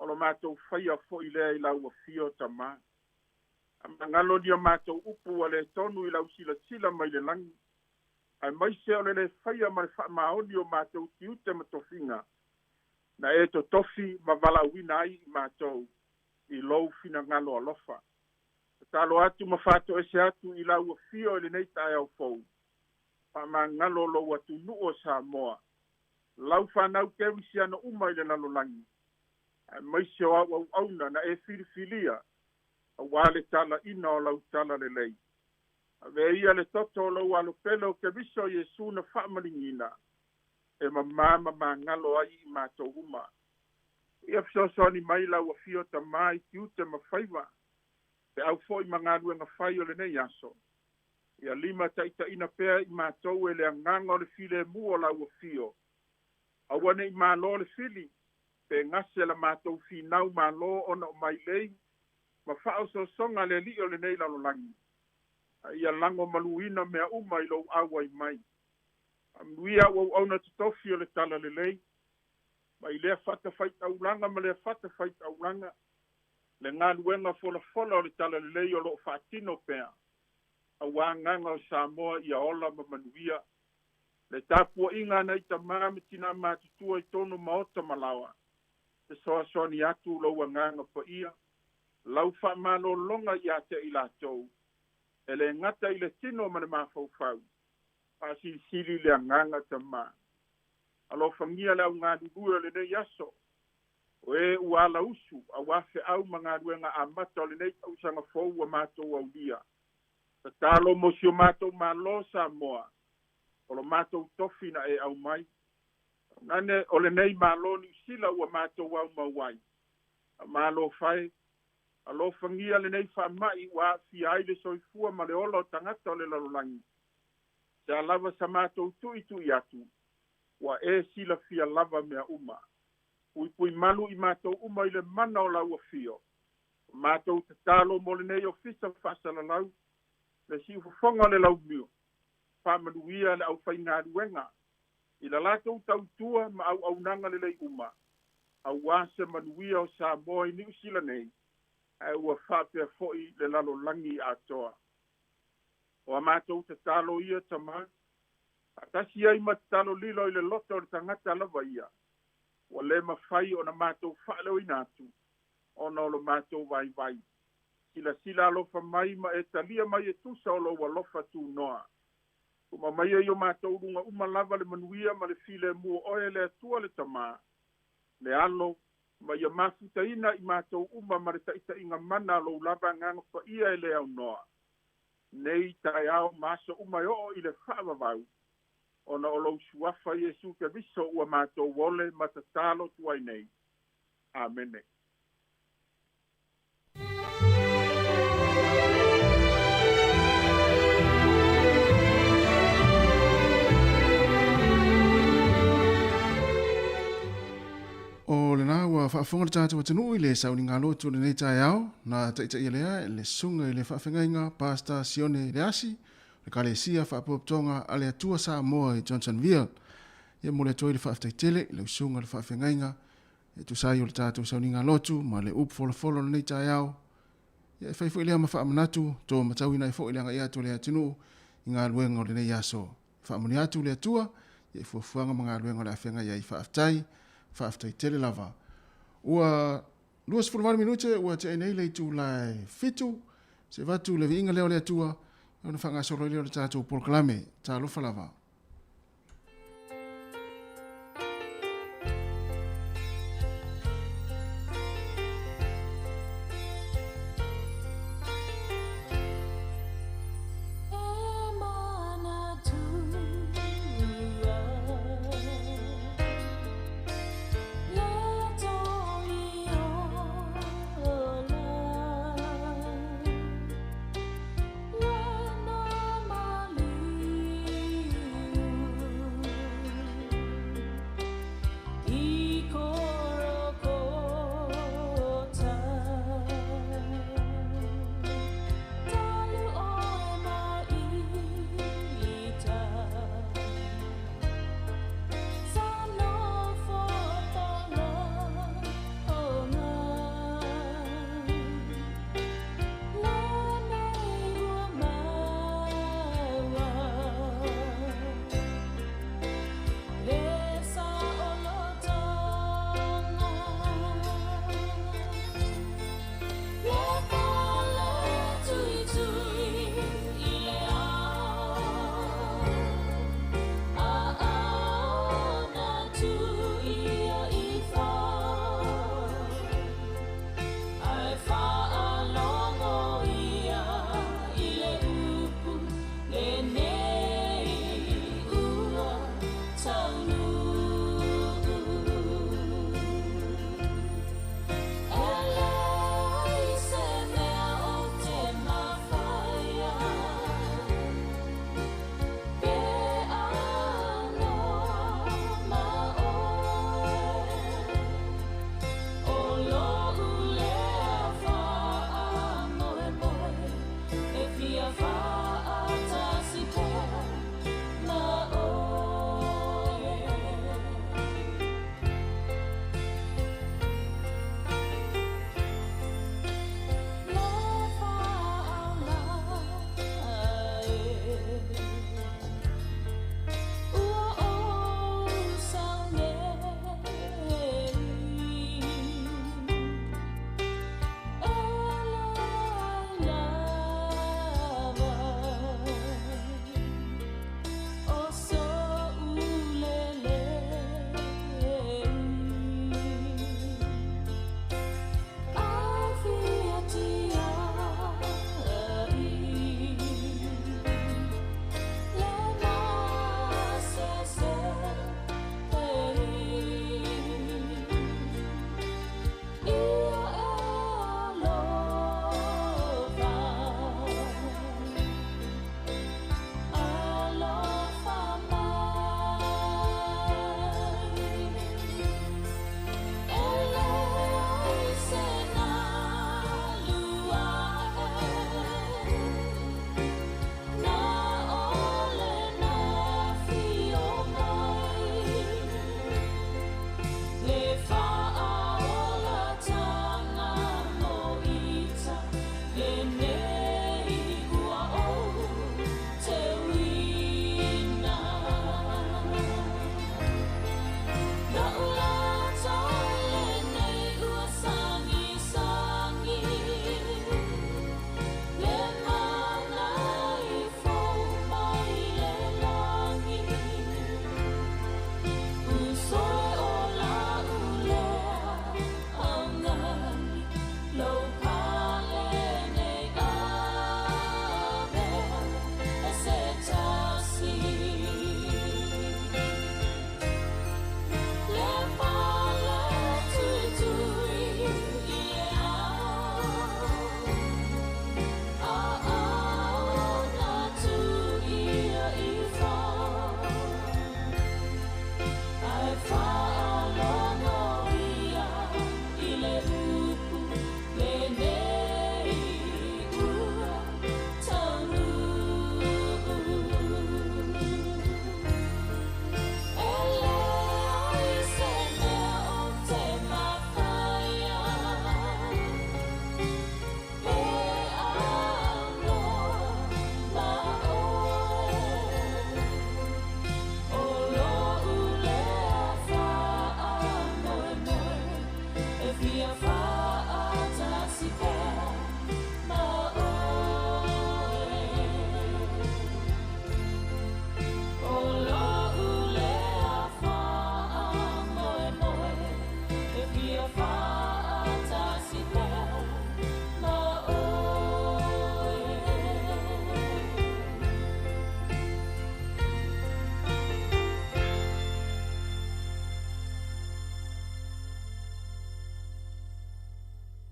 lo mātou whaia fo i lea i lau a fio tamā. Ngalo dia mātou upu a le tonu i lau sila mai le langi. Ai mai se o le whaia ma le whaamaoni o mātou tiute ma tofinga. Na e to tofi ma wala wina ai i mātou i lou fina ngalo alofa. Talo atu ma whato ese atu i lau a fio i le nei tae au fou. Pa ma ngalo lo atu nuo Samoa. Lau whanau kewi si ana uma i le nalo langi. Ai mai se o au auna na e filifilia. A wale tala ina o lau tala le lei. A ve ia le toto o lau alo pelo ke viso Yesu na whaamalingina. E mama ngalo ai i mātou uma. Ia fisoso ni mai lau a fio ta mai tiute ma whaiva. Te au foi mangadue nga whai o le nei aso. Ia lima taita ina pea i mātou e le anganga o le file mua lau a fio. Awane i mālo le fili. Pe ngase la mātou finau mālo ona o mai lei. Ma whao so songa le li o le nei lalo langi. Ia lango maluina mea uma i lo awa i mai. Amuia au auna tutofi o le tala le lei. Ma i lea fata faita ulanga ma lea fata faita ulanga. Le ngā luenga fola o le tala le lei o lo whaatino pea. A wānganga o Samoa i a ola ma manuia. Le tāpua inga nei ta māmi tina mātutua i tono maota malawa. Te soa ni atu lo wanganga pa ia. Lau wha malo longa i ate i lātou. E le ngata i le tino ma le mawhauwhau. Pasi sili le anganga ta mā. Alo whangia le au ngā dugua le nei aso. O e uala usu, a wafe au mga ruenga a mata o le nei tausanga fau a mātou au lia. Ta talo mo si o mātou malo Samoa. O lo mātou tofi na e au mai. Nane o le nei malo ni sila ua mātou au mawai. A malo fai. A lo fangia le nei whamai wa fi aile soifua ma le olo tangata o le lalolangi. Se a lava sa mātou tui atu. Wa e sila fia lava mea uma. Pui malu i mātou uma i le mana o lau a fio. Mātou te talo mo le nei o fisa whasala lau. Le si ufafonga le lau mio. Whamanuia le au whainga ruenga. I la lātou tautua ma au nanga le lei uma. Au wāse manuia o Samoa i New Zealand nei. Ai ua whapea foi le lalo langi atoa. O a mātou te talo ia tamā. Atasi ai ma te talo lilo i le loto o le tangata lava ia. O le mawhai o na mātou whaaleo inatu. O na o lo mātou vai. Sila alofa mai ma e talia mai e tusa o lo walofa tu noa. Kuma mai e o mātou runga uma lava le manuia ma le file mua oe le atua le tamā. Le alo, ma ia mafuta ina i mātou uma ma le taita inga mana lo lava nganga pa ia e le au noa. Nei tai au maso uma o i le whaavavau. Ona o lau suafa Yesu ke viso ua mātou wole matatalo tuai nei. Amene. O le nā ua whaafonga le tātou atanu i le sauni ngā lotu le nei tai au, na taita i lea le sunga i le whaafengainga, Pastor Sione le asi, le kalesia whaapoptonga a le atua Samoa i Johnsonville. Ia mo le toi le whaaftaitele, le usunga le whaafengainga, e tu sai o le tātou sauni ngā lotu, ma le up folo le nei tai au. Ia e whaifo i lea ma whaamanatu, tō matauina i fo i leanga i atu le atinu, i ngā luenga o le nei aso. Whaamani atu le atua, ia e fuafuanga ma ngā luenga o le awhenga ia i whaaftai, whaaftai tele lava. Ua 24 minute ua te nei le tu lai fitu, se vatu le vinga leo le atua, e ona whanga soro leo le tātou polkalame, tā lofa lava.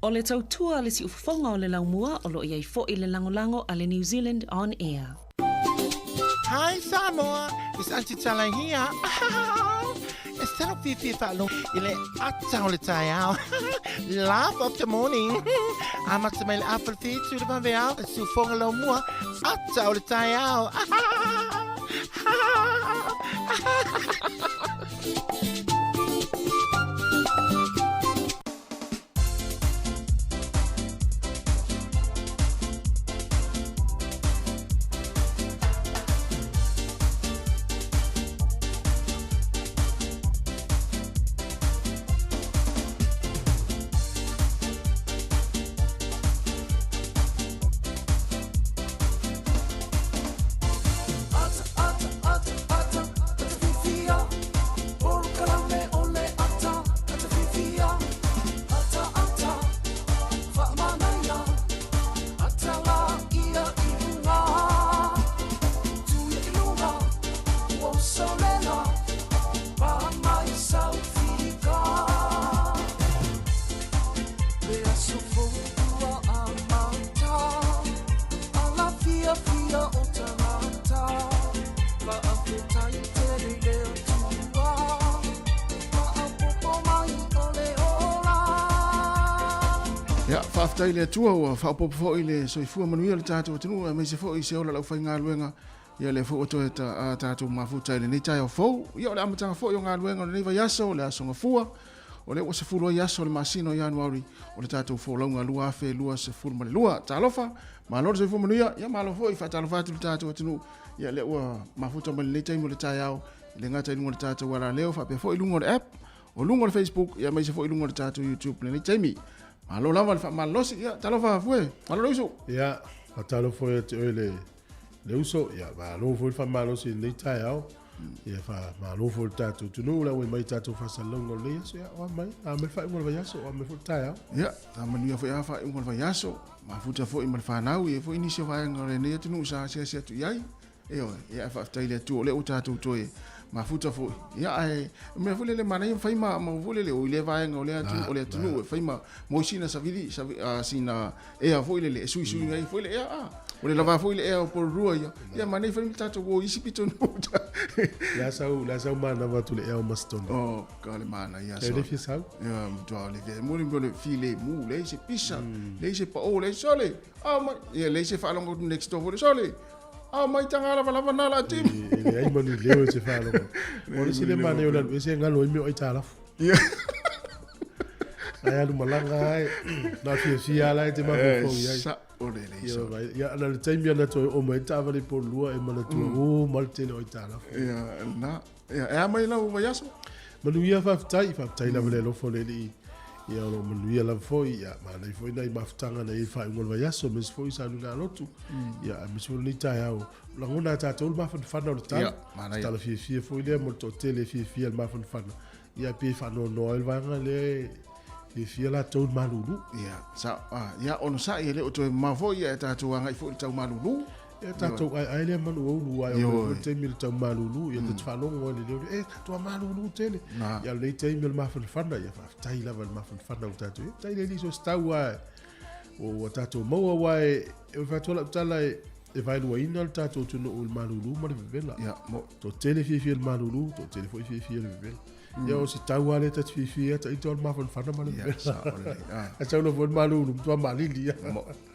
O le tautua le si ufafonga o le laumua o lo iai fo i le langolango a le New Zealand On Air. Hi Samoa, it's Auntie Tala here. Instead of Fifi Falo, ile ata o le tai au. Laugh of the morning. I'm at the mail apple feet to the bambea, su fonga lo mua, ata o le tai au. Whaftai le atua ua whaopopo fo i le soifua manuia le tātou atunua me se fo i se ola lau whai ngā luenga ia le fo oto e tātou mafutai le nei tai au fau ia o le amatanga fo i o ngā luenga o le nei vai aso o le aso ngafua o le ua se fulu ai aso o le masino i anuari o le tātou fo launga lua afe lua se fulu male lua tālofa ma lor soifua manuia ia malo fo i whatalofa atu le tātou atunu ia le ua mafuta male nei tai mo le tai au le ngata i lunga le tātou wala leo whape fo i lunga le app o lunga le Facebook ia mai se fo i lunga le tātou YouTube le nei taimi malo lava le famalosi ia talofa fue malo iso ia talo foi te le uso ia malo foi famalosi le tai au ia fa malo foi tatu tunu la we mai tatu fa salongo le so ia o mai a me fa ngol va yaso o me foi tai au ia a manu foi fa ngol va yaso ma futa foi mal fa nau ia foi inisio va ngore ne tunu sa se tu iai ia fa taile tu le utatu toe ma futa foi ia ai me vole le mana ia faima ma vole le o le vai ngole atu o le tunu faima mo sina savidi sina e foi le sui ngai foi le o le lava foi le o por rua ia mana faima tatu o isi pitonu la sau mana va tu le o maston oh kale mana ia so le fisal ia to le mo le file mu le se pisa le se pa o le sole ma ia le se fa longo next door le sole mai tanga lava nala tim ele ai manu leo se fa lo o se le mane o la se ngalo mi o itala ai alu malanga ai na fi ala te ma fo ia sa o le so ia na le time na to o mai tava le por lua e mana tu o malte o itala ia na ia mai la o yaso manu ia fa tai la le lo fo le ia lo manuia la foi ia ma nei foi nei maftanga nei fa ngol va yaso mes foi sa luna lotu ia mes foi ni tai au la ngona ta tol ma fa no ta ta la fi foi le mo to tele fi al ma fa ia pe fa no el va ngale fi la tol ma lulu ia sa ia ono sa ile o to ma foi ia ta to nga foi ta ma lulu e tatou ai le manu o lu ai o te mil tau malulu ia te whanongo le leo e tatou malulu tele ia le te mil mawhanwhana ia whaftai lava le mawhanwhana o tatou e tai le liso stau ai o tatou maua wai e whatola utala e vailua ina le tatou tunu o le malulu ma le vivela to tele fifi le malulu to tele foi fifi le vivela ia o si tau ale ta fifi ta i tol mawhanwhana ma le vivela a tau lo foi malulu tua malili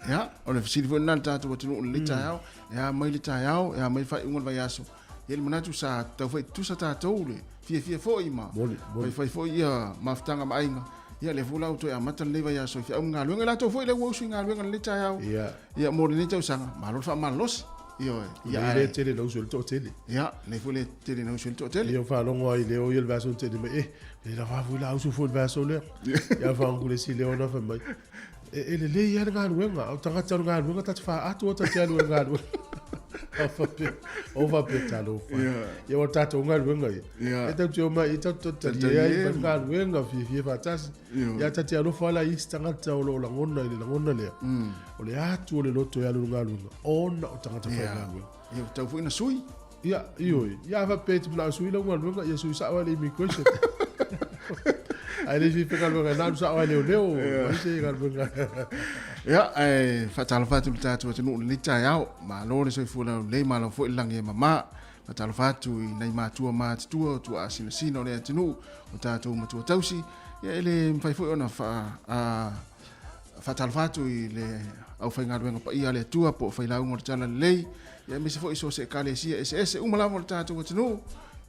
ia o le fisili foi nan tatou tunu o le tai au ia mai le tai au ia mai fai ngol vai aso ia le manatu sa tau fai tusa tatou le fia foi ma fai foi ia maftanga mainga ia le fula auto ia mata le vai aso fia ngā luenga la tau foi le wo su ngā luenga le tai au ia mo le tau sanga malo fa malos Io, ia le tele no sul to tele. Ja, le fule tele no sul tele. Io fa longo ai leo il vaso tele me le la va vula usu fu il vaso le. Ia fa ngule si leo na fa mai. E le ia nga luenga, o tanga tanga nga luenga ta fa atu ta tia luenga. Over pe talo fa. Ia o tata nga luenga. E ta tio mai ta ta ia nga luenga fi fa tas. Ia ta tia lo fa la istanga ta lo la ngona le. O le atu le loto ia luenga luenga. Ona o tanga ta fa nga luenga. Ia tau fu ina sui. Ia, ia fa pe tla sui la luenga, ia sui sa wale immigration. Ai le fi pega luenga na sa wale leo. Ai se ga luenga. Ja, fatalo fatu tatu tu no le tai au, ma lo le so fu la le ma lo fo langi mama. Fatalo fatu nei ma tu asina le tunu o tatu ma tu tausi. Ya ele fai fo ona fa fatalo fatu le au fai ngaruenga pa ia le tua po fai la ngor tala le. Ya me se fo iso se kale sia ss umala mo tatu tunu.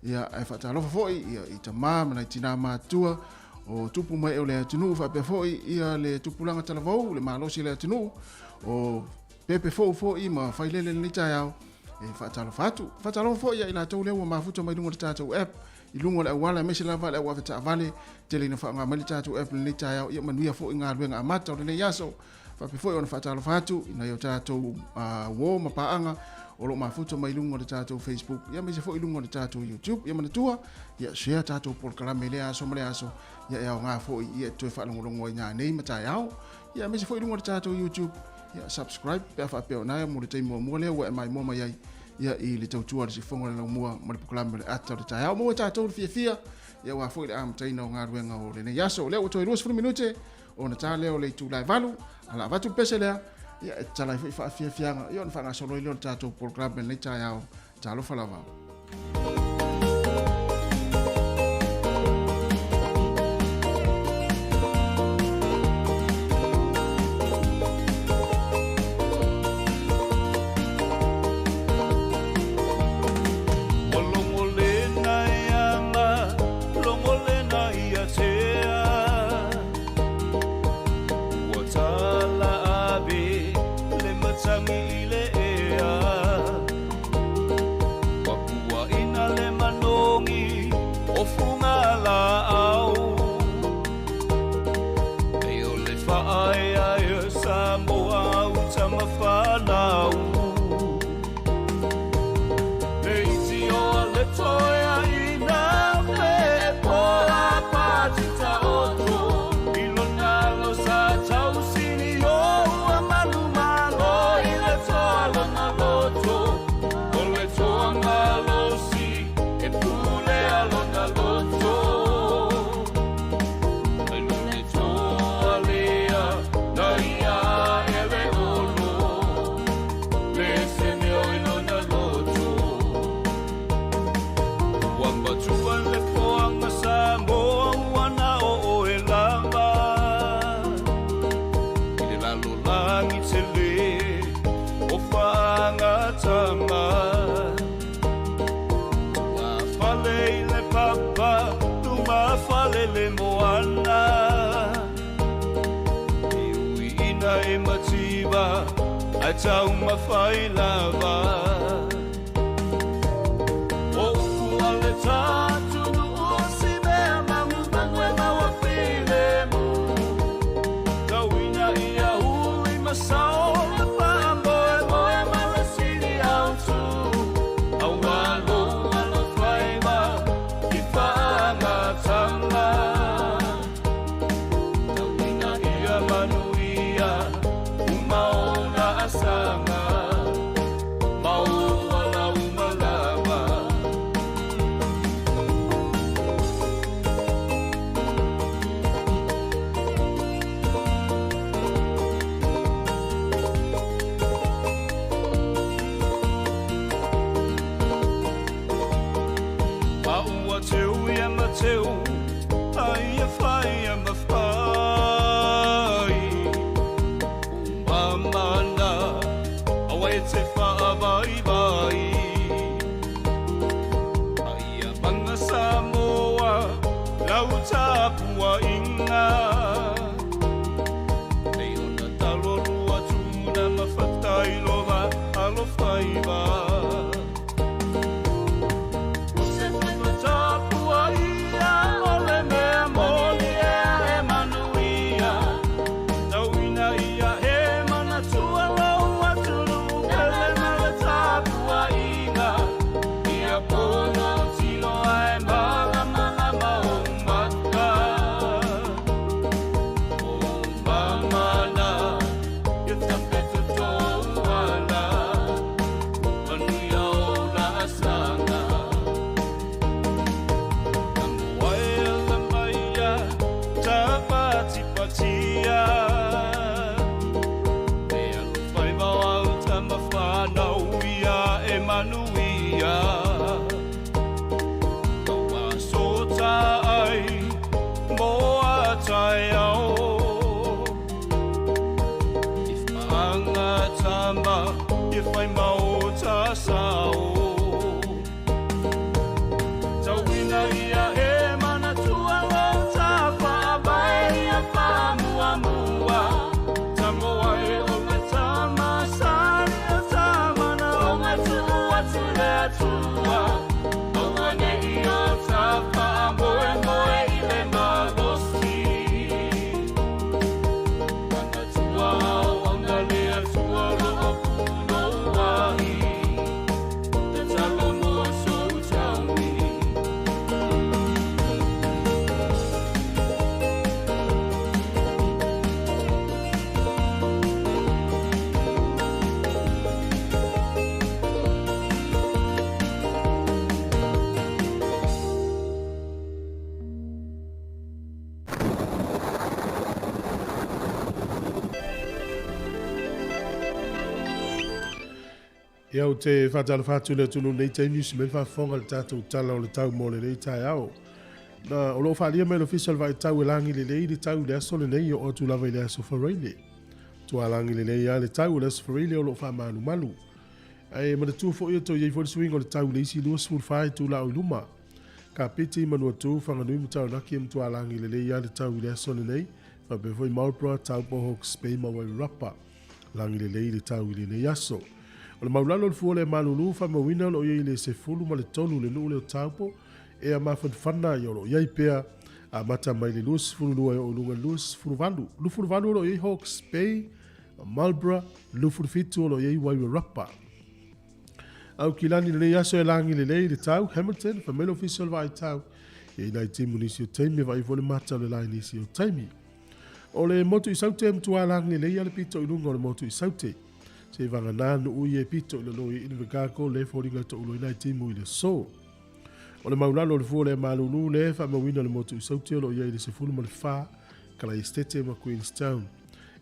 Ya fatalo fo ia i tama na tina ma tua. O tupu mai o le tunu fa pe foi ia le tupulanga talavou le malosi le tunu o pepe foi ma fai lele ni taiao e fa talo foi ia ina tau le wa mafuta mai lungo tatu app i lungo le wala mesi lava le wa ta vale tele na fa nga mai tatu app ni taiao ia manuia foi nga luenga amata o le yaso fa pe foi ona fa talo fatu ina yo tatu wo mapaanga o lo mafuta mai lungo le tatu Facebook ia mesi foi lungo le tatu YouTube ia manatua ia share tatu por kala mele aso mele aso ia nga foi ia to fa longo nya nei mata yao ia me se foi lungo tatu YouTube ia subscribe pe fa pe ona mo le timo mo le wa mai mo mai ia i le tau tua le fongo le mo mo le program le ata le tau mo tatu fia ia wa foi le am taino nga ruenga o le yaso le o to 2 minute ona ta le o le tu live valu ala va tu pese le ia tala fa fia ia on fa nga solo le tatu program le tau talo fa la va Tau mawhai lava O kuale tatu o si mea mamu mangwe mawa while mu Kawina ia hui masao le pambo e moe malasiri au tu Au walo walo whaiva I whaanga tanga Kawina ia manuia Umao asanga mau Ia o te whatala whātu le tunu nei te imusi me whawhonga le tātou tala o le tau mō le rei tai au. Na o lo whalia me lo official vai tau e langi le lei le tau le aso le nei o tu lava i le aso whareile. Tua langi le lei a le tau le aso whareile o lo wha manu malu. Ai ma le tu fo ia to iei fo le swing o le tau le isi lua sfur whai tu la o luma. Ka piti manua tu whanganui mu tau naki am tua langi le lei a le tau le aso le nei. Fa befoi Marlborough tau pohok spei ma wai rapa. Langi le lei le tau le nei aso. O le maulalo le fuole malulu fa mawina lo iei le se fulu ma le tolu le nuu le o taupo e a mawhanwhana i olo iei pea a mata mai le luas fulu lua o lunga luas fulu valu. Lu fulu valu lo iei Hawke's Bay, Marlborough, lu fulu fitu lo iei Wairarapa. Au kilani le aso e langi le lei le tau, Hamilton, fa mele official vai tau, iei nai timu nisi o taimi vai vole mata le lai nisi o taimi. O le motu i saute mtua langi le lei ale pito i lunga o le motu i saute. Se vanga nanu ui e pito i le loi ili vekako le fōringa to ulo inai timu i le so. O le maulalo le fuole malulu le fa mawina le motu i sauti lo ia i le sefulu ma le wha kala i stete ma Queenstown.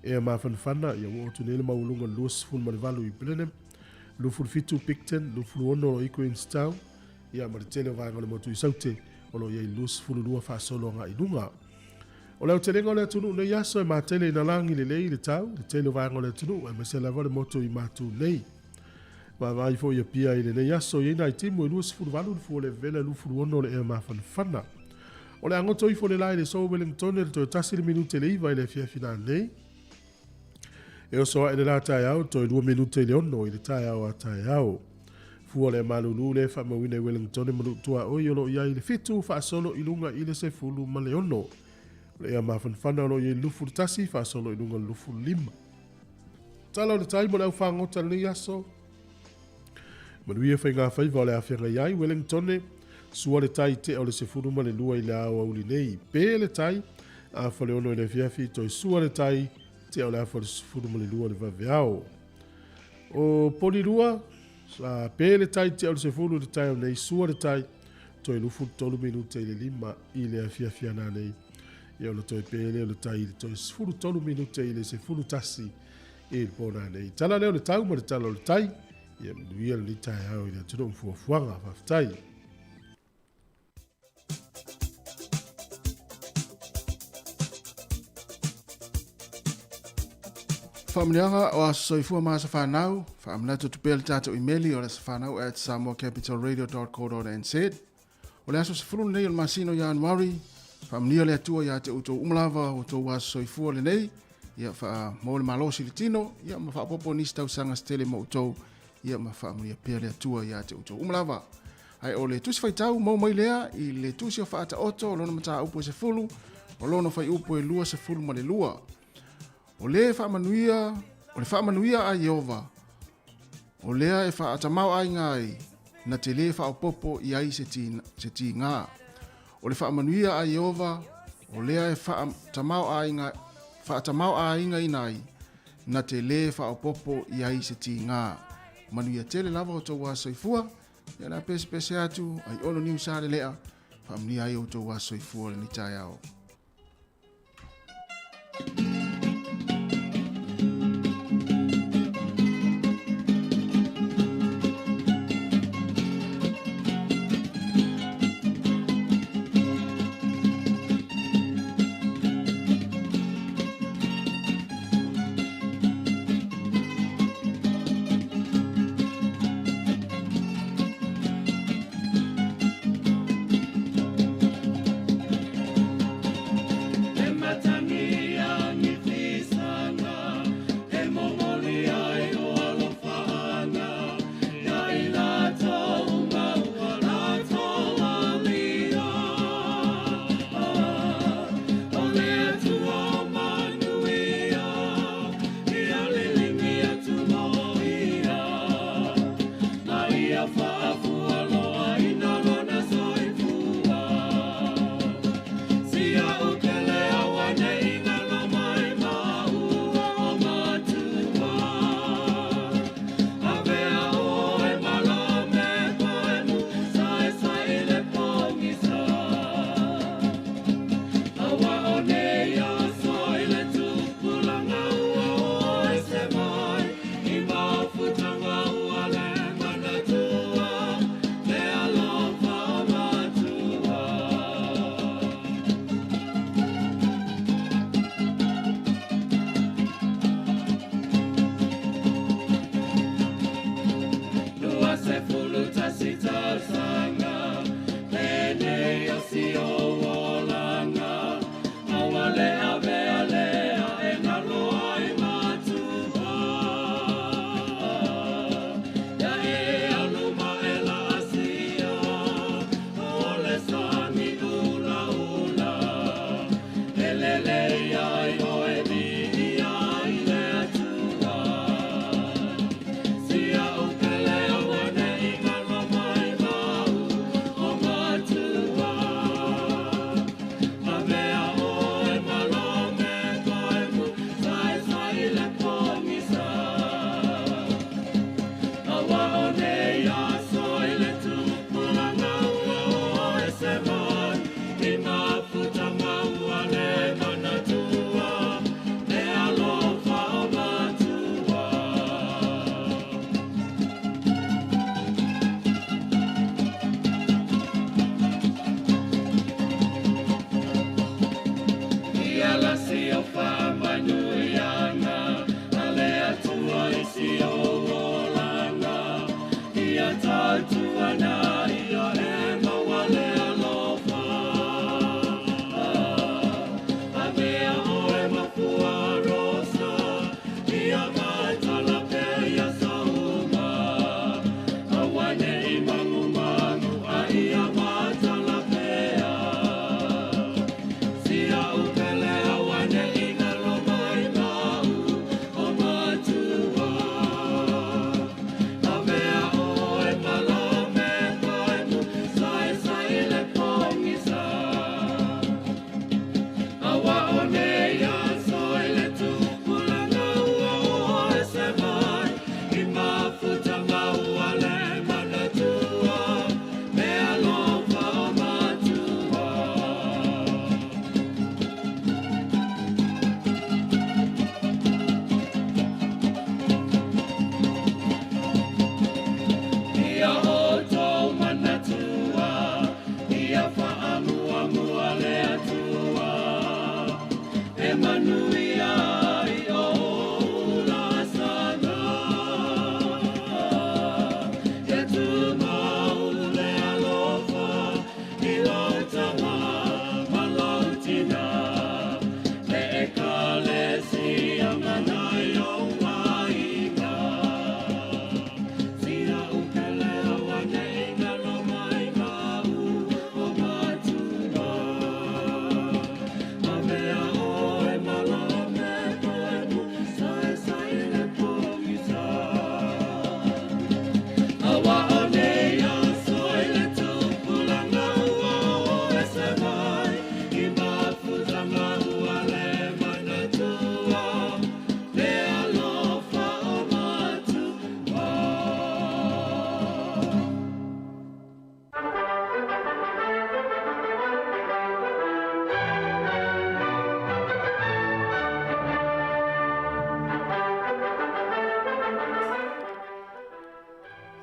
E a mawhanwhana i a wotu nele maulunga luas fulu ma le valu i Blenheim, lufuru fitu Picton, lufuru ono lo i Queenstown, i a maritele vanga le motu i sauti o lo ia i luas fulu lua wha solo nga i lunga. O leo te lengo le tunu nei aso e matele i nalangi le lei le tau, le tele vango le tunu, e mese la vale moto i matu nei. Ma vai fo ia pia i le nei aso i nai timu i lua sifuru valu le fuo le vele lufuru ono le ea mawhanwhana. O le angoto i fo le lai le so Wellington e le toi tasi le minute le iwa i le fia fina nei. E o soa e le la tai au, toi 2 minute le ono i le tai au a tai au. Fuo le malulu le wha mawine Wellington e manutua o i olo ia i le fitu wha solo i lunga i le se fulu ma le ono. Le ea mawhanwhana lo i lufu tasi wha solo i lunga lufu 5. Tala o le taimo le au whangota le aso. Manuia whai ngā whaiva o le awhianga iai Wellington e sua le tai te o le sefuru ma le lua i le au auli nei. Pē le tai a whale ono i le fiafi toi sua le tai te o le awha le sefuru ma le lua le vaveao. O poli lua, pē le tai te o le sefuru le tai o nei sua le tai toi lufu 3 minute i le 5 i le fiafi ana nei. Ia o toi pele o le tai le toi sefulu 3 minute i le sefulu tasi i le pōna nei. Tala leo le tau ma le tala o le tai, ia manuia le tai au i le tino mfuafuanga whaftai. Whamilianga o aso soifua maa sa whanau, whamilatu tupele tātou emaili o le sa whanau at samoacapitalradio.co.nz. O le aso sa furun nei o le masino Januari, whamnia le atua ia te utou umalawa o tau aso soifua le nei, ia wha mo le malosi le tino, ia ma whapopo nisi tau sanga stele mo utou, ia ma whamnia pia le atua ia te utou umalawa. Ai o le tusi whaitau mau mai lea, i le tusi o whaata oto, o lona mataa upo e se fulu, o lona whai upo e lua se fulu ma le lua. O le whaamanuia a Jehova, o lea e whaatamau ai ngai, na te le whaopopo i ai se ti ngā. O le whaamanuia a Jehova, o lea e whaatamau ai ngai nai, na te le whaopopo i ai se ti ngā. Manuia tele lava o tau a soifua, ia na pese atu, ai ono ni usare lea, whaamanuia ai o tau a soifua le ni tai au.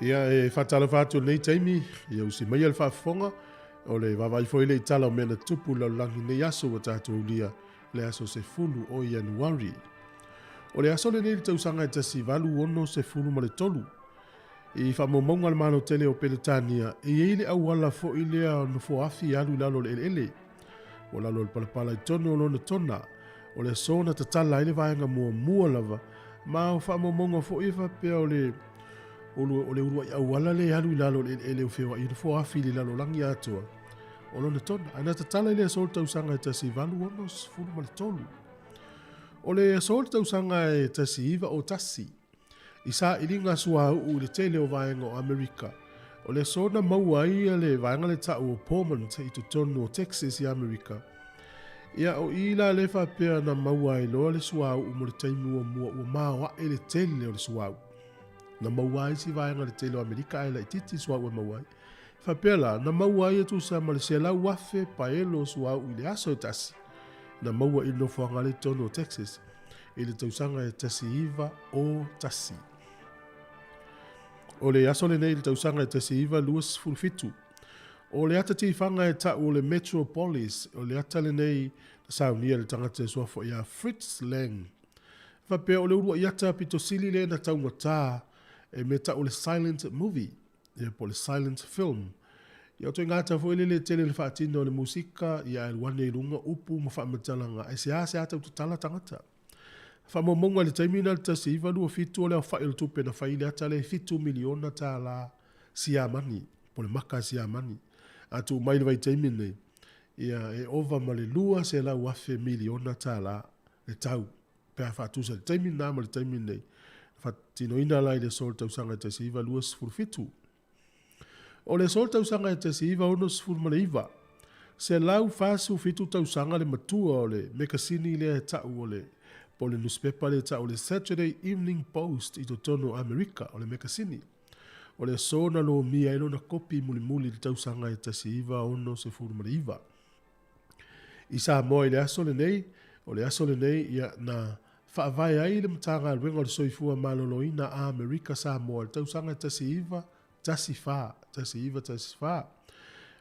Ia e whatala whātua nei taimi, ia usi mai al whaafonga, o le wawai fo ile i tala o mena tupu lau langi nei aso wa tātou lia, le aso se fulu o Januari. O le aso le nei tausanga e tasi valu ono se fulu ma le tolu. I whamomonga le mano tele o Peletania, i eile au wala fo ilea no fo afi alu lalo le ele. O lalo le palapala i tono o lona tona, o le sona tatala ile vaenga mua lava, ma o whamomonga fo iwa pea o le o le urua i au wala le alu lalo le ele o fewa i no fo afi le lalo langi atua. O lona tona, ana tatala ile sol tausanga e tasi valu ono se fulu ma le tolu. O le sol tausanga e tasi iwa o tasi. I sa ilinga sua u le tele o vaenga o Amerika. O le sona maua ia le vaenga le tau o Portland i tonu o Texas i Amerika. Ia o ila le whapea na maua i loa le sua u mo le taimu o mua o maua e le tele o le sua u. Na maua i si vaenga le tele o Amerika e la i titi sua u maua i. Whapea la, na maua i atu sa ma le se lau wafe pa elo sua u i le aso tasi. Na maua i no whanga le tonu o Texas. I le tausanga e tasi iwa o tasi. O le aso le nei le tausanga e tasi iwa luas fulfitu. O le ata ti whanga e ta o le Metropolis, o le ata le nei na saunia le tangata e suafo ia Fritz Lang. Whapea o le urua iata pito sili le na taumata e me ta o le silent movie, e po le silent film. Ia to ingata fo le tele le whaatino o le musika, ia e wane i runga upu ma whaametalanga, e se ase ata ututala tangata. Whamomonga le taimina le tasi iwa lua fitu o le awhai le tupe na whai le ata le 5 miliona ta la siamani, po le maka siamani. Atu mai le vai taimine, ia e ova ma le lua se la wafe miliona ta la le tau. Pea whaatusa le taimina ma le taimine, whaatino ina lai le sol tausanga e tasi iwa lua sifuru fitu. O le sol tausanga e tasi iwa ono sifuru ma le iwa. Se lau fasu fitu tausanga le matua o le mekasini le tau o le po le newspaper le ta o le Saturday Evening Post i totono Amerika o le mekasini. O le sona lo mia ilo na kopi muli le tausanga e tasi iwa ono se furu ma le iwa. I sa moa i le aso le nei, o le aso le nei ia na whaavai ai le matanga alwenga o le soifua maloloina a Amerika sa moa le tausanga e tasi iwa, tasi wha.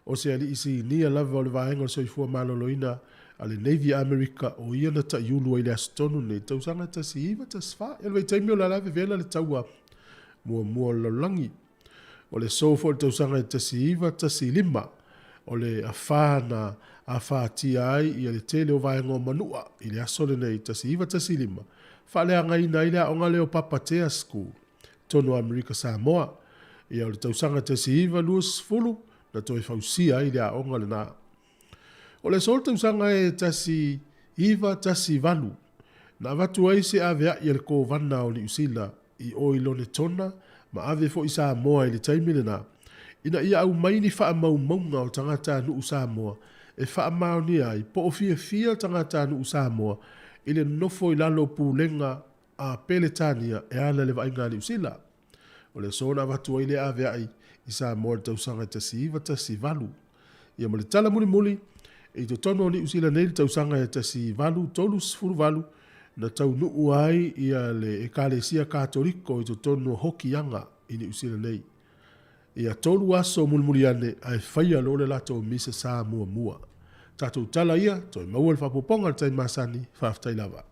O se ali isi nia lava o le vaenga o le soifua maloloina ale Navy America o ia na ta iulu ai le astonu nei tausanga tasi iwa tasfa e le taimi o la lave vela le taua mua lalangi o le sofo le tausanga tasi iwa tasi lima o le afana tia ai i le tele o vaenga o manua i le asole nei tasi iwa tasi lima whale angai na ile aonga leo papatea school tono America Samoa i o le tausanga tasi iwa luas fulu na toi fausia i le aonga le na. O le solta usanga e tasi iwa tasi valu. Na watu ai se avea i le ko vana o ni usila i o ilone tona ma ave fo isa moa i le taimile na. Ina ia au maini wha mau maunga o tangata nu usa moa e wha mau ni ai po o fia tangata nu usa moa i le nofo i lalo pūlenga a Peletania e ala le vainga ni usila. O le sona watu ai le avea i isa moa le tausanga tasi iwa tasi valu. Ia mo le tala muli e to tono ni usila nei tausanga e tasi valu tolu sfuru valu na tau nuu ai ia le ekalesia katoliko i to tono hokianga i ni usila nei. Ia tolu aso mulmuliane ai whaia lole lato o misa saa mua. Tatou tala ia, toi maua le whapoponga le tai masani, whaftai lava.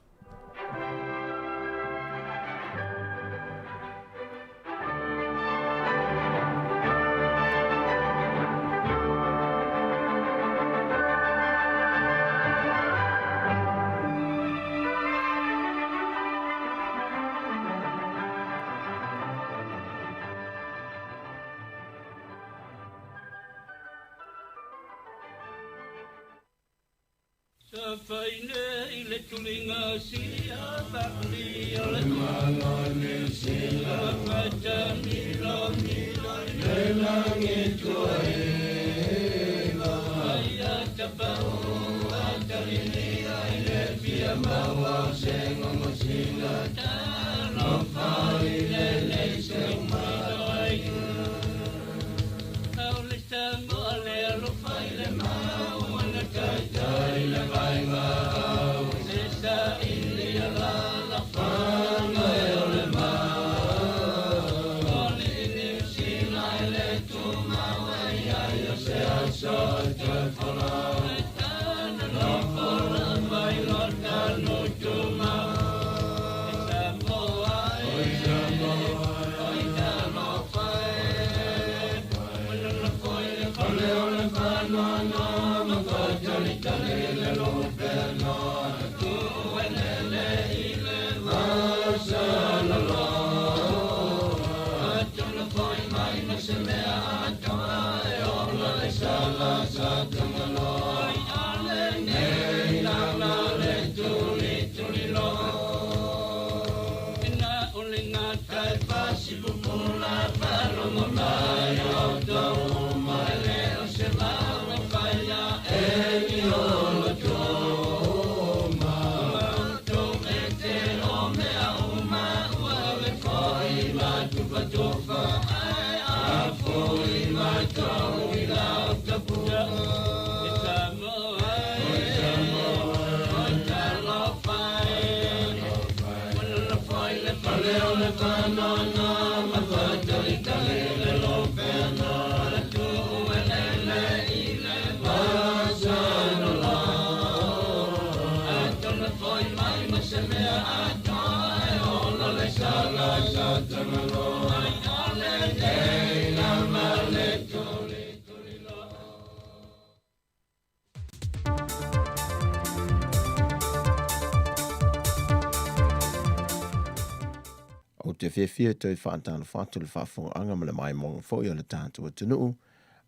O te whiawhia tau whaatana whātu le whaafonga ma le mai monga fōi o le tātua tunuu,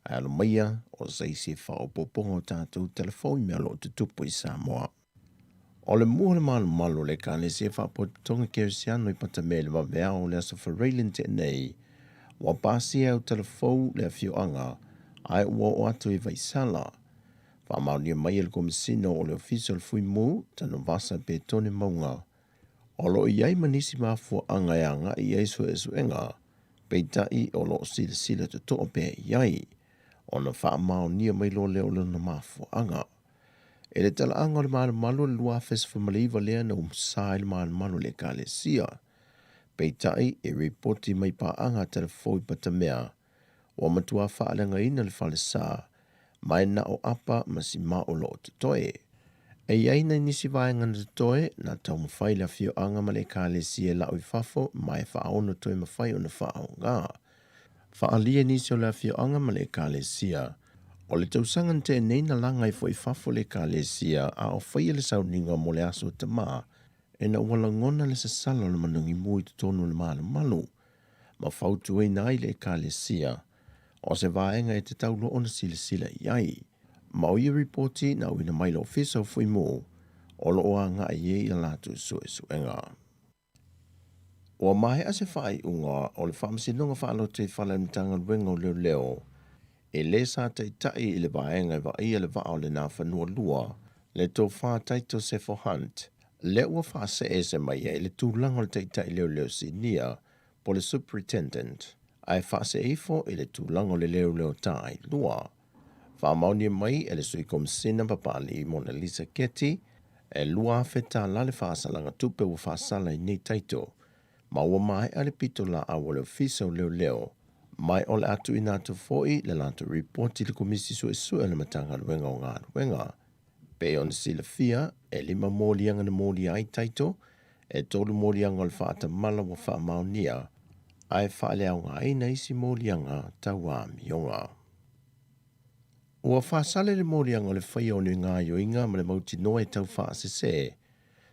a alo maia o seisi whaopoponga o tātou telefoni mea lo te tupu I Samoa. O le mua le malu le kāne se whaapotonga kerisiano I pata me le wawea o le asa whareilen te nei, wa pāsia o telefou le whioanga, ai ua o atu I vaisala. Whaamaunia mai le komisino o le official fui mu, tano vasa pe tone maunga, o lo iai manisi mafua anga e anga I eisu enga, peitai o lo sila te toa pe iai, o na wha mao nia mai lo leo na mafua anga. E le tala anga le malu le lua fes whamaliva lea na umsai le malu le ka le sia, peitai e reporti mai pa anga telefoi patamea, o matua wha alenga ina le whale saa, mai na o apa masi mao lo te toe. E iai na nisi vaenga na toe na tau mawhai la fio anga ma le ka le sia la ui fafo mai whaono toe mawhai o na whao ngā. Whaalia nisi o la fio anga ma le ka le sia. O le tausangan te nei na langai fo I fafo le ka le sia a o whaia le sauninga mo le aso te maa e na wala ngona le sasalo le manungi mui te tonu le malu. Ma whautu e nai le ka le sia. O se vaenga e te taulo ona sila iai. Ma o I reporti na wina mai lo fiso fui mo, o lo oa nga I latu suenga. O mai ase whai unga o le whamasinonga whaalo te whalamtanga wenga o leo, e le sa tai I le vaenga wa ia le vao le na whanua lua, le tō wha taito se for hunt, le ua wha se mai e le tūlanga le tai leo si nia, po le superintendent, ai wha se fo e le tūlanga le leo tai lua. Whaamaunia mai e le sui komisina papali Mona Lisa Keti, e lua feta la le whaasalanga tupe wa whaasala I nei taito, ma ua mai ale pito la awa le fiso leo, mai ole atu ina atu foi le lanto reporti le komisi sue le matanga luenga o ngā luenga. Pe on sila fia, e 5 mōlianga na mōli ai taito, e tolu mōlianga le whaata mala wa whaamaunia, ai whaale au ngā ina isi mōlianga taua mionga. Ua whaasale le mōlianga le whai o ngā yoinga ma le mauti noa e tau whaasese,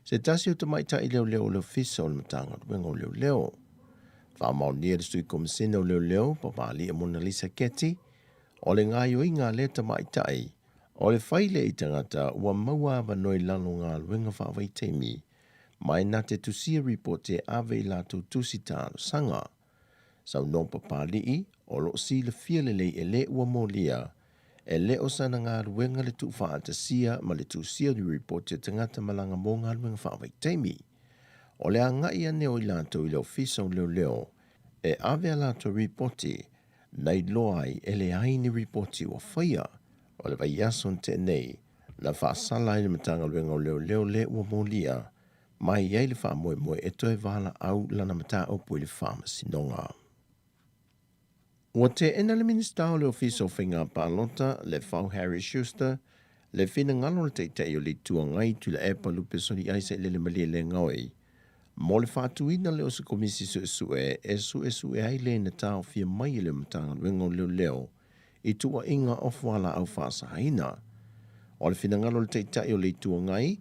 se tasi o tamaita I leo le fisa o le matanga luenga o leo. Whaamaunia le sui komisina o leo, papali e Mona Lisa Keti, o le ngā yoinga le tamaita o le whaile I tangata ua maua awa noi lalo ngā luenga whaawai teimi, mai na te tusia report e ave I lātou tusi tālo sanga. Sau non papali o lo si le fialele e le ua molia, e le o sana ngā ruenga le tu whaatasia ma le tusia di report e tangata malanga mō ngā ruenga whaawai teimi. O le anga I ane o I lātou I leo fisa o leo, e ave a lātou reporti, nei loai e le aini reporti o whaia, o le vai ason te nei, na whaasala I le matanga ruenga o leo le ua molia, mai iei le wha moe e toe wala au lana mata opu I le whamasinonga. Ua te ena le minista o le ofiso whinga pālota le whau Harry Schuster, le whina ngalo le teitei o li tua ngai tu le epa lupe sori aise le malia le ngoi. Mo le whātuina le o se komisi sue ai le na tau fia mai le matanga luenga leo, i tua inga o fuala au whaasahina. O le finangalo le teitai o le tua ngai,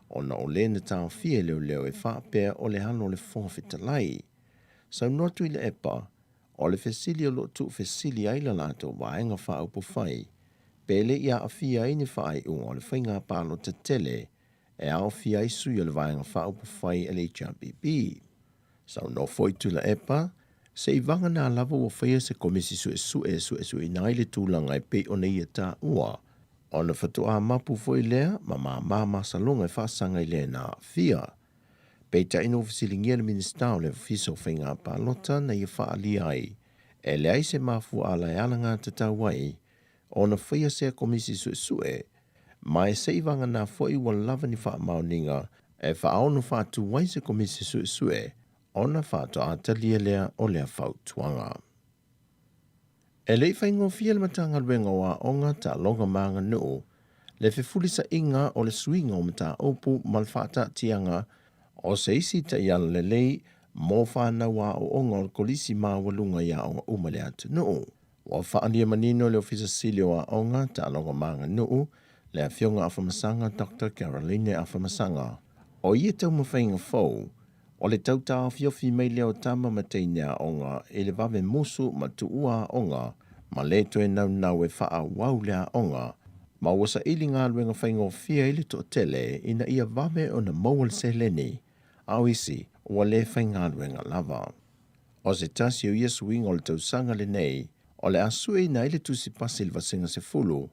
o na o le na tau fie leo e whaapea o le hano le whawhitalai. Sau notu i le epa, o le fesili o lo tu fesili ai la lato waenga whaaupo whai, pele ia a fia ai ni whaai unga o le whainga palo te tele, e ao fia ai sui o le waenga whaaupo whai e le HRBB. Sau no foi tu la epa, se i vanga na lava o whaia se komisi su e nai le tūlanga e pe o nei e tā ua, o na whatua mapu foi lea, ma masalonga e whaasanga i lea na fia. Peita ino fisilingia le minister le fiso whainga palota na ia whaali ai, e le ai se mafu ala e alanga te tauai, o na whaia se komisi su mai se i vanga na foi wa lava ni wha maoninga, e whaonu whatu wai se komisi su ona whātua atalia lea o lea whautuanga. E lei whaingo fia le matanga ruenga wa onga ta longa maanga nuu, le whewhulisa inga o le suinga o mata opu malwhata tianga o se isi ta iala le lei mō whāna wa o onga o kolisi maa walunga ia o umale atu nuu. Wa whaania manino le ofisa silio wa onga ta longa maanga nuu, le a fionga afamasanga Dr. Caroline afamasanga. O ia tau mawhainga fau, o le tautau fiofi mai leo tama mateinea onga e le vave musu ma tuua onga, ma le toe nau e wha wau lea onga, ma wasa ili ngā luenga whaingo fia ili to tele ina ia vave o na maual se leni, au isi ua le whainga luenga lava. O se tasi o ia suinga o le tausanga le nei, o le asue ina ili tusi pasil vasinga se fulu,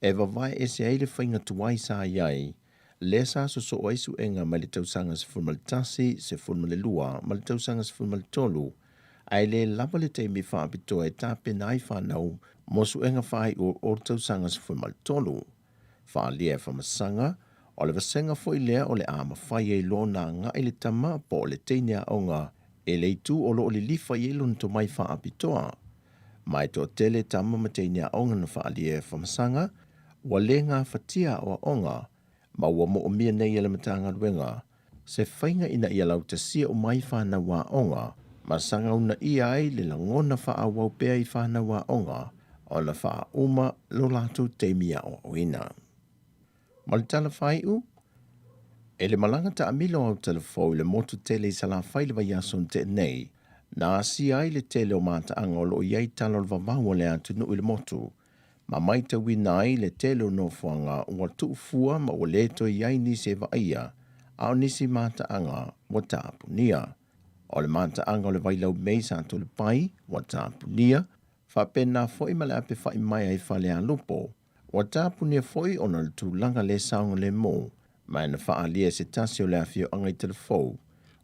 e vavai e se aile whainga tuai sa iai, le sa so aisu enga mai le tausanga se fulmalitasi, se fulmalelua, ma le tausanga se fulmalitolu, ai le lava le teimi whaapitoa e tape nai whanau, mosu enga whai o tausanga se fulmalitolu. Whaalia e whamasanga, o le vasenga foi lea o le ama whai e lona ngā ele tama po le teinea onga, e le itu o lo le lifa i elon to mai whaapitoa. Mai to tele tama ma teinea onga na whaalia e whamasanga, wa le ngā whatia o onga, ma ua mo o mia nei ele matanga ruenga, se whainga ina ia lau te sia o mai whana wā onga, ma sanga una ia ai le langona wha wau pea i whana wā onga, o na wha uma lo lātou teimia o oina. Ma le tala whaiu, e le malanga ta amilo au telefou le motu tele i sala whaile wa yason te nei, na si ai le tele o mata angolo o iai talo le vavau le atu nu i le motu, ma mai te wina ai le telo no fuanga ua tuufua ma ua leto iai nisi e vaia, au nisi mata anga wa tāpunia. O le mata anga o le vailau mei sa to le pai, wa tāpunia, fa pena foi ma le ape fai mai ai fa le alupo, wa tāpunia foi ona le tūlanga le saunga le mo, ma ena faa lia se tasi o le afio anga i telefou,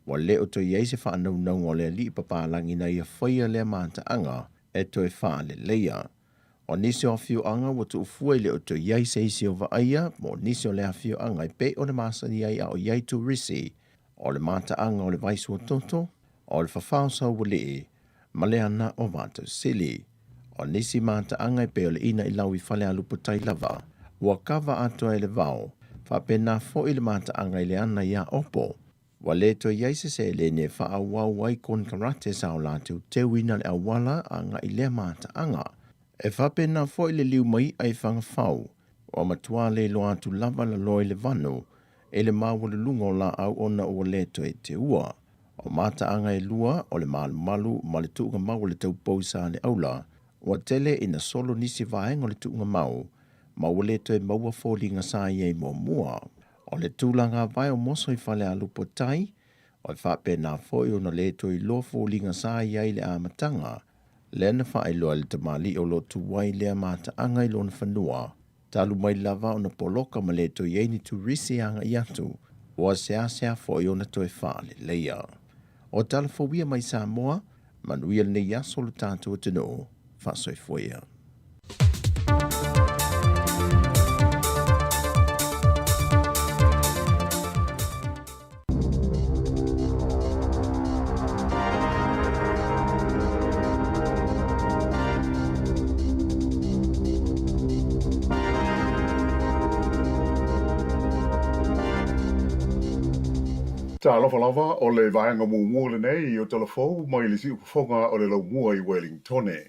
wa le o to iai se faa nau o le li papalangi na ia faia le mata anga, e to e faa le leia. O nisi o fio anga wa tu ufua le o to iai se isi o vaia, mo nisi o le fio anga i pe o le masani iai a o iai tu risi, o le mata anga o le vaisu o toto, o le fafausa o wale, ma le ana o vata sili. O nisi mata anga i pe o le ina i lau i fale alupo tai lava, ua kava ato e le vau, fa pena fo i le mata anga i le ana ia opo, wa le to iai se le ne fa a wau wai kon karate sa o latu te wina le awala anga i le mata anga. E whapena fo i le liu mai ai whanga whau, o matua le lo atu lava la loi le vanu, e le mawale lungo la au ona o le to e te ua. O mata anga e lua, o le malu ma le tuunga mau le tau pousa le aula, o tele ina solo nisi vaenga le tuunga mau, ma o le to e maua fōlinga sa iei mua. O le tūlanga vai o moso i whale a lupo tai, o i whapena fo i ona le to i lo fōlinga sa iei le amatanga, lena whae loa le tamali o lotu wai lea mata anga i lona whanua, talu mai lava o na poloka ma le to iei ni tu risi anga i atu, o sea fo i ona to e whaale leia. O tala fawia mai Samoa, manuia le yaso lo tātou tino, whasoi foia. Ta alofa lava o le vaenga mua le nei o telefou mai le si ufonga o le laumua i Wellingtone.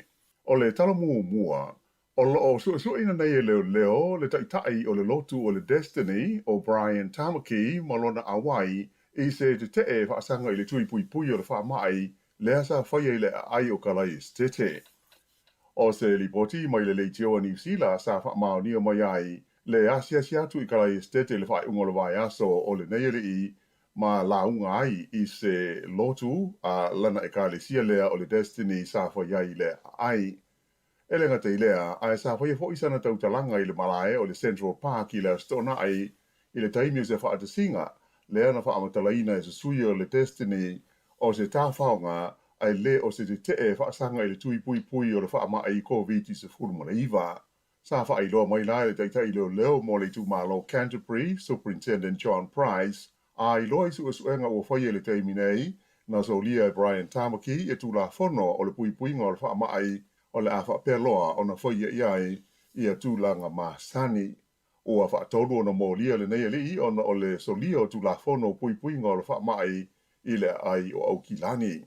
O le tala mua O lo so ina nei leo le tai o le lotu o le Destiny o Brian Tamaki malona Hawaii I se te e whaasanga I le tui pui o le whaamai lea sa whaia I le ai o kalai stete. O se lipoti mai le leitio a New Zealand sa whaamao ni o mai ai le asia siatu I kalai stete le whae ungo le vai aso o le nei I ma launga ai I se lotu a lana e ka le sia lea o le Destiny sa whaia I le ai. Ele ngata I lea, a sa whaia fo isana tautalanga I le malae o le Central Park I le stona ai I le taimi o se whaatasinga, lea na whaamatalaina e se sui o le Destiny o se tāwhaonga ai le o se te whaasanga I le tui pui o le whaama ai COVID se fulmana iwa. Sa wha loa mai lai le taitai leo mo le tūmalo Canterbury, Superintendent John Price, a I loa isu suenga o whaia le taimi nei, na so lia Brian Tamaki e tūla whono o le pui ngā o le whaama ai o le awha peloa o na whaia iai I a tūlanga Masani. O a whaatolu o na mōlia le nei li o na o le solia o tūla whono pui ngā o le whaamai I le ai o Aukilani.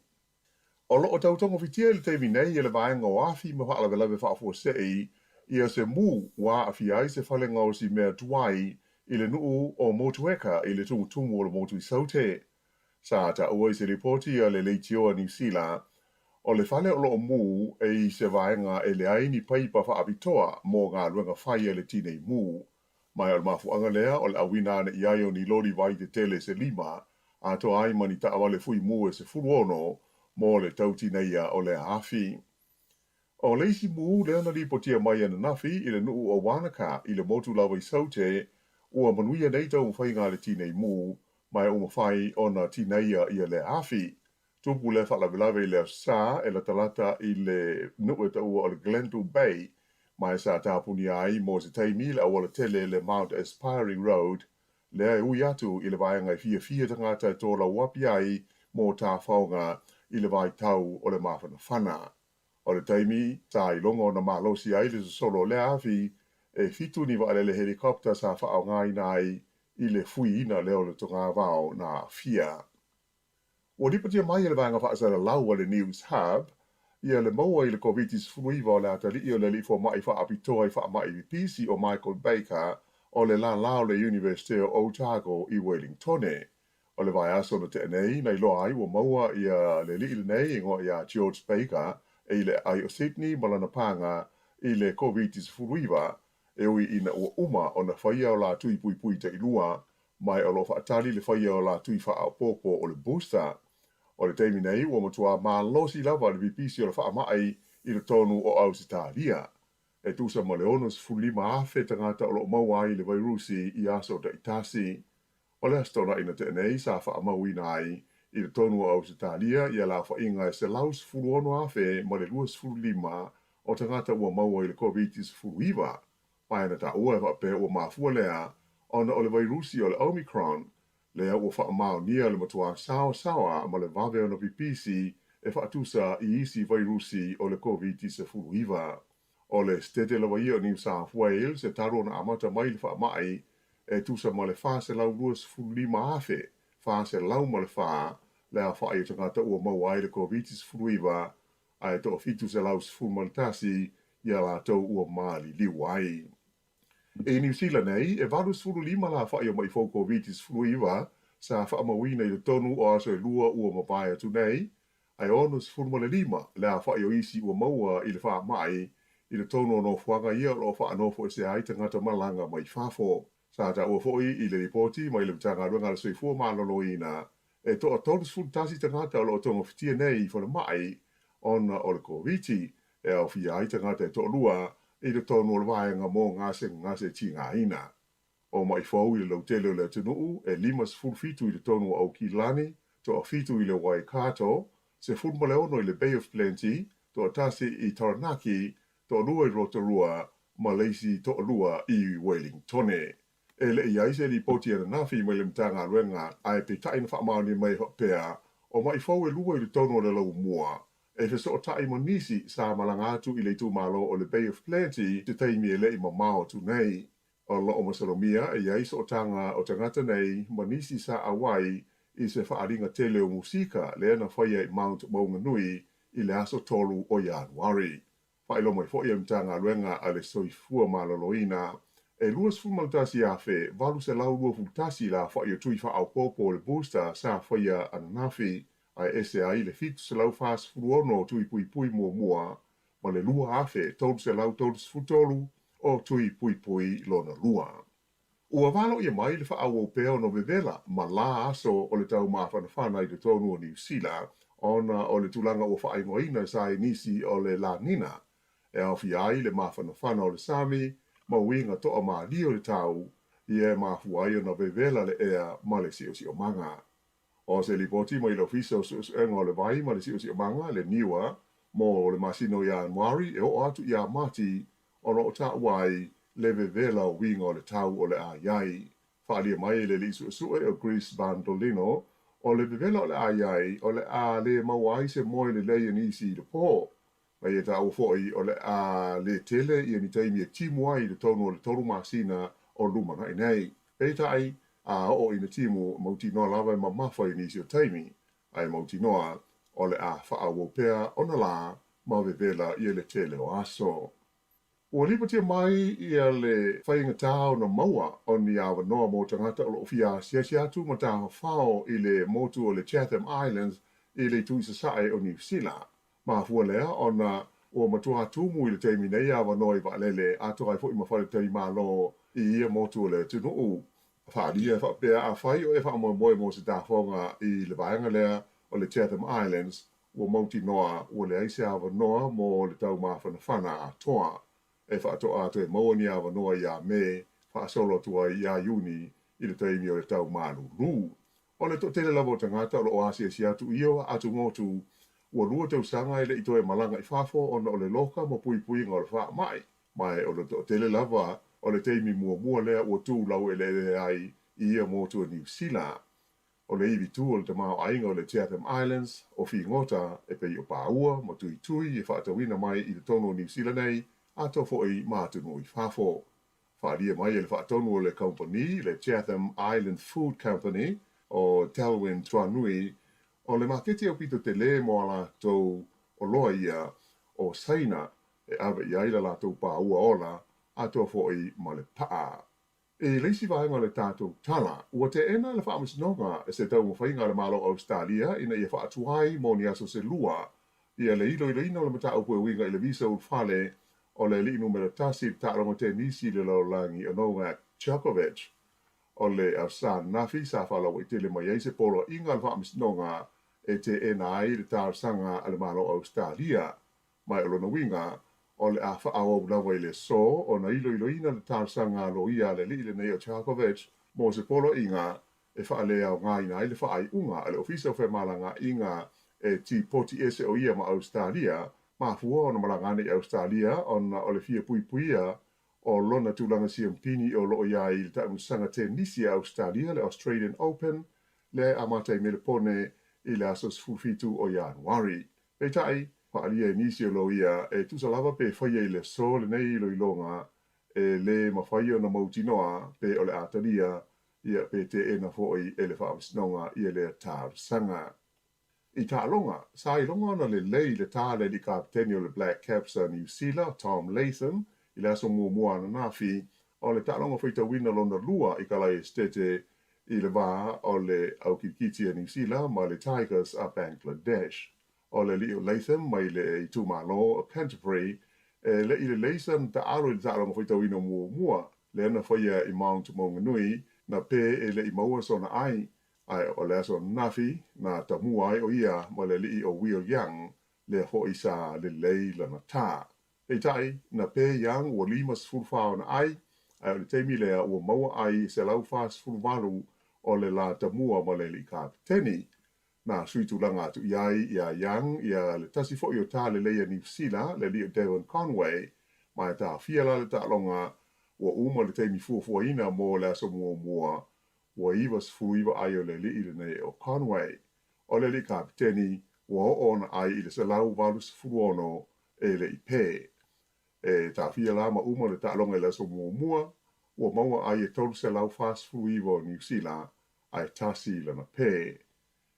O lo o tautongo whitia le teimi nei I le vaenga o afi ma whaala velawe whaafua sei I a se mū wā afi ai se whalenga o si mea tuai I le nuu o motueka I le tungu o le motu I saute. Sa ta ua I se reporti a le leitio a New Zealand o le whale o loo mū e se vaenga e le aini paipa whaapitoa mō ngā luenga whaia le tinei mū. Mai al mafuanga lea o le awina ana I ai o ni lori vai te tele se lima, a to ai mani ta awale fui mū e se furuono mō le tautineia o le hafi. O leisi mū lea na ripotia mai ana nafi I le nuu o Wanaka I le motu lawa I saute, ua manuia nei tau mwhainga le tinei mū, mai o mwhai o na tineia I le hafi. Tupu le whalawilawe I le sa e la talata I le nuu e tau o le Glendu Bay, mai sa tāpuni ai mō se taimi le awala tele le Mount Aspiring Road, lea e ui atu I le vaenga I fia tangata e tōla wapi ai mō tā whaonga I le vai tau o le mawhana whana. O le taimi, sa I longo na malosi ai le solo le afi, e fitu ni wa le helikopta sa whao ngai nai I le fui ina leo le tonga wao na fia. O ripatia mai le vaenga whaasara lau le News Hub, ia le maua I le COVID-19 fuiva o le atali o le lifo mai whaapitoa I whaamai vipisi o Michael Baker o le la lao le University o Otago I Wellingtone. O le vai aso na te nei, nei loa ai o maua ia le li nei ingo ia George Baker e le ai o Sydney malana panga I le COVID-19 fuiva e ui ina ua uma o na whaia o la tui pui te ilua mai o lo whaatali le whaia o la tui wha popo o le booster. O le teimi nei, ua matua maa losi lava le vipisi o le whaamai I le tonu o Ausitalia. E tusa ma leonos fulima afe tangata o lo maua I le vairusi I aso da itasi. O le astona ina te nei, sa whaamau ina ai I le tonu o Ausitalia, ia la whainga e se laus fuluono afe ma le luas fulima o tangata ua maua I le COVID-19 fuliva. Paena ta ua e whape ua mafua lea, ona o le vairusi o le Omicron, lea ua whaamau nia le matua sawa ma le vave o na vipisi e whaatusa I isi vairusi o le COVID-19 fuliva. O le stete la waia o New South Wales e taro na amata mai le whaamai e tusa ma le whaase lau luas fulima afe, whaase lau ma le whaa, lea whaai o tangata ua mawai le COVID-19 fuliva, a e toa fitu se lau fulmalitasi ia la tau ua maali liwai. E New Zealand nei, e valus fulima la whaai o mai fau COVID-19 fuliva, sa whaamawina I le tonu o aso e lua ua mawai atu nei, ai onus fulmale lima, lea whaai o isi ua maua I le whaa mai, I le tonu o no fuanga ia o wha anofo e se ai tangata malanga mai whafo. Sa ta ua foi I le ripoti mai le mtanga runga le soifua malolo ina, e toa tolus fultasi tangata o lo tonga fitia nei I whana mai, ona o le COVID, e au fia ai tangata e toa lua, I le tonu o le vaenga mō ngase tinga ina. O mai fau I le lautele o le tunuu, e limas fulfitu I le tonu o Aukilani, toa fitu I le Waikato, se fulmaleono I le Bay of Plenty, toa tasi I Taranaki, toa lua I Rotorua, ma leisi toa lua I Wellingtone. E le iai se li poti ana nafi mai le mtanga ruenga, ai pe taina whaamaoni mai hopea, o mai fau e lua I le tono o le lau mua. E fe so tai monisi sa malanga atu I le tu malo o le Bay of Plenty, te taimi e le I mamao tu nei. O lo o masalomia e iai so tanga o tangata nei, monisi sa awai, I se whaaringa tele o musika le ana whaia I Mount Maunganui I le aso tolu o Januari. Whaelo mai fo ia mtanga luenga ale soifua maloloina. E luas fu maltasi a fe, valu se lau lua futasi la fa ia tui fa au popo le booster sa fa ia ananafi ai ese ai le fitu se lau fas furuono tui pui pui mua ma le lua afe tolu se lau tolu se futolu o tui pui pui lona lua. Ua walo ia mai le fa au o peo no vevela ma la aso o le tau mawhanawhana i le tonu o New Zealand ona o le tulanga o fa aingoina sa nisi o le la nina. E au fi ai le mawhanawhana o le Sami ma winga toa ma li o le tau i e mafu ai o na vevela le ea ma le si o manga. O se li poti mo i lo fiso engo le vai ma le si o manga le niwa mo le masino ia anwari e o atu ia mati ono o ta wai le vevela o winga o le tau o le aiai. Whaalia mai le li su o Greece Bandolino o le vevela o le aiai o le a le mawai se moi le leia nisi le po. Mai e tau foi o le a le tele i ni taimi e timu ai le tonu o le toru masina o lumana i nei. E tai a o i na timu mauti noa lava ma mawhai nisi o taimi ai mauti noa o le a whaawopea o na la ma vevela i le tele o aso. Ua lipatia mai ia le whainga tau na maua o ni awa noa mo tangata o lo fia siasi atu ma taha whao i le motu o le Chatham Islands i le tuisa sae o New Zealand. Ma fua lea o na o matua tumu i le teimi nei awa noa i waalele ato ai fo i mawhale tei malo i ia motu o le tunuu. Whaalia whapea a whai o e whaamoe mo se tafonga i le vaenga lea o le Chatham Islands ua mauti noa ua le aise awa noa mo le tau mawhanawhana a toa. E whaato ato e maua ni awa noa ia me whaasolo tua i a iuni i le teimi o le tau manu lu. O le to tele lavo tangata o lo oasia si atu io atu ngotu ua lua tau sanga i le ito e malanga i whafo o na o le loka mo pui pui ngā le wha mai. Mai o le to tele lava o le teimi mua lea ua tū lau e le ai i ia motu o New Zealand. O le iwi tū o le tamao ainga o le Chatham Islands o fi ngota e pei o pāua mo tui e whaatawina mai i le tono o New Zealand nei ato fo'i mātunu i whafo. Whaalia mai e le whaatonu o le company, le Chatham Island Food Company o Talwyn Tuanui, o le makete o pito te le mo ala tau o loa ia o Saina e awe i aila la tau pāua ola ato fo'i ma le paa. E leisi vaenga le tātou tala, ua te ena le whaamasinonga e se tau mwhainga le malo Australia ina ia whaatuai mo ni aso se lua, ia le ilo ina o le mata upu e winga i le visa ulfale o le li numero tasi tārongo te nisi le laulangi o Novak Djokovic o le Arsan Nafi sa whala wa i tele mai eise polo inga le whaamisnonga e te ena ai le tārsanga ale malo Australia mai o lona winga o le a whaau lawa i le so o na ilo ina le tārsanga lo ia le li le nei o Djokovic mo se polo inga e whaalea o ngā ina i le whaai unga ale ofisa o whamalanga inga e ti poti ese o ia ma Australia ma fua o na malangane i Australia o le fia puipuia o lona tūlanga siampini o loo ia i le taʻusanga tenisi a Australia le Australian Open le amatai me le pone i le asos fufitu o Januari. Pei tai, whaalia i nisi o lo ia e tusa lava pe whaia i le so le nei ilo ilonga e le mawhaia o na mautinoa pe o le atalia ia pe te ena fo'i e le whaamisnonga i le tārsanga. I tālonga, sa i longa na le lei le tāle li kapteni o le Black Caps a New Zealand, Tom Latham, i le aso mua na nafi, o le tālonga whaita wina lona lua i kalai estete i le wā o le Aukikiti a New Zealand ma le Tigers a Bangladesh. O le li o Latham mai le i tūmalo o Canterbury, le i le Latham ta alo i tālonga whaita wina mua, le ana whaia i Mount Maunganui, na pe e le i maua sona ai, ai o le aso nafi na tamua ai o ia ma le li o Will Young le ho isa le lei lana tā. E tai, na pe Young o lima sfulfao na ai o le teimi lea o maua ai se lau fas fulvalu o le la tamua ma le li kapteni. Na suitulanga atu iai ia Young ia le tasi fo i o tā le leia New Zealand le li o Devon Conway ma e tā fiala le tālonga o uma le teimi fuafuaina mo le aso mua wa iwa sfuiwa ai o le li le nei o Conway. O le li kapteni wa o ona ai i le salau walu sfuono e le ipe. E ta fia lama uma le ta'alonga le so mua, wa maua ai e tolu salau fast fuiwa o New Zealand ai tasi lana pe.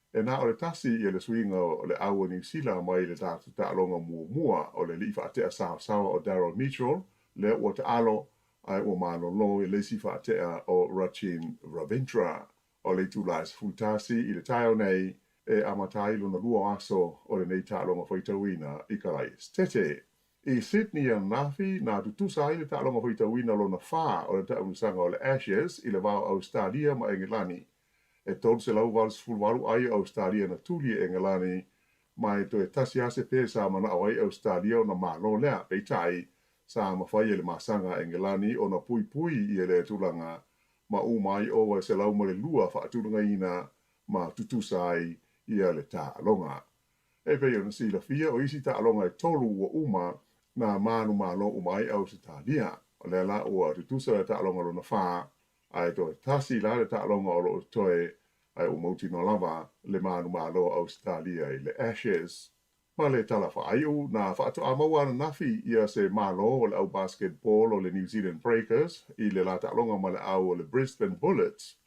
E nā o le tasi i le swinga o le aua New Zealand mai le tātu tālonga mua o le li whaatea sawa o Daryl Mitchell, le ua te alo ai ua mānono i le si whaatea o Rachin Ravintra o le tūlais futasi i le taio nei e amatai luna lua aso o le nei tālonga whaitawina i karai stete. I Sydney and Nafi, nā tutusa i le tālonga whaitawina lona whā o le taurusanga o le Ashes i le wao Australia ma Engilani. E tolu se lau walu sfulwalu ai Australia na tuli e Engilani, mai to e tasi ase pe sa mana awai Australia o na malo lea peitai sa mawhai e le masanga Engilani o na pui pui i le tulanga ma umai o wa se lau mo le lua whaatulunga ina ma tutusa ai i le tālonga. E pei o na sila fia o isi tālonga e tolu o uma na manu malo umai Australia. O le la ua tutusa e tālonga lo na whaa ai to tasi la le tālonga o lo toe ai o mauti no lava le manu malo Australia i le Ashes. Ma le tala whaaiu na whaato a maua na nafi ia se malo o le au basketball o le New Zealand Breakers i le la tālonga ma le au o le Brisbane Bullets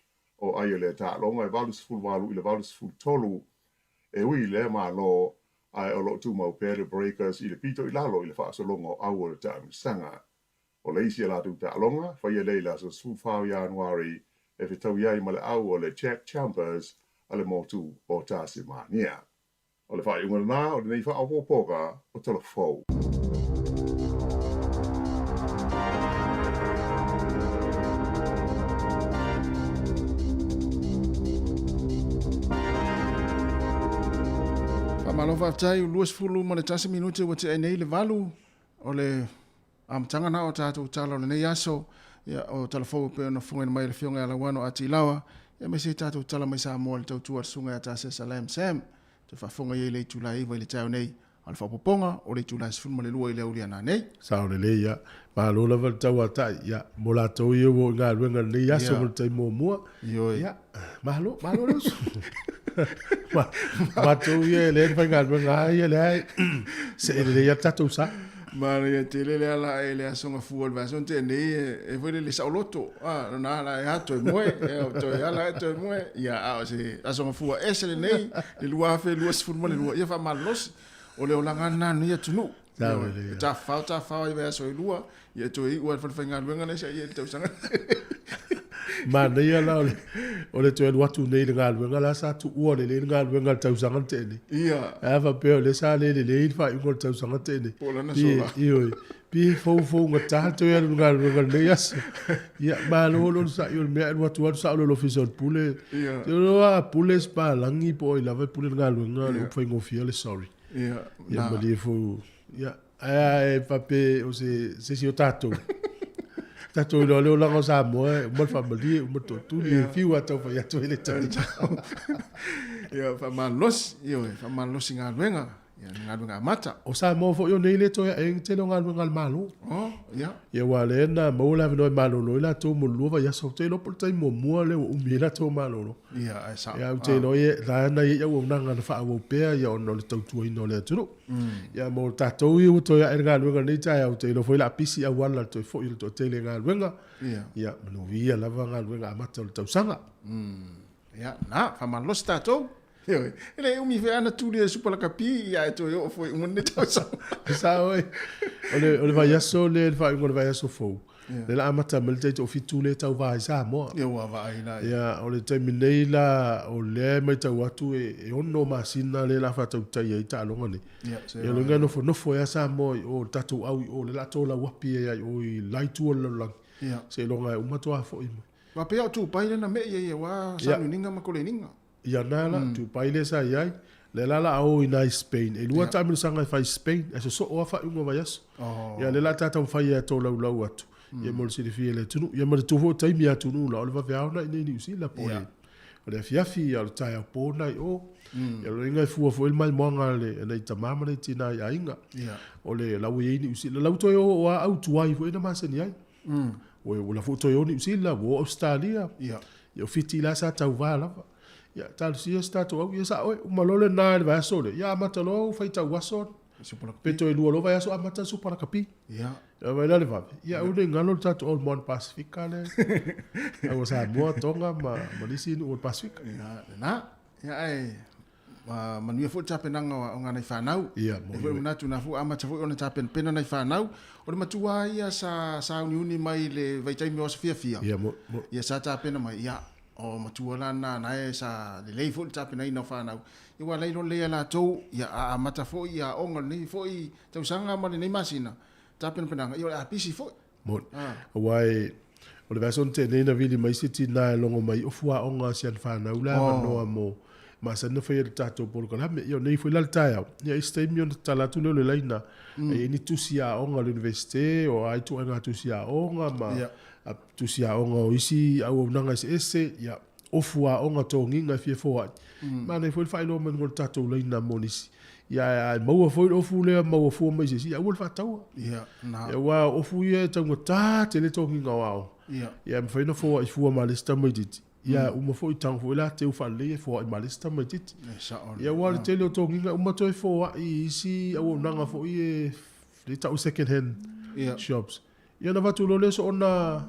o ai le tālonga e valus fulwalu i le valus fultolu e ui le malo ai o lo tu mau pere Breakers i le pito i lalo i le whaasolonga o au o le tāmisanga. O le isi la tu tālonga, whaia leila so sufau Januari e whitau iai ma le au o le Jack Chambers a le motu o Tasimania. O le whai unga nā o le nei whaapopoka o tala fau. Malo whaftai luas fulu ma le tasi minute wa te ai nei le valu o le amtanga na o tātou tala o le nei aso ia o talafou pe ona funga mai le fionga ala wano ati lawa ia me se tātou tala mai Samoa le tautua sunga ata se Salam Sam te whafunga i le tulai vai le tau nei al whapoponga o le tulai sifun ma le lua i le ulia nā nei. Sao le le ia, ma lola val tau atai, ia, mo la tau ia wo ngā ruenga nei aso mo le tai mua mua. Ia, ma lo su. Ma tau ia le whai ngā ruenga ia le ai, se ele ia tatou sa. Ma le te le ala e le asonga fuol vason te nei e foi le sauloto na la e ato moe e to ala e to moe ia a se asonga fuol esele nei le lua fe lua sful mo le lua ia fa malos o le olanga na ia tunu ta fa i va so lua ia to i ua fa nga luenga nei se ia te usanga ma nei ala o le to watu nei le ngā la sa tu ua le ngā luenga tau sanga te ni ia a fa pe le sa le fa i ngol tau sanga te ni io pi fo nga ta to ia ngā luenga nei as ia ma lo sa io me watu sa lo official pule yo pule spa langi po i lava pule ngā luenga le fa ngofia le sorry ia ma li fo ia ai fa pe o se si o tato tato lo le la cosa mo mo family mo to tu ni fiu ato fa ya to ile tani ia fa malos nga luenga ia nga luenga mata o sa mo fo yo nei le to ya en te lo nga luenga malo ia wale na mo la no malo no la to mo lo va ya so te lo por tai mo mo le o mi la to malo ia sa ia te no ye la na ye o na nga fa o pe ya no le to tu no le tu ia mo tato i to ya nga luenga nei ta ya te lo foi la pisi a wala to fo il to te le nga luenga ia no via la va nga luenga mata le to sanga ia na fa malos tato ele umi fe ana tu le super kapi ia to yo foi un ne to sa ole va yaso le va ngol va yaso fo le la amata melte to fitu le tau va sa mo ia wa va ina ia ole terminate la ole mai tau atu e ono masina le la fa tau tai ai ta longa ni ia lo ngano fo ya sa mo o tatu au o le la to la wapi ai o i lai tu la la se longa uma to fo i va pe tu pai na me ia wa sa ninga ma ko le ninga ia nala tu paile sa iai le lala au ina Spain e lua tamil sanga fai Spain e so o fa unga vai aso ia le la tata fai e to lau atu ia mo se fi le tunu ia mo tu vo tai mi atu nu la o va vea na ni usi la po o le fiafi al tai po na o ia le ngai fu el mai monga le nei tamama le tina ia inga o le la wi ni usi la to o au tu ai fo ina ma se ni ai o la foto yo ni usi la wo Australia ia fiti la sa tau va la ia tal si sta to ia sa o malole na le va so le ia mata lo fai ta waso peto e lo va so mata su para capi ia vai le va ia o le ngalo ta to mon pacifica le a sa mo tonga ma disi no pacifica na ia ai manuia fu tapenanga o ngana i whanau. Ia, E fu manatu na fu amata fu ona tapen pena na i whanau. O le matua ia sa uniuni mai le vaitaimi o sa fia. Ia, Ia sa tapena mai ia. O matua lana na e sa le lei fu tapena ina whanau. Iwa leilo lea la tau ia a mata fu ia onga nei fu i tau sanga ma le nei masina. Tapena penanga. Ia a pisi fu. Wai o le vason te nei na vili mai siti na longo mai o fua onga sian whanau la manoa mo ma sa na fai tato por ko me yo nei foi la taia ya este mion tala tu le laina e ni tu sia onga l'université o ai tu nga tu sia onga ma tu sia onga o isi au nanga ese ya o fua onga to nginga fie fo ma nei foi fai lo men ngol tato laina monisi ya mo foi o fu le mo fu mai si ya ul fa tau ya wa o fu ye tango ta te le to nginga wa ya foi no fo i fu ma le sta mai dit ia uma foi tang foi la te ufa le fo i malista mai tit ia wa te le to nginga uma to fo i si au nanga fo i le ta second hand shops ia na vatu lo le so ona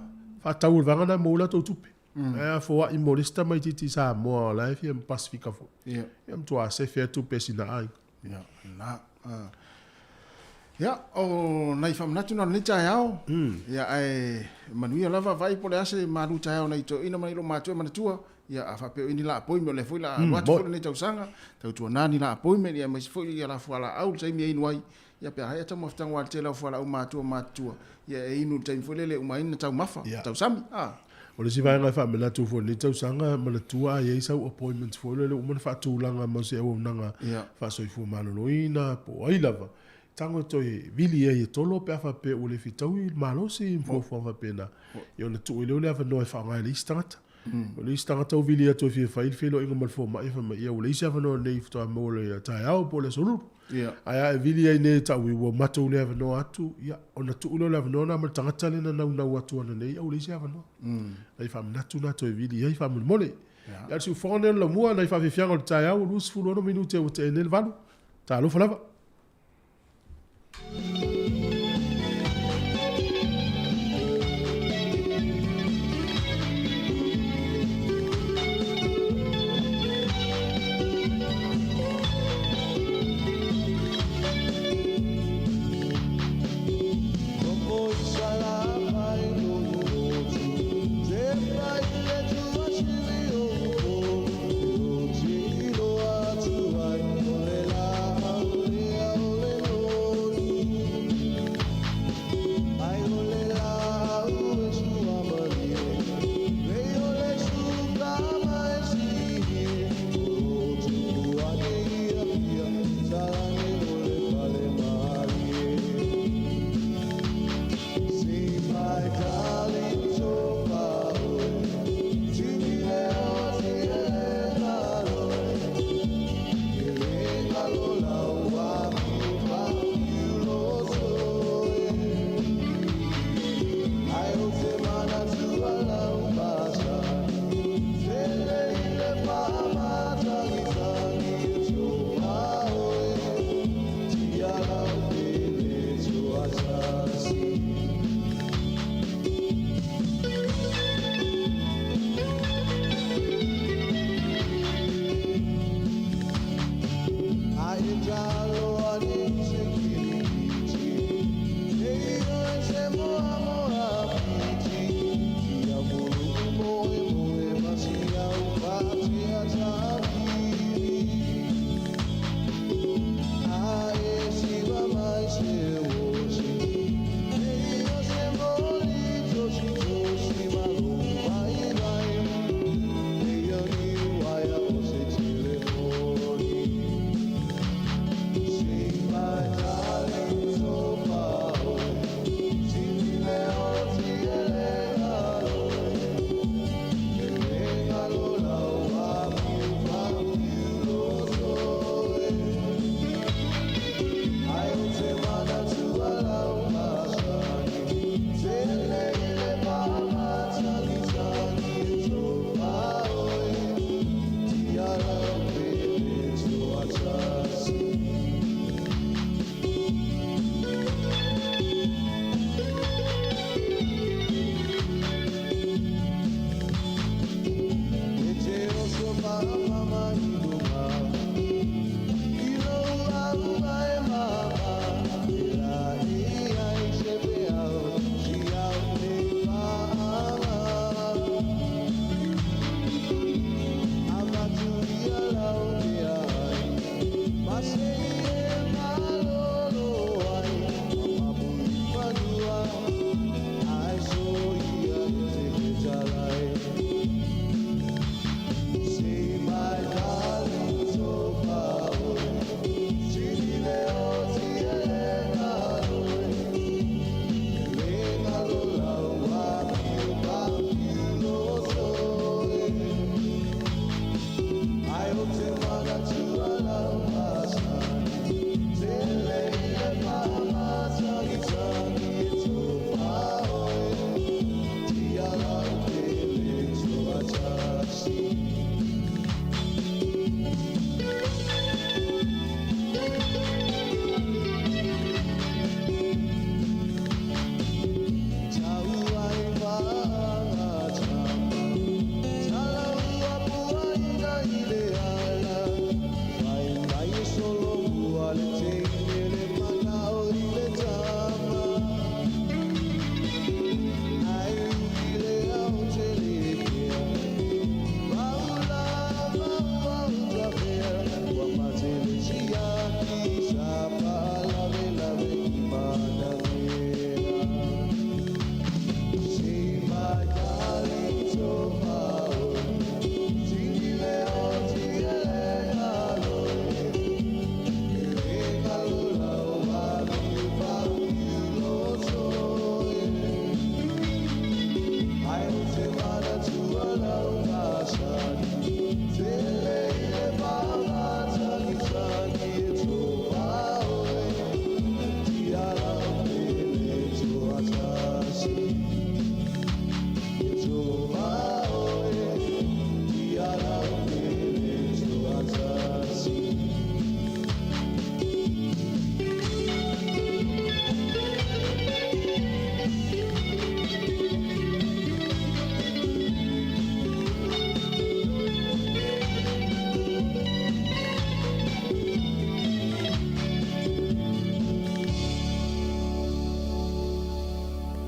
fa tau vanga na mo la to tupe ia fo i malista mai tit sa mo la fi pacifica fo ia to a se fe tu pesina ai ia o nai fam natu na nita yao ia ai manuia lava vai pole ase maru ta yao nei to ina mai lo matua manatua ia a fa pe ini la apoi me le foi la watu nei tau sanga tau tu nani la apoi me ia mai foi ia la fuala au sai mi inwai ia pe hai ta mofta wa te la fuala au matua ia e inu tai foi le uma ina tau mafa tau sami o le si vai ngai fa me la tu fo le tau sanga manatua ia isa appointment fo le uma fa tu langa mo se o nanga fa so fu maloloina po ai lava tango to vili e tolo pe fa pe o le fitau il malo si fo fa pena yo na tu le fa no fa ngai listata o le listata o vili to fi fa il filo ingo mal fo ma fa ma yo le sa fa no le fto mo le ta ya po le solo aya vili e ne ta wi wo mato le fa no atu ya ona tu le fa no na ma tanga tale na na watu na le o le sa fa no ai fa na tu na to vili ai fa mo le ya si fo ne la mo na fa fi fiango ta ya o lus fu no minute o te nel valo ta lo fa lava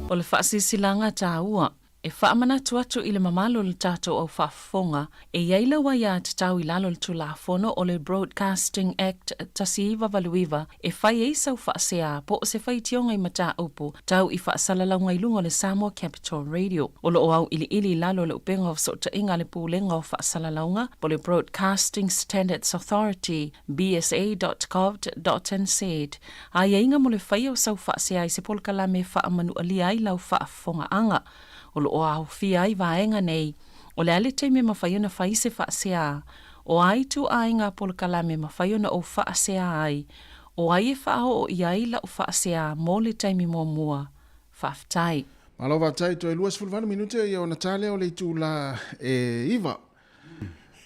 O le whaasisilanga tāua, e whaamanatu atu i le mamalo le tātou au whaafonga, e iaila wa ia te tau i lalo le tulafono o le Broadcasting Act tasiiwa valuiwa, e whai eisa u whaasea po o se whai tionga i mata upu, tau i whaasalalau i lunga le Samoa Capital Radio. O lo au ili lalo le upenga o sota inga le pūlenga o whaasalaunga, po le Broadcasting Standards Authority, bsa.gov.nz. A inga mo le whai o sau whaasea i se polkala me whaamanu alia i lau whaafonga anga. O lo au fia i vaenga nei, o le ale te me mawhaiona whai se whaasea, o ai tu ainga polkala me mawhaiona o whaasea ai, o ai e whao o iai la o whaasea mō le taimi mō mua, whaftai. Malo vatai to e luas fulvana minute ia o Natalia o le tu la Iva.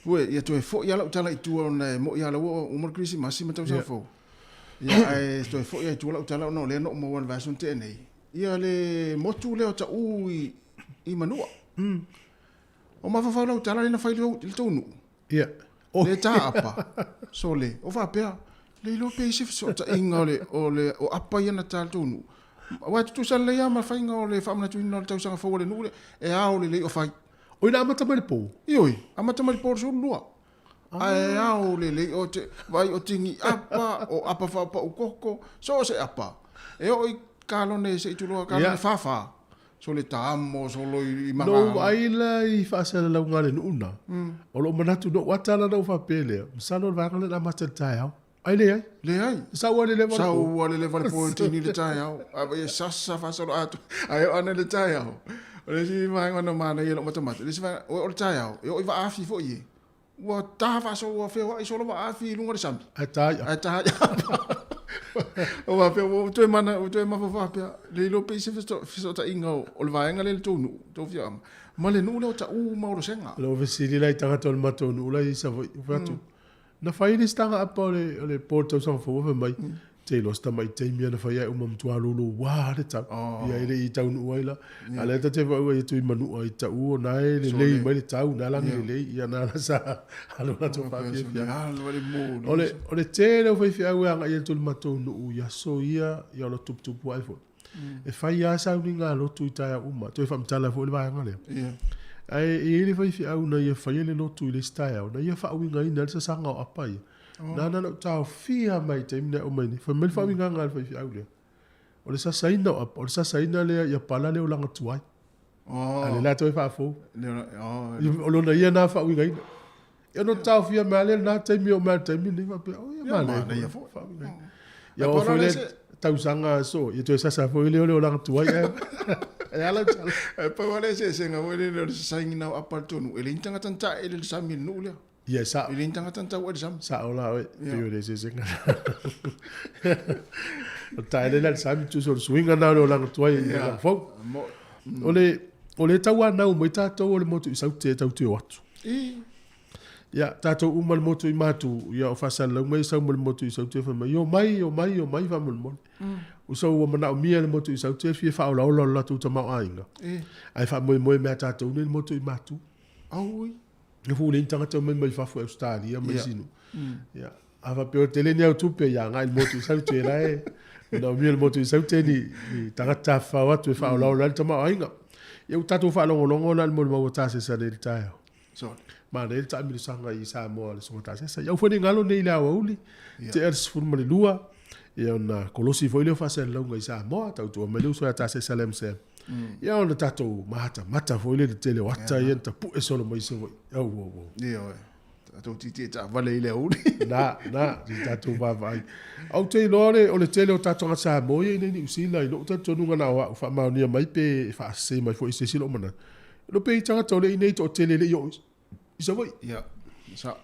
Pue ia to e fo ia la utala i tu o na mo ia la o umar krisi masi matau sa fo. Ia e to e fo ia tu la utala o no le no mo wan vasun te nei. Ia le motu le o ta ui I manua. O mawhawhau lau tala le na whaile le tonu. Ia. Le tā apa. So le, o whapea, le ilo pe isi fiso ta inga o apa ia na tā le tonu. Wai tutu san le ia ma whainga o le whamana tuina o le tausanga whau le nule, e ao le o whai. Oi na amata mari pō? Ioi, amata mari pō so lua. E ao le o te, vai o tingi apa, o apa whapa o koko, so se apa. E o I kālone se ituloa kālone whawha. So le tamo so lo I manga. No aila I whaasela lau ngare nuuna. O lo manatu no watala nau whapele. Msano wangale na mata tai au. Ai le ai? Le ai. Saua le lewa. Saua le lewa le pointini le tai au. Aba ia sasa whasalo atu. Ai o ane le tai au. O le si vanga no mana ia lo matamata. Le si vanga o le tai au. E o iwa afi fo ie. Ua taha whaso ua wheo. I solo wa afi lunga le sami. Ai tai. Ai tai. O wa pe o to mana o to ma fa pe le lo pe se fiso ta inga o le vaenga le tonu to fia ma le nu le ta u ma o senga lo vesili lai tanga tol matonu lai sa fatu na faile stanga apa le porto sa fo mai te lo sta mai te mia na faia o mam tu alulu wa le ta ia ile I tau nu waila ale ta te va o tu manu ai ta u na le le mai le tau na la le ia na sa alo na to pa fia ole te le foi fia anga ia tu matonu u ya so ia lo tup tup ai fo e faia sa ninga lo tu ta uma to fam tala fo le va ngale ai ile foi fia una ia faia le lo tu le style na ia fa winga ina sa sanga apa ia na tau fia mai te mina o mai ni fa mel fa winga ngal fa fia ule o le sa saina o le sa saina le ia pala le o langa tuai ale la to fa fo o lo na ia na fa winga ina ia no tau fia male na te mi o mal te mi ni fa pe o ia male ia fa winga ia o fo le tau sanga so ia to sa fo le o langa tuai e ala pa wale se nga wale le saina apartonu ele intanga tanta ele sami nu le Ia sa. I rin tanga tanta wadi sam. Sa ola oi. Pio de se singa. O tai le sam tu so swinga na lo lang tuai lang fo. Ole tawa na mo ta o le motu sa te tau te watu. Ya tato umal motu I matu ya o fasal lo mai sa mo motu sa te fa mai yo mai fa mo. O so o mana o mia le motu sa te fi fa ola la tu ta ma ainga. Ai fa mo me tato le motu I matu. Ai. Le fu le tanga te mai fa fu Australia mai sinu. Ya. Ava pe o tele ni tu pe ya ngai motu sa te lai. Na mia le motu sa te ni tanga ta fa wa tu fa ola ta ma ainga. Eu tato fa longo na mo mo ta se sa le tai. So ma le ta mi sanga I Samoa le songa ta se eu foi ngalo nei la uli te er fu mo le lua e ona kolosi foi le fa se longa I Samoa ta tu me lu so ta se salem se ia ona tato mata foi le tele wata ia ta pu e solo mai se voi au ia tato titi ta vale ile uli na tato va vai au te lore o le tele o tato nga Samoa ia nei usila I no tato nunga na wa fa ma ni mai pe fa se mai foi se silo mana lo pe tanga to le nei to tele le yo Isa voi. Ja. Sa.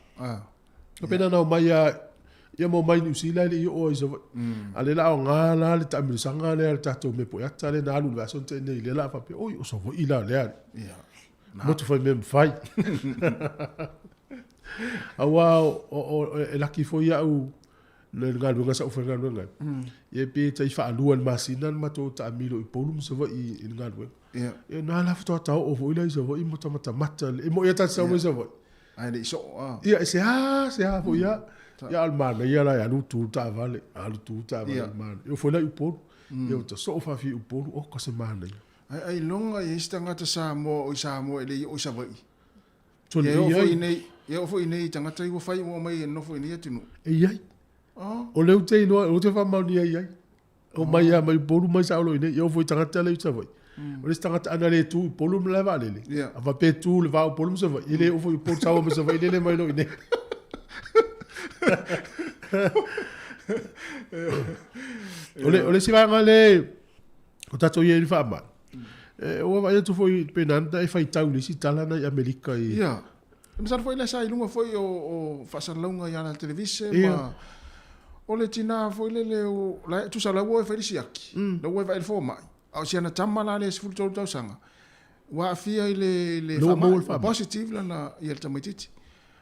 Ko pena na mai ia mo mai usila le yo isa voi. Ale la ngala le ta mi sanga le ta to me po ya ta le na lu va son te nei le la fa pe o so voi ila le. Ja. Mo tu foi mem fai. Awa o la ki foi ya u le ngal nga sa u fa ngal. Ye pe ta fa aluan masinan ma to ta mi lo I polum so voi I ngal we. Ja. E na la foto ta o vo ila so vo I mo mata e mo ya ta sa mo so vo. Ai le so. Ia se vo ya. Ya almana ia la ya lutu ta vale. Alu tu ta vale man. Eu foi lá o polo. Eu ta so fa fi o polo o ko se mana. ai longa e tangata Samoa o Samoa ele o Savai. Tole Ia o foi nei tangata i o fai o mai no foi nei tinu. Ai. O leu te no o te fa mau ni ai. O mai a mai polu mai sa lo ine ia o foi tangata le Savai. O le tangata ana le tu polu me leva le. A va pe tu le va o polu Savai. Ile o foi polu sa o Savai le mai lo ine. Ole si va ngale o tato ye ni fa ma. O vai tu foi penanta e fai tau si tala na Amerika e. Ia. Mas foi la sai lunga foi o fasalonga ia na televise ma o le tina foi le o la tu sala wo fai siaki. No wo vai fo mai. Au sia na tamala le sful tau sanga. Wa fia le fa positive la na ia tamititi.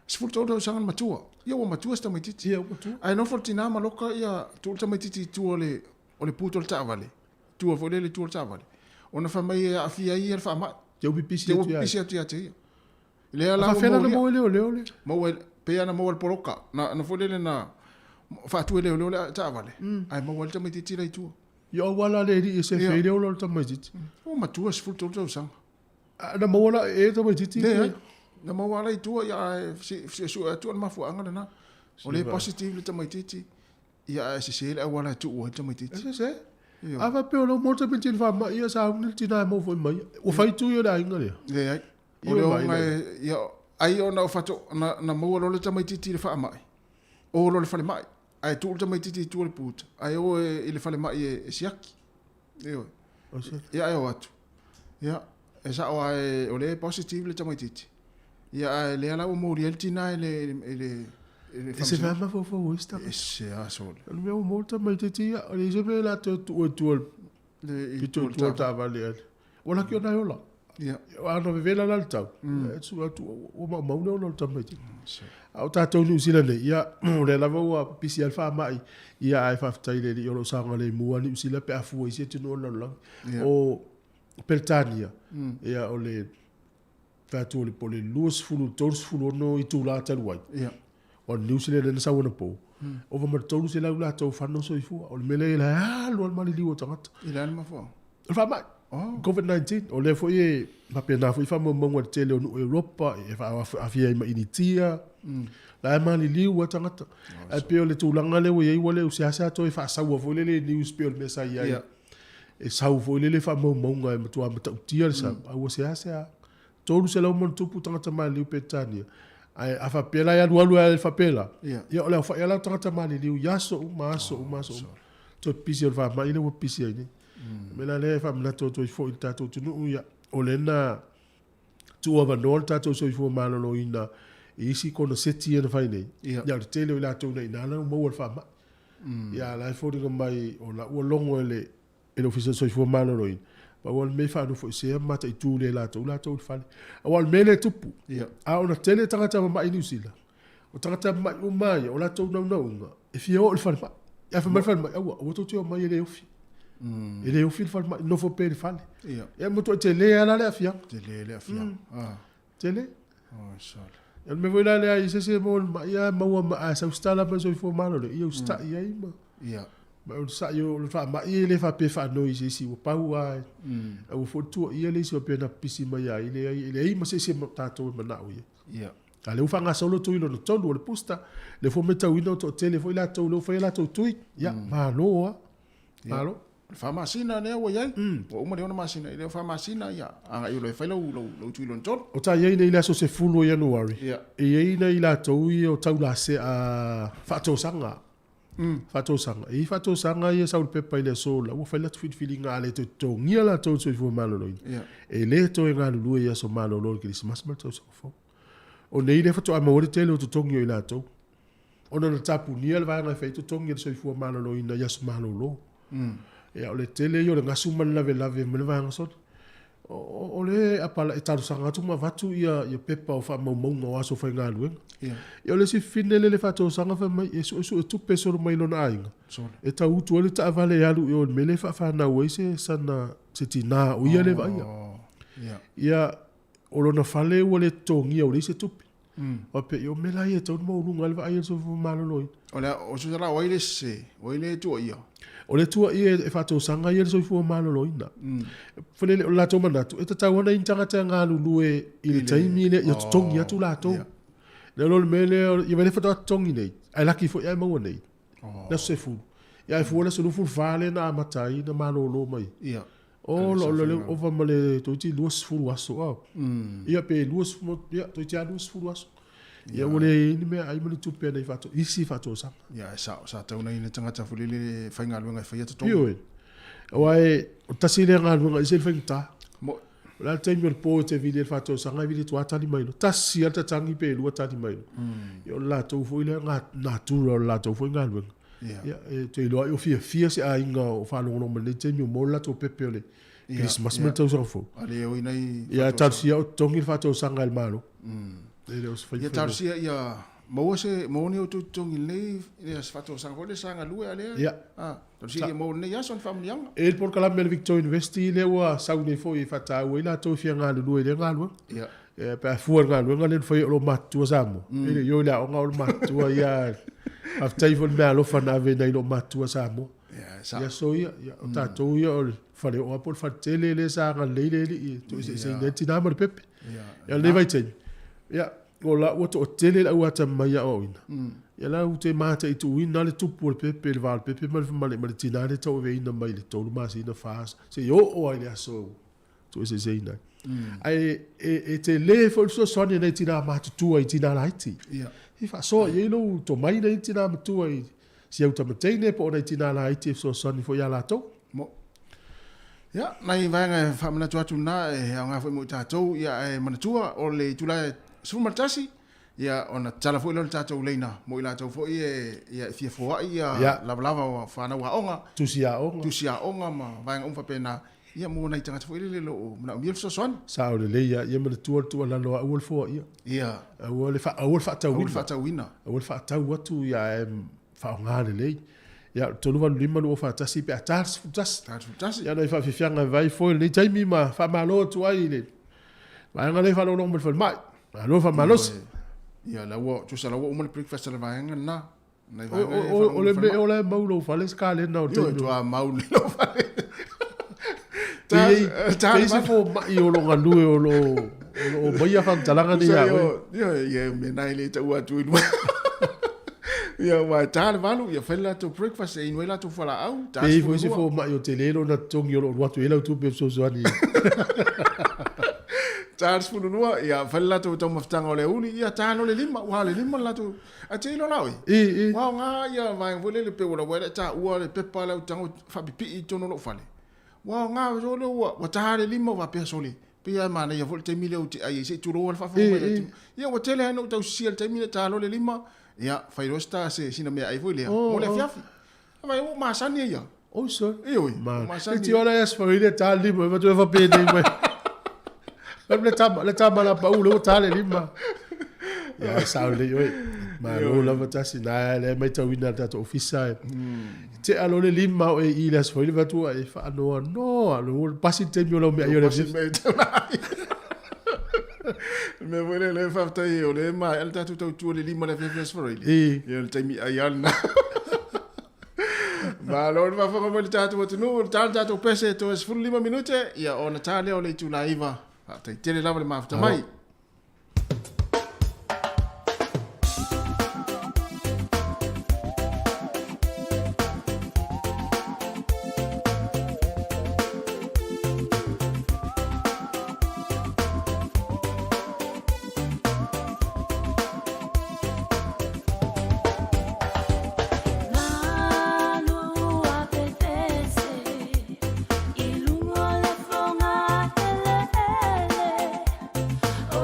Sful tau sanga matua. Ia o matua sta mititi. Ia o matua. Ai no fortina maloka ia tu tamititi tu ole puto le tavale. Tu o le tu tavale. Ona fa mai a fia ia fa ma. Te o pipisi tu ia te. Le ala fa na mo le. Mo pe ana mo poroka. Na fo le na fa tu le tavale. Ai mo le tamititi le tu. Yo wala le di se fe le o tamititi. O matua sful tau sanga. Na mo wala e tamititi. Na mo wala i tua ia se su atu ma fu anga na. O le positive le tamititi. Ia se le wala tu o tamititi. Se. Ava pe o mo tamititi fa ma ia sa un tina mo fo mai. O fai tu yo da inga le. Ai. O le ia ai ona fato na mo le tamititi le fa mai. O lo le fa mai. Ai tu le tamititi tu le put. Ai o le fa mai e siaki. Io. Ia ai o atu. Ia esa o le positive le tamititi. Ia le ala o mori el tina ele se va ma fo sta. Se a sol. El meu molta mai te tia, le se me la tu le tu ta vale. Ola ki ona ola. Ia. Ana vela la tau. Su tu o ma mo no ta mai. Au ta to New Zealand ia le la vo pisi alfa mai. Ia ai fa tai le yo sa ngale mu ani usila pe afu ise tu no la. O Peltania. Ia o le tu le pole lus fulu tors fulu no i tu la talwai. Ia. O New Zealand na sawana po. O va martolu se la to fanno so ifu. O mele la lo mali liwo tangata. Ila ma fo. Fa mai. COVID-19 o le foi ma pena foi fa mo mo tele no Europa e fa afia ma initia. La mali liwo tangata. E pe o le tulanga le we wale o se asa to fa sa wo le news pe o mesa ia. E sa wo le fa mo nga e to ma tia sa. O se asa tolu se la mo tupu tangata mali u petania. Ai afa pela ya lualu ya fa pela. Ya ola fa ya la tangata mali liu yaso maso. To pisi va ma ile wo pisi ni. Mela le fa mna to fo ita to nu ya olena tu ova no ta to so fo malo no ina isi kono seti en fa nei. Ya le tele la to nei na mo wo fa ma. Ya la fo de mai ola o longo ele officer so fo malo no ina. Ba wal me fa no fo se mata i tu le la to fa. Wal me le tupu. A ona tele tangata ma i usila. O tangata ma o mai o la to no. E fi o fa ma. Ya fa ma o to to mai le ofi. Ele o fil fa no fo pe fa. Ya mo to tele ala le afia. Tele. Oh sala. El me voy la le se mo ya mo ma sa stala pa so fo malo le. Yo sta ya ma. Ia. Ma o sa yo fa ma ile fa pe fa no isi o pa wa. O fo tu ile so pe na pisi ma ya ile ma se ta to ma na o ia. Ale u fa nga solo tu ilo no tonu le pusta. Le fo meta wino to tele fo ila to lo fo ila to tu. Ya ma lo. Malo. Famasina ne o yai. O mo ona masina ile famasina ia. Anga i lo fa lo tu lo ton. O ta ye ile so se fulo January. Ia. E ye ile to i o tau la se a fa to sanga. Fato sanga. I fato sanga ia sa pepa ile so la. O fa la fit feeling ale to ngia la to so fo malo lo. E le to nga lu ia so malo lo Christmas mal to so fo. O nei le fato amore tele o to tongi ile to. Ona na tapu nia le va nga fa to tongi so fo malo lo ina ia so malo lo. Ya o le tele yo le ngasu man lave me le vanga sot o le apala e taru sanga tu ma vatu ia pepa o fa mo nga so fa nga lu ya le si finele le fatu sanga fa mai so tu peso mai no na inga e ta utu le ta vale ya lu yo me le fa na we se sana se tina o ia le va ia o lo na fale o le tongi o le se tupi O pe yo mela ia tau mo lunga le ai so fu malolo. Ola o so la oile se, oile tu ia. O le tua ia e whato sanga ia so fu malolo ina. Fele le la toma natu e tau ana intanga te ngā lulu e i le taimi le ia tongi atu la to. Le lo mele ia vele whato tongi nei. Ai laki fo ia maua nei. Na se fu. Ia e fu ona se lufu vale na matai na malolo mai. Ia. O lo le o va male to ti luas fu aso au. Ia pe luas mo ia to ti luas fu aso. Ia ole ni me ai mele tu pe nei whato. Isi whato sa. Ia sa tau nei na tangata fulile whainga luenga i whaia tatonga. Ioi. Oai, o tasi le ngā luenga i se whaingta. Mo. La taimi o po te vile whato sa ngai vile tua tani maino. Tasi alta tangi pe lua tani maino. Ia la tau fo ile ngā tūra la tau fo ngā luenga. Ia, te iloa i o fia se a inga o whanongono ma le taimi o mo la tau pepe o le. Christmas me tau sa fo. Ale o inai. Ia tasi o tongi whato sa ngai malo. Ia tasi ia mau se mau ni o tu tongi nei ia whato sa ngole sa ngā lue ale. Ia. Tasi ia mau nei aso ni whamilianga. E por kala me Victoria University le wa saune fo i whatau i la tau fia ngā lue le ngā lue. Ia. E pe fuar ngā lue ngā len fo i o matua samo. Ele yo la o ngā o matua ia. Aftai fo me alo fana ve nei lo matua samo. Ia so ia o tatou ia o fale o apol fatele le sa ngā leile i to se neti na mar pepe. Ia le vai ten. Ia o la o to tele la ua mai o ina. Ia la u te mata i tu ina le tupu le pepe le val pepe mal mal tina le tau ve ina mai le tolu mas ina fas. Se yo o ai le aso. To se ina. Ai e te le fo so soni nei tina mata tu ai tina laiti. Ia. I fa so ye no to mai nei tina matu ai. Si au tamatene po nei tina laiti so soni fo ya la to. Mo. Ia, nai vanga whamana tuatu na e au ngā whai mo tātou ia e manatua o le tula sumartasi ia ona tala fo le tātou leina mo i tātou fo ia fia fo ia lava o whanau a onga. Tusi a onga ma vanga umfa pena ia mo nei tangata fo ile lo na miel so son. Sa o le leia ia manatua tu la lo awol fo ia. Ia. Awol fa tawina. Awol fa tawatu ia fa ngale lei. Ia tonu van lima no fa tasi pe atas futas. Ia nei fa fianga vai fo le taimi ma fa malo tu ai le. Vai ngale fa lo no mo fa mai. Alo fa malos. Ia la wo tu sa la wo mo breakfast la vai na. Nei vai. O le mau fa le skale na o tu a mau lo fa. Te se fo mai o lo ngalu o lo mai fa talanga ni ia. Ia me nai le tu atu i. Ia wa tale valu ia fela to breakfast e inuela to fala au. Te fo se fo mai o te lelo na tongi o lo watu ela tu pe so so ani. Charles fununua ia fela to to maftanga o le uli ia tano le lima wa le lima la to a te lo lawi. Wa nga ia vai vole le pe ola wele ta ua le pepa la utango fa pipi i tono lo fale. Wa nga so lo wa ta le lima wa pe soli. Pe ia mana ia volte mile o ai se tu ro fa fa. Ia wa tele no to sil te mile ta lo le lima. Ia fairosta se sina me ai vole. Mo le fiafi. Vai o masani ia. O so. Ioi. Masani. Ti ora es fa ile ta lima va tu fa pe nei mai. Le tama la paule o tale lima. Ya saule oi. Ma lo la vatasi na le mai tawina ta ofisa. Te alo le lima o i las foi le vatu e fa no alo pasi te mi lo me yo le me vuole le fa tai o le ma el tatu tu le lima le fes for ile. Ia te mi ayalna. Ma lo va fa mo le tatu tu tatu pese to es fu 5 minute ia ona tale o le tu laiva. Te tele lava le mafta mai. Oh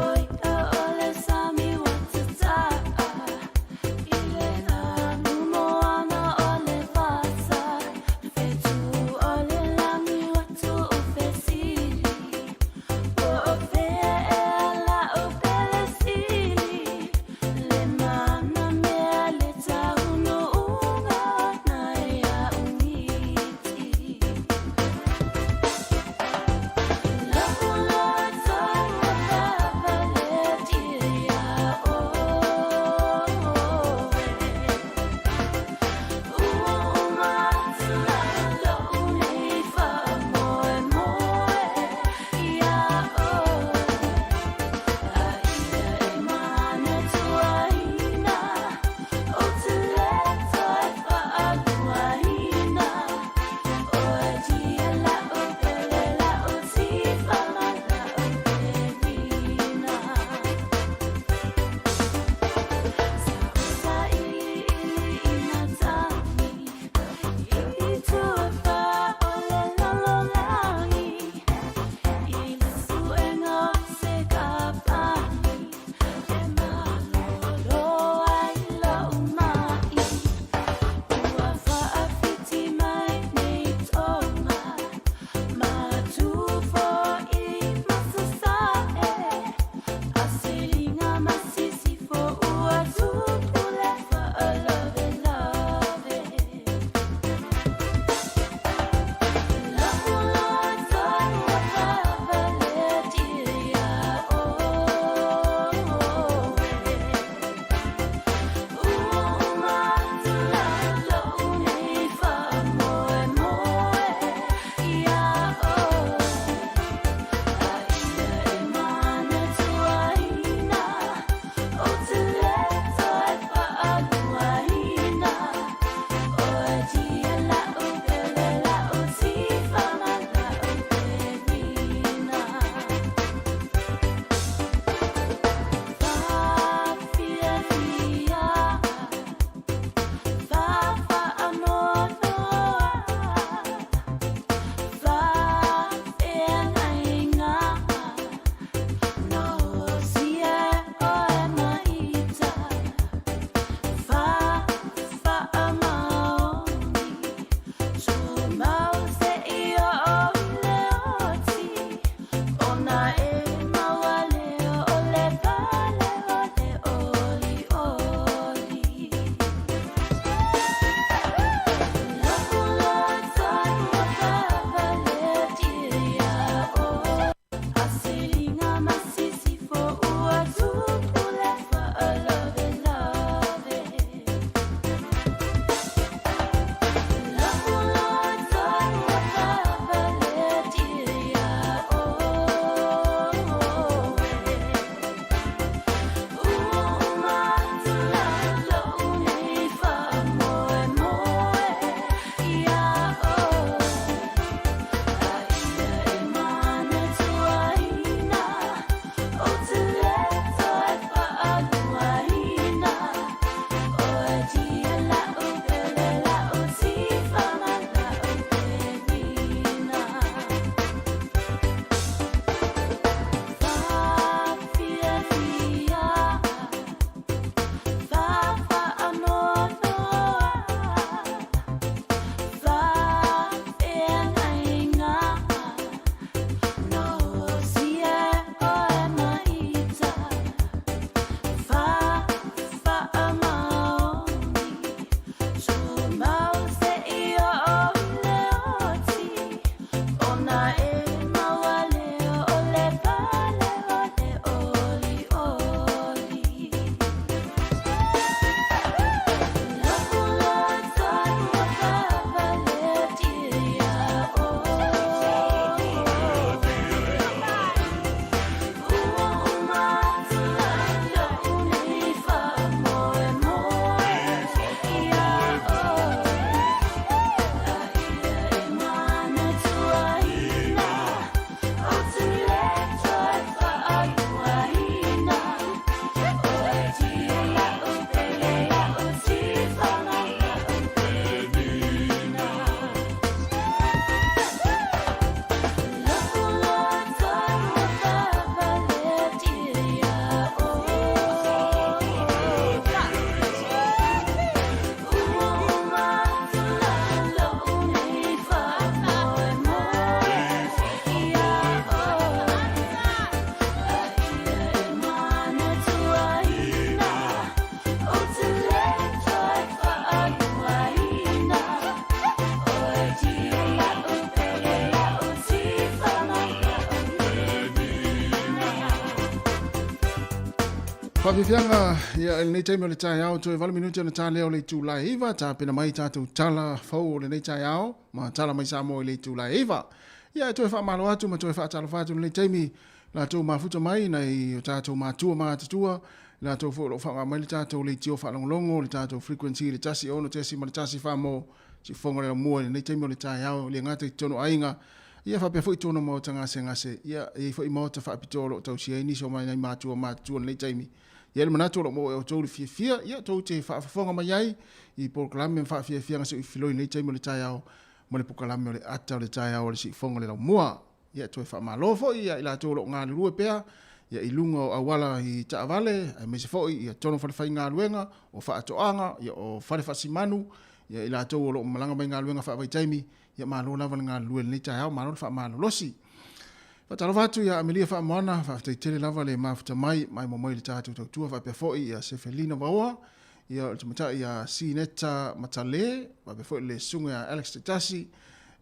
Whapiwhianga, ia nei teime o le tai au, toi 20 minuti ana tā leo le tūlai iwa, tā pena mai tātou tala fau o le nei tai au, ma tala mai Samoa le tūlai iwa. Ia toi whaamalo atu, ma toi whaatala whaatu le teimi, la tō mafuta mai, nei o tātou mātua mātatua, la tō fō whaanga mai le tātou le tio whaalongolongo, le tātou frequency, le tasi ono, tesi ma le tasi whaamo, si whonga le mua, nei teime o le tai au, le ngātai tono ainga, ia whapea fo i tono mo ta ngase, ia e fo i mo ta whaapitolo tau si eini, so mai nei mātua nei teimi. Ia le manatu lo mo o tōru fia, ia tō te whaafonga mai ai, i porkalame mwha fia ngase i filoi nei teimo le tai au, mo le porkalame o le ata o le tai au, le si fonga le lau mua. Ia tō e whaamalo fo ia ila tō lo ngā le rue pea, ia i lunga o awala i taavale, ai me se fo ia tono whalewhai ngā luenga, o whaatoanga, ia o whalefasimanu, ia ila tō lo malanga mai ngā luenga whaavai taimi, ia malo lava ngā lue nei tai au, malo le whaamalo losi. Fatalo vatu ya Amelia fa moana fa tele lava le mafuta mai mo le tatu tua fa pe foi ya Sefelina vaoa ya ultimata ya Sineta Matale fa pe foi le sunga ya Alex Tasi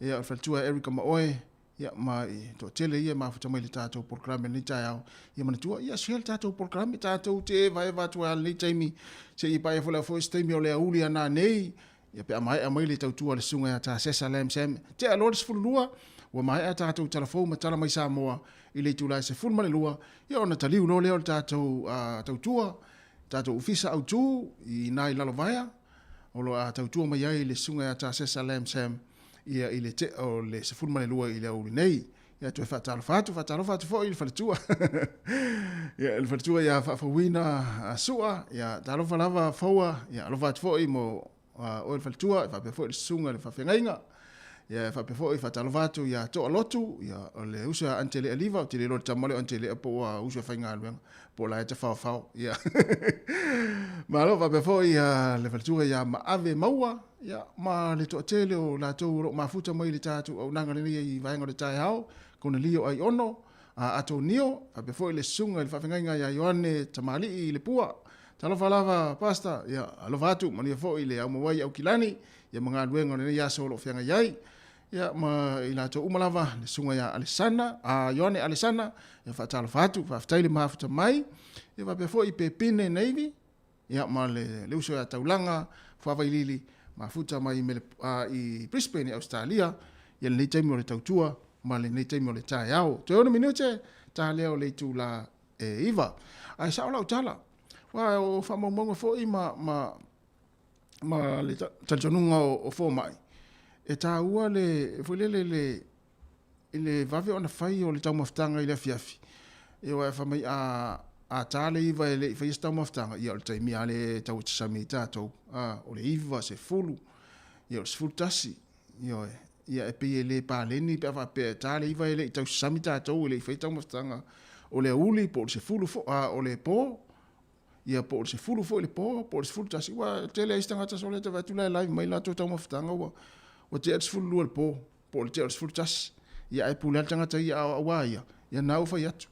ya fatua Erika Maoe ya mai to tele ya mafuta mai le tatu programa ni tao ya manatua ya shel tatu programa tatu te vai vatu le taimi se i pai fola foi stemi o le auli na nei ya pe mai le tatu le sunga ya ta Sesalem sem te alores fulua wa mai a tātou telefou ma tala mai Samoa i le tūlai se fulmane lua ia ona taliu lo leo tātou tautua tātou ufisa au tū i nai lalovaya o lo a tautua mai ai le sunga a tā Sesalem Sam ia i le te o le se fulmane lua i le auri nei ia tu e whatalo fatu fo i le whaletua ia le whaletua ia whawina sua ia talofa lava faua ia alo fatu fo i mo o le whaletua i whapea fo i le sunga le whawhengainga ia fa pe foi fa talo vatu ia to lotu ia le usa antele aliva te le tamale antele po usa fainga luenga po la te fa ia ma lo fa pe foi ia le fatura ia ma ave maua ia ma le to tele o la to ma futa mai le tatu o nanga ni i vainga le tai hao con lio ai ono a to nio fa pe foi le sunga le fa fainga ia Yohane tamali i le pua talo falava pasta ia lo vatu ma ni foi le au mawai au kilani ia mga luenga ni ia solo fianga yai ia ma ila to umalava le sunga ya Alessana Yohane Alessana ia fatalo fatu fa ftaile mafuta mai ia va pe foi pepine navy ia ma le uso ya taulanga fa vailili mafuta mai me i Brisbane Australia ia le taimi o le tautua ma le taimi o le tai au te ona minute ta leo le tula iva ai sa ola utala wa o fa mongo foi ma le tantonunga o fo mai e ta ua le vave ona fai o le tau maftanga i le fiafi e wa fa mai a tale iva le fai sta maftanga ia o taimi ale tau tsami tato o le iva se fulu ia o se fulu tasi ia e pe le paleni pe fa pe tale iva le tau tsami tato le fai tau maftanga o le uli po se fulu o le po ia po se fulu fo le po se fulu tasi wa tele istanga taso le te va tu le live mai la tau maftanga o te ats fulu le po le te ats fulu tas ia e pula tanga tai a waia ia nau fa yatu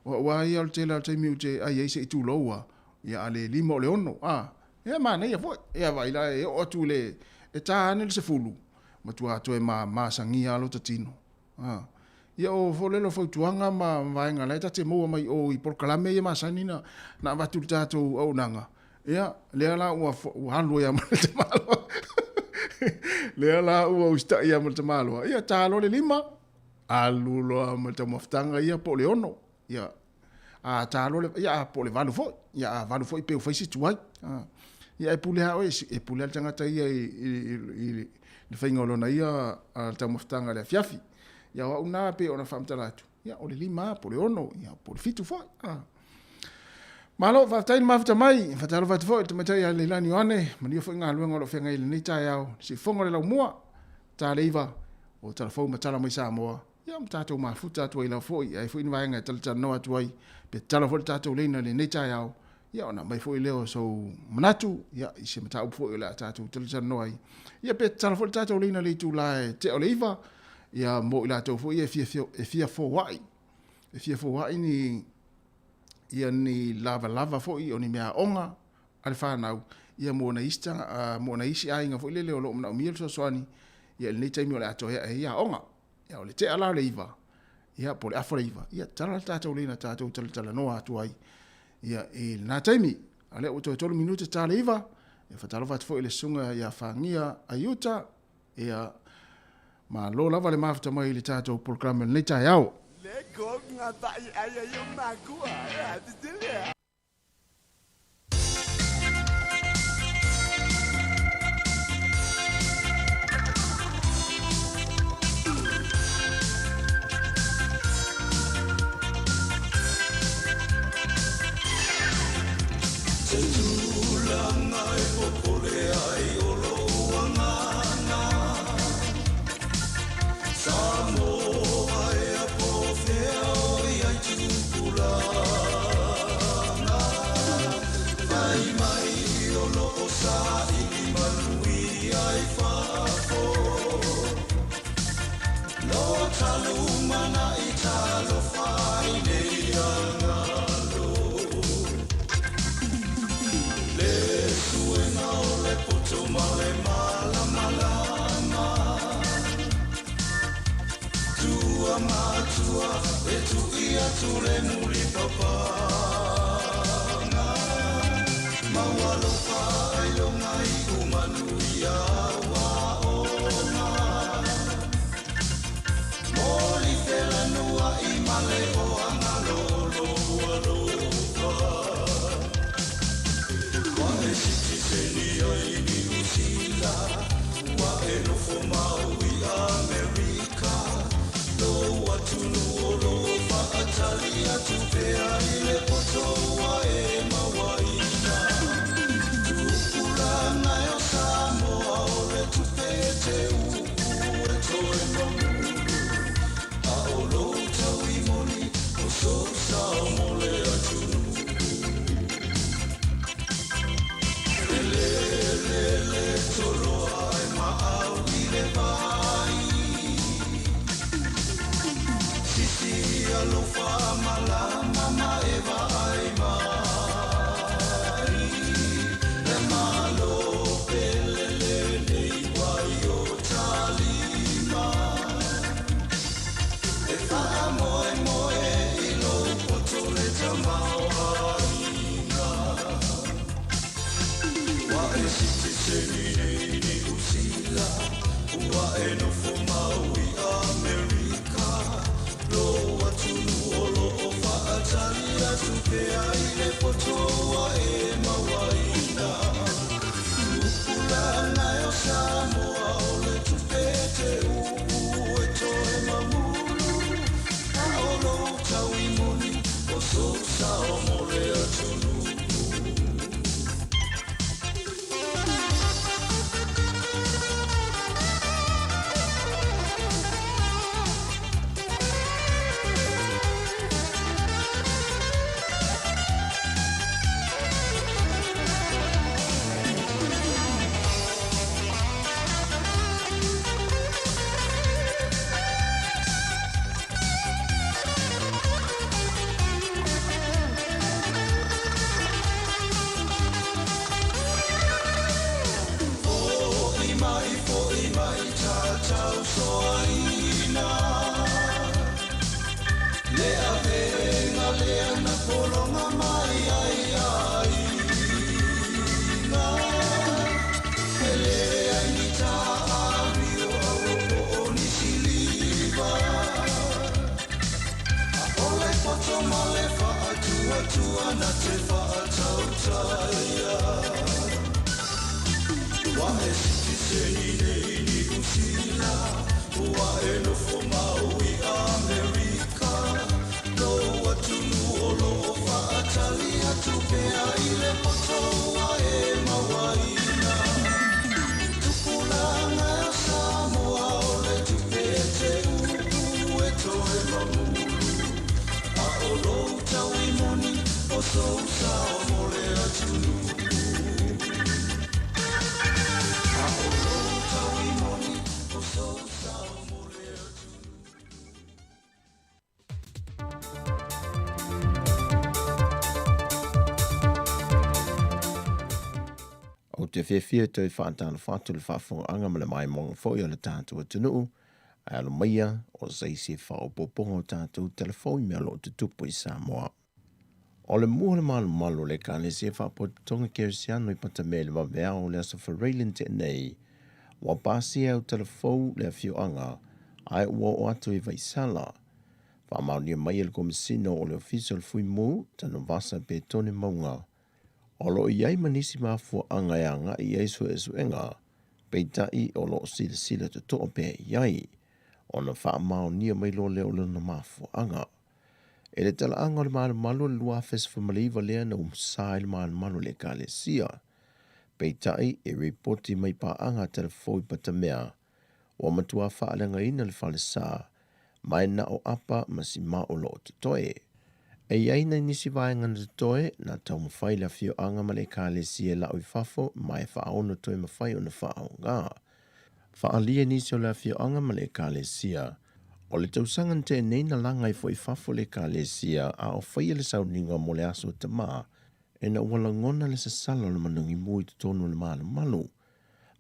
o waia o te la te miute ai se tu loa ia ale limo le ono ia mana ia fo ia vai la e o tu le e ta ne se fulu ma tu ato e ma sangia lo tatino ia o fo le lo fo tuanga ma vai ngala ta te mo mai o i porkalame ia ma sanina na va tu tato o nanga ia le la o halo ia ma te malo le la ua usta ia mo te malo ia talo le lima alulo mo te maftanga ia po le ono ia talo le ia po le valu fo pe fo si tuai ia e pule ha e pule tanga ta ia i le faingolo na ia te maftanga le fiafi ia una pe ona famtalatu ia o le lima po le ono ia po le fitu fo malo fa tai mafuta mai fa talo fa fo te matai le lani one mani fo nga luenga lo fenga ile ni tai au si fonga le mua ta leiva o telefon ma tala mai Samoa ia mtato mafuta to ila fo ai fo inva nga tala no atu ai pe tala fo tato le na le ni tai au ia ona mai fo leo so manatu ia i se mata fo ila tato tala no ai ia pe tala fo tato le na le tu la te oliva ia mo ila to fo ia fia fo wai ni ia ni lava fo i oni mea onga ale whanau ia mōna isi ainga fo i lele o lo mna umiel so soani ia le taimi o le ato ia onga ia o le te ala le iva ia po le afora iva ia tala tātou leina tātou tala noa atu ai ia e na taimi ale o to minuta tale iva e fatalo fat fo ile sunga ia fangia ayuta ia ma lo lava le mafta mai le tato programa le tai au le ko ngata ai yo makua ya tile Samoa e a pofeo i ai tupulanga mai mai o lo sa i manui ai fafo lo talumana i talo fai nei angalo le suena o le poto male mala malama tua matua e tu ia tu le muri papanga mawalo fai lo ngai umanu ia wa ona moli fela nua i male o angalo lo lo wa e siti seni ai ni usila wa e no fomau i America lo atunu lo fa atalia tu pea ile potoa e mawaina tu pulana yo Samoa ole tu pete u e toe mamu a olo tawi moni o so Samoa le atunu le tolo ai ma au ile vai lo fa mala mama eva ai mai le malo pelele nei guai o talima e fa moe moe i lo potole tamao haina wa e siti seni ni usila wa e no fomau i America lo atunu olo o fa atalia tu pea ile potoa e mawaina lupulana yo Samoa ole tu pete e toe mamulu a olo tawi moni o so Samoa le atunu O te whiawhia tau whaatana whātu le whaafonga ma le mai monga fo i le tātua tunuu, a alo maia o zaisi whaopoponga o tātou telefoni mea lo te tupu i Samoa. O le mua le malu le ka le se whapotonga keresiano I pata me le wawea o le asa whareilen te nei, wa pasi au telefou le fioanga, ai ua o atu I vaisala. Whamaunia mai le komisino o le official fui mu, tano vasa pe tone maunga. O lo iai manisi mafua anga ya nga I eisu enga, peitai o lo sila te toa pe iai. O na whamaunia mai lo leo le na mafua anga. E le tala anga le malu le lua fesifamaliva lea na umsai le malu le ka le sia. Peitai e reporti mai pa anga telefoi patamea, wa matua whaalenga ina le whale saa, mai na o apa masi o lo te toe. E iai na nisi vaenga na te toe, na tau mawhai la fio anga ma le ka le sia la ui fafo, mai whaono toe mawhai o na whao ngā. Whaalia nisi o la fio anga ma le ka le sia, o le tausangan te nei na langai fo I fafo le ka le sia a o whaia le sauninga mo le aso te maa, e na wala ngona le sasalo le manungi mui te tonu le maa le malu.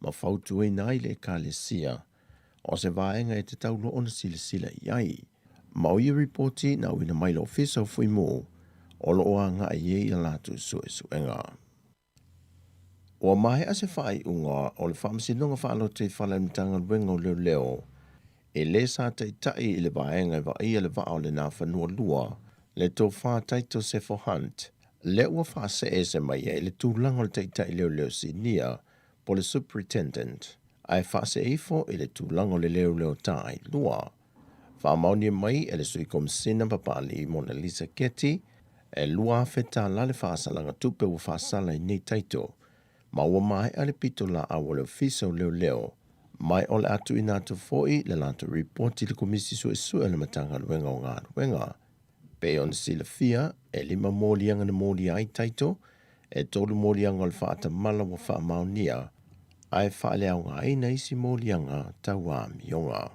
Ma fautu e nai le ka le sia, o se vaenga e te taulo ona sila iai. Ma o I reporti na wina mai lo ofisa o fui mo, o lo oa nga e ia latu suenga. O mahe ase whai unga o le whamsinonga whaalo te whalaimtanga luenga o leo, e le sa tai I le vaenga wa ia le vao le na whanua lua, le tō wha taito se for hunt, le ua wha se mai e le tūlanga le tai leo si nia, po le superintendent, ai wha se eifo e le tūlanga le leo tai lua. Wha mauni mai e le sui komisina papali Mona Lisa Getty, e lua feta la le wha salanga tupe wa wha sala I nei taito, ma ua mai ale pito la awa le ofisa o leo, mai ole atu ina atu foi le lato reporti le komisi sue le matanga luenga o ngā luenga. Pe on sila fia e 5 molianga na moli ai taito, e 3 molianga o le whaata mala wa wha maunia, ai wha lea o ngā ina isi molianga tau a mionga.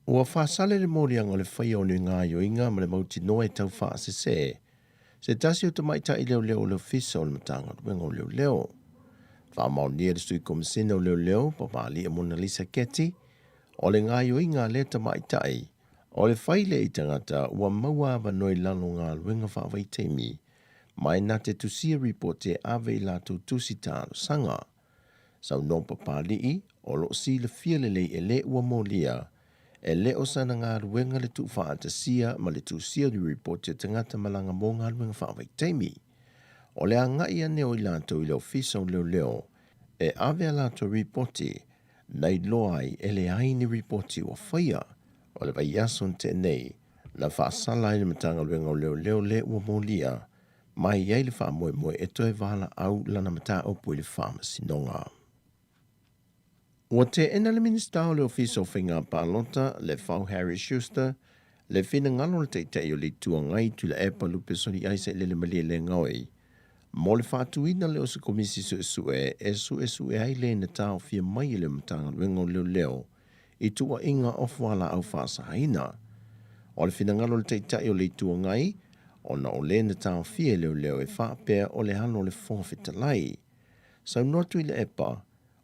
Ua wha sale le molianga o le whaia o ni ngā yoinga ma le mauti noe tau wha se tasi o tamaita I leo le ofisa o le matanga luenga o leo. Whamaunia le sui komisina o leo, papali a Mona Lisa Getty, o le ngā yoinga le tamaitai, o le whaile I tangata ua maua vanoi lalo ngā luenga whawai teimi, mai na te tusia reporte ave I lato tusi tālo sanga. Sau no papali I, o lo si le fialele e le ua molia, e le o sana ngā luenga le tu whaata sia ma le tusia di reporte tangata malanga mo ngā luenga whawai teimi. O le angai ane o I lato I le ofisa o leo, e ave a lato reporti, nei loai e le aini reporti o whaia, o le vai ason te nei, na whaasala I le matanga luenga o leo le ua molia, mai iei le wha moe e toe wala au lana mata opu I le wha sinonga. Ua te ena le minista o le ofisa o whinga Palota, le whau Harry Schuster, le whina ngalo le teitei o le tua ngai tu le epa lupe sori aise le malia le ngoi, mo le whātuina le o se komisi sue ai le na tau fia mai le matanga luenga o leo, I tua inga ofwala au whaasahaina. O le whinangalo le teitai o le tua ngai, o na o le na tau fia leo e whaapea o le hano le whawhitalai. Sau notu I le epa,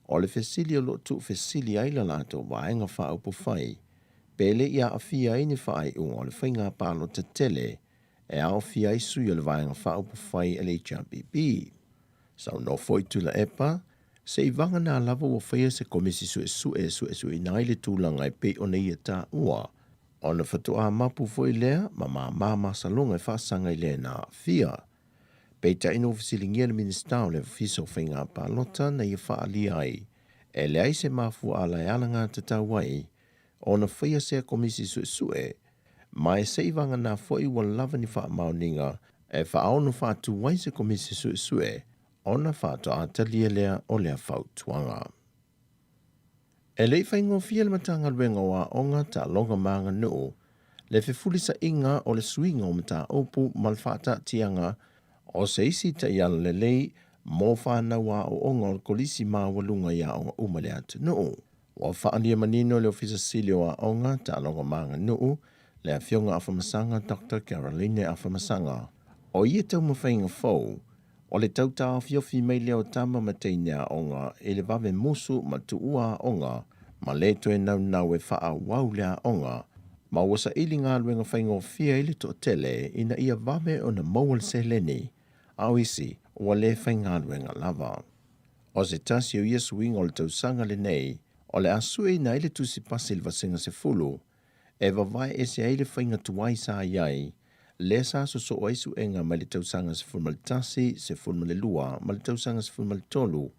o le fesili o lo tu fesili ai la lato waenga whaaupo whai, pele ia a fia ini whaai unga o le whainga palo te tele, e au fia I sui o le vaenga whaaupo whai e le HRBB. Sau no foi tu la epa, se I vanga nā lava o whaia se komisi sue nai le tūlanga I pe o nei e tā ua, o na whatua mapu foi lea, ma salonga I whaasanga I lea nā fia. Peita ino ofisilingia le minista o le ofisa o whainga Palota na I whaali ai, e le aise mafu ala e alanga te tauai, o na whaia se komisi sue, mai se ivanga na foi wa lava ni wha mauninga e wha aonu wha tuwai se komisi sue, o na wha to atalia lea o lea whau tuanga. E lei whaingo fia le matanga luenga wa onga ta longa maanga nuu, le whewhulisa inga o le suinga o mata opu malfata tianga o se isi ta iala le lei mō whana wa o onga o kolisi maa walunga ia o umale atu nuu. Wa whaalia manino le ofisa silio wa onga ta longa maanga nuu, le awhionga awhamasanga Dr. Caroline awhamasanga. O ia tau mawhainga fau, o le tautau fiofi mai leo tama mateinea onga e le vave musu ma tuua onga, ma le toe nau e wha wau lea onga, Ma wasa ili ngā luenga whaingo fia ili to tele ina ia vame o na maual se leni, au isi ua le whainga luenga lava. O se tasi o Yesu inga o le tausanga le nei, o le asue ina ili tusi pasi le vasinga se fulu, e vavai e se aile whainga tuai sa iai, le sa so o aisu enga ma le tausanga se fulma le tasi, se fulma le lua, ma le tausanga se fulma le tolu,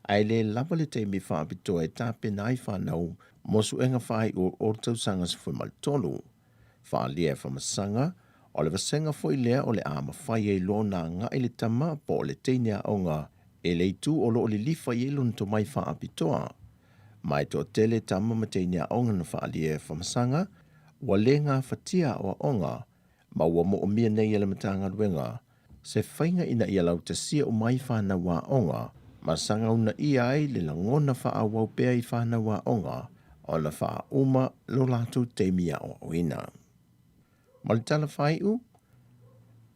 ai le lava le te mi whaapitoa e tape na ai whanau, mosu enga whai o tausanga se fulma le tolu. Whaalia e whamasanga, o le vasenga foi lea o le ama whai e lona nga i le tama po o le teinea onga, e le tu o lo le lifa i elun to mai whaapitoa. Mai to tele tama ma teinea onga na whaalia e whamasanga, wa le ngā whatia o onga, ma ua mo o mia nei ele matanga ruenga, se whainga ina ia lau te sia o mai whana wa onga, ma sanga una ia ai le langona wha wau pea i whana wa onga, o la wha uma lo latu te mia o oina. Ma le tala whai u?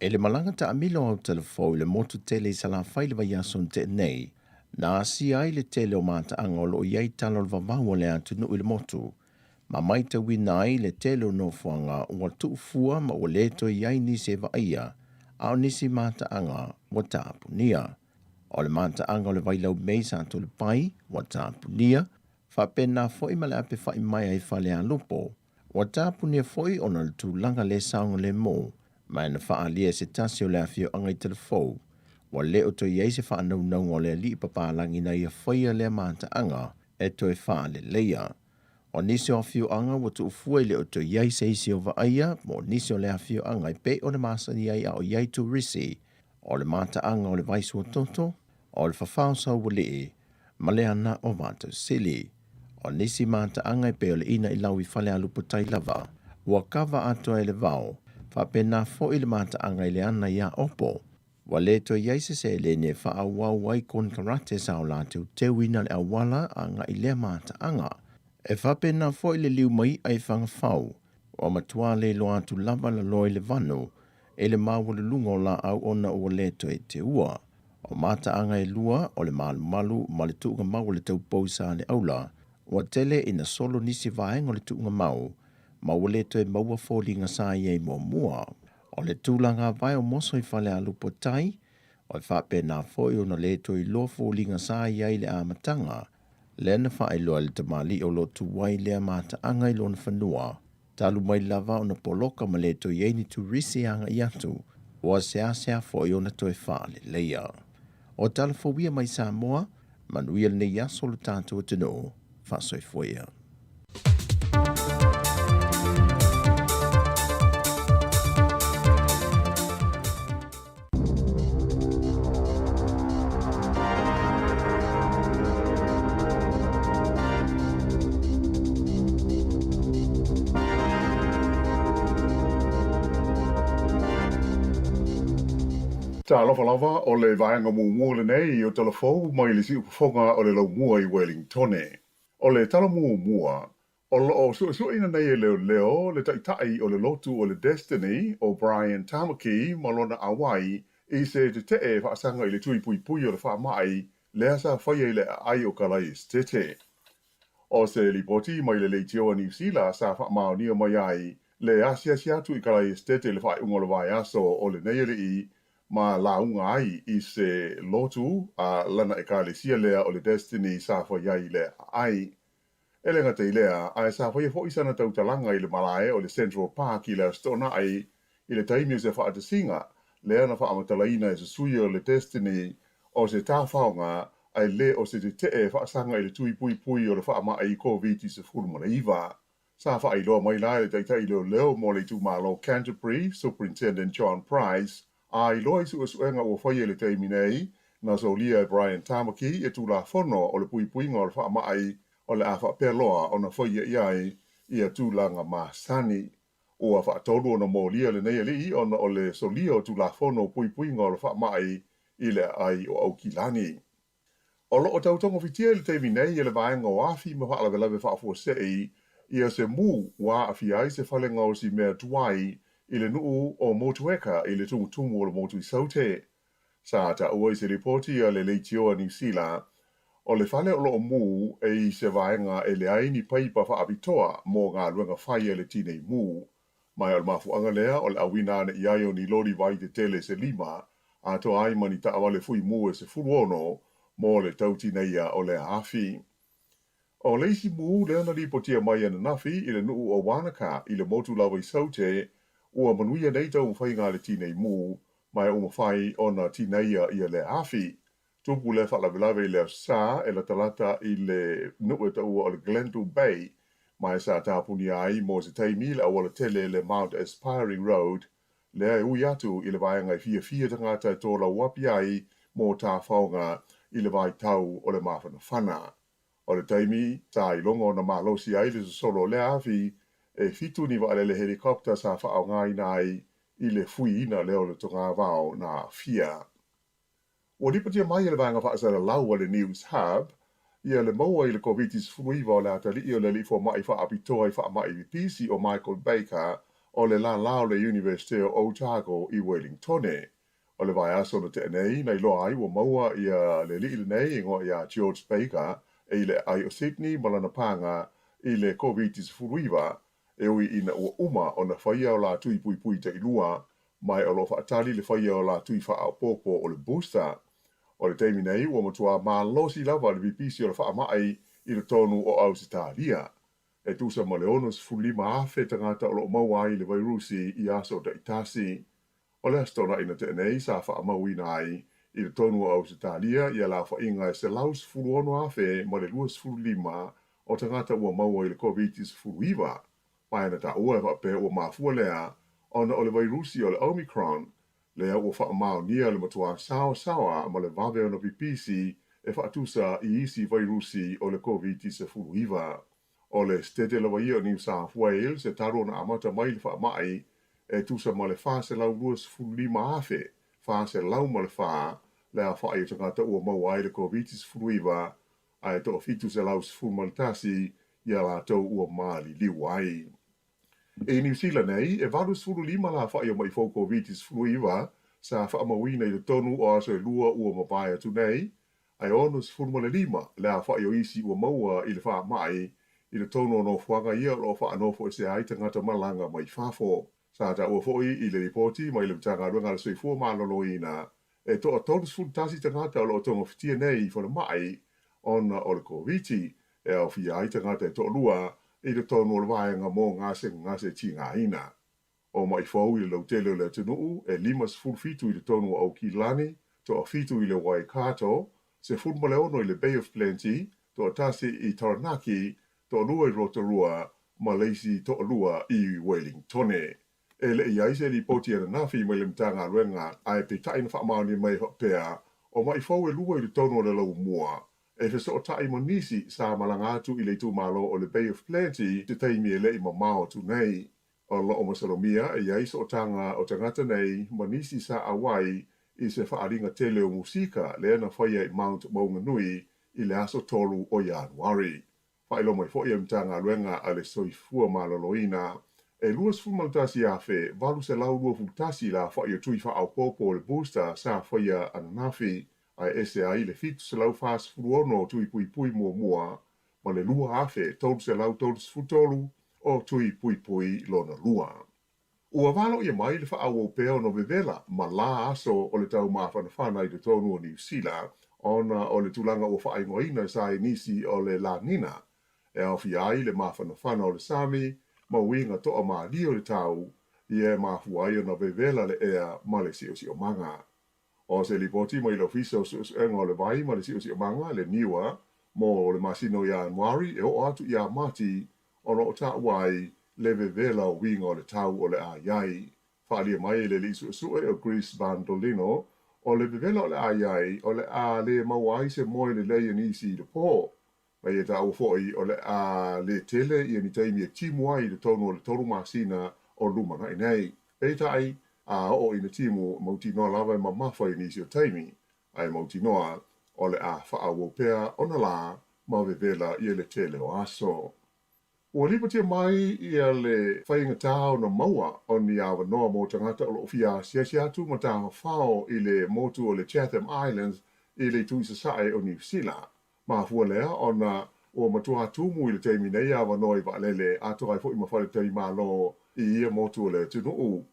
E le malanga ta amilo au telefo i le motu tele i sala whai le vai ason te nei, na asi ai le tele o mata angolo o iai talo le vavau o le atu nu i le motu, ma mai te wina ai le tele o no fuanga ua tuufua ma ua leto iai nisi e vaia, au nisi mata anga wa tapu nia. O le mata anga o le vai lau mei sa to le pai, wa tapu nia, fa pena foi ma le ape fai mai ai fa le alupo, wa tapu nia foi ona le tūlanga le saunga le mo, mai na faa lia se tasi o le afio anga i telefou, wa le o to iei se faa nau nau o le li papalangi na ia fai le mata anga, e to e faa le leia. O nisi o afio anga wa tu ufua le o to iei se isi o vaia, mo nisi o le afio anga i pe o le masani iei a o iei tu risi, o le mata anga o le vaisu o toto, o le fafao sa wali, ma le ana o vata sili. O nisi mata anga i pe o le ina i lau i fale alupo tai lava, ua kava ato e le vao, fa pena fo i le mata anga i le ana ia opo, wa le to iei se le ne fa awau wai kon karate sa o la te wina le awala anga i le mata anga, e whapena fo i le liu mai ai whangawhau, o matua le lo atu lava la loi le vanu, e le mawale lunga o la au ona o le to e te ua. O mata anga e lua o le malu ma le tuunga mau le tau pousa le aula, o tele ina solo nisi vaenga o le tuunga mau, ma o le to e maua fōlinga sa iei mua. O le tūlanga vai o moso i whale a lupo tai, o i whapena fo i ona le to i lo fōlinga sa iei le amatanga, le na whae loa le tamali o lotu wai lea mata anga i lona whanua, talu mai lava o na poloka ma le to iei ni tu risi anga i atu, o sea fo i ona to e whaale leia. O talafowia mai Samoa, manuia le nei aso le tātou atino, whasoi foia. Tā lofa lava o le vaenga mua le nei o telefou mai le si upafonga o le lau mua i Wellingtone. O le tala mua, o lo o ina nei e leo le taitai o le lotu o le Destiny o Brian Tamaki malona Hawaii i se te whaasanga i le tui pui o le whaamai le asa whaia i le ai o kalai stete. O se lipoti mai le leitio a New Zealand sa whaamao nia mai ai le asia siatu i kalai stete le whae le vai aso o le nei i ma launga ai i se lotu a lana e ka le sia lea o le Destiny sa whaia i le ai. Ele ngata i lea, a sa whaia fo isana tautalanga i le malae o le Central Park i le stona ai i le taimi o se whaatasinga, lea na whaamatalaina e se sui o le Destiny o se tāwhaonga ai le o se te whaasanga i le tui pui o le whaama ai COVID se furumana iwa. Sa wha iloa mai lai le taitai leo mo le tūmalo Canterbury, Superintendent John Price, a iloa isu uenga ua whaia le teimi nei, na so lia Brian Tamaki e tū la whono o le puipuinga o le whaama ai o le awha peloa o na whaia iai i a tūlanga Masani. O a whaatonu o na mō lia le nei li o na o le so lia o tū la whono puipuinga o le whaama ai i le ai o Aukilani. O lo o tautonga fitia le teimi nei e le vaenga o afi ma whaalawe whaafua sei i a se mū wa afi ai se whalenga o si mea tuai i le nuu o motueka i le tungu o le motu i saute. Sa ta ua i se reporti a le leitio a New Zealand, O le fale o loo mū e se vaenga e le aini pai pa whaapitoa mō ngā luenga whai e le tinei mū. Mai o le mafuanga lea o le awina ana i ai o ni lori vai te tele se lima, a to ai mani ta awale fui mū e se furuono mō le tautineia o le hawhi. O le isi mū le ana li potia mai ana nafi i le nuu o Wanaka i le motu lawa i saute, ua manuia nei tau mwhai ngā le tinei mū, mai o mwhai o na tineia i le hawhi. Tupu le whalavelave le sa e la talata i le nuu e tau o le Glendu Bay, mai sa tāpuni ai mō se teimi le awala tele le Mount Aspiring Road, le e ui atu i le vaenga i fia tangata e tōla wapi ai mō tā whaunga i le vai tau o le mawhana whana. O le teimi, sa i longo na malosi ai le solo le awi, e fitu ni wa le helikopta sa whaau ngai nai i le fui ina leo le tonga vau na fia. O lipatia mai le vanga whaasara lau le News Hub, ia le maua i le COVID-19 o le atali i o le lifo mai whaapitoa i whaamai i pisi o Michael Baker o le la lao le University of Otago i Wellingtone. O le vai aso na te nei, nei loa ai o maua i le li nei ingo i George Baker e le ai o Sydney malana panga i le COVID-19 e ui ina ua uma o na whaia o la tui pui pui te ilua, mai o lo whaatali le whaia o la tui wha popo o le booster. O le teimi nei, ua matua maa losi lava le vipisi o le whaamai i le tonu o Ausitalia. E tusa ma le onus fulima afe tangata o lo maua i le vairusi i aso da itasi. O le astona ina te nei, sa whaamau ina ai i le tonu o Ausitalia i la whainga e se laus fuluono afe ma le luas fulima o tangata ua maua i le COVID-19. Mai na ta ua pe ua mafua lea, ona o le vairusi o le Omicron, lea ua whaamau nia le matua sawa ma le vave o na vipisi e whaatusa i isi vairusi o le COVID-19. O le stete lawa ia o New South Wales e taro na amata mai le whaamai e tusa ma le whaase lau luas fulima afe, whaase lau ma le whaa, lea whaai o tangata ua mawai le COVID-19 a e toa fitu se lau sfulmantasi ia la tau ua maali liwai. E New Zealand nei, e valu sfulu lima la whaia mai fau COVID-19 sa whaamawina i le tonu o aso e lua ua mawai atu nei, ai ono sfulu male lima la whaia o isi ua maua i le wha mai i le tonu o no whanga ia o wha anofo e se ai tangata malanga mai whafo. Sa ta ua fhoi i le ripoti mai le mtanga runga le soifua malolo ina, e toa tonu sfulu tasi tangata o lo tonga fitia nei i whana mai ona o le COVID e au fia ai tangata e toa lua i le tonu o le vaenga mō ngase tinga ina. O mai fau i le lautele le tunuu e limas fulfitu i le tonu o Kilani, toa fitu i le Waikato, se fulmaleono i le Bay of Plenty, toa tasi i Taranaki, toa lua i Rotorua, ma leisi toa lua i Wellingtone. E le i aise li poti ana nafi mai le mtanga ruenga ai pe taina whaamani mai hopea, o mai fau e lua i le tonu o le lau mua. E fe so tai monisi sa malangatu i le tu malo o le Bay of Plenty te taimi e le i mamao tu nei. O lo o masalomia e iai so tanga o tangata nei monisi sa awai i se whaaringa tele o musika le ana whaia i Mount Maunganui i le aso tolu o Januari. Whailo mai fo i mtanga luenga a le soifua maloloina. E luas fumaltasi afe, valu se lau lua fultasi la whaia tui whaau popo le booster sa whaia ananafi. Ai ese ai le fitu se lau fast furuono tui pui pui mua, ma le lua afe tolu se lau tolu sfutolu o tui pui pui lona lua. Ua walo ia mai le whaau o peo no vevela, ma la aso o le tau mawhanawhana i le tonu o New Zealand, ona o le tulanga o whaingoina sa i nisi o le La Nina, e au ai le mawhanawhana o le Sami, ma winga toa maa li o le tau, i e mafuai o na vevela le ea ma le si o manga. O se li poti mai lo fisa o le vai ma le si o manga le niwa mo le masino ia Januari e o atu ia mati o lo ta wai le vevela o winga o le tau o le ayai. Whaalia mai le li su o Chris Bandolino o le vevela o le ayai o le a le mawai se moi le leia nisi le po. Mai e ta o foi o le a le tele i ni taimi e timuai le tonu o le toru masina o lumana i nei. Peita ai a o ina timu mauti noa lava e mamafa i nisi o taimi, ai mauti noa o le a whaawopea o na la ma vevela i le tele o aso. Ua lipatia mai i le whainga tāo na maua o ni awa noa mo tangata o lo ofia siasi atu ma tāha whao i le motu o le Chatham Islands i le tuisa sae o New Zealand. mafua lea ona o matua tumu i le teimi nei a wanoi wa lele a tokai fo i mawhale tei malo i ia motu le tunu u.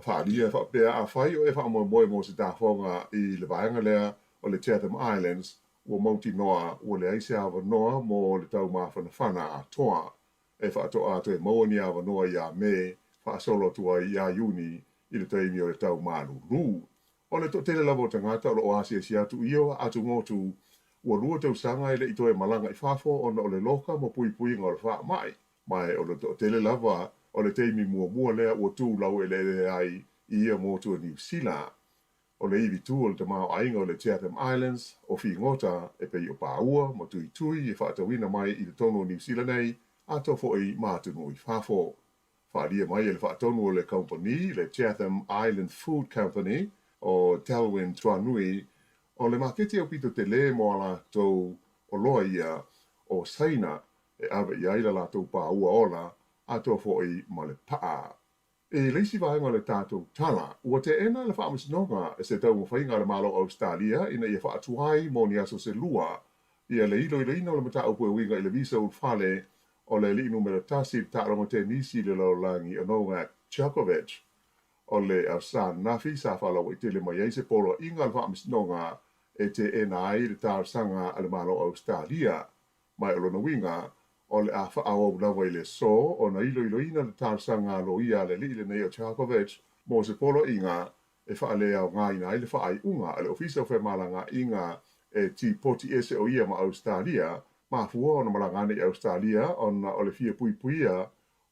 Whaalia whapea a whai o e wha moe mo se tāwhonga i le vaenga lea o le Chatham Islands o mauti noa o le aise a wanoa mo le tau mawhana whana a toa. E whaatoa to e maoni a wanoa i a me whaasolo tua i a uni i le teimi o le tau malu lu. O le to tele lavo tangata o lo oasia si atu io atu ngotu ua lua tau sanga i le itoe malanga i whafo ona o le loka mo pui pui ngā le wha mai. Mai o le to tele lava o le teimi mua lea ua tū lau e le ai i ia motu o New Zealand. O le iwi tū o le tamao ainga o le Chatham Islands o fi ngota e pei o pāua mo tui e whaatawina mai i le tono o New Zealand nei a to fo i mātunu i whafo. Whaalia mai e le whaatonu o le company, le Chatham Island Food Company o Talwyn Tuanui o le makete o pito te le mo ala tau o loa ia o saina e awe i aila la tau pāua ola a to fo i ma le paa. E leisi vaenga le tātou tala, ua te ena le whaamasinoga e se tau mwhainga le malo Australia ina ia whaatuai mo ni aso se lua ia le ilo ina o le mata upu e winga i le visa ulfale o le li numero tasi tāronga te nisi le laulangi o Novak Djokovic o le Ausan Nafi sa whalau i tele mai eise polo inga le whaamasinoga e te ena ai le tārsanga ale malo Australia mai o lona winga o le a whaau lawa i le so o na ilo ina le tārsanga lo ia le li le nei o Djokovic mo se polo inga e whaalea o ngā ina i le whaai unga ale ofisa o whamalanga inga e ti poti ese o ia ma Australia ma fua o na malangane i Australia o le fia pui puia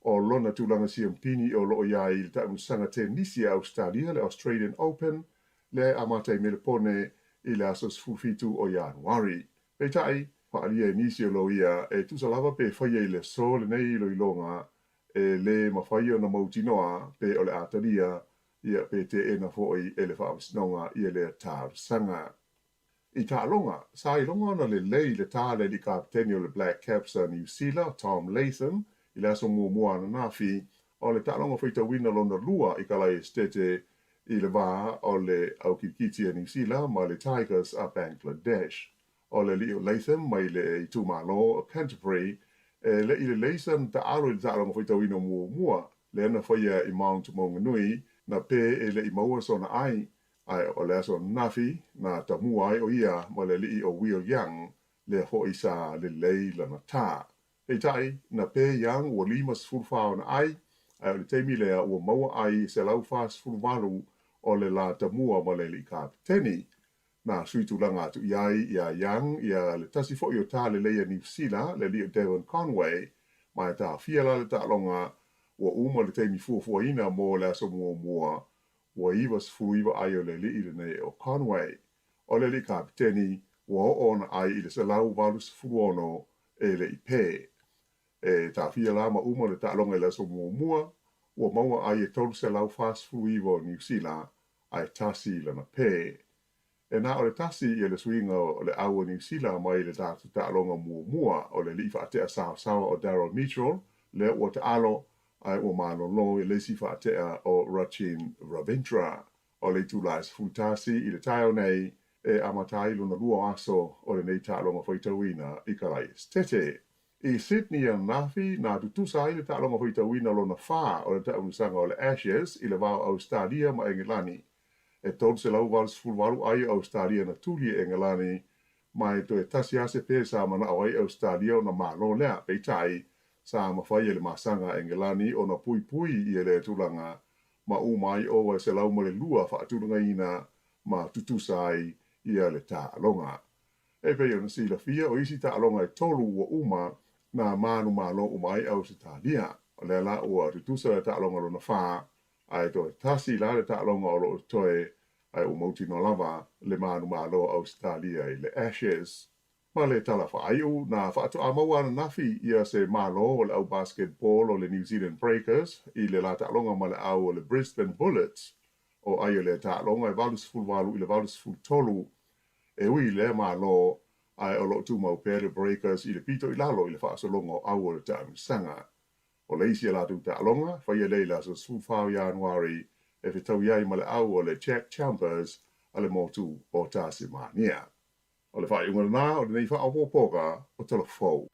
o lona tūlanga siampini o lo ia i le tamusanga te nisi a Australia le Australian Open le amatai me le pone i le asos fufitu o Januari. Peitai, whaalia e nisi o lo ia e tusalava pe whaia i le so le nei ilo ilonga e le mawhaia na mautinoa pe o le ataria ia pe te ena foi e le whaamisnonga i le tārsanga. I tālonga, sa i longa na le lei le tāle li kapteni o le Black Caps a New Zealand, Tom Latham, i le aso mua na nafi, o le tālonga whaita wina lona lua i kalai estete i le wā o le aukikiti a New Zealand ma le Tigers a Bangladesh. O le li o Latham mai le i tūmalo o Canterbury, le i le Latham ta alo i le tālonga whaita wina mua, le ana whaia i Mount Maunganui, na pe e le i maua sona ai, ai o le aso nafi na tamua ai o ia ma le li o Will Young le ho isa le lei lana tā. Hei tai, na pe Young ua lima sfurwhao na ai o le teimi lea ua maua ai se lau wha sfurwalu o le la tamua ma le li kapteni. Na suitu langa atu iai ia Young ia le tasi fo i o tā le leia New Zealand le li o Devon Conway mai tā fiala le tā longa ua uma le teimi fuafuaina mo le aso mua ua iwa sfuiwa ai o le li ile nei o Conway. O le li kapteni ua ona ai ile se lau walu sfuono e le ipe. E ta fia lama uma le ta'alonga le so mua ua maua ai e tolu se lau fast sfuiwa o New Zealand ai tasi lana pe. E na o le tasi i le swinga o le aua New Zealand mai le ta'alonga mua o le li fa atea sawa o Daryl Mitchell le ua ta'alo ai o mano lo e le si whaatea o Rachin Ravindra. O le tūlais futasi i le taio nei e amatai luna lua aso o le nei tālonga whaitawina i karai estete. I Sydney a Nafi na tutusa i le tālonga whaitawina lona wha o le taunisanga o le Ashes i le wao Australia ma Engelani. E tolu se lau walu sfulwalu ai Australia na tuli e Engelani mai to e tasi ase pesa mana o ai Australia o na malo lea peitai sa mawhai e le masanga Engelani o na pui pui i le tulanga ma umai o se lau male lua whaatulunga ina ma tutusai i le tālonga. E pei ona sila fia o isi tālonga e tolu ua uma na manu malo umai au se tālia. O le ala ua tutusa le tālonga lo na wha ai to tasi la le tālonga o lo toe ai umauti no lava le manu malo au se tālia i le Ashes. Ma le tala whaaiu na whaatu a maua na nafi ia se malo o le au basketball o le New Zealand Breakers i le la ta'alonga ma le au o le Brisbane Bullets o ai le ta'alonga e valus fulwalu i le valus fultolu e ui le malo ai o lo tu mau pere Breakers i le pito i lalo i le whaasolonga o au o le ta'amisanga. O le isi la tu ta'alonga whaia leila so sufau Januari e whitau iai ma le au o le Jack Chambers a le motu o Tasimania. O le whai unga nā, o le nei wha apopoka o tala whau.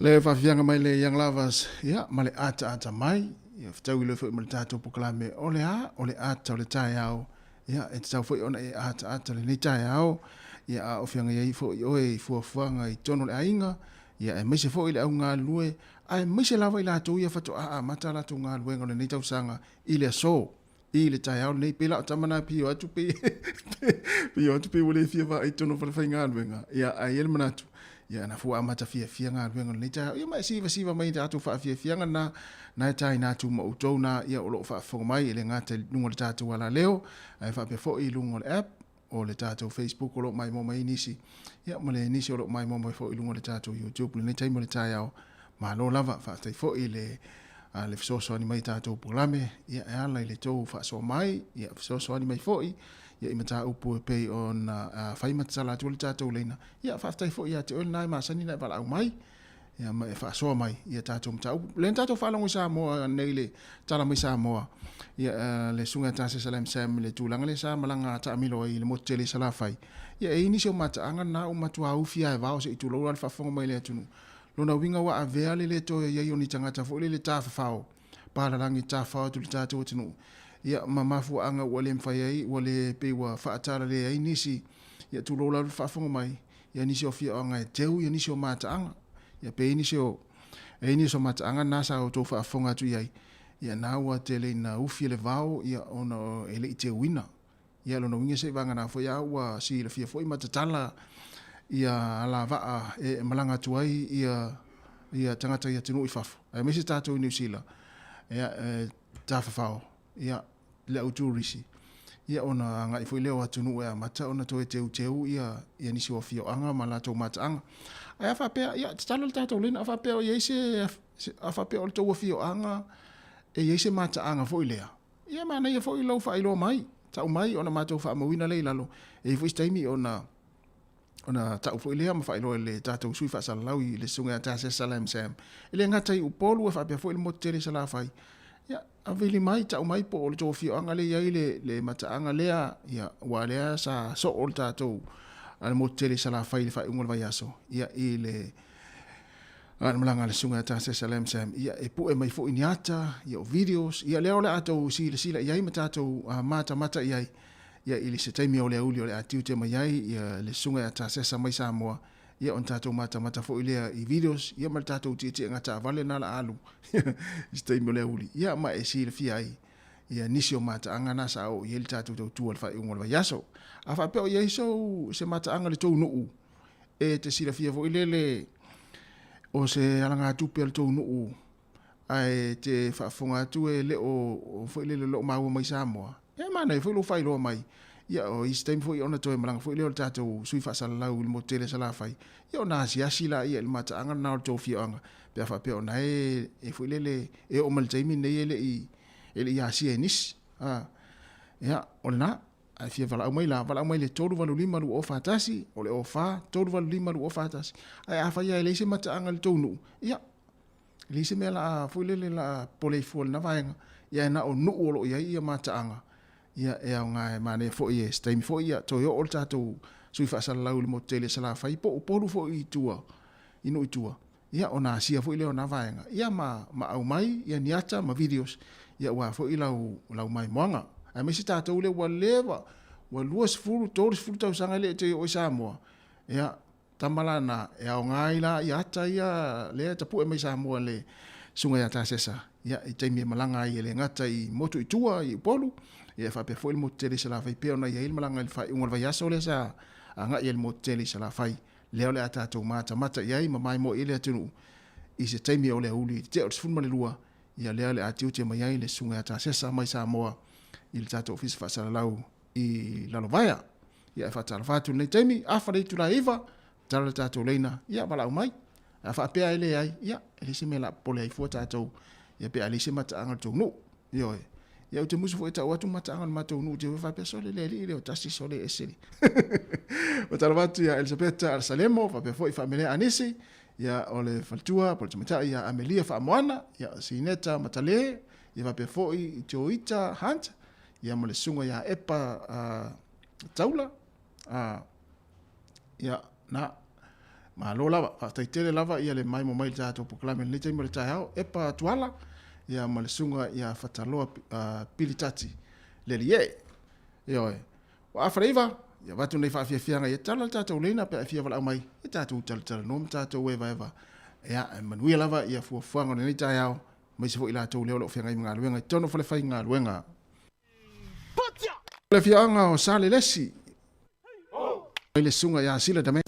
Le whawhianga mai le young lovers, ia, ma le ata mai, ia whtau i le whai ma le tātou pokalame, o le ata o le tai au, ia, e te tau whai ona e ata le nei tai au, ia a whianga iei whai oe i fuafuanga i tono le ainga, ia e meise whai le au ngā lue, a e meise lawa i lātou ia whatu a mata lātou ngā lue ngā le nei tau sanga i le aso, i le tai au nei pela o tamana pio atu pe, pio atu pe wale fia wha i tono whalawhai ngā lue ngā, ia a ele manatu, ia na fua mata fia ngā ruenga nei tai ia mai siva mai tātou wha fia na tai nā tū ma utou na ia o loo wha whonga mai ele ngā te lunga le tātou ala leo ai wha pe fo i lunga le app o le tātou Facebook o lo mai mo mai nisi. Ia ma le nisi o lo mai mo mai fo ilunga le tātou YouTube le nei mo le tai au. Ma lo lava whaatai fo i le fisoso ani mai tātou programe. Ia e ala i le tau whaaso mai. Ia fisoso ani mai fo i. Ia i mata upu e pei o na whaimatasala atu le tātou leina. Ia whaatai fo i a te ole nai maasani nai wala au mai. Ia ma e whaasoa mai. Ia tātou mta upu. Le tātou whaalongo i Samoa nei le tala mai Samoa. Ia le sunga tāse Salem Sam le tūlanga le sa malanga ta amilo i le motele sala fai. Ia e inisi o mata anga na o matua aufia e vao se i tūlo ura le whafonga mai le atunu. Lona winga wa avea le to ia i oni tangata fo le tāwhawhao. Pārarangi tāwhao tu le tātou atunu. Ia mamafu anga ua le mwhai ai, ua le pewa whaatara le ai nisi. Ia tūlo ura le whafonga mai. Ia nisi o fia anga e teu, ia nisi o mata anga. Ia pe nisi o mata anga nasa o tō whafonga tu iai. Ia nā ua te le na ufi le vao, ia ona ele i te wina. Ia lona winga se vanga na fo ia ua si le fia fo i matatala. Ia ala vaa e malanga tuai ia tangata ia tinu i fafo. Ai mesi tātou i New Zealand. Ia tāwhawhao. Ia le au tūrisi. Ia ona ngai fo i leo atunu ea mata ona toe teu ia nisi o fio anga ma latou mata anga. Ai awhapea, ia talo le tātou lena awhapea o ieise awhapea o le tau fio anga e ieise mata anga fo i lea. Ia mana ia fo i lau wha ilo mai. Tau mai ona matou wha mawina lei lalo. E fo istaimi ona tau fo i lea ma wha ilo le tātou sui wha salalau i le sunga a tāse Salem Sam. Ile ngatai upolu e whapea fo i le motele sala whai. Ia avili mai tau mai po o le tau fio anga le iai le mata anga lea. Ia ua lea sa so o le tātou ale motele sala whai le whai ungal vai aso. Ia i le malanga le sunga ta se Salem Sam. Ia e pu e mai fo iniata, ia o videos, ia leo le atou sila iai ma tātou mata iai. Ia ili se taimi o le uli o le atiu te mai iai, ia le sunga ta se sa mai Samoa. Ia on tātou mata fo ilea i videos, ia ma tātou titi ngata avale na la alu. I taimi o le uli. Ia ma e sila fia ai. Ia nisi o mata anga nasa au, ia li tātou tau tua le whai ungo le vai aso. A whapeo iai so se mata anga le tau nuu. E te sila fia fo ilele o se alanga tupe al tau nuu. Ai te whaafonga atu e le o fo ilele lo maua mai Samoa. E mana e fo ilo whai loa mai. Ia o i stem fo i ona toe malanga fo i leo tātou sui whasalalau ili motele sala whai. Ia o nā asi la ia ili mata anga nā o tau fio anga. Pea whapea o na e fo i lele e o maltaimi nei ele i asi e nis. Ia o le nā. Ai fia vala au mai le toru valu lima lu o whātasi. O le o whā toru valu lima lu o whātasi. Ai a whai ai leise mata anga le taunu. Ia. Leise mea la fo i lele la polei fua le na vaenga. Ia e na o nuu o lo ia mata anga. Ia e au ngā e mane fo i e staimi fo ia toi o le tātou sui whasalalau le motele sala whai po upolu fo i tua inu i tua ia o nā sia fo i leo nā vaenga ia ma au mai ia niata ma videos ia ua fo i lau mai moanga a mesi tātou le ua lewa ua luas furu tōris furu tau sanga le te o i Samoa ia tamala na e au ngā ila ia ata ia lea tapu e mai Samoa le sunga ia tā sesa ia i teimi e malanga i le ngata i motu i tua i upolu ia whapea fo il motele sa la whai peo na ia il malanga il whai ungal vai aso le sa anga il motele sa la whai leo le atatou mata iai ma mai mo ile atunu i se taimi o le uli te o tfun lua ia leo le atiu te mai ai le sunga ata sesa mai Samoa il tatou fis fasalalau i lalovaya ia e whatala whatu nei taimi awha reitu la iwa tala le tatou leina ia malau mai a whapea ele ai ia elise me la pole ai fua tatou ia pe alise mata anga tau nu ia e ia te musu fo e tau atu mata anga matou nu te whapea sole le o tasi sole eseri o tala watu ia Elisabeta Arsalemo whapea fo i whamele anisi ia o le faltua po le tamata ia Amelia Whaamoana ia Sineta Matale ia whapea fo i te oita Hunt ia mo le sunga ia Epa Taula ia na ma lo lava whataitele lava ia le mai mo mai tātou poklame le teimo le taihao Epa Tuala ia ma le sunga ia whataloa pilitati le lie ia oe wa awhareiva ia watu nei whaafiafianga ia tala tātou leina pe awhia wala au mai ia tātou tala nom tātou eva ia manuia lava ia fuafuanga nei taihao mai se fo ila tau leo lo whianga i mga luenga i tono whale whai ngā luenga le whianga o sale lesi le sunga ia sila dame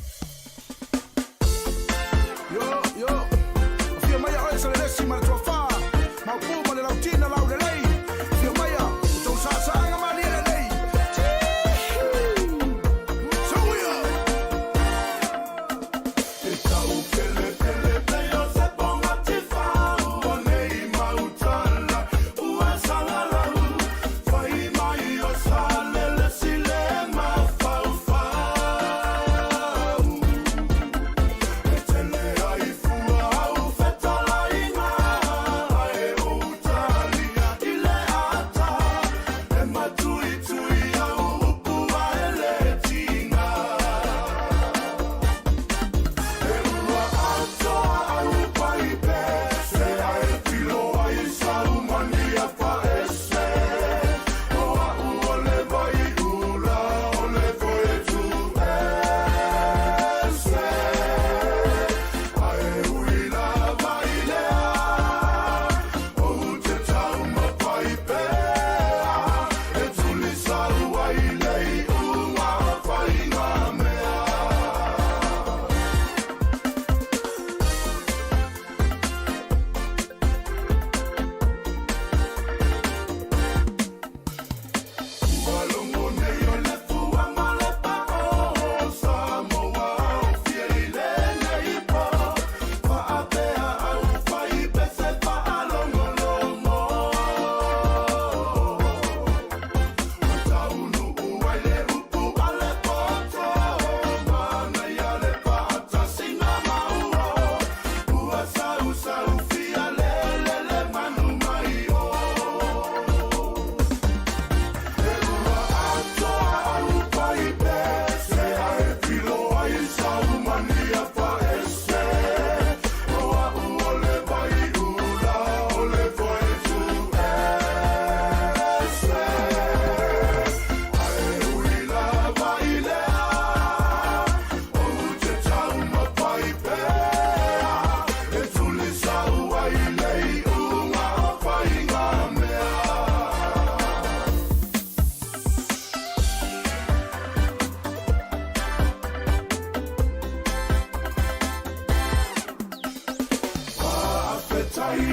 Say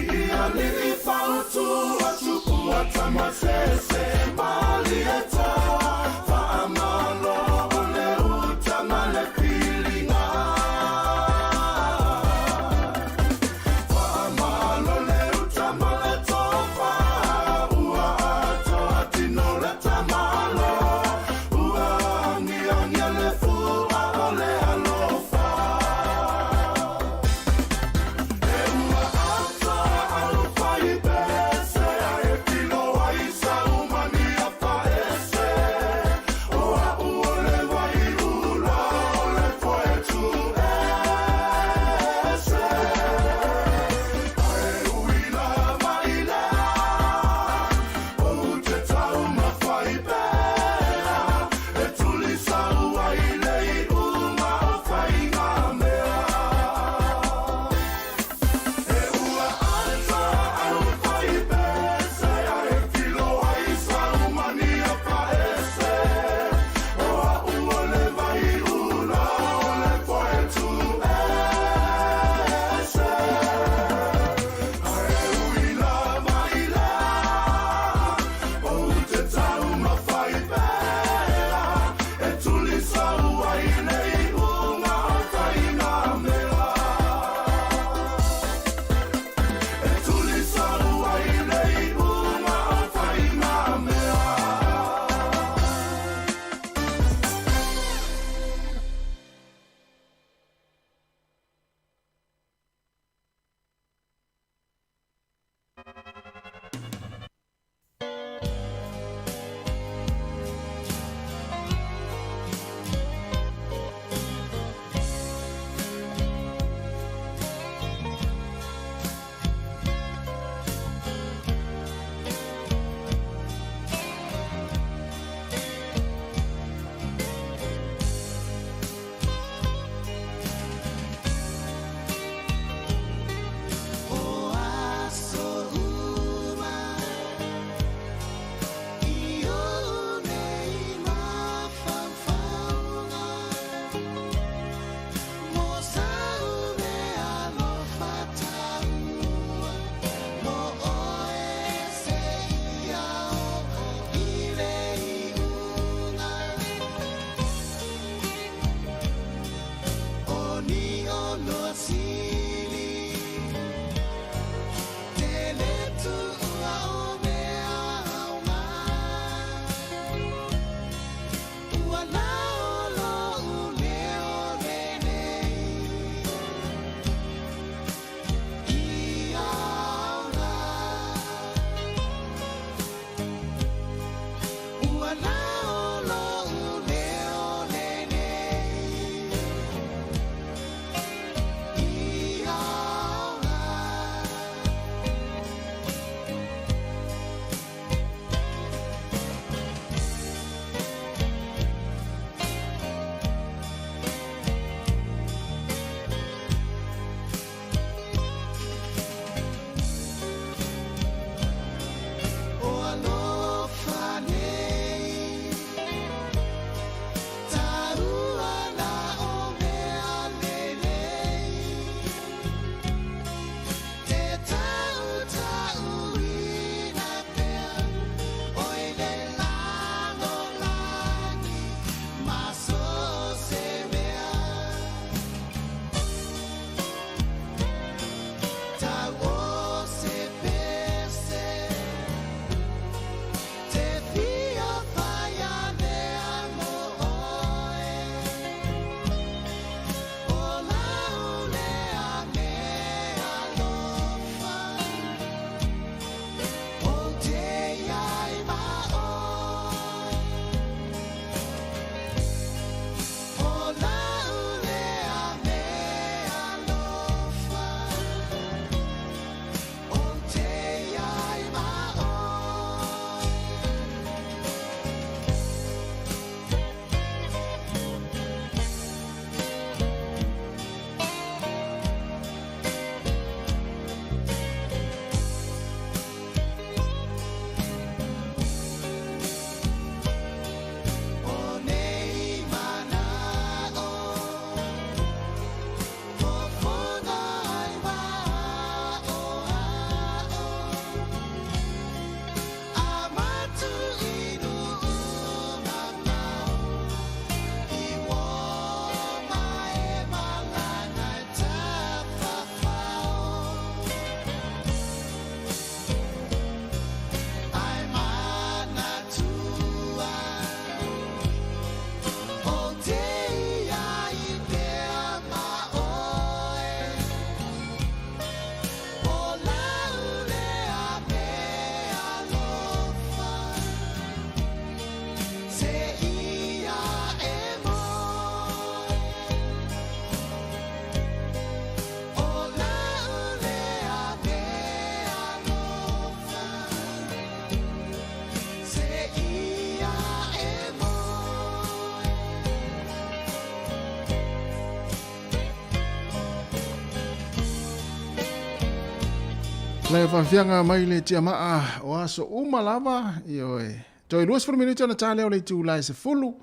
Le whawhianga mai le tia maa o aso umalava ioe. Toi luas for minute na tale o le tu lai se fulu.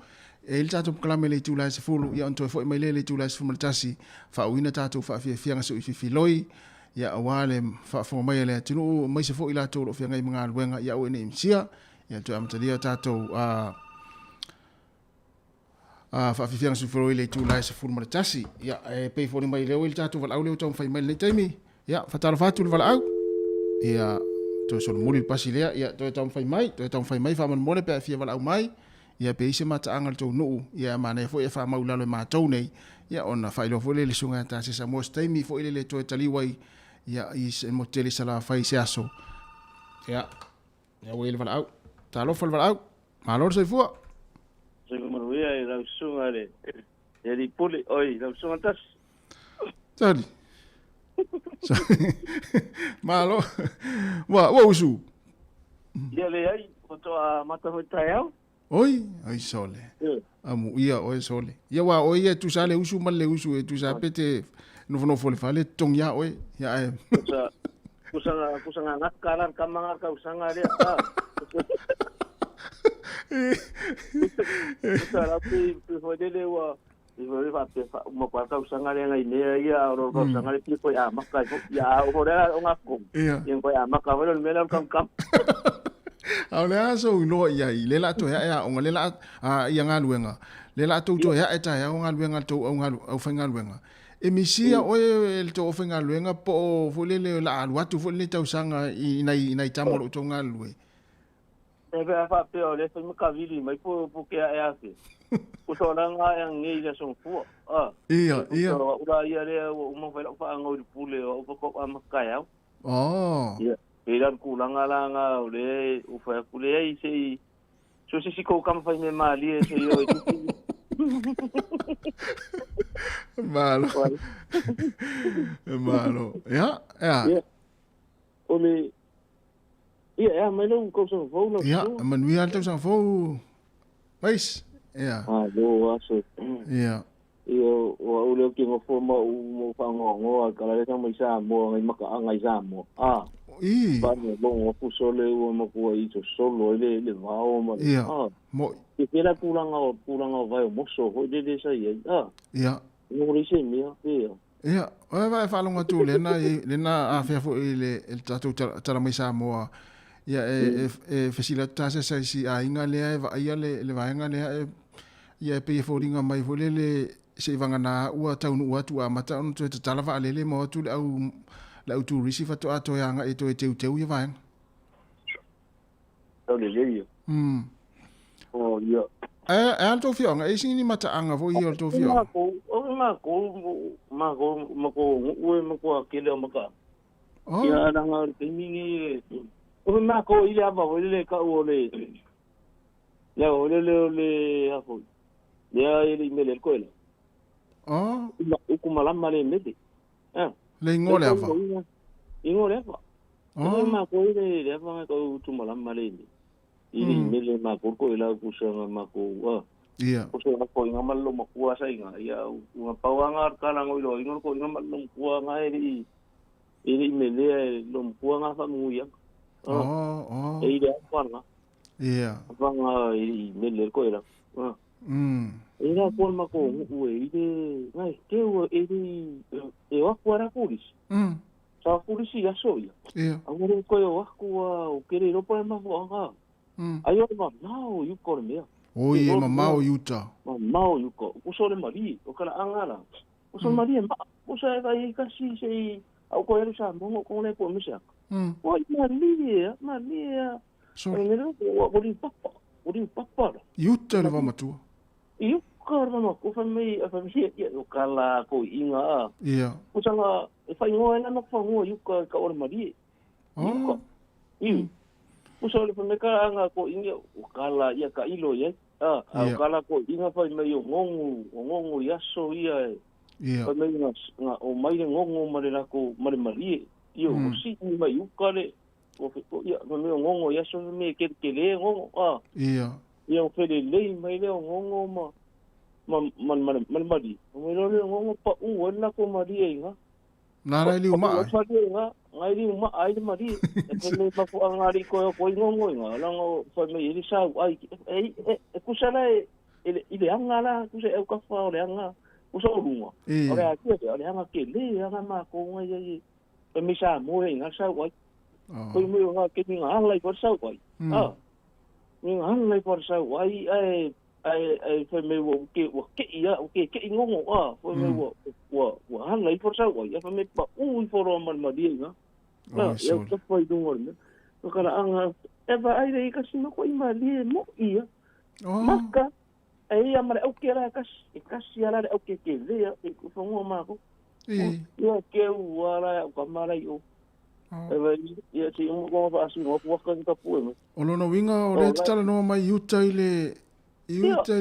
E il tato kalame le tu lai se fulu. Ia ontoi fo mai le tu lai se fulu tasi. Fa uina tato fa fianga so ifi loi. Ia awale fa fo mai le tunu mai se fo ila to lo fianga i mga luenga ia o ne imsia. Ia toi amatalia tato fa fianga so ifi loi le tu lai se fulu tasi. Ia e pei fo mai le o il tato val au le o tau fai mai le taimi. Ia fatalo fatu le val au. Ia to so muli pasi lea ia to tam fai mai fa man mole pe fia wala au mai ia pe ise mata angal to no ia mane fo ia fa mau lalo ma to nei ia ona fai lo fo le sunga ta se Samoa mi fo ile le to taliwai ia is moteli sala fai se aso ia wel wala au ta lo fal wala au ma lo se fo se mo ia la sunga le ia di puli oi la sunga tas tali malo wa usu ia le ai to a mata ho taiao oi ai sole amu ia oi sole ia wa oi e tu sale usu mal le usu e tu sa pete no fo le fale tong ya oi ya e kusanga ngakaran kamanga ka usanga le Sara pi fo dele wa Ibu fa mo pa ka usanga le ngai ne ia ro ko usanga le tipo ya maka ya o ora o ngaku yang ko ya maka wala mela kam au le aso no ia i le la to ya o le la ia nga luenga le la to ya eta ya o nga luenga to o nga o fenga luenga e misia o el to fenga luenga po fo le la alu atu fo le ta usanga i nai tamolo to nga lue e fa pe o le fo maka vili mai po ke ya ase Usolanga yang ngi ya song fu iya ura ia le o mo fa fa ngau di pule o ko makaya iya ilan kulanga langa le u fa pule ai sei so si ko kam fa me mali sei yo malo ya o me ia mai lo ko so fu lo ya manuia to so fu mais yeah do aso yeah io o le ki mo fo mo fa ngo kala le sa mo isa mo ngai maka ngai sa mo ba no mo sole o mo ko i to solo le vao mo mo e pela pulanga vai mo so ho de sa ia yeah no ri se mi ia o vai fa longa tu le na a fe fo ile el tatu tala mai sa mo ia e facilita sa si a inga le va ia le va inga le ia pe fo ringa mai fo le se vanga na ua tau ua tu a mata on tu tala va le mo tu au tu receive to ato ya nga e to te ia va le o ia alto fio nga e sini mata anga fo ia alto fio ma ko akele maka ia nga te mingi o ma ko ia va le ka o le ya o le afo ya ile mele ko ile uku malama le mede le ngole ava ma ko ile le ava ko tu malama le ile mele ma ko ile ku sanga ma ko ia ko so ko nga malo ma ku sa inga ya u pawanga kala ngolo ingo ko nga malo ku nga ile mele lo ku nga fa mu ya ile apa nga ia vanga i mele ko era era por ma ko u ile ngai ke u e wa kwara pulis sa pulis ya soia agora ko yo wa o kere ro pa ma vanga ayo ma now you call me oi ma mau yuta mau you ko o so le mari o kala angala o so mari ma o sa vai kasi sei au ko era sa mo ko le po misa o maria so ori papa yuta le vama tu iu karma no ko fa me ia no kala ko inga o sanga e fa ngoa na fa ngoa iu ka or mari iu o so le fa me ka anga ko inga o kala ia ka ilo ye o kala ko inga fa me yo ngongu ya so ia fa me nga o mai ngongu mare la ko mari iu o si mai iu kale o ia no ngongo ya so me ke le ngongo ia o fele le mai le ngongo man mari o me le ngongo pa u wala ko mari inga Nara li uma. Ngai li uma ai de mari. E me pa fu angari ko ingongo nga. Lango fa me ili sa ai e kusala ile anga la kusa e ka fa ole anga. Kusa lunga. Ore aki ole anga ke le anga ma ko ngai e me sa mo e nga sa ai. Ko me nga ke ni nga lai por sa ai. Ni nga lai por sa ai ai fa me wo ke ia o ke ingongo fa me wo han lai por sa ai fa me pa for man ma dia nga. Ya ka foi do ngor. Ko kala anga e va ai dei ka sima ko ima li mo ia. Maka ai amare o ke ra ka ala o ke le e ko fo ma ko. Ya ke wala ko mara yo. E va ia ti un ko fa asu no ko ka ka pu. O lo no winga o le tala no mai uta ile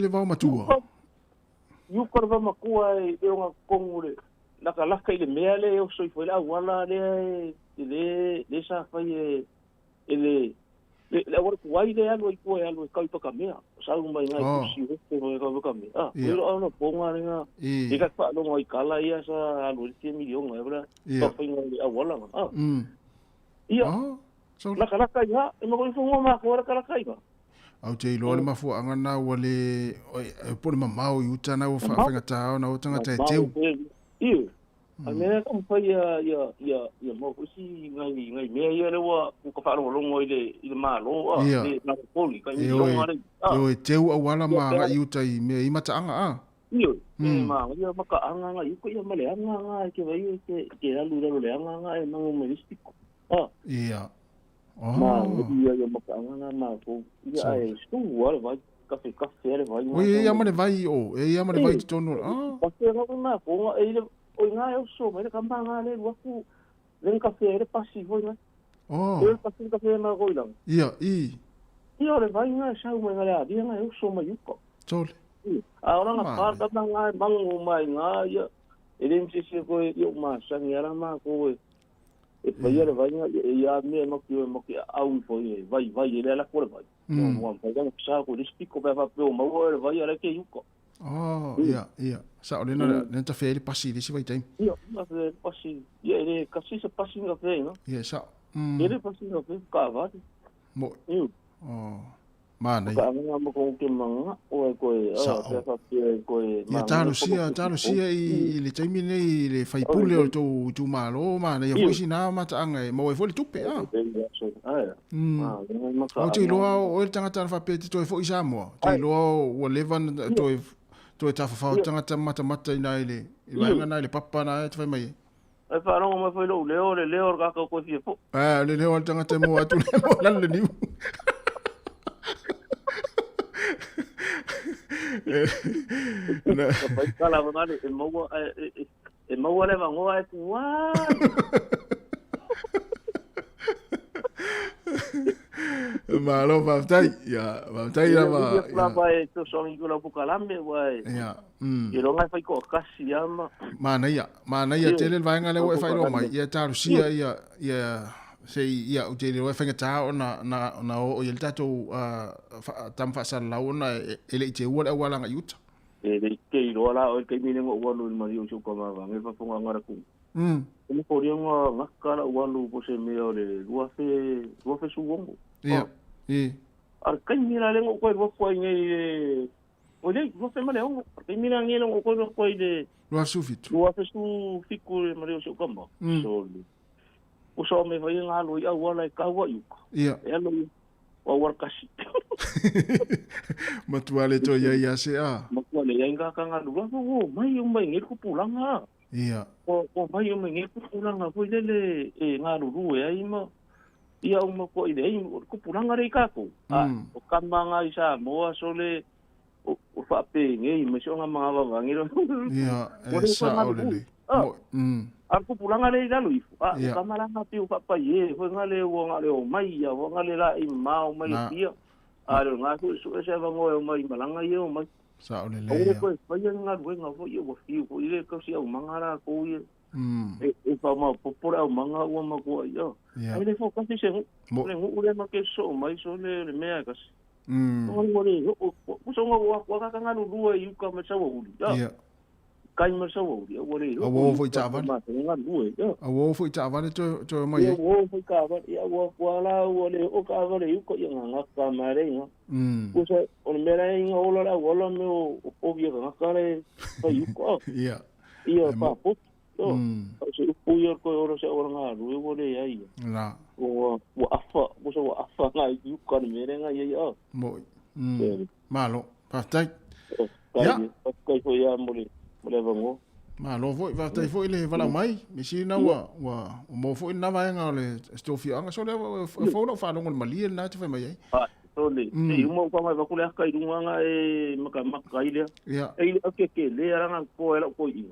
va matua. Yu ko va makua e nga kongure. Laka ile mea le o soi foi la wala le sa fai ele le ora kuai le alo ka to kamea sa un mai ngai kusi ko ka kamea pero no ponga nga e ka pa no mai kala ia sa alo 100 million bra to fai ngai a wala ia so laka ia e mo ko fo ma ko laka ia au te lo le mafu anga na wale po le mamau i uta na o fa nga ta na o tanga te teu Ane ka mpai ia mo kusi ngai mea ia le wa ko fa ro longo ile malo le na poli ka ni longa re yo teu a wala ma nga iuta i me i mata anga iyo ma ia maka anga i ko ia male anga ke vai ke alu le anga e mango melistiko ia ma ia maka anga ma ko ia e stu wala vai kafe le vai ia mane vai ia mane vai tono pa se no ma ko ile o nga eu so me ka manga le waku len kafe le pasi foi nga le pasi kafe ma go ilang ia le vai nga sa mo nga le dia nga eu so ma yuko tole ahora nga parta nga mango mai nga ia ele me se ko eu ma sa nga ma ko e vai le vai nga ia me mo ki au foi vai ele la ko vai no vai nga sa ko dispiko pa pa o ma o vai ele ke yuko ia sa ole na nenta feli pasi disi vai time ia na fe pasi ia ele kasi se pasi nga fe no ia sa ele pasi nga fe ka va mo mana ka nga mo ko ke manga o ko ia talo sia i le time nei le fai pule o tu malo mana ia foi sina mata anga mo e foi tupe o te loa o le tangata fa peti to e foi Samoa te loa o levan to ta fa tangata mata ina ile i vai ngana ile papa na te fai mai e fa rongo mo foi lo leo ka ko fie po le leo tangata mo atu le mo la le niu Pai kala ngale e mo le va ngoa e tua malo vai la va vai to so ngi la bukalambe vai e lo ngai fai ko kasi ama mana ia tele vai ngale o fai lo mai ia taru sia ia sei ia o te le fai ngata na o il tato tam fa sal la ona ele te wala nga yuta le ke lo la o ke mine ngo walo mari o ko ma va ngai fa fonga ngara ku Ele podia uma cara o ano você meio de rua fez o gongo. Arkai mira lengo ko ro ko ngai olhe você male o arkai mira ngai lengo ko ro ko de rua sufito. Rua fez o fico mare o seu campo. O só me vai nga lo ia wala ka wa yu. Elo o warkasi. Matuale to ia se Matuale ia nga ka nga lu mai ngai ko pulanga. O mai o mengi ko pulanga ko ile nga ruru ai ma ia uma ko ile ko pulanga re ka ko o kamanga isa mo sole o fa pe ngai me so nga mga bangiro sa ole ko pulanga re la lu kamala na pi o fa pa ye ko nga le o mai ya o nga le la i ma o mai ia nga ko so se va mo o mai malanga ye o mai sa ole le ko fa ye nga ruenga fo ye wo fi ko ile ko sia o mangara ko ye e fa ma popora o manga o ma ko ia ile fo ka se le ngule ma ke so mai so le mea ka no le o so nga wa ka nga lu yu ka ma sa wo ya kai ma sa wo dia wo le wo foi tava ma nga lu wo foi tava le to mai wo foi ka va ya wo la wo le o ka va le ko nga ka ma re nga ko sa on me ra nga o la wo la me o via nga ka le pa yu ko ia pa po so se pu yo ko ora se ora nga lu wo le ai la wo afa nga yu ko me re nga ya mo malo pastai ya kai foi ya mo le vango ma lo foi va tai foi le vala mai mi si na wa mo foi na vai nga le stofi anga so le fo no fa no mali na te fa mai so le e mo ko mai va ku le kai dunga nga e maka ile e ke le ara nga ko ela ko i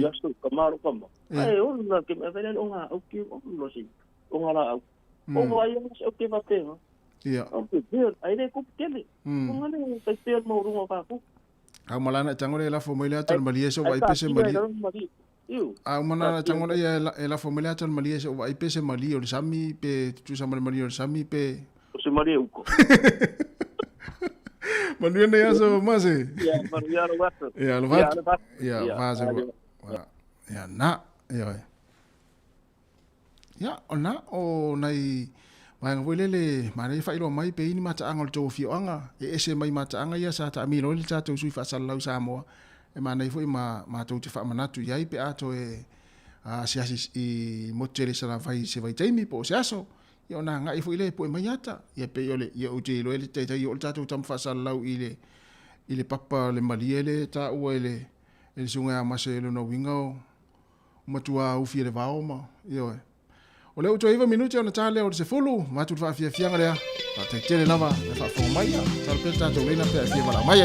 ya so kamaro kama ai o na ke me vele nga o ke o lo si o nga la o vai o ke va te o ke ver ai le ko tele o nga le te ter mo rungo ka ku au malana tangole la familia tal malia so vai pese mali au malana tangole la familia tal malia so vai pese mali o sami pe tu sama mali o sami pe o mali uko manuia ne aso mase ya manuia lo vato ya lo vato ya vaso ya na ya ona o nai mai ngolele mare fa ilo mai pe ini mata angol to fi anga ese mai mata anga ya sa ta mi lo ta to sui fa sallau Samoa e mana foi ma to te fa manatu ya pe ato e a si i motele sala vai se vai taimi po se aso yo na nga foi le po mai ata ye pe yo le ye o te lo le te yo ta to tam fa sallau ile papa le maliele ta o ele sunga ma se lo no wingo matua u fi le vaoma yo o leo to iva minuti ona tale o se fulu ma tu fa fia fianga lea pa te tele lava le fa fo mai tal peta to lena pe fia mala mai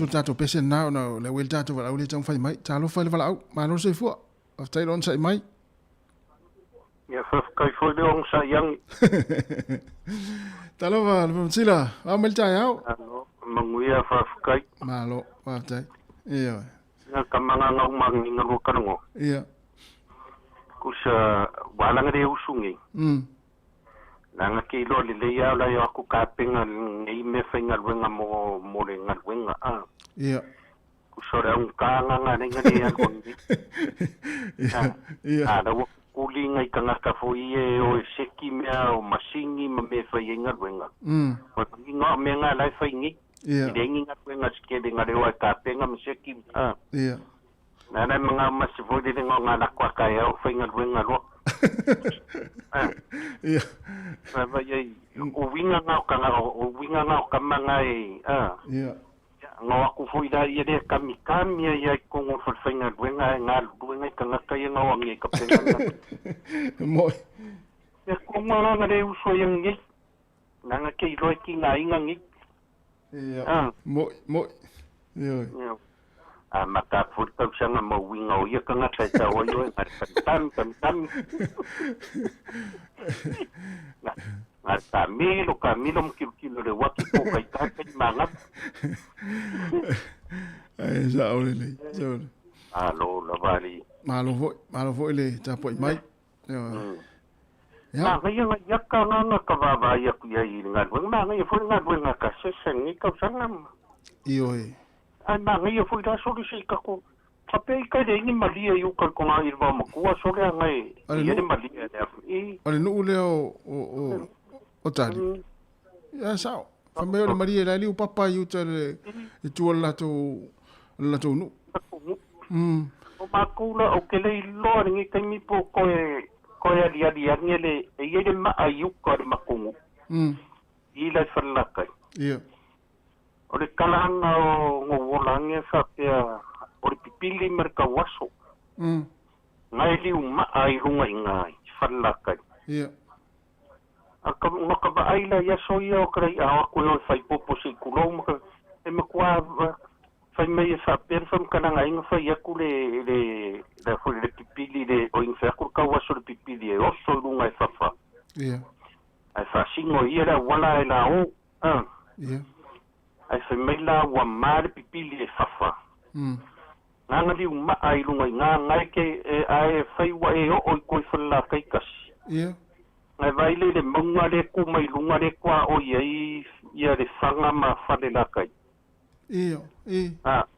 tu tato pese na le wel tato wala ule tang fai mai talo fai wala au ma no se fu of tai don sai mai ya fa kai fo de on sa yang talo va le mtila a mel ta yao manguia fa kai malo va tai iyo na kamanga ngau mangi ngau kanongo iya kusa wala ngade usungi nanga kilo le ya la yo ku kapinga ngai me fenga wenga mo le ngal wenga iya ku sore un kanga ngane ngane ya kon iya ada kulinga I kangaka fo ie o seki mea o masingi ma me fai inga ruenga. O inga me ngā lai fai ngi. I rengi ngā ruenga skede ngā rewa ka penga ma seki. Nā mga masifo de ngā lakwa kai au fai ngā ruenga roa. O winga ngā o kamanga e. Ngā aku fo ida ia de kamikami ia kongo whawhainga ruenga ngā ruenga ka ngaka ia ngā wangi e ka penga. Moi. Ia kongo ngā re uso ia ngi. Ngā kei roi ki ngā inga ngi. Moi. Ia. Maka furtau sanga ma winga o ia ka ngaka e tau oi tam. Ngā kamilo mkilo re waki po kai kai mangap. Ai sa ole le. Alo la vali. Malo foi le tapo mai. Ya. Nga yaka nga ka baba ya ku ya nga nga foi nga ka sesen ka sangam. Io Ai nga foi da so si ka ko. Tape ka de ni malia yu ka ko nga irwa ma ku so le ngai. Ia ni malia le. Ole no le o tali. Ya sao. Fa me ole Maria la liu papa yu tele e tu la tu nu. O makula o kele lo ngi kami po ko dia ngele e ye ma ayu ko de makungu. Ila falaka. Ia. Ole kalanga o ngolange fa pia o pipili merka waso. Ngai liu ma ai runga ngai falaka. Ia. Aka maka ba aila ya soia o krai a ko no fai popo se kulo maka e makua fai mai fa perfam kana ngai nga fai aku le foi le pipili de o infa ku ka waso le pipili e oso lunga e fa. Ia. Ai fa singo ia wala e la o. Ia. Ai fai mai la wa mar pipili e fa. Nga di uma ai lunga nga ngai ke ai fai wa e o ko fa kai kas. Ia. Ngai vai le monga le ku mai lunga le kwa o ia le fanga ma fale la kai. Ia.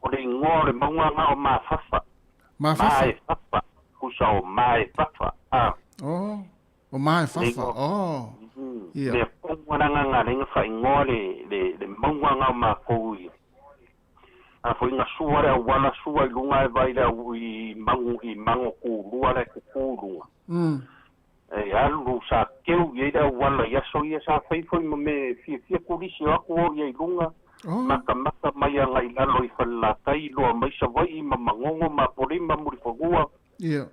O le ngore monga nga o ma fafa. Ma fafa. Ku sa o mai fafa. O mai fafa. Ia. Le konga nga le fa ngore le monga nga ma ko i. Foi nga suare wala sua lunga vai la i mango ku lua le ku lua. Alu sa keu ye da wala ya so ya sa foi me fi kulisi aku ye lunga maka mai nga ilalo I falla tai lo mai sa vai mamangongo ma pori ma muri fogua ia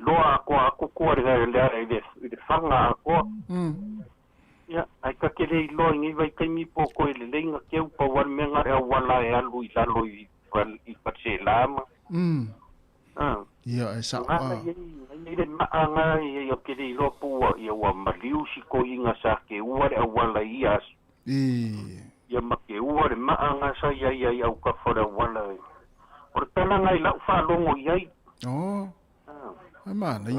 lo aku ko le fanga ko ya ai ka kele lo ngi vai kai mi poko le lenga keu pa wan menga wala ya alu ilalo I patselama ia esa Ile maanga ia kiri lopu ia wa maliu si ko inga sa ke uare wala ias. Ia ma ke uare maanga sa ia au ka fora wala. Por tala ngai la fa longo iai. Mana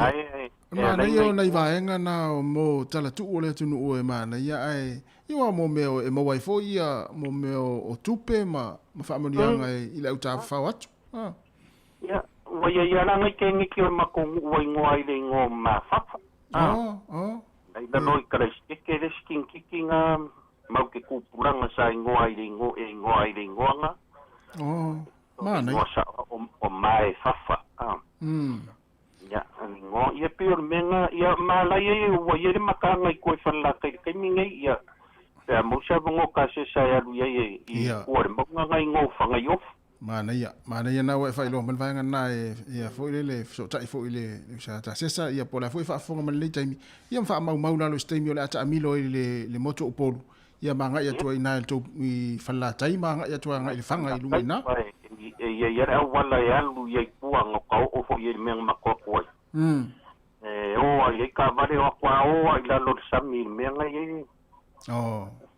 ia nei vaenga na mo tala tu ole tu no e mana ia ai ia mo meo e mo wai fo ia mo meo o tupe ma fa mo dianga I la uta fa wat. Ia Waya ia ngai ke ngi ki ma ko wai ngoi le ngo ma fafa. Ai da noi kara ke le skin kikinga mau ke ku puranga sa ngoi le ngo nga. Mana o mai fafa. Ya ngo ia pior menga ia mala ia waya le makanga ko falla ke mingai ia. Ya mo sa ngo ka se sa ya lu ia ko mo ngai ngo fanga yof. Mana ia na wa fa ilo man va ngana ia fo ile so tai fo ile sa ta sesa ia pola fo fa fo man le taimi ia fa mau na lo stemi ole ata amilo le moto opolo ia manga ia to ina to I falla tai manga ia to nga I fanga I luina ia wala ia lu ia kuanga ngo o fo ia men makoko o ia ka vale o kwa o ila lo sami menga ia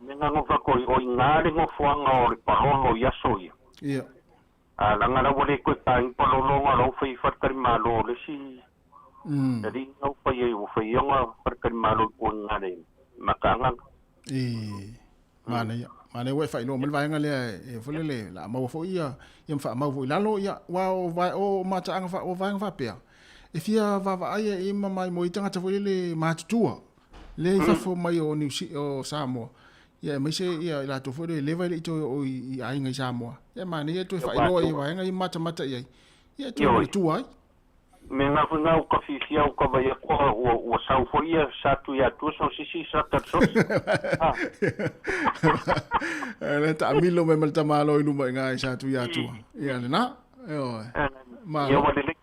menga ngo fa ko o ngale ngo fo nga o parolo ia so ia langa la wole ko tang pololonga lo fai fatkari malo le si jadi no fai o fai nga fatkari malo ko ngale makanga mana we fai lo man vai nga le e fo le la mau fo ia fa mau fo lalo ia wa o mata anga fa o vai fa pe e fia vavaia e mamai mo i tangata fo le matutua. Le fafo mai o Samoa. Ia mai se ia la to fo le leva le to o i ainga i Samoa. Ia mane ia to fa ilo i waenga i mata ia. Ia to le tuai. Me nga funga o ka fifia o ka vai ko o sau fo ia sa tu ia tu so si sa ta so. Le ta milo me malta malo i luma nga sa tu ia tu. Ia le na. Ma. Ia wale.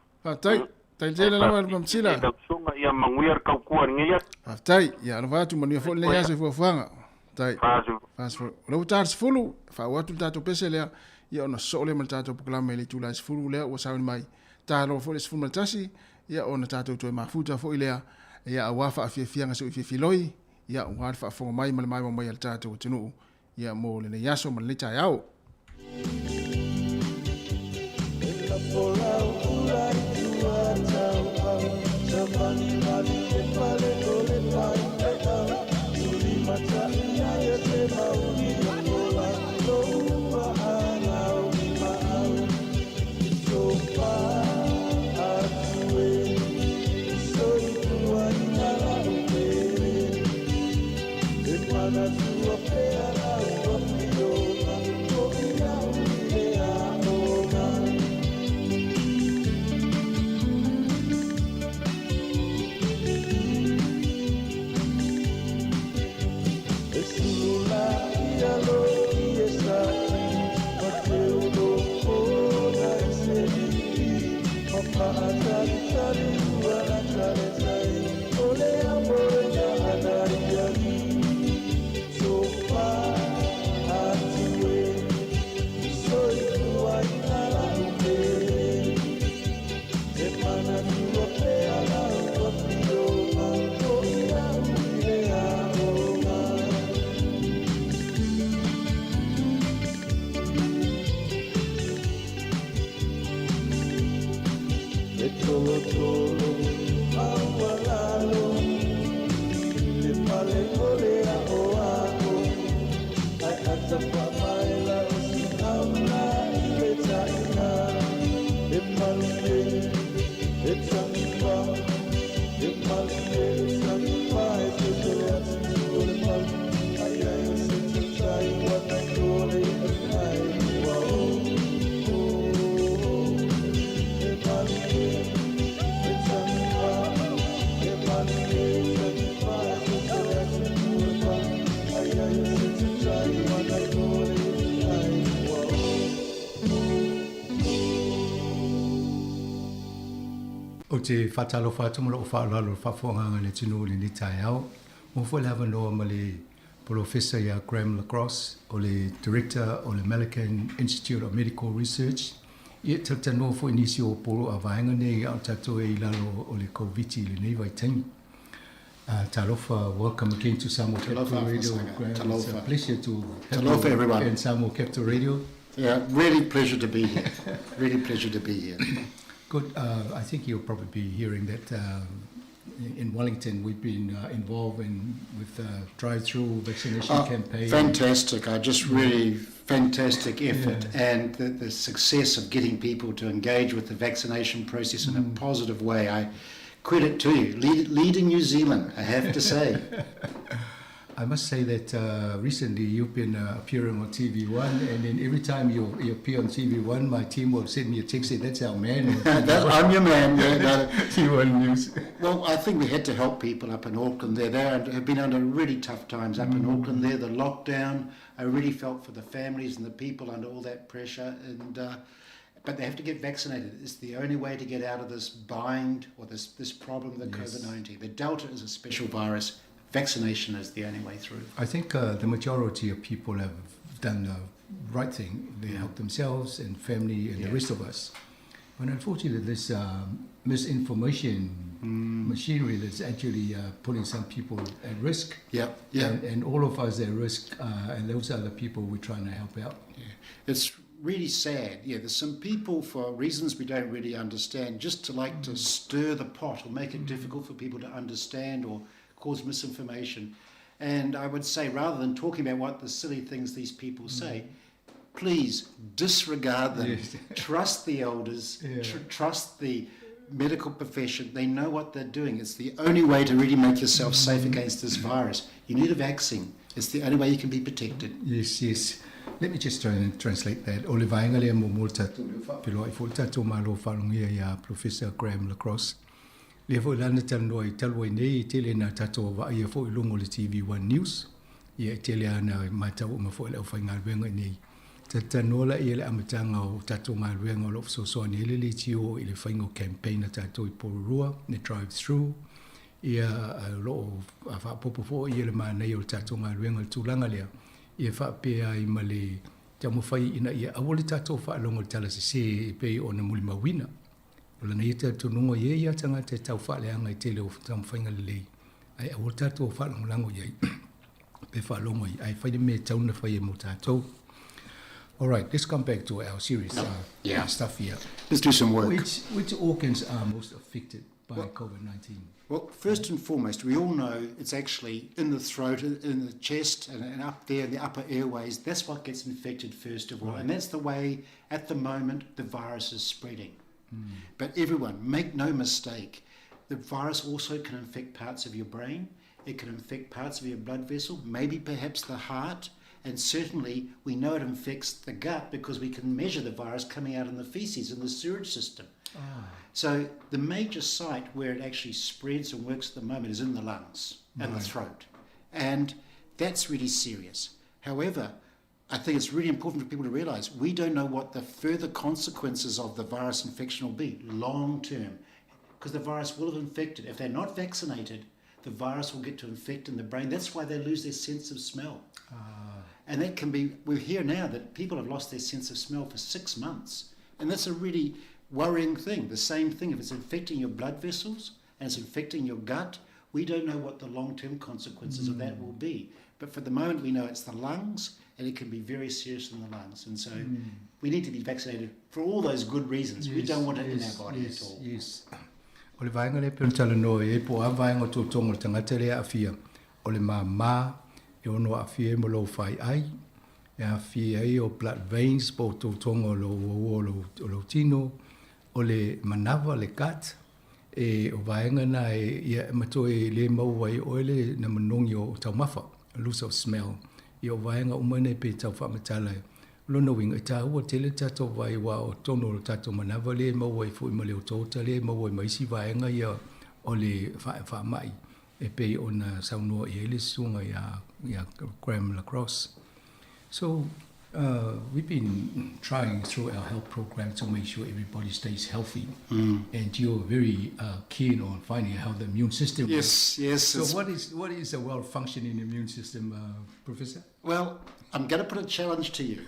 Tai tele la wa mamsila. Da sunga ia manguir ka ku ngia. Tai ia no va tu mani fo le ia se fo fanga. Tai. Fasu. Lo tars fulu fa watu tato pese le ia ona sole malta to proklama le tu la fulu le o sa mai. Talo fo le sfuma tasi ia ona tato to mafuta fo ilea ia awafa afiafianga so ifiloi ia wa fa fo mai mai al tato tunu ia mo le yaso mal le tayao O te whatalo whatumula o whaalalo whafonga le tino le ni tai au. Mo fo lava noa ma le Professor ya Graham Lacrosse o le Director o le American Institute of Medical Research. Ia tata noa fo inisi o polo a vaenga nei au tato e ilalo o le COVID le nei vai tangi. Talofa, welcome again to Samoa Capital Radio. Graham, it's a pleasure to have you everyone in Samoa Capital Radio. Yeah, really pleasure to be here. Really pleasure to be here. Good. I think you'll probably be hearing that in Wellington we've been involved with the drive-through vaccination campaign. Fantastic. Really fantastic effort, and the success of getting people to engage with the vaccination process in a positive way. I credit to you. Leading New Zealand, I have to say. I must say that recently you've been appearing on TV1, and then every time you appear on TV1, my team will send me a text saying, that's our man. I'm your man. Yeah, TV1 News. Well, I think we had to help people up in Auckland there. They have been under really tough times up in Auckland there. The lockdown, I really felt for the families and the people under all that pressure. But they have to get vaccinated. It's the only way to get out of this bind or this problem with COVID-19. The Delta is a special virus. Vaccination is the only way through. I think the majority of people have done the right thing. They help themselves and family and the rest of us. But unfortunately, this misinformation machinery that's actually putting some people at risk. And all of us at risk, and those are the people we're trying to help out. Yeah. It's really sad. Yeah, there's some people, for reasons we don't really understand, just to like to stir the pot or make it difficult for people to understand or cause misinformation. And I would say, rather than talking about what the silly things these people say, please disregard them. Trust the elders, trust the medical profession, they know what they're doing. It's the only way to really make yourself safe against this virus. You need a vaccine. It's the only way you can be protected. Yes. Let me just try and translate that. O le vaenga le mo multa pilo I fulta to malo falungia ya Professor Graham Lacrosse. Le fo lana tanoi talwai nei tele na tato va ia fo ilungo le TV1 News. Ia tele ana mata o mafo le fainga venga nei. Tatanola ia le amatanga o tato malwenga o so so ne le tio ile faingo campaign tato I porua ne drive through. Ia lo fa popo fo ia le mana ia tato malwenga tulanga le. Ia fa pe ai male tamu fai ina ia awole tato fa longo tala se pe ona muli mawina. Ola nei tato nungo ia tanga te tau fa le anga tele o tamu fainga le. Ai awole tato fa longo lango ia. Pe fa longo ai fai me tauna fai mo tato. All right, let's come back to our series stuff here. Let's do some work. Which organs are most affected by COVID-19? Well, first and foremost, we all know it's actually in the throat, in the chest, and up there in the upper airways. That's what gets infected first of all. Right. And that's the way, at the moment, the virus is spreading. But everyone, make no mistake, the virus also can infect parts of your brain. It can infect parts of your blood vessel, maybe perhaps the heart. And certainly, we know it infects the gut because we can measure the virus coming out in the feces in the sewage system. So the major site where it actually spreads and works at the moment is in the lungs and the throat. And that's really serious. However, I think it's really important for people to realise we don't know what the further consequences of the virus infection will be long term, because the virus will have infected. If they're not vaccinated, the virus will get to infect in the brain. That's why they lose their sense of smell. And that can be, we hear now that people have lost their sense of smell for 6 months. And that's a really worrying thing. The same thing, if it's infecting your blood vessels and it's infecting your gut, we don't know what the long-term consequences of that will be. But for the moment, we know it's the lungs, and it can be very serious in the lungs. And so we need to be vaccinated for all those good reasons. We don't want it in our body at all. Yes. O le vaenga le peutala no e po a vaenga tō tongo tangata le awhia. O le mā e ono awhia mo lo whai ai. E awhia ai o blood veins po tō tongo lo tino. O le manawa le kat. E o vaenga na e mato e le mauai oile na manongi o taumafa. Loss of smell. I o vaenga umane pe tau whamatala. Lono winga i tāua tele tato vai wa o tono o tato manawa le mauai fui ma leo tōta le mauai maisi vaenga ia o le whaamai. E pei o na saunua i ele sunga ia Graham Lacrosse. So we've been trying through our health program to make sure everybody stays healthy. And you're very keen on finding out how the immune system works. Yes. So what is a well-functioning immune system, Professor? Well, I'm going to put a challenge to you.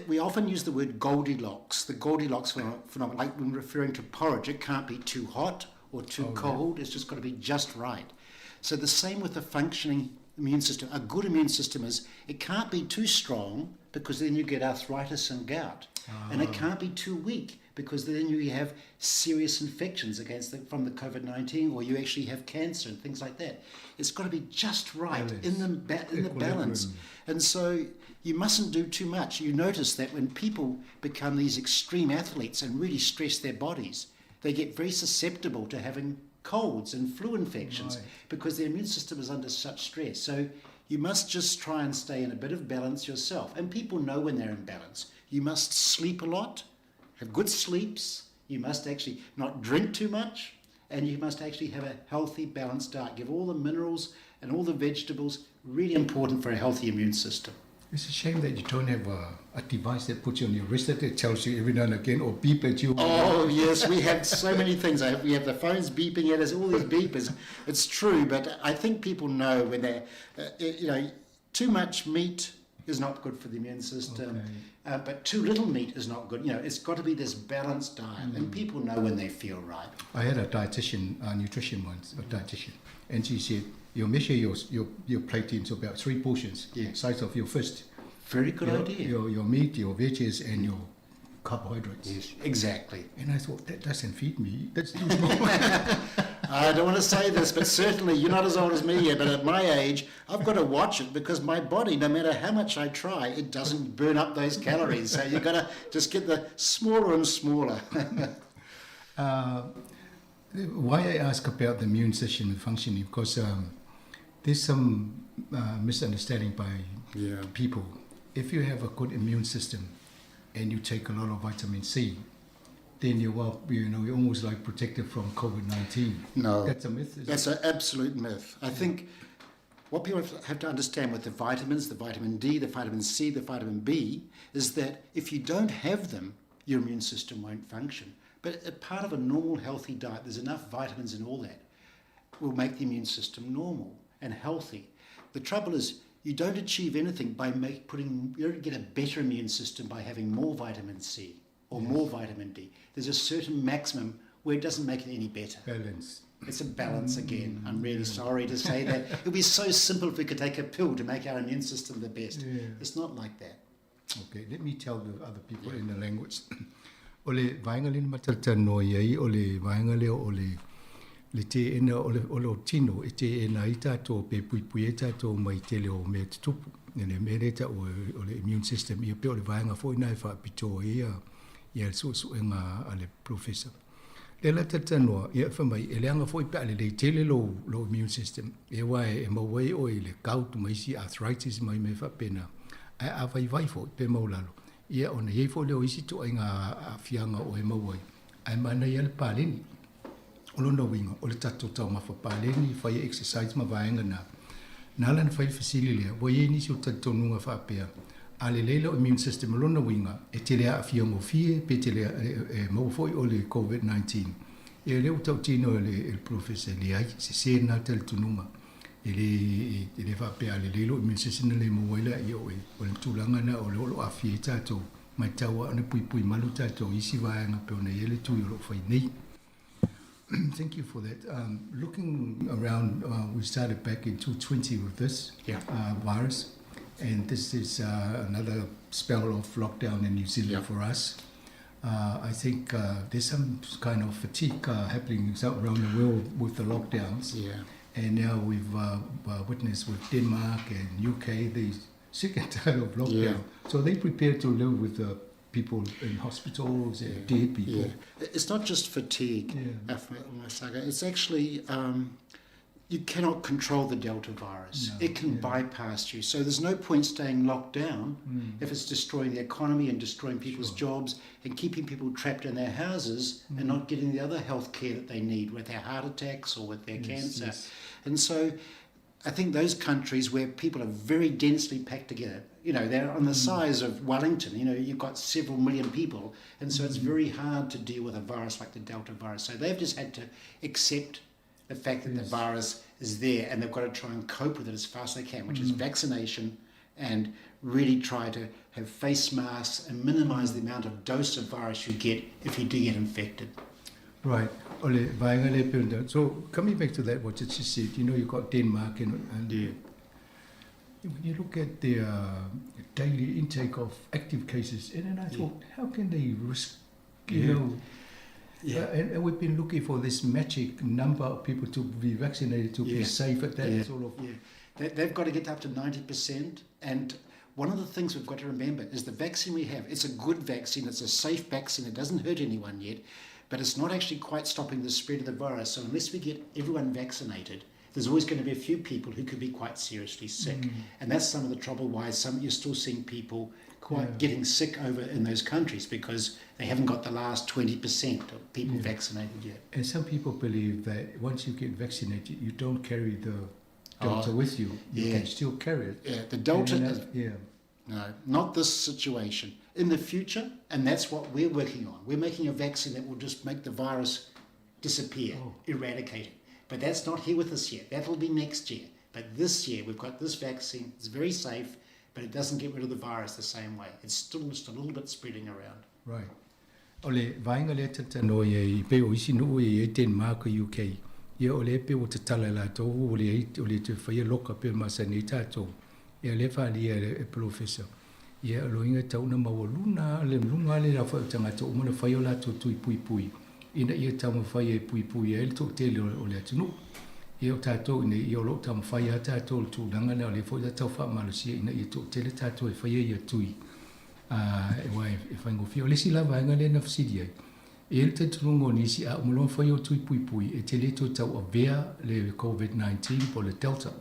We often use the word Goldilocks, the Goldilocks phenomenon, like when referring to porridge. It can't be too hot or too cold. It's just got to be just right. So the same with the functioning immune system. A good immune system is, it can't be too strong because then you get arthritis and gout. And it can't be too weak because then you have serious infections from the COVID-19, or you actually have cancer and things like that. It's got to be just right in the balance. And so you mustn't do too much. You notice that when people become these extreme athletes and really stress their bodies, they get very susceptible to having colds and flu infections because their immune system is under such stress. So you must just try and stay in a bit of balance yourself. And people know when they're in balance. You must sleep a lot, have good sleeps. You must actually not drink too much, and you must actually have a healthy, balanced diet. Give all the minerals and all the vegetables, really important for a healthy immune system. It's a shame that you don't have a device that puts you on your wrist that tells you every now and again, or beep at you. Oh, yes, we have so many things. We have the phones beeping at us, all these beepers. It's true, but I think people know when they're, too much meat is not good for the immune system, but too little meat is not good. It's got to be this balanced diet, and people know when they feel right. I had a nutrition once, and she said, you measure your plate into about 3 portions, size of your fist. Very good idea. Your meat, your veggies, and your carbohydrates. Yes, exactly. And I thought, that doesn't feed me. That's too small. I don't want to say this, but certainly you're not as old as me yet, but at my age, I've got to watch it because my body, no matter how much I try, it doesn't burn up those calories. So you've got to just get the smaller and smaller. Why I ask about the immune system and functioning, because there's some misunderstanding by people. If you have a good immune system and you take a lot of vitamin C, then you're almost like protected from COVID-19. No, that's a myth. That's an absolute myth. I think what people have to understand with the vitamins, the vitamin D, the vitamin C, the vitamin B, is that if you don't have them, your immune system won't function. But a part of a normal, healthy diet, there's enough vitamins and all that, will make the immune system normal and healthy. The trouble is, you don't achieve anything by you don't get a better immune system by having more vitamin C or more vitamin D. There's a certain maximum where it doesn't make it any better. Balance. It's a balance again. I'm really sorry to say that. It would be so simple if we could take a pill to make our immune system the best. It's not like that. Okay, let me tell the other people in the language. Ole vainga le matata no yai ole vainga le te ena ole tino e te ena ita to pe pui eta to mai te leo me tupu ne me ta ole immune system I pe ole vainga fo ina fa pito ia so nga ale professor le la tata no ia fa mai ele anga fo pe le te le lo immune system e wai e mo wai o ile gout mai si arthritis mai me fa pena a vai fo pe maulalo ia ona ye fo leo isi to nga fianga o e mawai ai mana ia le paleni olona winga o le tato tau ma fa paleni fa ia exercise ma vaenga na lan fa fasili le wo ye ni so tato nunga fa pea ale le immune system olona winga e te le fianga fie pe te le mo fo o le COVID-19 e le tau tino le professor le ai se na tel tunuma ele va pe ale lelo immune system le mo wala ia o le tulanga na o lo afie tato mai tawa ne pui malu tato isi vaenga pe ona ele tu lo fai nei. Thank you for that. Looking around, we started back in 2020 with this virus, and this is another spell of lockdown in New Zealand for us. I think there's some kind of fatigue happening around the world with the lockdowns. And now we've witnessed with Denmark and UK, they're sick and tired of lockdown. So they prepare to live with the people in hospitals and dead people. It's not just fatigue, it's actually, you cannot control the Delta virus. It can bypass you. So there's no point staying locked down if it's destroying the economy and destroying people's jobs and keeping people trapped in their houses and not getting the other health care that they need with their heart attacks or with their cancer. And so I think those countries where people are very densely packed together, they're on the size of Wellington, you've got several million people, and so it's very hard to deal with a virus like the Delta virus. So they've just had to accept the fact that the virus is there, and they've got to try and cope with it as fast as they can, which is vaccination, and really try to have face masks and minimize the amount of dose of virus you get if you do get infected. Right. So coming back to that, what you just said, you've got Denmark and you look at their daily intake of active cases, and then I thought, how can they risk, and we've been looking for this magic number of people to be vaccinated to be safe at that sort of... They've got to get up to 90%, and one of the things we've got to remember is the vaccine we have, it's a good vaccine, it's a safe vaccine, it doesn't hurt anyone yet, but it's not actually quite stopping the spread of the virus. So unless we get everyone vaccinated, there's always going to be a few people who could be quite seriously sick. And that's some of the trouble why you're still seeing people getting sick over in those countries, because they haven't got the last 20% of people vaccinated yet. And some people believe that once you get vaccinated, you don't carry the Delta with you. You can still carry it. Yeah, the Delta... No, not this situation. In the future, and that's what we're working on. We're making a vaccine that will just make the virus disappear, eradicate it. But that's not here with us yet. That'll be next year. But this year, we've got this vaccine. It's very safe, but it doesn't get rid of the virus the same way. It's still just a little bit spreading around. Right. Ole vainga le tata no ye pe o isi no ye Denmark UK. Ye ole pe o te tala la to ole te fai loka pe masanita to. Ye le fa le professor. Ye loinga tau na mawaluna le lunga le la fa tanga to mo fai la to pui. Ina ia tau fai pui e to te le o le tunu. Ia tato ina ia lo tau fai tato tu langa na le fo tau fa malusia ina ia to te le tato e fai ia tui. E wai e fai ngofio le sila vai ngale na fsidia. E te tulungo nisi a umulon whai o tui pui pui e te leto tau a vea le COVID-19 po le Delta.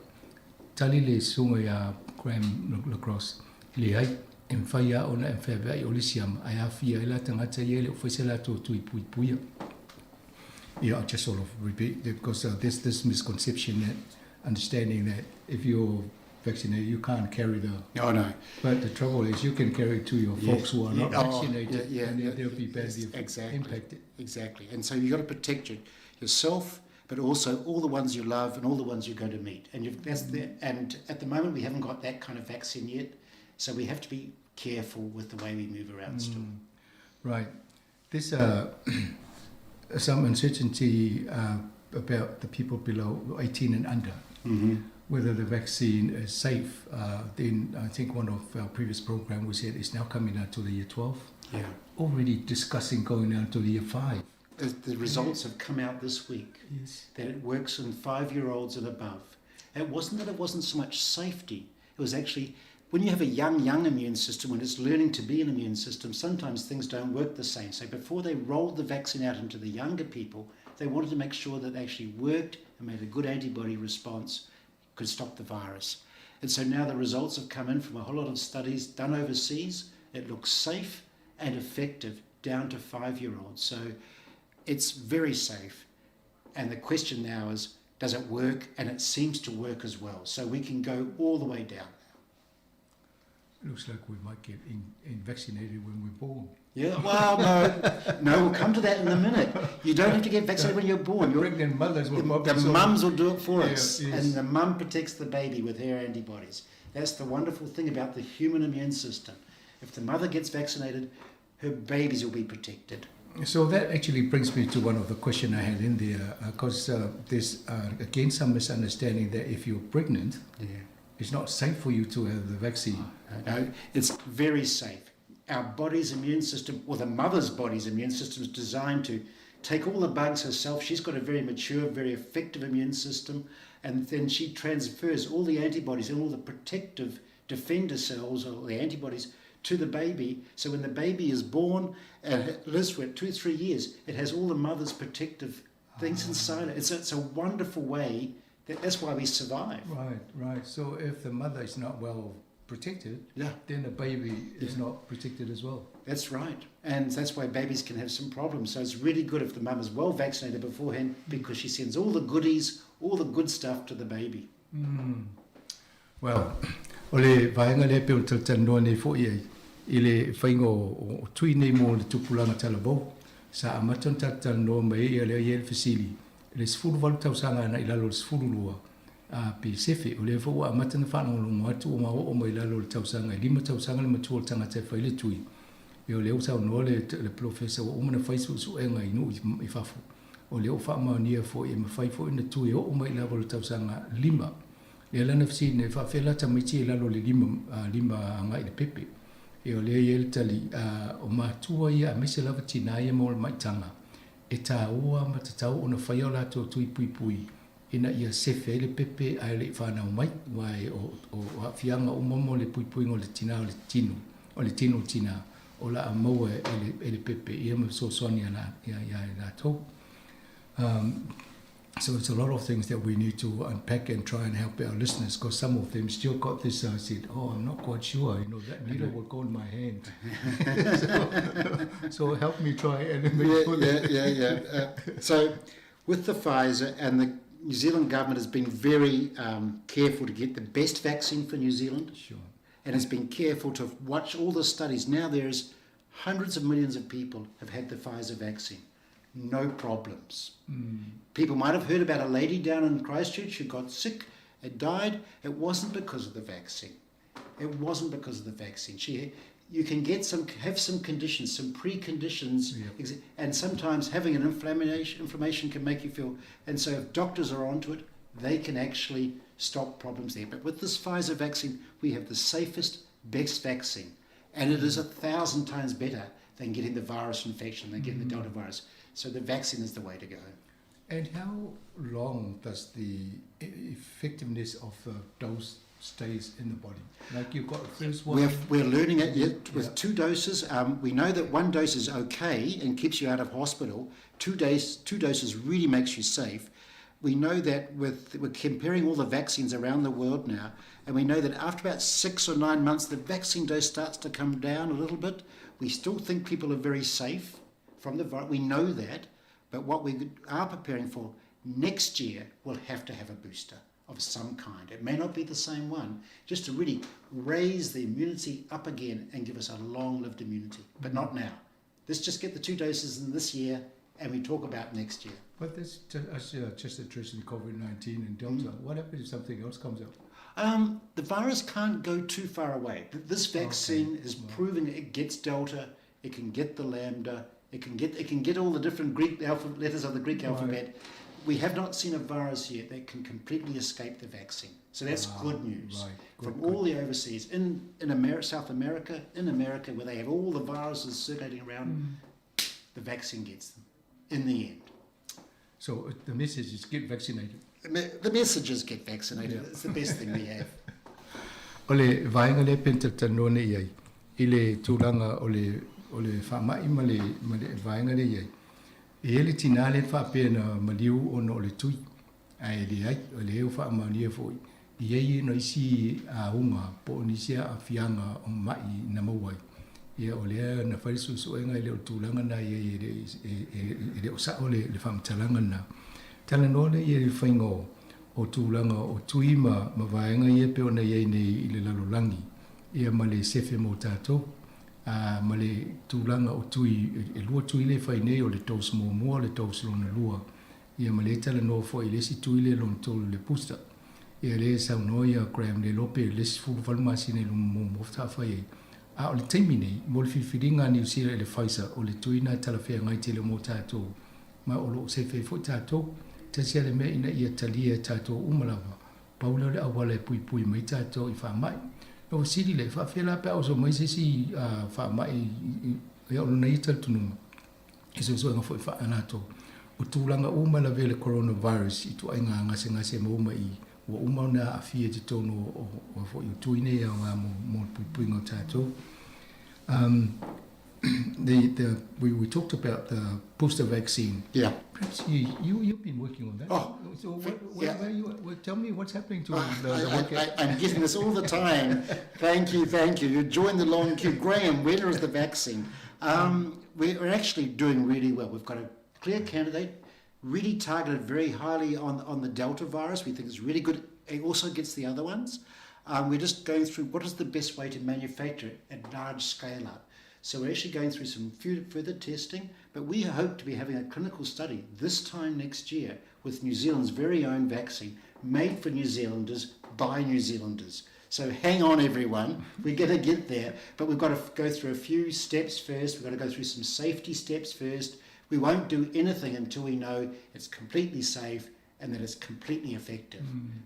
Tali le sunga ya Graham Lacrosse le ai e mwhai a ona e mwhai o le siama ai a fia e la tangata i ele o whaisela to tui pui pui. Yeah, I just sort of repeat it because there's this misconception that understanding that if you're vaccinated, you can't carry the. Oh no. But the trouble is, you can carry it to your folks who are not vaccinated, yeah, and they'll be badly exactly, impacted. Exactly, and so you've got to protect yourself, but also all the ones you love and all the ones you're going to meet. And and at the moment we haven't got that kind of vaccine yet, so we have to be careful with the way we move around still. Right. There's some uncertainty about the people below 18 and under. Mm-hmm. Whether the vaccine is safe. Then I think one of our previous programs we said it's now coming out to the year 12. Yeah. Already discussing going down to the year 5. The results have come out this week. Yes. That it works in 5-year-olds and above. It wasn't so much safety. It was actually, when you have a young immune system, when it's learning to be an immune system, sometimes things don't work the same. So before they rolled the vaccine out into the younger people, they wanted to make sure that it actually worked and made a good antibody response, could stop the virus. And so now the results have come in from a whole lot of studies done overseas. It looks safe and effective down to 5-year-olds. So it's very safe. And the question now is, does it work? And it seems to work as well. So we can go all the way down. It looks like we might get vaccinated when we're born. Yeah, well, no, we'll come to that in a minute. You don't have to get vaccinated when you're born. The pregnant mothers will the mums will do it for us. Yes. And the mum protects the baby with her antibodies. That's the wonderful thing about the human immune system. If the mother gets vaccinated, her babies will be protected. So that actually brings me to one of the questions I had in there, because there's, again, some misunderstanding that if you're pregnant, it's not safe for you to have the vaccine. No, it's very safe. Our body's immune system, or the mother's body's immune system, is designed to take all the bugs herself. She's got a very mature, very effective immune system, and then she transfers all the antibodies and all the protective defender cells, or the antibodies, to the baby. So when the baby is born and it lives for 2 or 3 years, it has all the mother's protective things inside it. It's a wonderful way. That's why we survive. Right. So if the mother is not well protected, then the baby is not protected as well. That's right. And that's why babies can have some problems. So it's really good if the mum is well vaccinated beforehand, because she sends all the goodies, all the good stuff to the baby. Well, ole vaenga le pe o tano nei fo ia i le whaingo o tui nei mo le tupulanga talabo sa amaton tano mai ia le ia le fasili le sfuru valu tausanga na ilalo le sfuru lua pe sefe o le fo wa amatan whanau lungo atu o mao o mai ilalo le tausanga lima tausanga le matua le tangata whai le tui i o le usau no le professor o umana whaisu su e ngai inu i fafu o le o whaama nia fo i mawhai fo ina tui o mai ilalo le tausanga lima e lana fsi ne fa fela ta miti la lo le lima nga i pepe e o le yel tali o matua ia me se lava tina ia mo mai tanga e ta ua ma ta ona fa yo la to tui pui pui ina ia sefe le pepe ai le fa na mai wai o fianga o momo le pui pui ngo le tina o le tino tina o la mo e le pepe ia mo so sonia na ia na to So it's a lot of things that we need to unpack and try and help our listeners, because some of them still got this, said, I'm not quite sure, that needle will go in my hand. so help me try and make sure So with the Pfizer, and the New Zealand government has been very careful to get the best vaccine for New Zealand. Sure. And has been careful to watch all the studies. Now there's hundreds of millions of people have had the Pfizer vaccine. No problems. People might have heard about a lady down in Christchurch who got sick and died. It wasn't because of the vaccine. You can have some conditions, some preconditions, and sometimes having an inflammation can make you feel. And so if doctors are onto it, they can actually stop problems there. But with this Pfizer vaccine, we have the safest, best vaccine, and it is 1,000 times better than getting the virus infection, than getting the Delta virus. So the vaccine is the way to go. And how long does the effectiveness of the dose stays in the body. Like you've got first one. We're learning it with 2 doses. We know that 1 dose is okay and keeps you out of hospital. 2 doses really makes you safe. We know that we're comparing all the vaccines around the world now, and we know that after about 6 or 9 months, the vaccine dose starts to come down a little bit. We still think people are very safe from the virus. We know that, but what we are preparing for next year, we'll have to have a booster of some kind. It may not be the same one, just to really raise the immunity up again and give us a long-lived immunity, but not now. Let's just get the 2 doses in this year, and we talk about next year. But this just addressing COVID-19 and Delta. What happens if something else comes up? The virus can't go too far away. This vaccine is proving it gets Delta, it can get the Lambda, it can get all the different Greek letters of the Greek alphabet. We have not seen a virus yet that can completely escape the vaccine. So that's good news. From all the overseas, in America, South America, in America, where they have all the viruses circulating around, the vaccine gets them in the end. So the message is get vaccinated. The message is get vaccinated. It's the best thing we have. Ole vainga le penta tanone iai. Ile tūranga ole whamai ma le vainga le iai. E ele tina le whapena maliu ono ole tui. Ai le ai, ole eo whaamania fwoi. Iei no isi a unga po onisia a fianga o mai na mawai. Ia ole na whaisu suenga ile o tūranga na iei ele o sa ole le whamtalanga na. Tala nole i le whaingo o tūranga o tui ma vaenga i e peo na iei nei i le lalolangi. Ia ma le sefe mo tātou. Ma le tūranga o tui, e lua tui le whainei o le tous mō mua, le tous lona lua. Ia ma le tala no fo i le si tui le lona tolu le pusta. Ia le sau noia Graham le lope le si fulu falmasi nei lumu mō mofta whai. A o le teimi nei, mo le whiwhiringa ni usira e le Pfizer o le tui na talawhea ngai te le mō tātou. Ma o lo sefe fo tātou. Tasia le mea ina ia talia tātou umalawa. Paula le awala e pui pui mai tātou i whamai. O siri le whawhela pe au so mai se si whamai e alo nei taltununga. E so so e ngafo i whaanato. O tūlanga umala vele coronavirus i tu ai ngā ngase mauma i wa umana a fia te tono o fo i tuine i au ngā mō pui pui ngā tātou. We talked about the booster vaccine. Yeah. Perhaps you've been working on that. Oh, so where you tell me what's happening to the work. I'm getting this all the time. Thank you. You joined the long queue. Graham, where is the vaccine? We're actually doing really well. We've got a clear candidate, really targeted very highly on the Delta virus. We think it's really good. It also gets the other ones. We're just going through what is the best way to manufacture it at large scale up. So we're actually going through some further testing, but we hope to be having a clinical study this time next year with New Zealand's very own vaccine, made for New Zealanders by New Zealanders. So hang on, everyone. We're going to get there, but we've got to go through a few steps first. We've got to go through some safety steps first. We won't do anything until we know it's completely safe and that it's completely effective.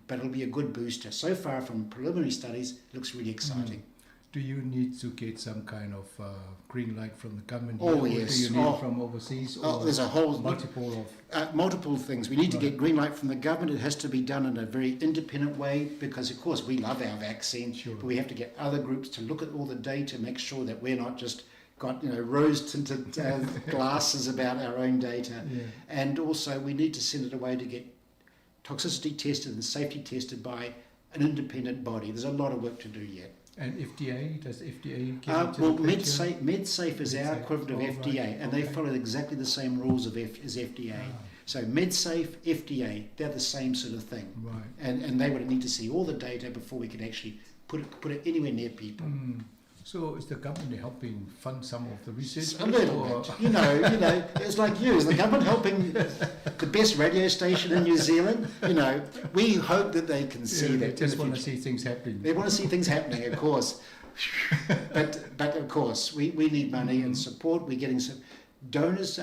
But it'll be a good booster. So far from preliminary studies, it looks really exciting. Do you need to get some kind of green light from the government? Oh, here, yes. Or do you need from overseas? Or There's a whole multiple things. We need to get green light from the government. It has to be done in a very independent way because, of course, we love our vaccine, but we have to get other groups to look at all the data, make sure that we're not just got rose-tinted glasses about our own data. Yeah. And also, we need to send it away to get toxicity tested and safety tested by an independent body. There's a lot of work to do yet. And FDA, does FDA well, MedSafe is our equivalent of FDA, and they follow exactly the same rules as FDA. So MedSafe, FDA, they're the same sort of thing. Right. And they would need to see all the data before we could actually put it anywhere near people. So is the government helping fund some of the research? A little bit. You know, it's like you. Is the government helping the best radio station in New Zealand? We hope that they can see that. They just want to see things happening. They want to see things happening, of course. But of course, we need money and support. We're getting some donors,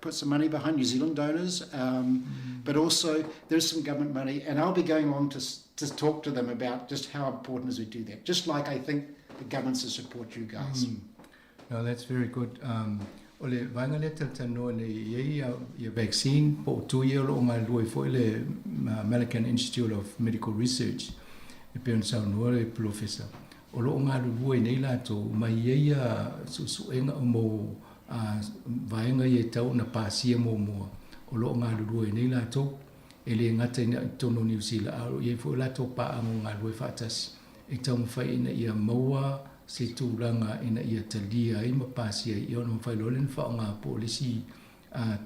put some money behind New Zealand donors, but also there's some government money. And I'll be going on to talk to them about just how important it is we do that. Just like I think the governments to support you guys. No, that's very good. Ole vanga le tano le ye vaccine po 2 year o ngai loi fo le American Institute of Medical Research. e pe sa no le professor o lo nga lu nei la to mai ia su enga mo vai nga ye tau na pasia mo o lo nga lu nei la to ele ngata ina tono New Zealand a ye fo la to pa nga lu fatas e tau fai ina ia moa se tūranga ina ia talia i mapasia i ono whai lolen whaonga polisi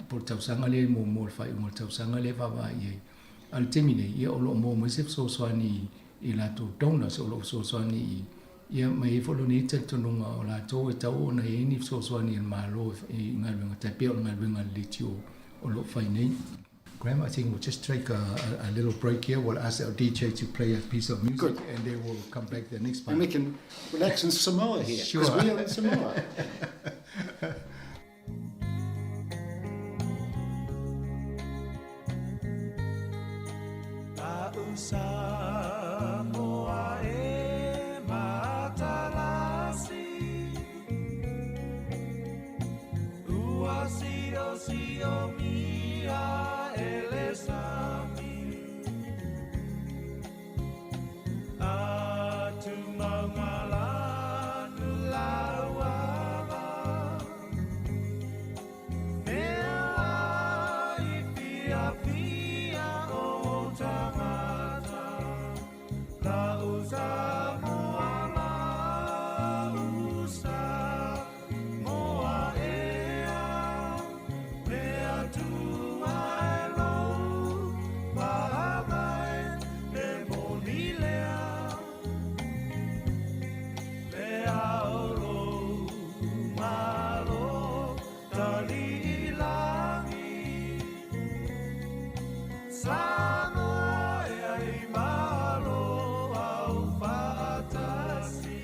po tausanga le mo whai mo tausanga le wawa i ei. Al temine ia olo mo moisef so soani i lato tona so olo so soani i ia mai folo ni te tonunga o lato e tau ona e ni so soani il malo i ngalwenga taipea o ngalwenga litio olo whai nei. Graham, I think we'll just take a little break here. We'll ask our DJ to play a piece of music. Good. And then we'll come back the next part. And we can relax in Samoa here. Sure. Because we are in Samoa. Samoa e matalasi Ua sio mia ele sami Atu mangalanu lauava Mea i pia o tangata La usa moa moa ea Mea tu aelo Bahabai e monilea Lea oro malo Tali ilangi Samoa e malo au fatasi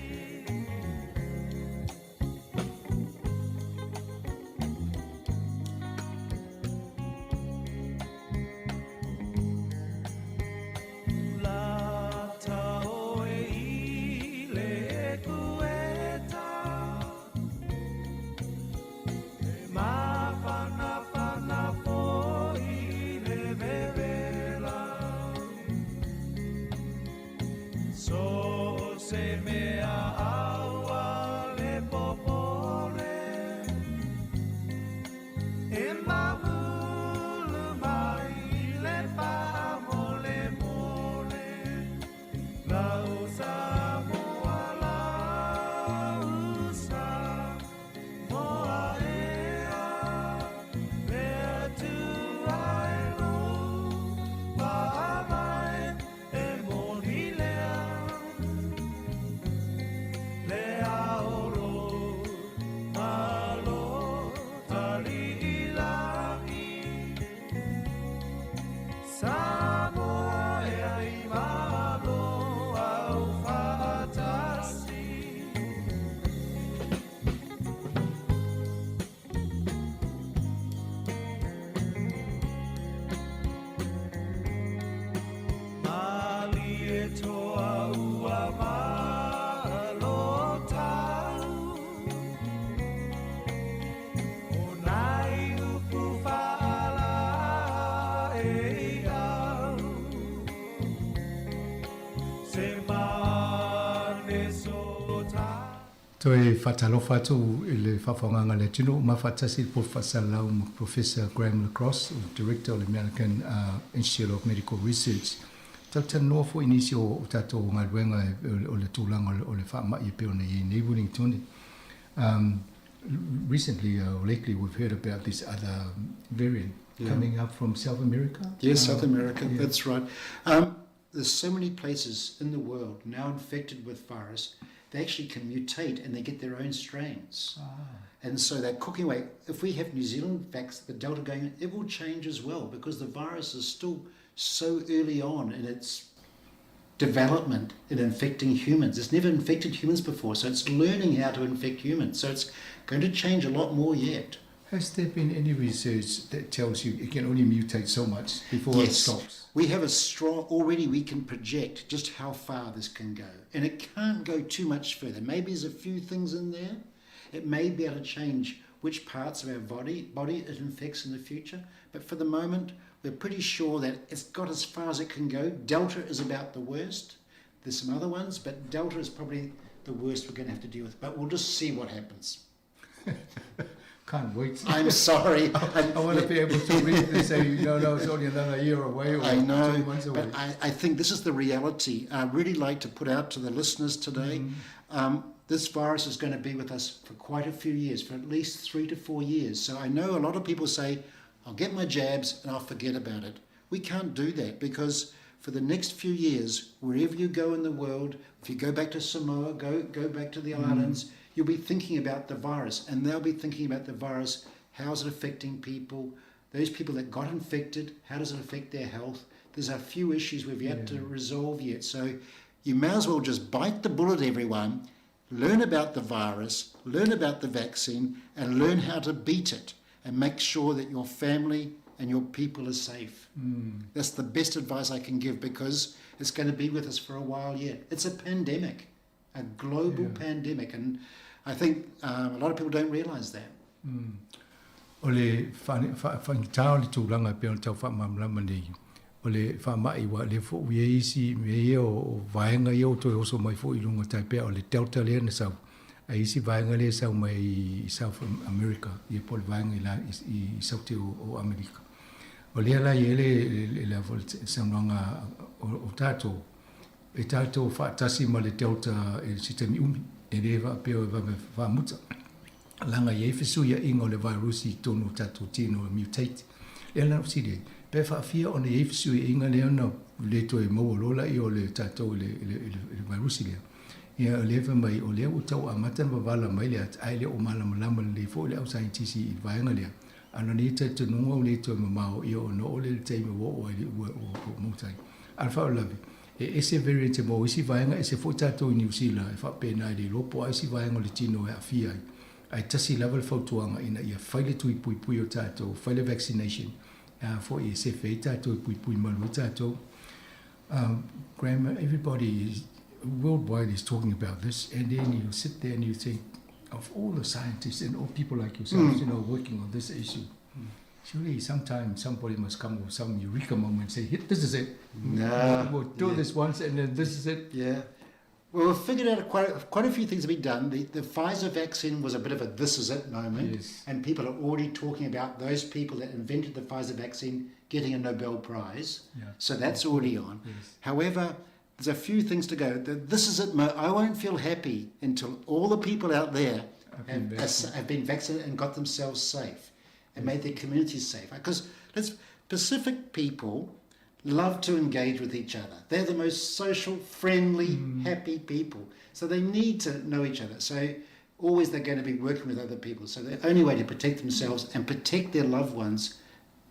La tao e le kueta E mafana po i le bebela So se mea aua le popole E mamulu mai le pa mole mole La usa moa la usa moa ea Lea tu aelo Bahamai e monilea Lea oro malo tali ilangi Samoa e ai malo au fatasi Mali e toa ua malo tau O nai upu whaala e au Se mane so tau Toi whatalofa atu i le whawhanganga le tino ma whatasi po whasalau ma Professor Graham Lacrosse, Director of the American Institute of Medical Research. Tau tanoa fo inisi o tatou ngā ruenga o le tūlanga o le whaama i peo na i neighboring tuni. Recently, or lately, we've heard about this other variant coming up from South America. Yes, South America, that's right. There's so many places in the world now infected with virus, they actually can mutate and they get their own strains. And so they're cooking away. If we have New Zealand the Delta going, it will change as well because the virus is still so early on in its development in infecting humans. It's never infected humans before, so it's learning how to infect humans. So it's going to change a lot more yet. Has there been any research that tells you it can only mutate so much before it stops? We have already we can project just how far this can go. And it can't go too much further. Maybe there's a few things in there. It may be able to change which parts of our body it infects in the future. But for the moment, we're pretty sure that it's got as far as it can go. Delta is about the worst. There's some other ones, but Delta is probably the worst we're going to have to deal with. But we'll just see what happens. Can't wait. I'm sorry. I want to be able to read and say, no, it's only another year away or I know, 2 months away. but I think this is the reality. I'd really like to put out to the listeners today, this virus is going to be with us for quite a few years, for at least 3 to 4 years. So I know a lot of people say, I'll get my jabs and I'll forget about it. We can't do that because for the next few years, wherever you go in the world, if you go back to Samoa, go back to the islands, you'll be thinking about the virus, and they'll be thinking about the virus. How's it affecting people? Those people that got infected, how does it affect their health? There's a few issues we've yet to resolve yet. So you may as well just bite the bullet, everyone. Learn about the virus, learn about the vaccine, and learn how to beat it, and make sure that your family and your people are safe. That's the best advice I can give, because it's going to be with us for a while yet. It's a pandemic, a global pandemic, and I think a lot of people don't realise that. O le whanitao le tūranga pēo tau whamamlama nei. O le whamai wa le fo ue isi me ia o vaenga ia o toi oso mai fo i runga tai pēo le Delta lea na sau. A isi vaenga lea sau mai i South America, i e pole vaenga i saute o Amerika. O lea la i ele le saunanga o tātou. E tātou whaatasi ma le Delta e sitami umi. E rewa pēo e whamuta. Langa i e whisu ia ingo le virusi tonu tātou tino mutate. Lea na usiri, pē whaafia o ne e whisu ia inga lea na le toi maua lola i o le tātou le virusi lea. Ia lewa mai o lea utau a matan wavala mai lea ai lea o malamalama le fo lea o saintisi i vaenga lea. Ana ni te tununga o le toi mamao i o no o le teime wo o mautai. Alfa o lavi. E ese variant e mo isi vaenga ese fo tātou i New Zealand e whapena i le lopo a isi vaenga le tino e awhia ai. Ai tasi level fautuanga ina ia whaile tui pui o tātou, whaile vaccination. For i se whai tātou pui malu tātou. Graham, everybody worldwide is talking about this, and then you sit there and you think of all the scientists and all people like yourselves, working on this issue. Surely sometimes somebody must come with some eureka moment and say, this is it. No. We'll do this once and then this is it. Yeah. Well, we've figured out quite a few things have been done. The Pfizer vaccine was a bit of a this is it moment. Yes. And people are already talking about those people that invented the Pfizer vaccine getting a Nobel Prize. Yeah. So that's already on. Yes. However, there's a few things to go. This is it. I won't feel happy until all the people out there have been vaccinated and got themselves safe and made their communities safe. Because Pacific people love to engage with each other. They're the most social, friendly, happy people. So they need to know each other. So always they're going to be working with other people. So the only way to protect themselves and protect their loved ones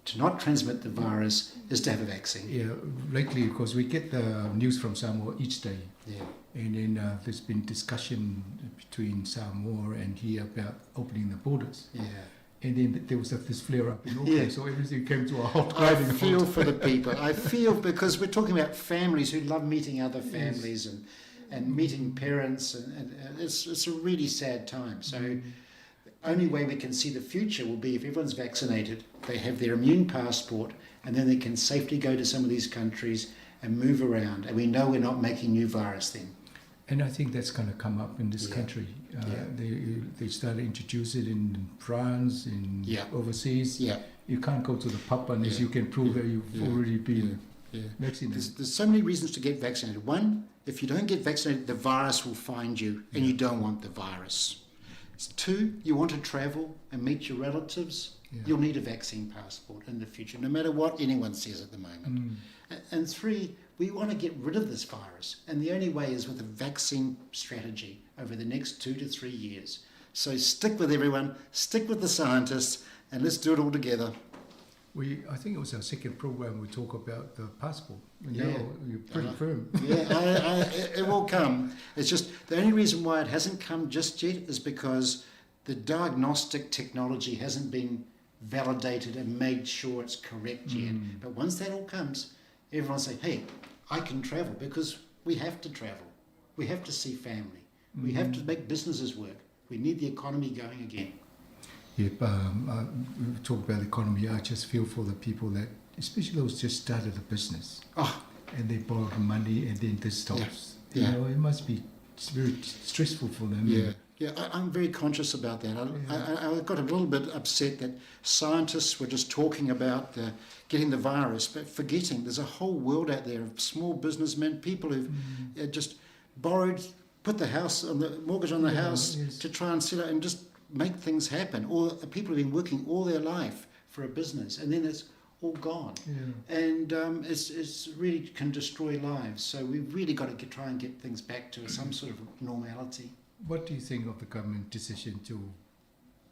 to not transmit the virus is to have a vaccine. Yeah, lately, because we get the news from Samoa each day. Yeah. And then there's been discussion between Samoa and here about opening the borders. Yeah. And then there was this flare-up in Auckland, so everything came to a halt. I feel for the people. I feel because we're talking about families who love meeting other families and meeting parents, and it's a really sad time. So the only way we can see the future will be if everyone's vaccinated, they have their immune passport, and then they can safely go to some of these countries and move around. And we know we're not making new virus then. And I think that's going to come up in this country. They started to introduce it in France, in overseas. Yeah. You can't go to the pub unless you can prove that you've already been vaccinated. There's so many reasons to get vaccinated. One, if you don't get vaccinated, the virus will find you, and you don't want the virus. Two, you want to travel and meet your relatives, you'll need a vaccine passport in the future, no matter what anyone says at the moment. And three, we want to get rid of this virus, and the only way is with a vaccine strategy over the next 2 to 3 years. So stick with everyone, stick with the scientists, and let's do it all together. I think it was our second program we talk about the passport. You're pretty firm. It will come. It's just the only reason why it hasn't come just yet is because the diagnostic technology hasn't been validated and made sure it's correct yet. But once that all comes, everyone will say, hey, I can travel, because we have to travel. We have to see family. We have to make businesses work. We need the economy going again. Yep, we talk about the economy. I just feel for the people that, especially those just started a business, and they borrowed money and then this stops. You know, it must be very stressful for them. Yeah, I'm very conscious about that. I got a little bit upset that scientists were just talking about getting the virus, but forgetting there's a whole world out there of small businessmen, people who've just borrowed, put the house on the mortgage on the house to try and sell it and just make things happen. Or people who've been working all their life for a business, and then it's all gone. And it's really can destroy lives. So we've really got to try and get things back to some sort of normality. What do you think of the government decision to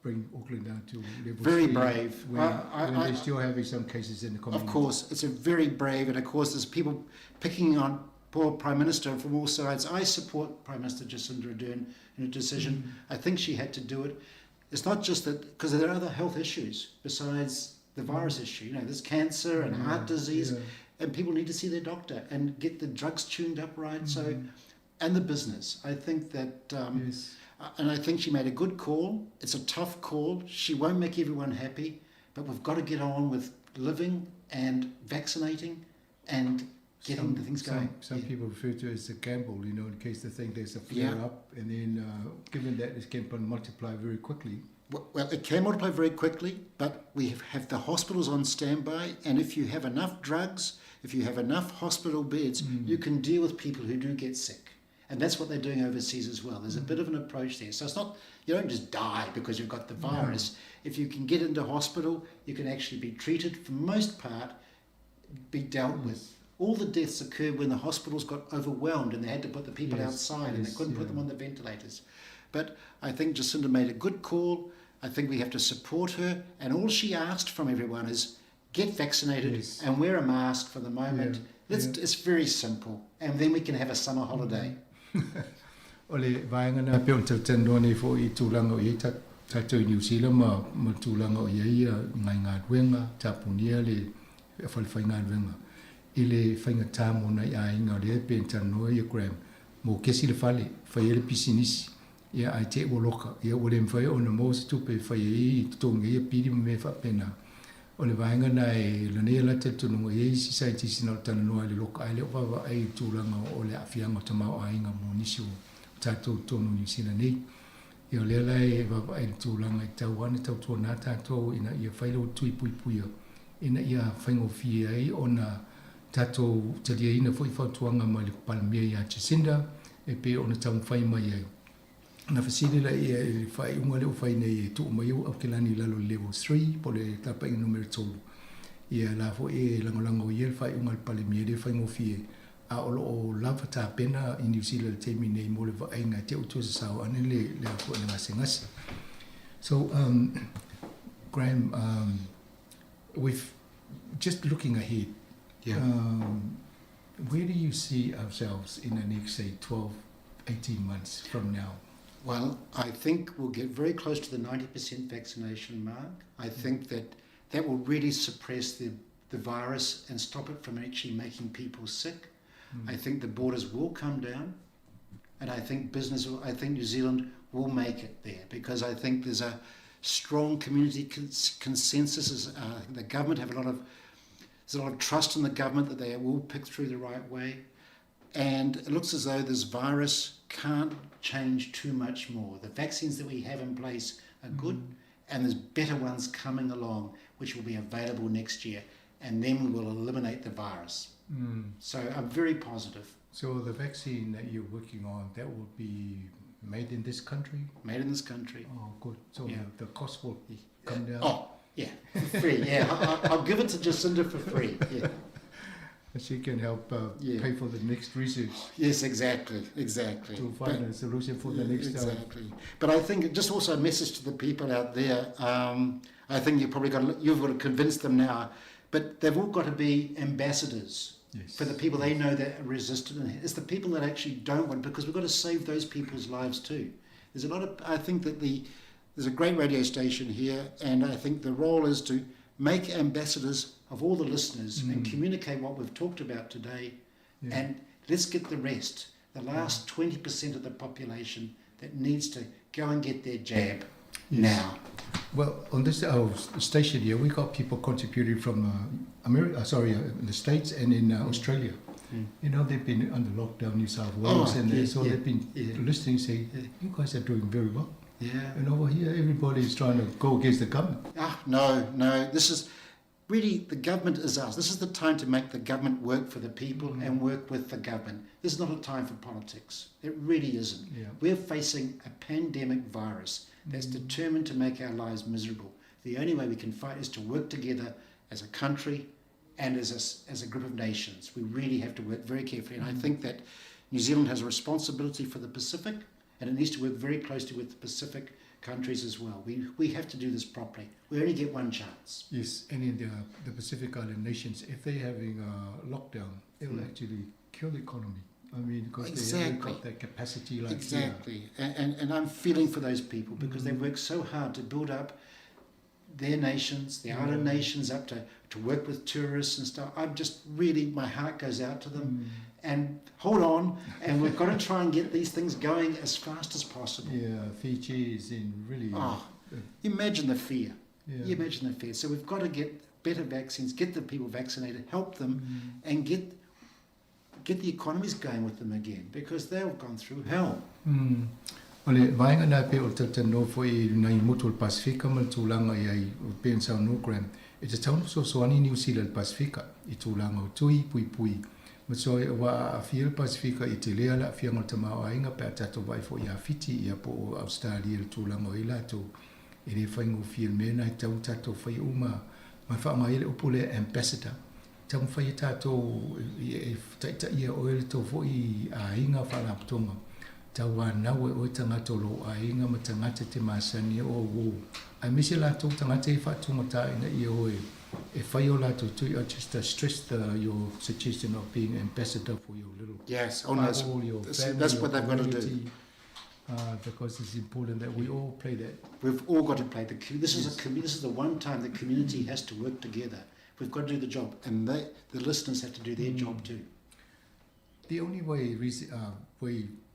bring Auckland down to level 3? Very brave. When they're still having some cases in the community. Of course, it's a very brave, and of course there's people picking on poor Prime Minister from all sides. I support Prime Minister Jacinda Ardern in her decision. I think she had to do it. It's not just that, because there are other health issues besides the virus issue. You know, there's cancer and heart disease, and people need to see their doctor and get the drugs tuned up right. So. And the business. I think that, and I think she made a good call. It's a tough call. She won't make everyone happy, but we've got to get on with living and vaccinating and getting the things going. Some people refer to it as a gamble, you know, in case they think there's a flare-up, and then given that it can multiply very quickly. Well, it can multiply very quickly, but we have the hospitals on standby, and if you have enough drugs, if you have enough hospital beds, you can deal with people who do get sick. And that's what they're doing overseas as well. There's a bit of an approach there. So it's not, you don't just die because you've got the virus. If you can get into hospital, you can actually be treated, for the most part, be dealt with. All the deaths occurred when the hospitals got overwhelmed and they had to put the people outside and they couldn't put them on the ventilators. But I think Jacinda made a good call. I think we have to support her. And all she asked from everyone is get vaccinated and wear a mask for the moment. It's very simple. And then we can have a summer holiday. Ole vaenga na pe on te tendoni fo I tūlanga o I tatou New Zealand ma tūlanga o ia ngai ngā ruenga tapunia le whalewhai ngā ruenga I le whainga tāmo na I inga le pe tanoa I Graham mo kesi le whale whai ele pisinisi ia ai te woloka ia ole mwhai o na mo se tupe whai I tonga ia piri me whapena ole vaenga na lanea la te tununga ia si saitisi na tana noa le loka ai le wawa ai tūlanga o le awhianga tamau a inga mo nisi o tātou tonu New Zealand nei. Ia lea lai wawa ai le tūlanga I tau ane tau tō nā tātou ina ia whaile o tui pui puia. Ina ia whaingo fia ai o na tātou talia ina fo I whautuanga mai le palamia I a Jacinda e pe o na tau whai mai ai. Na fasili la ia whai unga leo whai nei tu mai au kelani lalo level 3 po le tapa inga numero tolu. Ia la fo langolango ia whai unga le pale mia le whai ngofie a olo o lava tā pena I New Zealand te mi nei mo le whai ngā te utu sa sao ane le fo le ngase ngase. So, Graham, with just looking ahead, where do you see ourselves in the next, say, 12, 18 months from now? Well, I think we'll get very close to the 90% vaccination mark. I think that will really suppress the virus and stop it from actually making people sick. I think the borders will come down, and I think New Zealand will make it there, because I think there's a strong community consensus. The government there's a lot of trust in the government that they will pick through the right way. And it looks as though this virus can't change too much more. The vaccines that we have in place are good, and there's better ones coming along, which will be available next year, and then we will eliminate the virus. So I'm very positive. So the vaccine that you're working on, that will be made in this country? Made in this country. Oh, good. So the cost will come down? Oh, yeah, for free. I'll give it to Jacinda for free. Yeah. She can help pay for the next research. Yes, exactly. To find a solution for the next time. Exactly. But I think just also a message to the people out there. I think you've got to convince them now, but they've all got to be ambassadors for the people they know that are resistant. It's the people that actually don't want, because we've got to save those people's lives too. There's a lot of, I think that there's a great radio station here, and I think the role is to make ambassadors of all the listeners and communicate what we've talked about today, and let's get the rest, the last 20% of the population that needs to go and get their jab now. Well, on this station here, we got people contributing from the States and in Australia. You know, they've been under lockdown, New South Wales, they've been listening, saying, you guys are doing very well. Yeah. And over here, everybody's trying to go against the government. No. This is really, the government is us. This is the time to make the government work for the people and work with the government. This is not a time for politics. It really isn't. Yeah. We're facing a pandemic virus that's determined to make our lives miserable. The only way we can fight is to work together as a country and as a group of nations. We really have to work very carefully. And I think that New Zealand has a responsibility for the Pacific, and it needs to work very closely with the Pacific countries as well. We have to do this properly. We only get one chance. Yes, and in the Pacific Island nations, if they're having a lockdown, it will actually kill the economy. I mean, because they haven't got that capacity like Exactly. And I'm feeling for those people because they've worked so hard to build up their nations, the island nations, up to work with tourists and stuff. I'm just really, my heart goes out to them. And hold on, and we've got to try and get these things going as fast as possible. Yeah, Fiji is in really... imagine the fear. Yeah. Imagine the fear. So we've got to get better vaccines, get the people vaccinated, help them, and get the economies going with them again, because they've gone through hell. Ole vainga na pe o te no foi na i mutu Pasifika ma tūlanga i ai o pensa no gram. E te taunu so ani New Zealand Pasifika i tūlanga o tui pui. Ma so e wa a fiel Pasifika i te lea la fianga te mao ainga pe tato vai fo ia fiti ia po Australia tūlanga o i lato. E re whaingo fiel mena i tau tato whai uma ma wha mai ele upule ambassador. Tau whai tato e taita ia o ele tau fo i a inga whalaputonga. Tawa nawe o tangata lo a inga ma tangata te masani o wo. Ai misi la tau tangata e whatumata ina i oe. E whai o la tau tui, I just stress your suggestion of being ambassador for your little... Yes, that's what they've got to do. Because it's important that we all play that. We've all got to play. This is the one time the community has to work together. We've got to do the job, and the listeners have to do their job too. The only way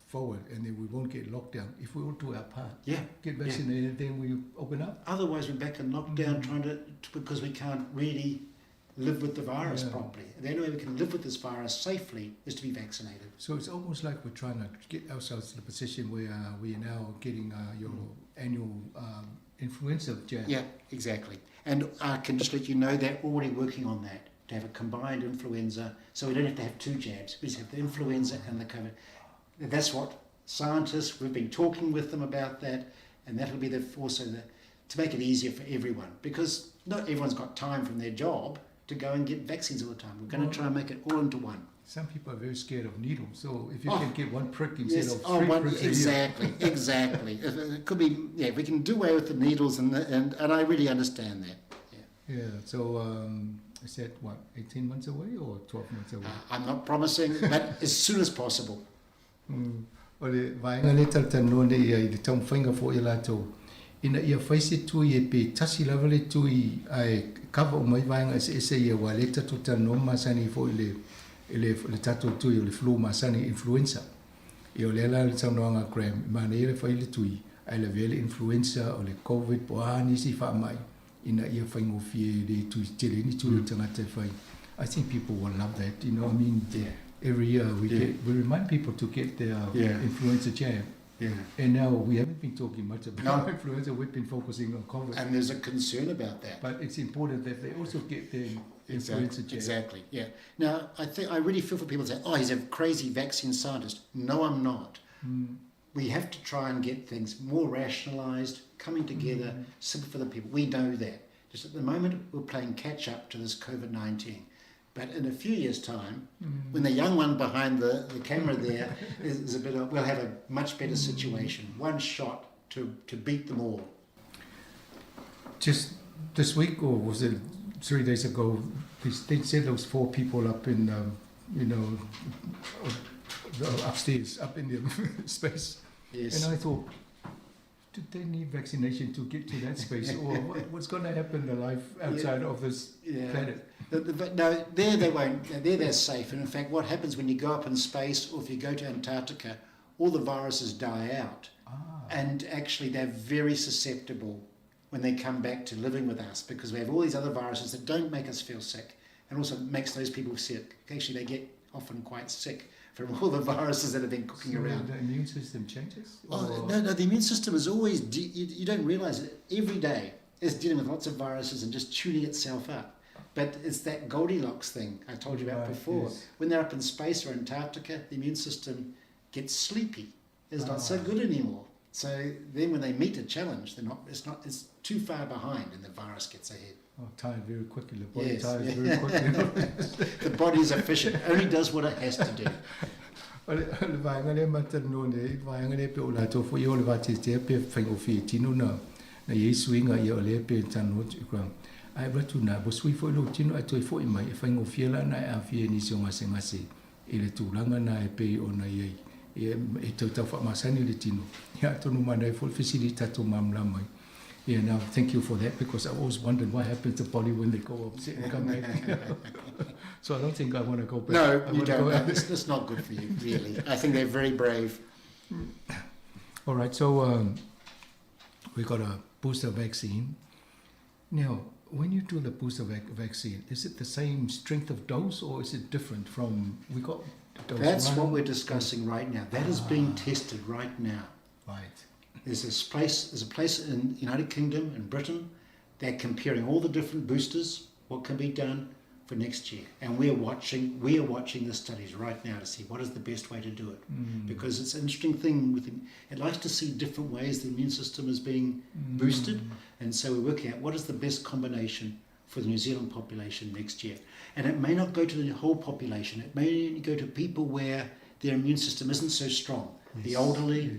forward, and then we won't get locked down if we all do our part. Yeah, get vaccinated, then we open up. Otherwise, we're back in lockdown, because we can't really live with the virus properly. The only way we can live with this virus safely is to be vaccinated. So it's almost like we're trying to get ourselves in a position where we are now getting your annual influenza jab. Yeah, exactly. And I can just let you know they're already working on that, to have a combined influenza, so we don't have to have two jabs. We just have the influenza and the COVID. That's what scientists, we've been talking with them about that, and that'll be to make it easier for everyone, because not everyone's got time from their job to go and get vaccines all the time. We're going to try and make it all into one. Some people are very scared of needles, so if you can get one prick instead of three pricks exactly. It could be, if we can do away with the needles, and I really understand that. Yeah, so is that 18 months away or 12 months away? I'm not promising, but as soon as possible. Ole vainga le taltano ne ia I le tau whainga fo I lato. Ina ia whaise tui e pe tasi lava le tui ai kawa o mai vainga ese ia wa le tatu tano masani fo le tatu tui o le flu masani influenza. I o le ala le tau noanga gram, mana ia le whai le tui ai le vele influenza o le COVID po nisi wha mai. Ina ia whaingo fie le tui tele ni tui tangata whai. I think people will love that, you know, I mean, every year we remind people to get their influenza jab. Yeah. And now we haven't been talking much about influenza, we've been focusing on COVID. And there's a concern about that. But it's important that they also get their influenza jab. Exactly, yeah. Now, I really feel for people who say, he's a crazy vaccine scientist. No, I'm not. We have to try and get things more rationalised, coming together, simple for the people. We know that. Just at the moment, we're playing catch up to this COVID-19. But in a few years' time, when the young one behind the camera there is we'll have a much better situation. One shot to beat them all. Just this week, or was it 3 days ago, they said there was 4 people up in, upstairs, up in the space. Yes. And I thought, do they need vaccination to get to that space? Or what's going to happen to life outside of this planet? No, there they won't. There they're safe. And in fact, what happens when you go up in space, or if you go to Antarctica, all the viruses die out. And actually they're very susceptible when they come back to living with us, because we have all these other viruses that don't make us feel sick, and also makes those people sick. Actually, they get often quite sick from all the viruses that have been cooking around. The immune system changes? Oh, no, the immune system is always, you don't realize it, every day is dealing with lots of viruses and just tuning itself up. But it's that Goldilocks thing I told you about before. Yes. When they're up in space or Antarctica, the immune system gets sleepy. It's not so good anymore. So then when they meet a challenge, it's too far behind and the virus gets ahead. Oh, tired very quickly. The body tires very quickly. The body's efficient, only does what it has to do. Ai ratu na bo sui foi lo tino ai toi foi mai e fai ngo fiela na a fie ni so ngase ngase e le tūlanga na e pei ona iei e tau tau wha masani le tino ia tonu mana e full facility to mamla mai. Yeah, now thank you for that, because I always wondered what happens to body when they go upset and come back. So I don't think I want to go back. No, you don't. That's not good for you, really. I think they're very brave. All right, so we got a booster vaccine. Now, when you do the booster vaccine, is it the same strength of dose, or is it different from we got dose? That's what we're discussing right now. That is being tested right now. Right. There's a place in the United Kingdom and Britain. They're comparing all the different boosters, what can be done for next year, and we are watching the studies right now to see what is the best way to do it. Because it's an interesting thing it likes to see different ways the immune system is being boosted, and so we're working out what is the best combination for the New Zealand population next year. And it may not go to the whole population, it may only go to people where their immune system isn't so strong, the elderly,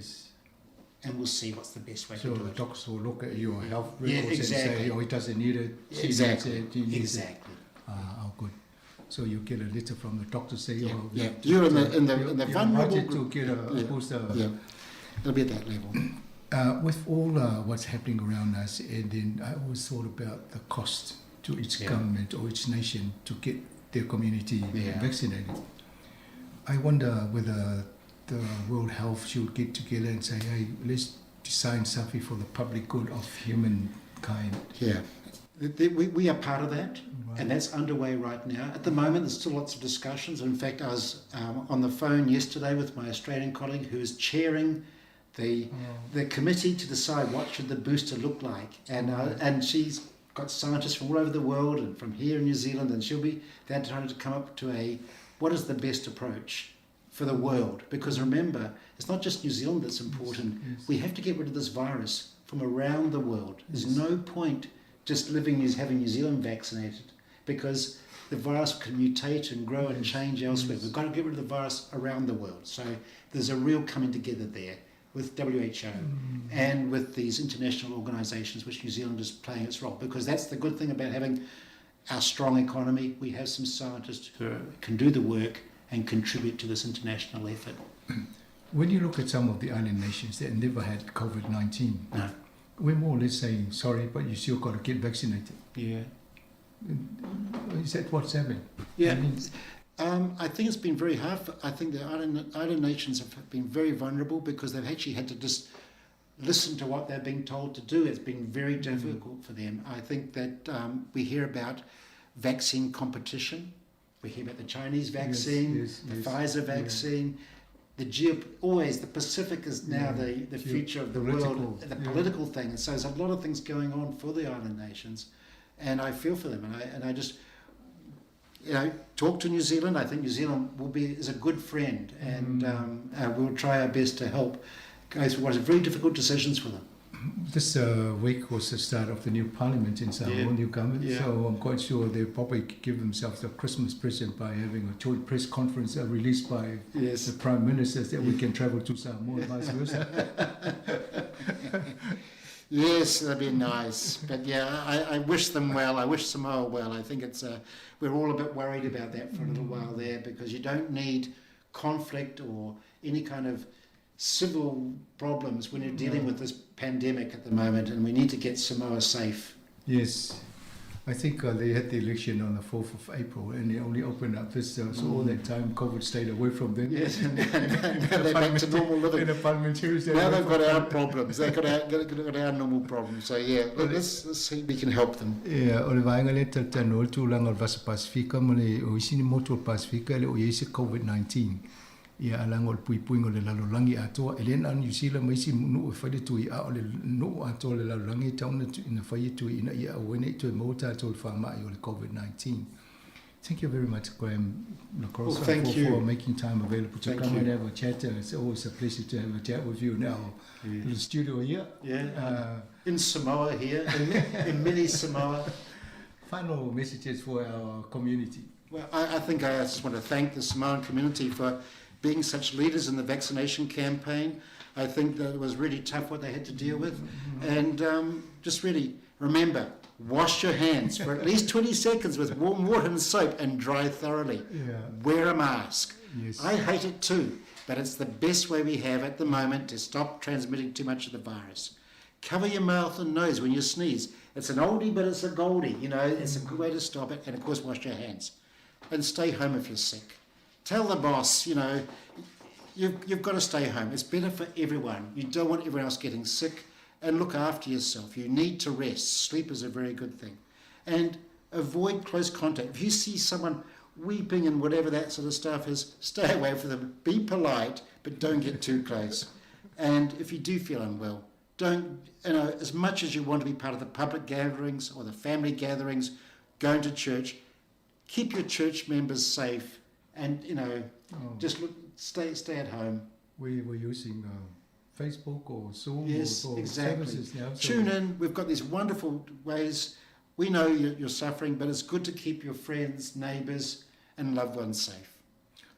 and we'll see what's the best way to do it. So the doctors will look at your health records and say, oh, he doesn't need it. Exactly. Oh, good. So you get a letter from the doctor saying, oh, you're in the vulnerable group to get a booster. Yeah, it'll be at that level. With all what's happening around us, and then I always thought about the cost to each government or each nation to get their community vaccinated. I wonder whether the World Health should get together and say, hey, let's design something for the public good of humankind. Yeah. We are part of that, and that's underway right now. At the moment, there's still lots of discussions. In fact, I was on the phone yesterday with my Australian colleague who is chairing the committee to decide what should the booster look like. And she's got scientists from all over the world and from here in New Zealand, and they're trying to come up to what is the best approach for the world. Because remember, it's not just New Zealand that's important. Yes. We have to get rid of this virus from around the world. There's no point just having New Zealand vaccinated, because the virus can mutate and grow and change elsewhere. We've got to get rid of the virus around the world. So there's a real coming together there with WHO and with these international organisations, which New Zealand is playing its role, because that's the good thing about having our strong economy. We have some scientists who can do the work and contribute to this international effort. When you look at some of the island nations that never had COVID-19, we're more or less saying, sorry, but you still got to get vaccinated. Yeah. Is that what's happening? Yeah. I think it's been very hard. I think the island nations have been very vulnerable because they've actually had to just listen to what they're being told to do. It's been very difficult for them. I think that we hear about vaccine competition. We hear about the Chinese vaccine, the Pfizer vaccine. Always the Pacific is now the future of the world, the political thing. And so there's a lot of things going on for the island nations, and I feel for them. And I just, talk to New Zealand. I think New Zealand is a good friend, and we'll try our best to help go through what are very difficult decisions for them. This week was the start of the new parliament in Samoa, new government, so I'm quite sure they'll probably give themselves a Christmas present by having a joint press conference released by the Prime Minister that we can travel to Samoa and vice versa. Yes, that'd be nice. But I wish them well. I wish Samoa well. I think we're all a bit worried about that for a little while there, because you don't need conflict or any kind of civil problems when you're dealing with this pandemic at the moment, and we need to get Samoa safe. Yes. I think they had the election on the 4th of April, and they only opened up this, so all that time COVID stayed away from them. Yes, and now they're back to normal living. In a parliamentary now they've got our problems. They've got our normal problems. So yeah, let's see we can help them. Yeah, o le vaenga le tatano o tūlanga o Vasa Pasifika, mo le o isini motu o Pasifika, le o iese COVID-19. Ia alanga o le puipuinga o le lalolangi atoa, e lena New Zealand maisi nu e whaide tui a o le nu atoa le lalolangi tauna ina whaia tui ina ia awene i tui mauta atoa le whamai o le COVID-19. Thank you very much, Graham Lacrosse, for making time available to come and have a chat. It's always a pleasure to have a chat with you now in the studio here. Yeah, in Samoa here, in mini Samoa. Final messages for our community. Well, I think I just want to thank the Samoan community for being such leaders in the vaccination campaign. I think that it was really tough what they had to deal with. And just really remember, wash your hands for at least 20 seconds with warm water and soap and dry thoroughly. Yeah. Wear a mask. Yes. I hate it too, but it's the best way we have at the moment to stop transmitting too much of the virus. Cover your mouth and nose when you sneeze. It's an oldie, but it's a goldie. You know, it's a good way to stop it. And of course, wash your hands. And stay home if you're sick. Tell the boss, you know, you've got to stay home. It's better for everyone. You don't want everyone else getting sick. And look after yourself. You need to rest. Sleep is a very good thing. And avoid close contact. If you see someone weeping and whatever that sort of stuff is, stay away from them. Be polite, but don't get too close. And if you do feel unwell, don't, you know, as much as you want to be part of the public gatherings or the family gatherings, going to church, keep your church members safe and, you know, just stay at home. We were using Facebook or Zoom or exactly. services now. So tune in. We've got these wonderful ways. We know you're suffering, but it's good to keep your friends, neighbours and loved ones safe.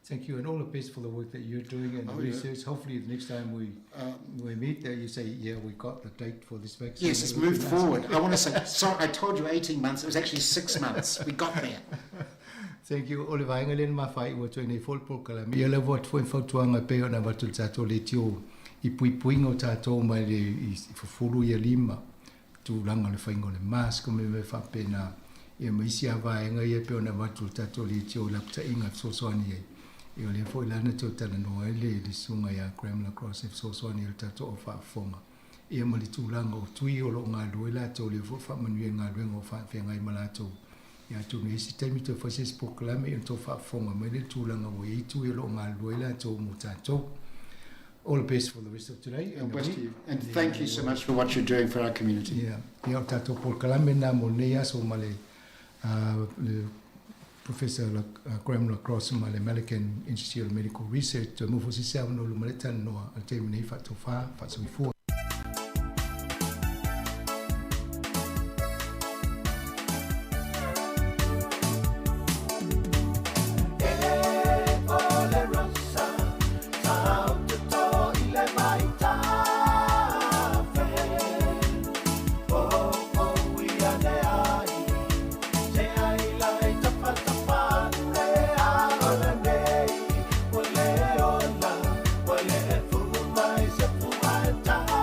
Thank you, and all the best for the work that you're doing and the research. Hopefully the next time we meet, you say, yeah, we got the date for this vaccine. Yes, it's moved forward. I want to say, sorry, I told you 18 months. It was actually 6 months. We got there. Thank you. Ole vaenga len mafai ua tue nei folpol kala. Ia le vot foi fautuanga pe ona vatul tato le tio I puipuinga o tato mai le I fufulu ia lima. Tu langa le faingo le mask me whapena. Ia maisi a vaenga ia pe ona vatul tato le tio lapta inga sosoani ei. Ia le foi lana teo tala noa le sunga ia Graham Lacrosse sosoani il tato o whaafonga. Ia mali tu langa o tui o lo ngā luela teo le whamanuia ngā luenga o whaafengai malato. Ia tu nei si taimi te fases poklame en to whaafonga mai le tūlanga o I tui o lo ngā luela teo mo tato. All the best for the rest of today. And thank you so much for what you're doing for our community. Yeah. Ia o tato poklame na mo nei aso ma le Professor Graham Lacrosse ma le American Institute of Medical Research mo fo si sa no lo maleta no a te nei fa to fa so before. Time.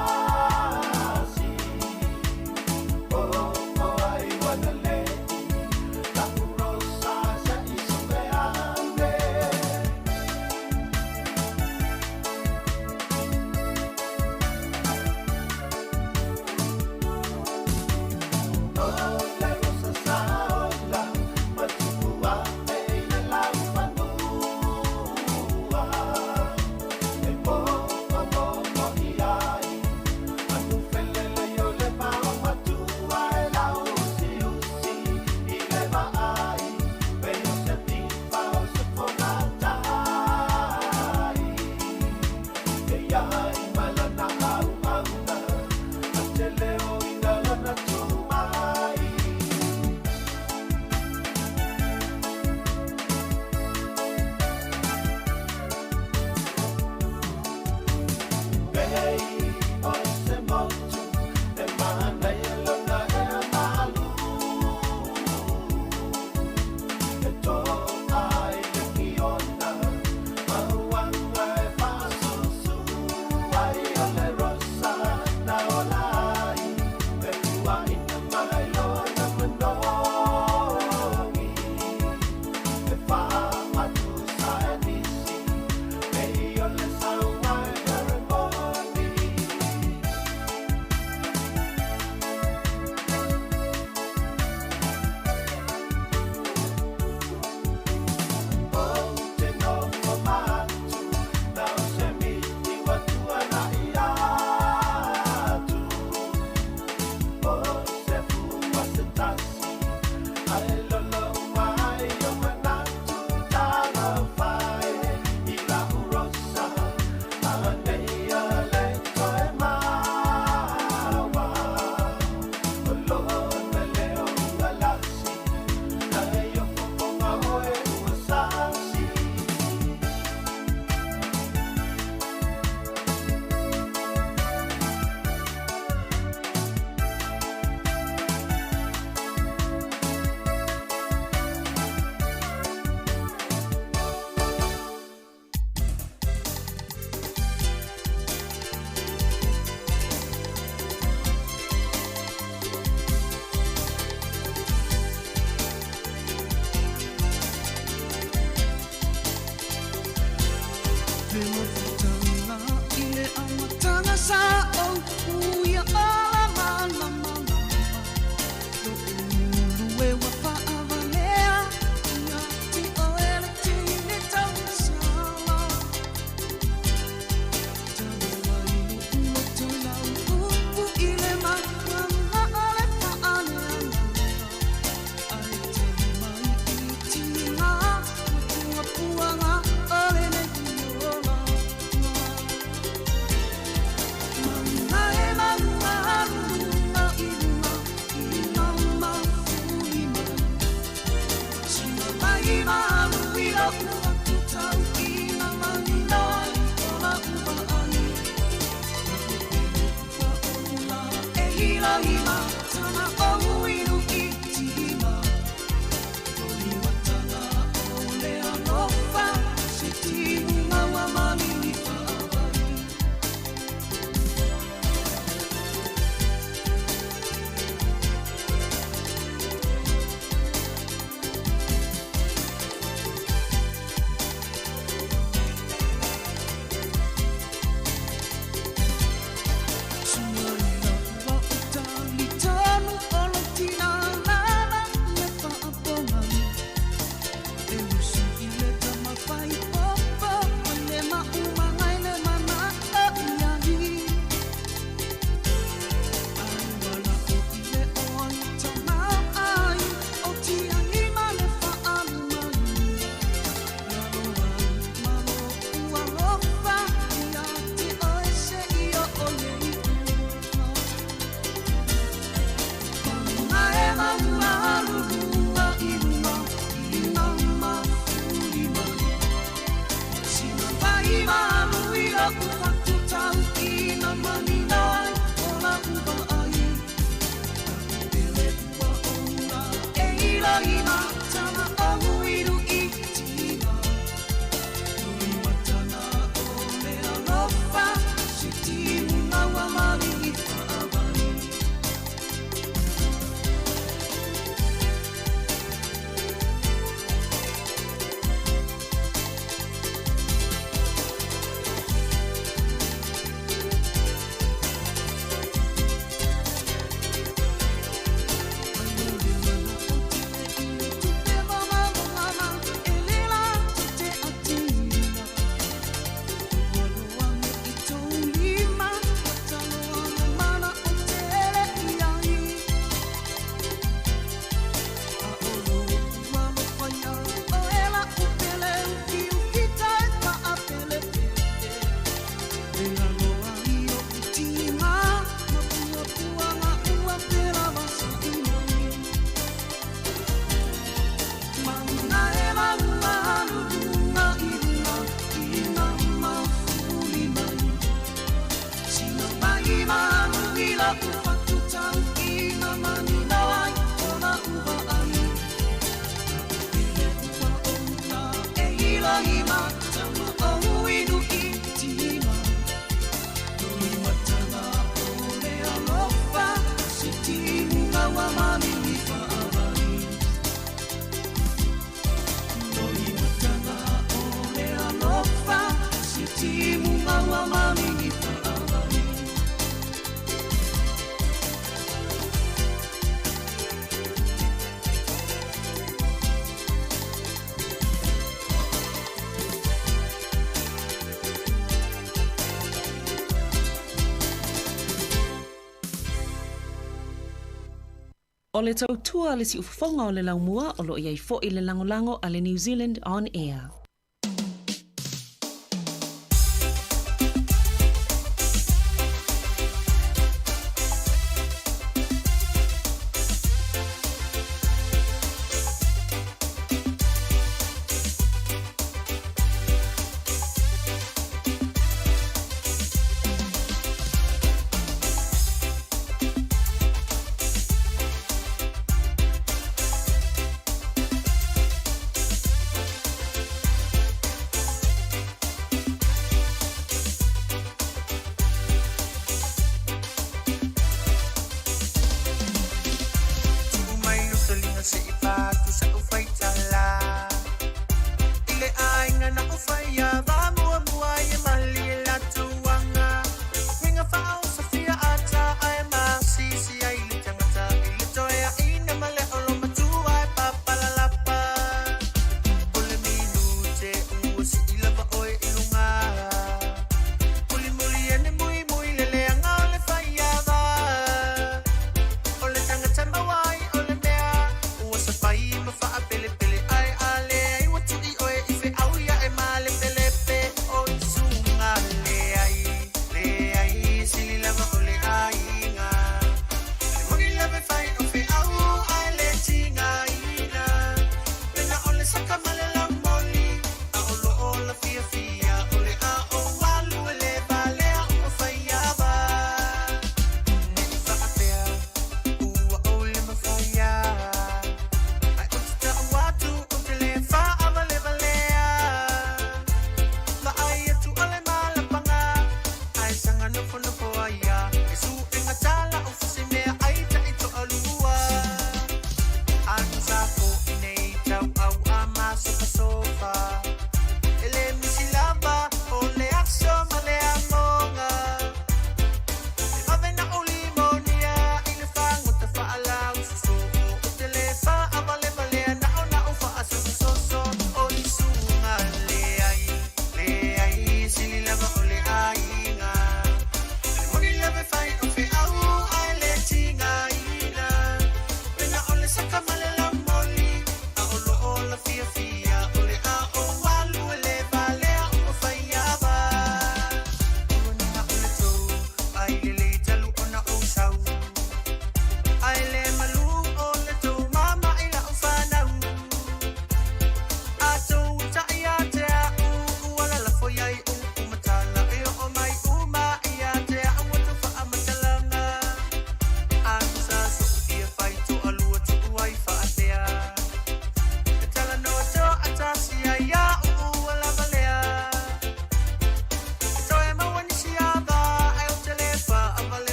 O le tautua le si ufafonga o le laumua o lo iai fo i le langolango a le New Zealand On Air.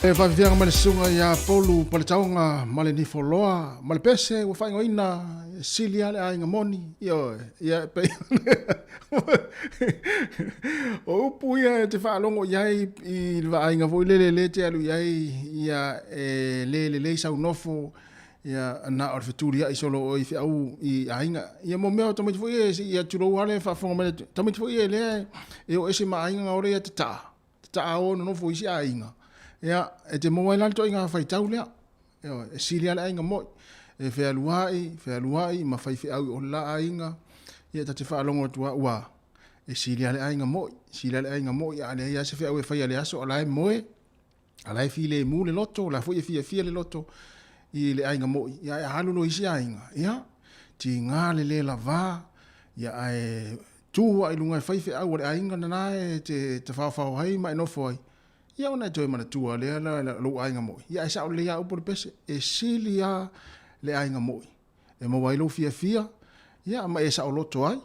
E whawhianga male sunga ia polu pale taonga male ni foloa male pese ua whaingo ina sili ale a inga moni ia pe o upu ia te whaalongo iai i wa inga voi lele te alu iai ia lele sau nofo ia na or fituri ia isolo o i au i ainga ia mo mea tamiti foi ia turo ale whafonga male tamiti foi le e o ese ma ainga ore ia te ta o no foi si ainga ia e te moa ilan to inga fai tau lea e sili ala inga moi e fea luai ma fai fea au o la ainga ia ta te wha alongo tua ua e sili ala inga moi ale ia se fea ue fai ale aso ala e moe ala e file mu le loto la foi e fia le loto i le ainga moi ia e halu no isi ainga ia ti ngā le lava ia e tua ilunga e fai fea au le ainga na e te whawhau hai mai no foi ia ona toi mana tua le lo ainga moi ia e sa le ia upo pese e silia le ainga moi e mo wailo fia ia ma e sa loto ai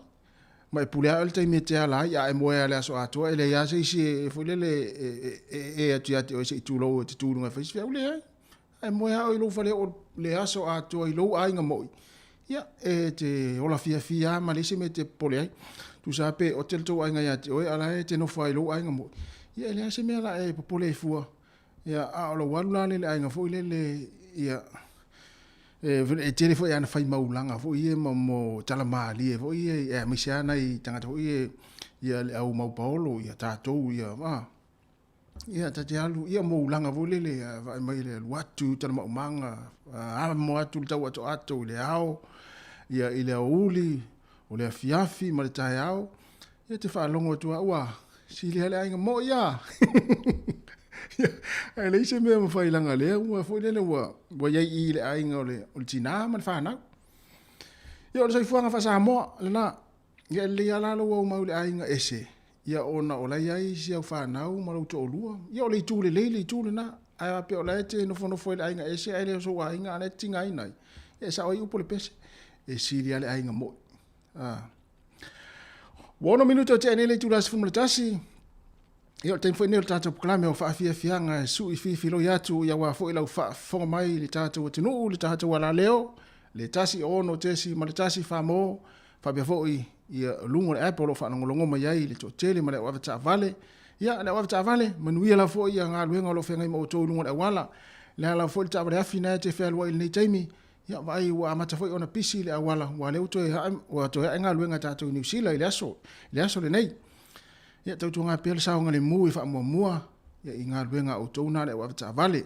ma e pule al te mete ala ia e mo ale aso ato ele ia se si foi le e atu o se tulo te tulunga fai fia le ai e mo ia o lo fale o le aso ato i lo ainga moi ia e te ola fia ma le se mete pole ai tu sape o tel to ainga ia te o ala e te no fai lo ainga moi ia ele se me ala e popole e fua ia a lo walula le ainga foi le ia e tele foi ana fai maulanga foi e mo tala mali e foi e misiana i tanga foi ia le au mau paolo ia tatou ia tati alu ia mo ulanga foi le vai mai le watu tala manga a mo atu tau ato le ao ia ile uli o le fiafi ma le tai ao ia te fa longo tua ua sili hele ainga mo ia ai le se me fai langa le ua foi le wa ia i le ainga o tina man fa na ia o sai fuanga fa Samoa le na ia le ala lo o mau le ainga ese ia ona o la ia i si au fa na o mau to lua ia o le tu le na ai pe o la te no fono foi le ainga ese ai le so ainga ale tinga ina ia sa o upo le pese e sili ale ainga mo Wono minuto te anele tu las fumule tasi. Ia te foi nel tata proklame o fa fianga su i filo yatu ya wa foi lau fa fonga mai le tata o tinu le tata wala leo le tasi ono tesi ma le tasi fa mo fa be foi ia lungo apple fa ngolongo mai ai le totele ma le wa ta vale ia le wa ta vale manuia la foi ia nga luenga lo fenga mo to lungo e wala le la foi ta ba fina te fe lo ni taimi ia vai wa mata foi ona pisi le awala wa le to wa to nga luenga tata ni sila ile aso le nei ia tau tunga pele sa ngale mu fa mua ia inga luenga o tona le wa ta vale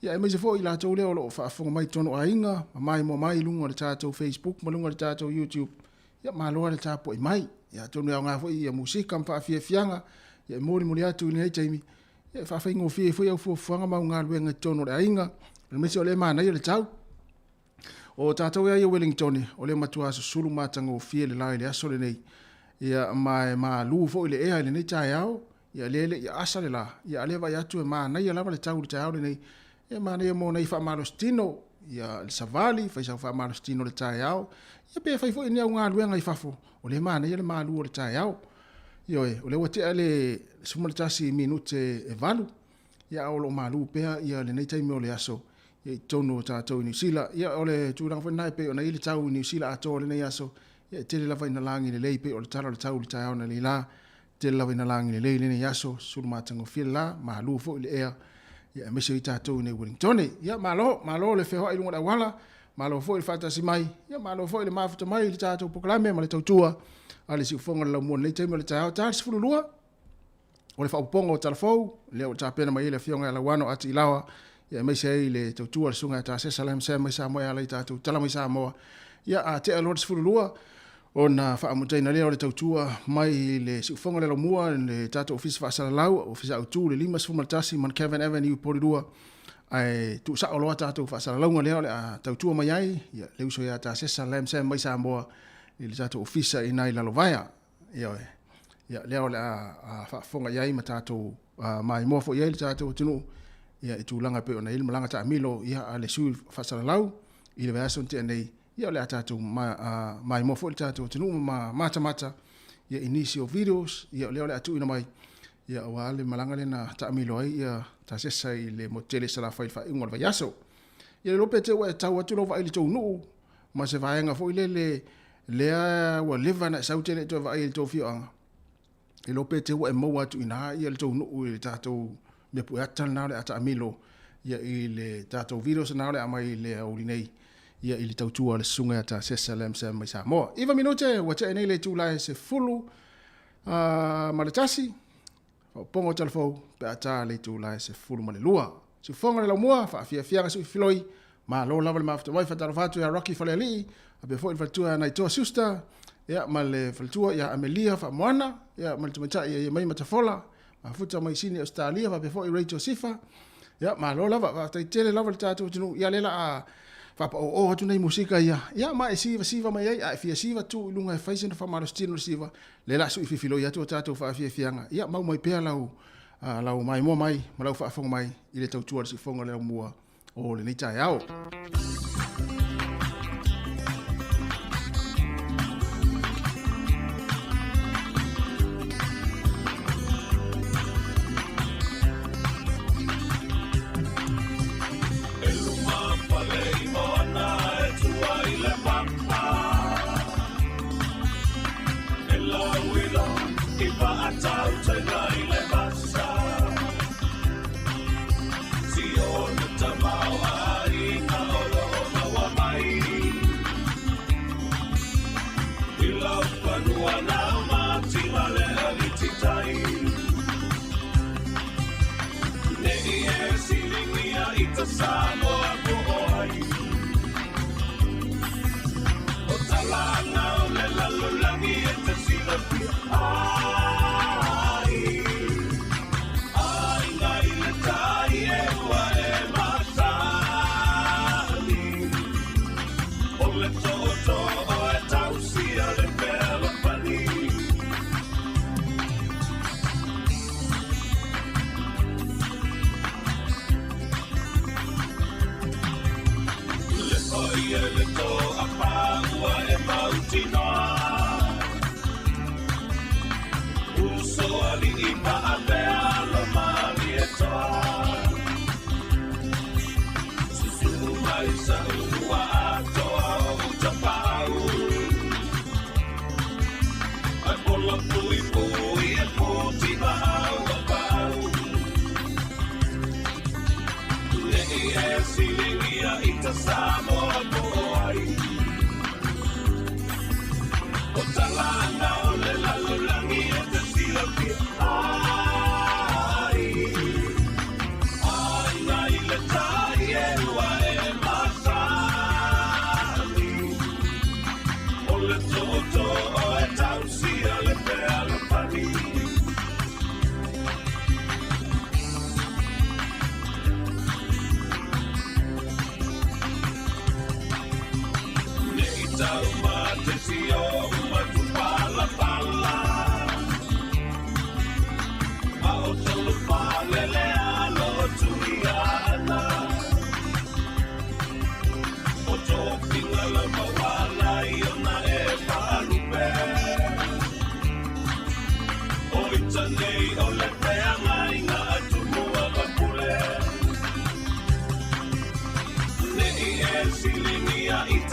ia e mese foi la to le o fa fonga mai tono ainga mai mo mai lungo le tata Facebook mo lungo le tata YouTube ia malo le tata po mai ia tonu nga foi ia musika mfa fianga ia mori atu ni taimi ia fa faingo foi au fuanga ma nga luenga tono le ainga le mese le mana ia le tau o tata ia Wellington o le matua sulu matanga o fie le lai le aso le nei ia ma lu fo le e le nei tai ao ia le ia asa le la ia le vai atu ma na ia lava le tau le tai ao le nei ia ma nei mo nei fa malostino ia le savali fa malostino le tai ao ia pe fa fo ni nga luenga i fafo o le ma nei le ma lu le tai ao ia o le wote ale sumo le tasi minute e valu ia o lo ma lu pe ia le nei tai mo le aso ia tono tatou New Zealand ia ole tulang fa nai pe ona ile tau New Zealand ato le nei aso ia te le lava ina langi le lei pe o le tala le tau le tai ona le la te le lava ina langi le lei le nei aso sulu matango fil la ma lu fo le ea ia me se tatou nei Wellington ia malo le fe ho i lunga wala malo fo le fata si mai ia malo fo le mafuta mai le tatou proklame ma le tautua ale si fonga la mo le teme le tai ta si fulu lua o le fa pongo o telefou le o ta pena mai le fionga la wano ati lawa ia mai sei le tautua le sunga ta se salam se mai sa mo ala i tatou tala mai sa mo ia a te alor si fulu lua ona fa amutaina le o le tautua mai le siufonga le lomua le tata ofisi fa sala lau ofisi autu le lima sfumaltasi man Kevin Avenue Porirua ai tu sa olo tata fa sala lau le tautua mai ai ia le uso ia ta se salam se mai sa mo le tata ofisa ina ila lovaya ia le o le fa fonga ia ma tata mai mo fo ia le tata tunu ia tu langa pe ona ilma langa ta milo ia ale su fa sala lau ile vaso te nei ia le atatu mai mo fo tatu tunu mata ia inicio videos ia le atu ina mai ia wa le malanga le na ta milo ai ia ta se sai le motele sala fai fa ingol va yaso ia le lope te wa tau atu lo va ile tonu ma se va nga fo ile le wa leva na sau tele to va ile to fi anga e lope te wa mo atu ina ia le tonu ile ta to me pu atal na le ata milo ia ile ta to virus na le ama ile o nei ia ile tau tu le sunga ta se salem se mai Samoa iva minute wa te nei le tu la se fulu malatasi pongo telefo pe ata le tu la se fulu male lua se fonga le mua fa fia su filoi ma lo lava le mafta mai fa tarfatu ya Rocky Faleli abe fo il fatua na to susta ya male fatua ya Amelia fa mwana ya mal tumata ya mai matafola ma futa mai sini Australia fa be fo Rachel Sifa ya ma lo lava fa tele lava le tatu tunu ya lela a fa o tu nei musika ya ma siva mai ai fia siva tu lunga fa sin fa marostino siva lela su filoi ya tu tatu fa fianga ya mau mai pe lau mai mo mai malau fa fonga mai ile tau tuar si fonga le mua o le ni tai ao Samoa boy o talana o le lalulangi e te silapi ai ngai le tai e ua e matali o le toto o e tausia le pela pani le to apagua e mautinoa uso ali ipa apea lo mali e toa susu mai sa ua atoa o utapau ai polo pui pui e puti mahau apau le e silingia ita Samoa o talana o le lalulangi e te silapi ai ngai le tai e ua e matali o le toto o e tausia le pea le pani nei tau mate si o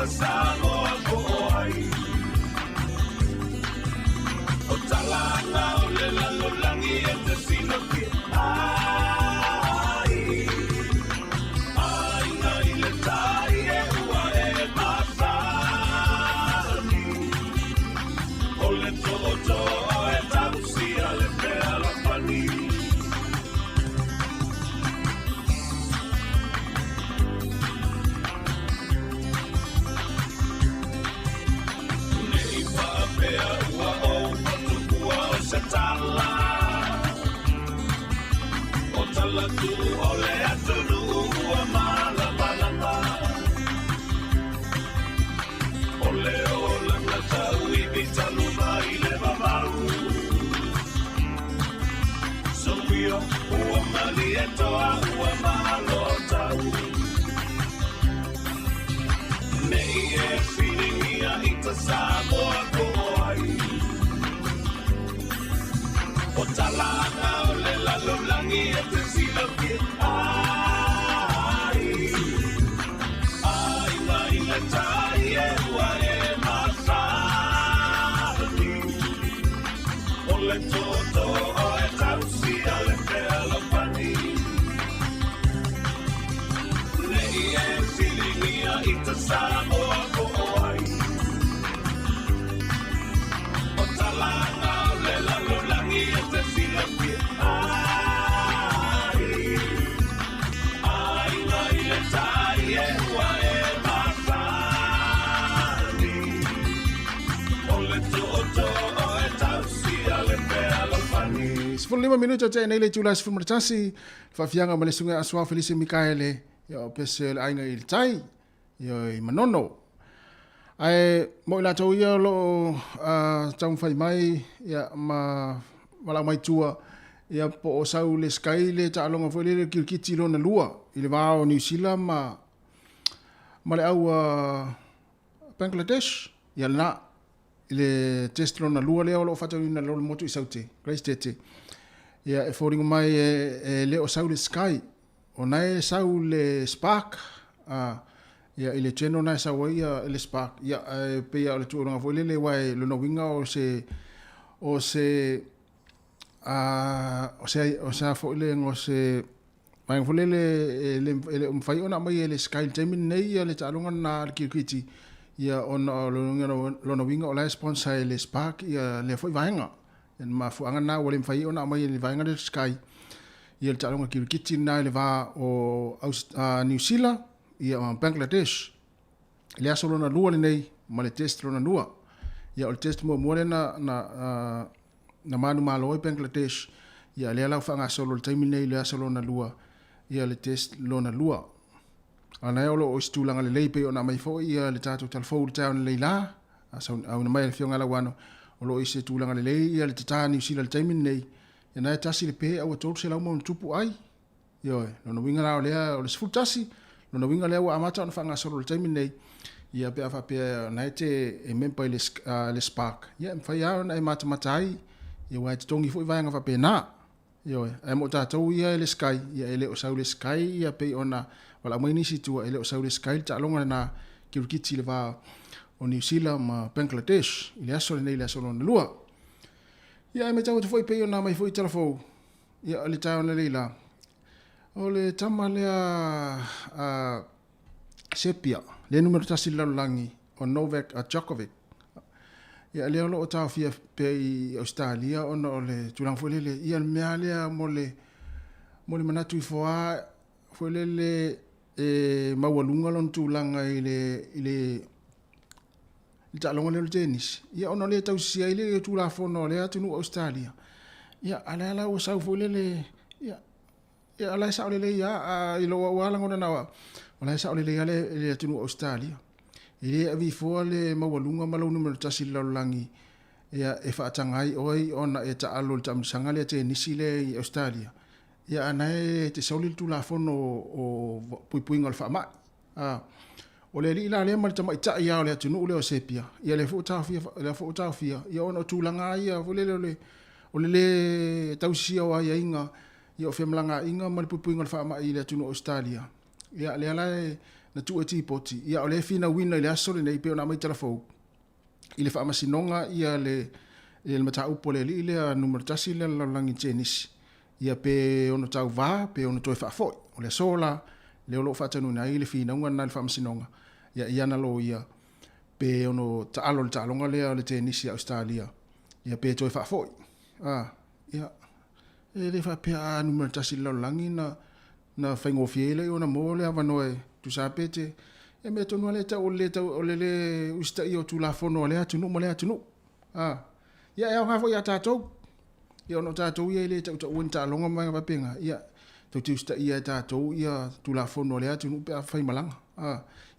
Samoa boy o talana o le lalulangi e te silapi ai ngai le tai e ua e matali o le toto o e tausia le pea la pani Tala tu ole atunu ua mala malama ole ola na tau I bitanu mai le mamau so wio ua mali e toa ua malo tau nei e filingia ita Samoa boy o talana ita Samoa ko ai. O talanga le lalolangi e te sila pia. Ai ngai le tai e ua e mawhani. O le toto o e tausi a le pea lo fani. 5 minuto te nei le tula se fumatasi fa fianga ma le sunga aswa Felice Mikaele yo pese ainga il tai yo I manono ai mo la tau ia lo tau fai mai ya ma wala mai tua ya po o sau le sky le ta longa foi le kirkiti lo na lua I le vao New Zealand ma le au Bangladesh ya na le test lo na lua le o fata na lo motu I saute Grace tete ya e foringo mai le o sau le sky o nai sau le spark ya ile cheno nai sau ia le spark ya pe ya le tuonga foi le wai lo no winga o se foi le ngo se mai foi le fai ona mai le sky temin nei ya le talonga na kirkiti ya ona lo no winga o la sponsor le spark ya le foi vainga en ma fu anga na wole fai ona mai le vainga le sky ia ta longa kirkiti na le va o New Zealand ia Bangladesh le asolo na lua nei ma le test na lua ia o test mo le na manu malo I Bangladesh ia le ala fanga solo le taimi nei le asolo na lua ia le test lo na lua ana olo o stulanga le leipe ona mai fo ia le tatu telefon town le la asa au na mai le fionga la wano o lo ise tulanga le lei ia le tata New Zealand le taimi nei e nai tasi le pe au tolu se lau mo tupu ai yo no winga la o le sfu tasi no winga le wa amata on fanga solo le taimi nei ia pe afa pe nai te e mempa le spark ia fa ia na mata matai ia wa te tongi foi vanga fa pe na yo e mo ta to ia le sky ia ele o sau le sky ia pe ona wala mo ni situ ele o sau le sky ta longa na kirkiti le va o New Zealand ma Bangladesh ile aso nei le aso no lua ia me tau te foi pe ona mai foi telefon ia le tau na leila o le tama le sepia le numero tasi lalangi o Novak Djokovic ia le o tau fia pe I Australia ona o le tulang foi le ia mea le mo le manatu I foa foi le mawalunga lon tulanga ile ta longa le tennis ia ona le tau sia ile tu la fono le atu no Australia ia ala o sau foi le ia ala sa le ia I lo wala ngona na ala sa le atu no Australia ile avi fo le mawalunga malo numero tasi lalangi ia e fa tangai oi ona e ta alo tam sanga le tennis le Australia ia ana te sauli tu la fono o pui ngol fa ma o le li la le mal tama ita ia o le tunu le o sepia ia le fo ta fia ia ona tulanga ia o le tausia o ia inga ia o femlanga inga mal pui ngol fa ma ia le tunu Australia ia le ala na tu e tipoti ia o le fina wina le aso le nei pe ona mai telefon ile fa ma sinonga ia le mata upo le ile numero tasi le langi tennis ia pe ono tau va pe ono toi fa foi o le sola le lo fa tanu na ile fina ngana le fa ma sinonga ia na lo ia pe ono ta longa le tennis Australia ia pe toi fa foi ia le fa pe numero tasi le langi na faingo fiele ona mo le avanoe tu sapete e me tonu le ta o le usta io tu la fono le atu no mo le atu no ia ha fo ia tatou ia no tatou ia le ta unta longa mai va penga ia tu usta ia tatou ia tu la fono le atu no pe fai malanga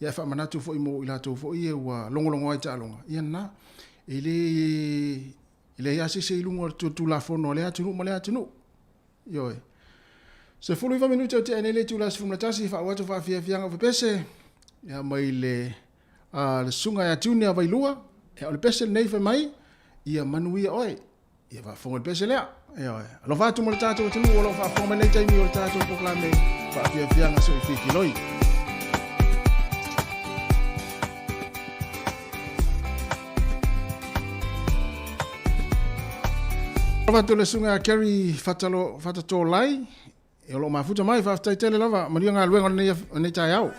ia fa manatu fo mo ila to fo ia wa longo ai ta longa ia na ile ia se ilungo tu la fono le atu no mo le atu no yo se fulu 20 minuto te anele tu las fumlatasi fa watu fa fianga fa pese ya mai le sunga ya tunia vai lua e le pese nei fa mai ia manuia oi ia va fonga pese le ia lo fa tu mo tato tu lo fa fonga nei tai mi o tato proclame fa fianga so fiki loi va tu le sunga carry fatato lai e lo mafuta mai fa tai tele lava maria nga luenga nei tai au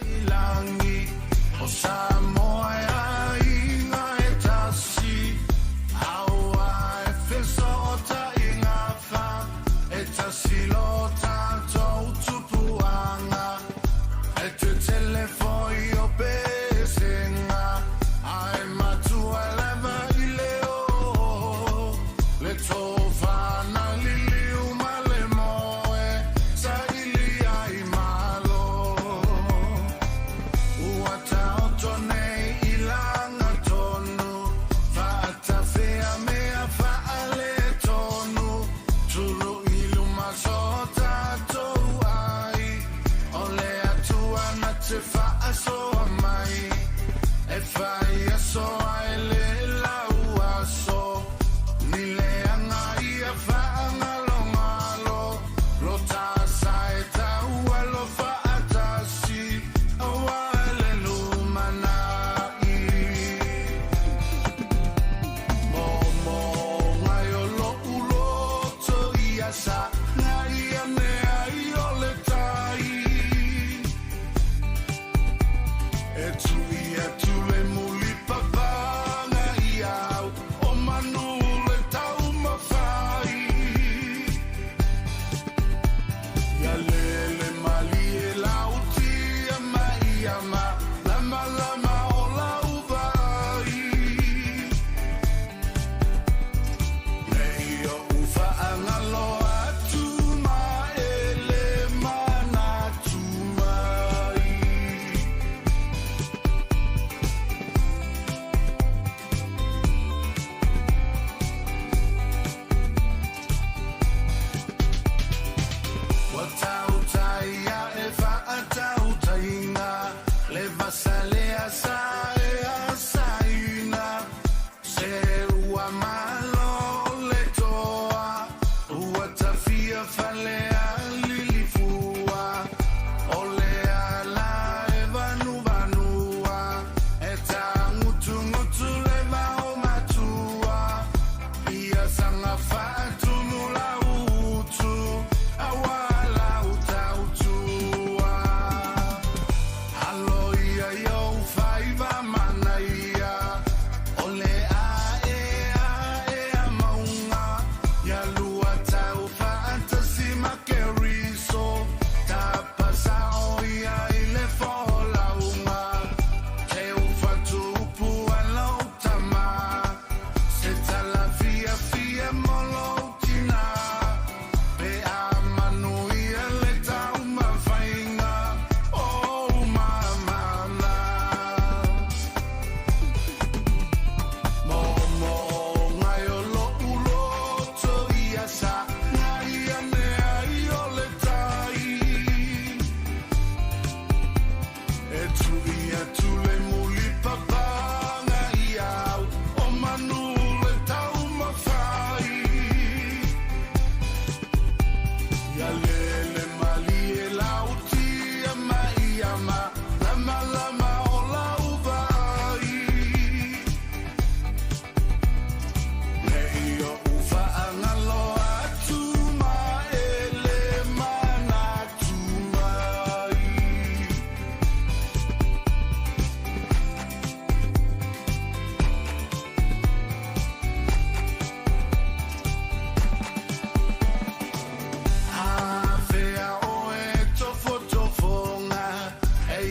O Samoa inga e tasi aua e whiso o ta inga wha e tasi lo tātou tupuanga e te telefoi o pesenga ai matua leva i leo le tōwhana liliu ma le moe sa ili ai malo ua taoto nei i langa tonu whaata whea mea whaale tonu tulu ilu maso tātou ai o le atua na te whaasoa mai e whai aso ai le lau aso ni le anga ia whaangalo ngalo lo tāsa e taua lo whaatasi awa le lumanai Momo ngai o lo uloto ia sa ngai ane ai o le tai e tui e tule muli papanga iau o manu le tau mawhai ia lele mali e lau tia mai ama lama lama o lau vai nei o ufa angalo atu ma ele mana tu mai Watautaia e whaatautainga le vasalea sa e asaina se ua malo le toa ua tawhia whalea lilifua o le ala e vanu vanua e tā ngutu ngutu le vao matua ia sanga whaatunu lau utu awa lau tautua alo ia yo whaiva mana ia o le a e maunga ia lua tau whaatasi makeriso tapasa o ia i le wholaunga te uwhatupu alau tama se tala fia fia molo tina pe a manu ia le tau mawhainga o mamana Momo ngai o lo uloto ia sa ngai ane ai o le tai e tui e tule muli papanga iau o manu le tau mawhai ia lele mali e lau tia mai ama lama lama o lau vai nei o ufa angalo atu ma ele mana tu mai a fea o e tofo tofonga e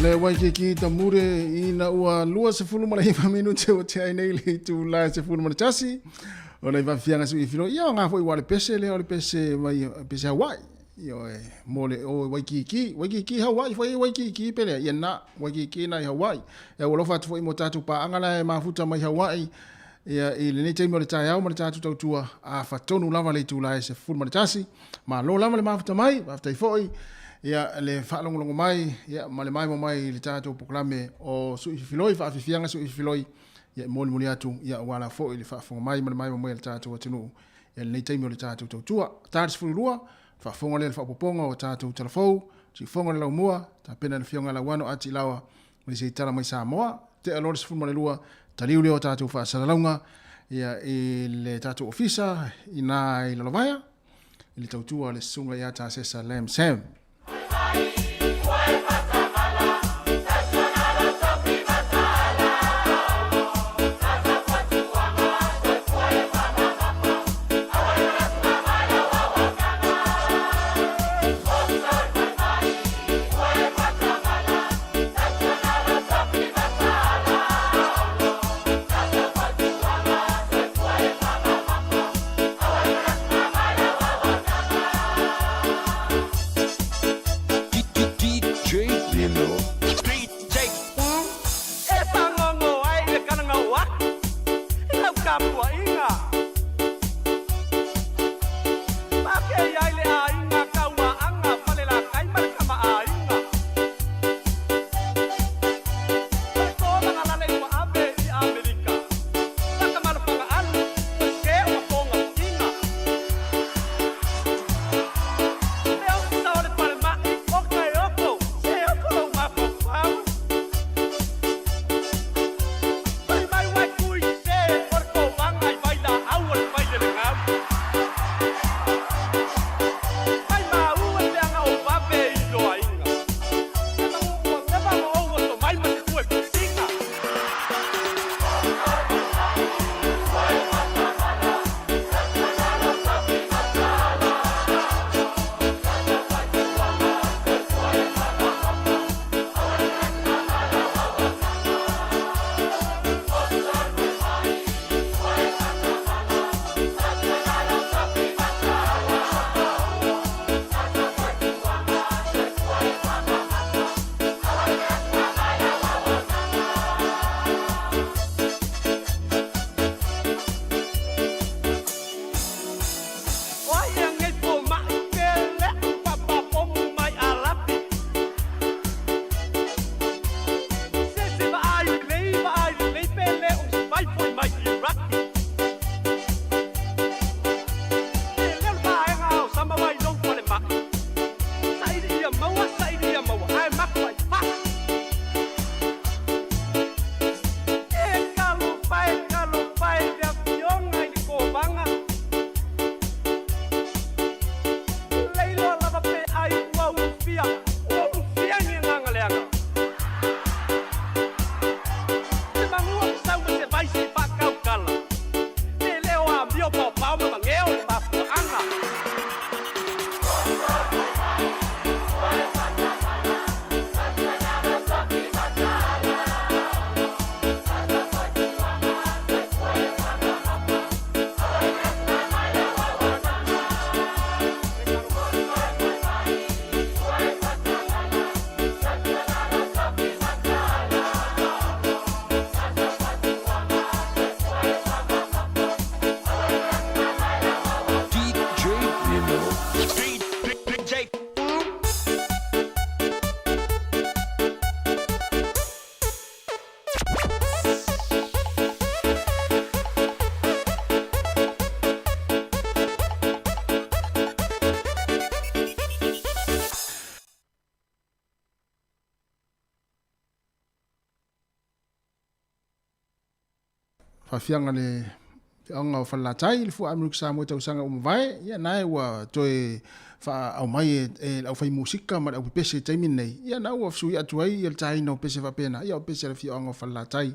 Le waikiki ta mure ina ua lua se fulu mara hiva minute o te ai nei le tu la se fulu mara tasi. O nei va fianga su i filo ia nga foi wale pese le ole pese mai pese Hawaii. Yo mole o Waikiki Hawaii foi Waikiki pele ia na Waikiki na Hawaii e o lofa foi mo tatu pa angala e mafuta mai Hawaii ia I le nei mo le tai au mo le tatu tautua a fatonu lava le tu la se ful mo le tasi ma lo lava le mafuta mai mafuta foi ia le falongo mai ia ma le mai mo mai le tatu proklame o su filoi fa fianga su filoi ia mole atu ia wala foi le fa mai mo le mai mo le tatu tunu ia le nei mo le tatu tautua tars fulua fa fonga le fa poponga o tatu telefou si fonga le mua ta pena le fionga la wano ati lawa le se tala mai Samoa te alor se fulma le lua taliu le o tatu fa salalunga ia le tatu ofisa ina I Lolovaya ile tautua le sunga ia ta sesa Lam Sam fafianga le anga o falatai le fu amruk sa mo tausanga umvai ia nai wa toi fa au mai e au fai musika ma au pese taimin nei ia na wa sui atuai il tai no pese fa pena ia o pese le fi anga falatai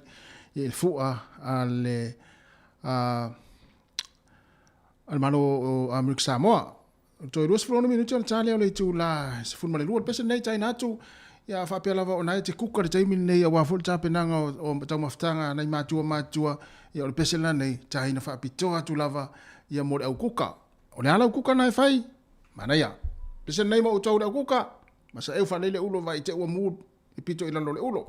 il fu ale al malo amruk sa mo toi ros frono minuti on tale o le tu la se fu ma le lu pese nei tai na tu ia fa pela va ona te kuka le taimin nei wa fol tapenanga o tau maftanga nei matua ia o le pese la nei taina fa pitoa tu lava ia mo au kuka o le ala kuka nai fai mana ia Pese nei mo utau le kuka. Masa eu fa le ulo vai te ua mu I pito ila le ulo.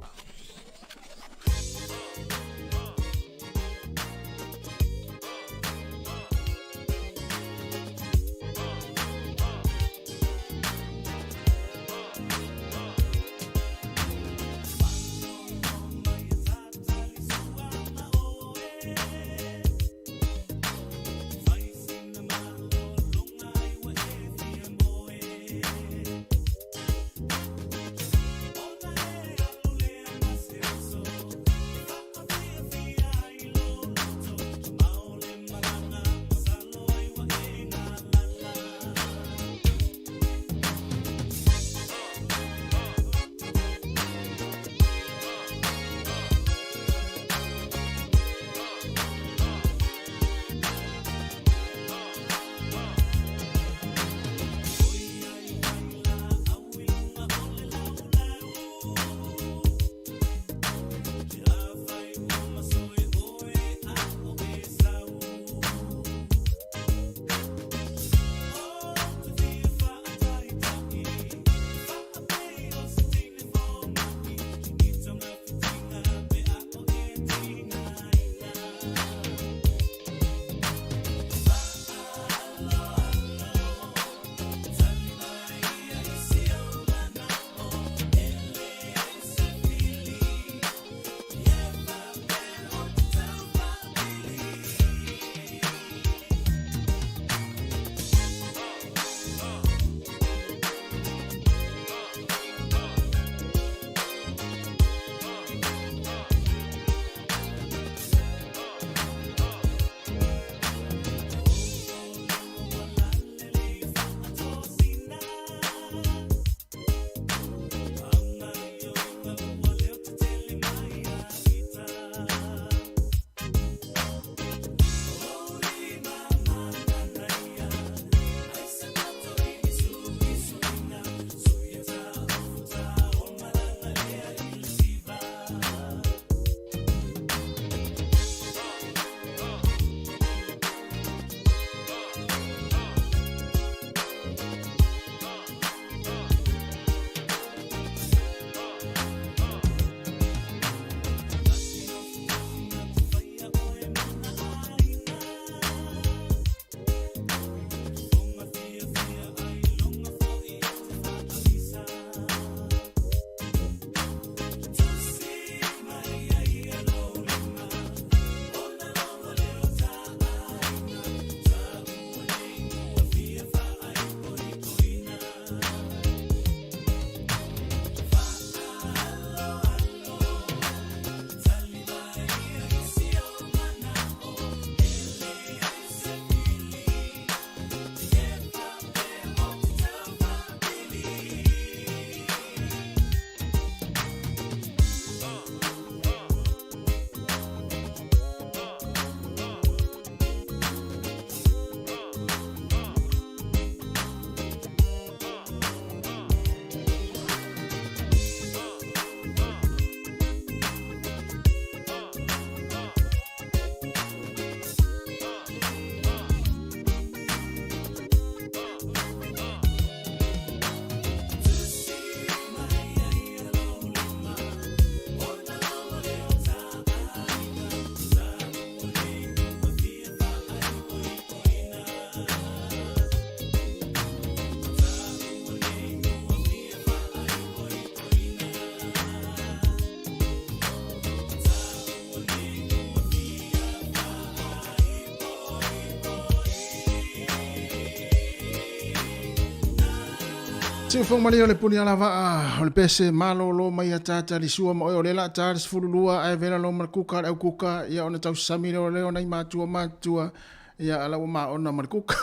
Si fo mali ole puni ala va ole pese malo lo mai tata li sua mo ole la tata fululua ai vela lo mar kuka au kuka ya ona tau sami lo le ona matua ya ala ma ona mar kuka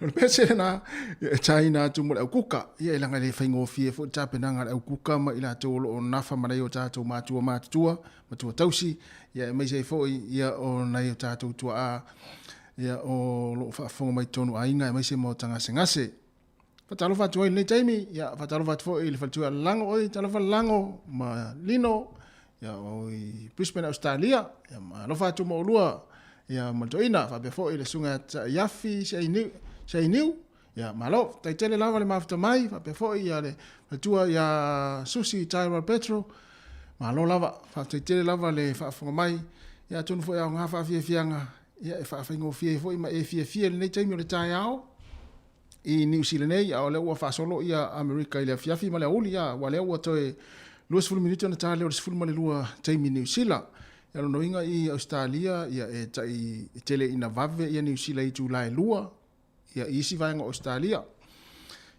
ole pese na China tu mo au kuka ya ilanga le faingo fie fo tape nanga au kuka ma ila to lo nafa mara yo tata matua tausi ya mai sei fo ya ona yo tata tua ya o lo fa fo mai tonu ainga mai se mo tanga sengase fatalo fatu oi le taimi ya fatalo fatu il fatu lango oi talo fa lango ma lino ya oi Brisbane Australia ya ma lo fatu mo lua ya ma toina fa be fo ile sunga yafi sei niu Ya malo, tai tele lava le mafuta mai, fa pe foi ya le tua ya Susi Tyra Petro. Malo lava, fa tai tele lava le fa fonga mai. Ya tonu foi ya nga fa fianga. Ya e fa ngo fie foi ma e fie le tai mi le tai ao. I New Zealand ya ole wa fa solo ya America ile fiafi male uli ya wale wa toe luas fulu minute na tale o fulu male lua tai mi New Zealand. Ya no inga I Australia ya e tai tele ina vave ya New Zealand I July lua. Ya isi vai nga Australia.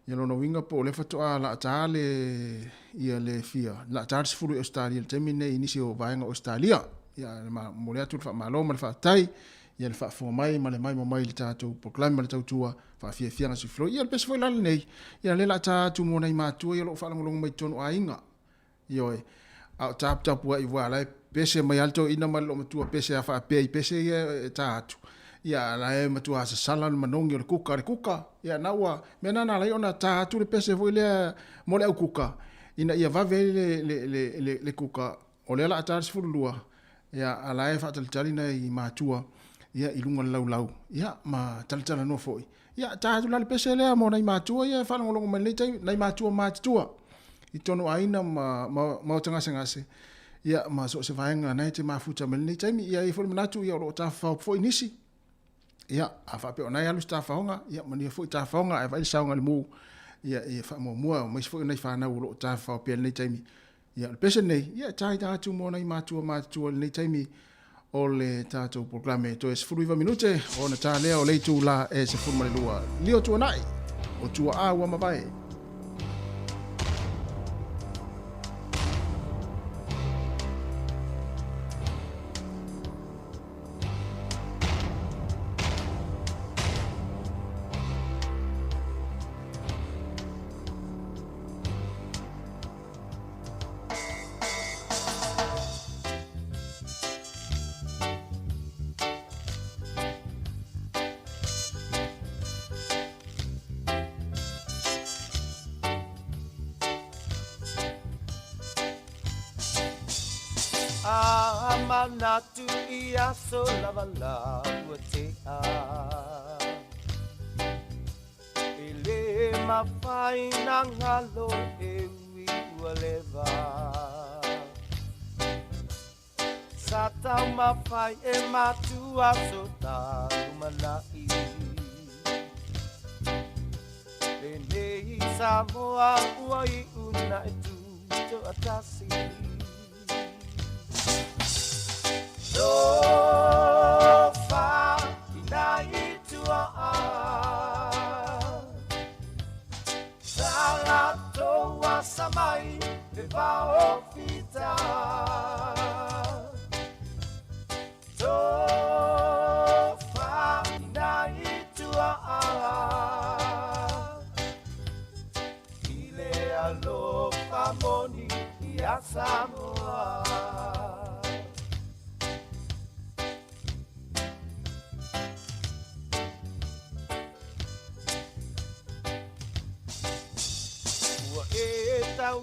Ya no winga po le fatoa la tale ia le fia. La tale fulu Australia temine inisi o vai nga Australia. Ya ma molia tu fa malo ma fa tai ya le fa fo mai ma le mai le tatu proclaim le tatu fa fia fia na siflo. Ya le pes foi la nei. Ya le la tatu mo nei ma tu ya lo fa ngolong mai tonu ainga. Yo e a tap wa I wala pese mai alto ina ma lo tu pese fa pe pese ya tatu. Ya la e matua sa sala le manongi o le kuka ya naua mena na la ona ta tu le pese foi le mo le kuka ina ia va ve le kuka o le la tar sfulua ya ala e fa tali na I matua ya ilunga lau ya ma tala no foi ya ta tu le pese le mo na matua ya fa ngolongo me le tai na matua I tono aina ma tanga sengase ya ma so se vaenga na te mafuta me le tai ya I foi manatu ya lo ta fa foi nisi ya afa pe ona ya lu sta faonga ya mani fo ta faonga e vai saunga le mu ya e fa mo mo fo nei fa na ulo ta fa pe nei taimi ya le pese nei ya tai ta tu mo nei matu nei taimi o le tato programe to es fuluiva minute ona ta leo le tu la e se furma le lua lio tu nai o tu a wa mabai Amanatu ia so lavala utea Ele mawhai na ngalo e ui ualeva Sata mawhai e matua so talumanai Lenei Samoa uai una e tu to atasi So far, inaitua Salato wa samai Levao fita So far, inaitua Ile alo famoni Ia Samoa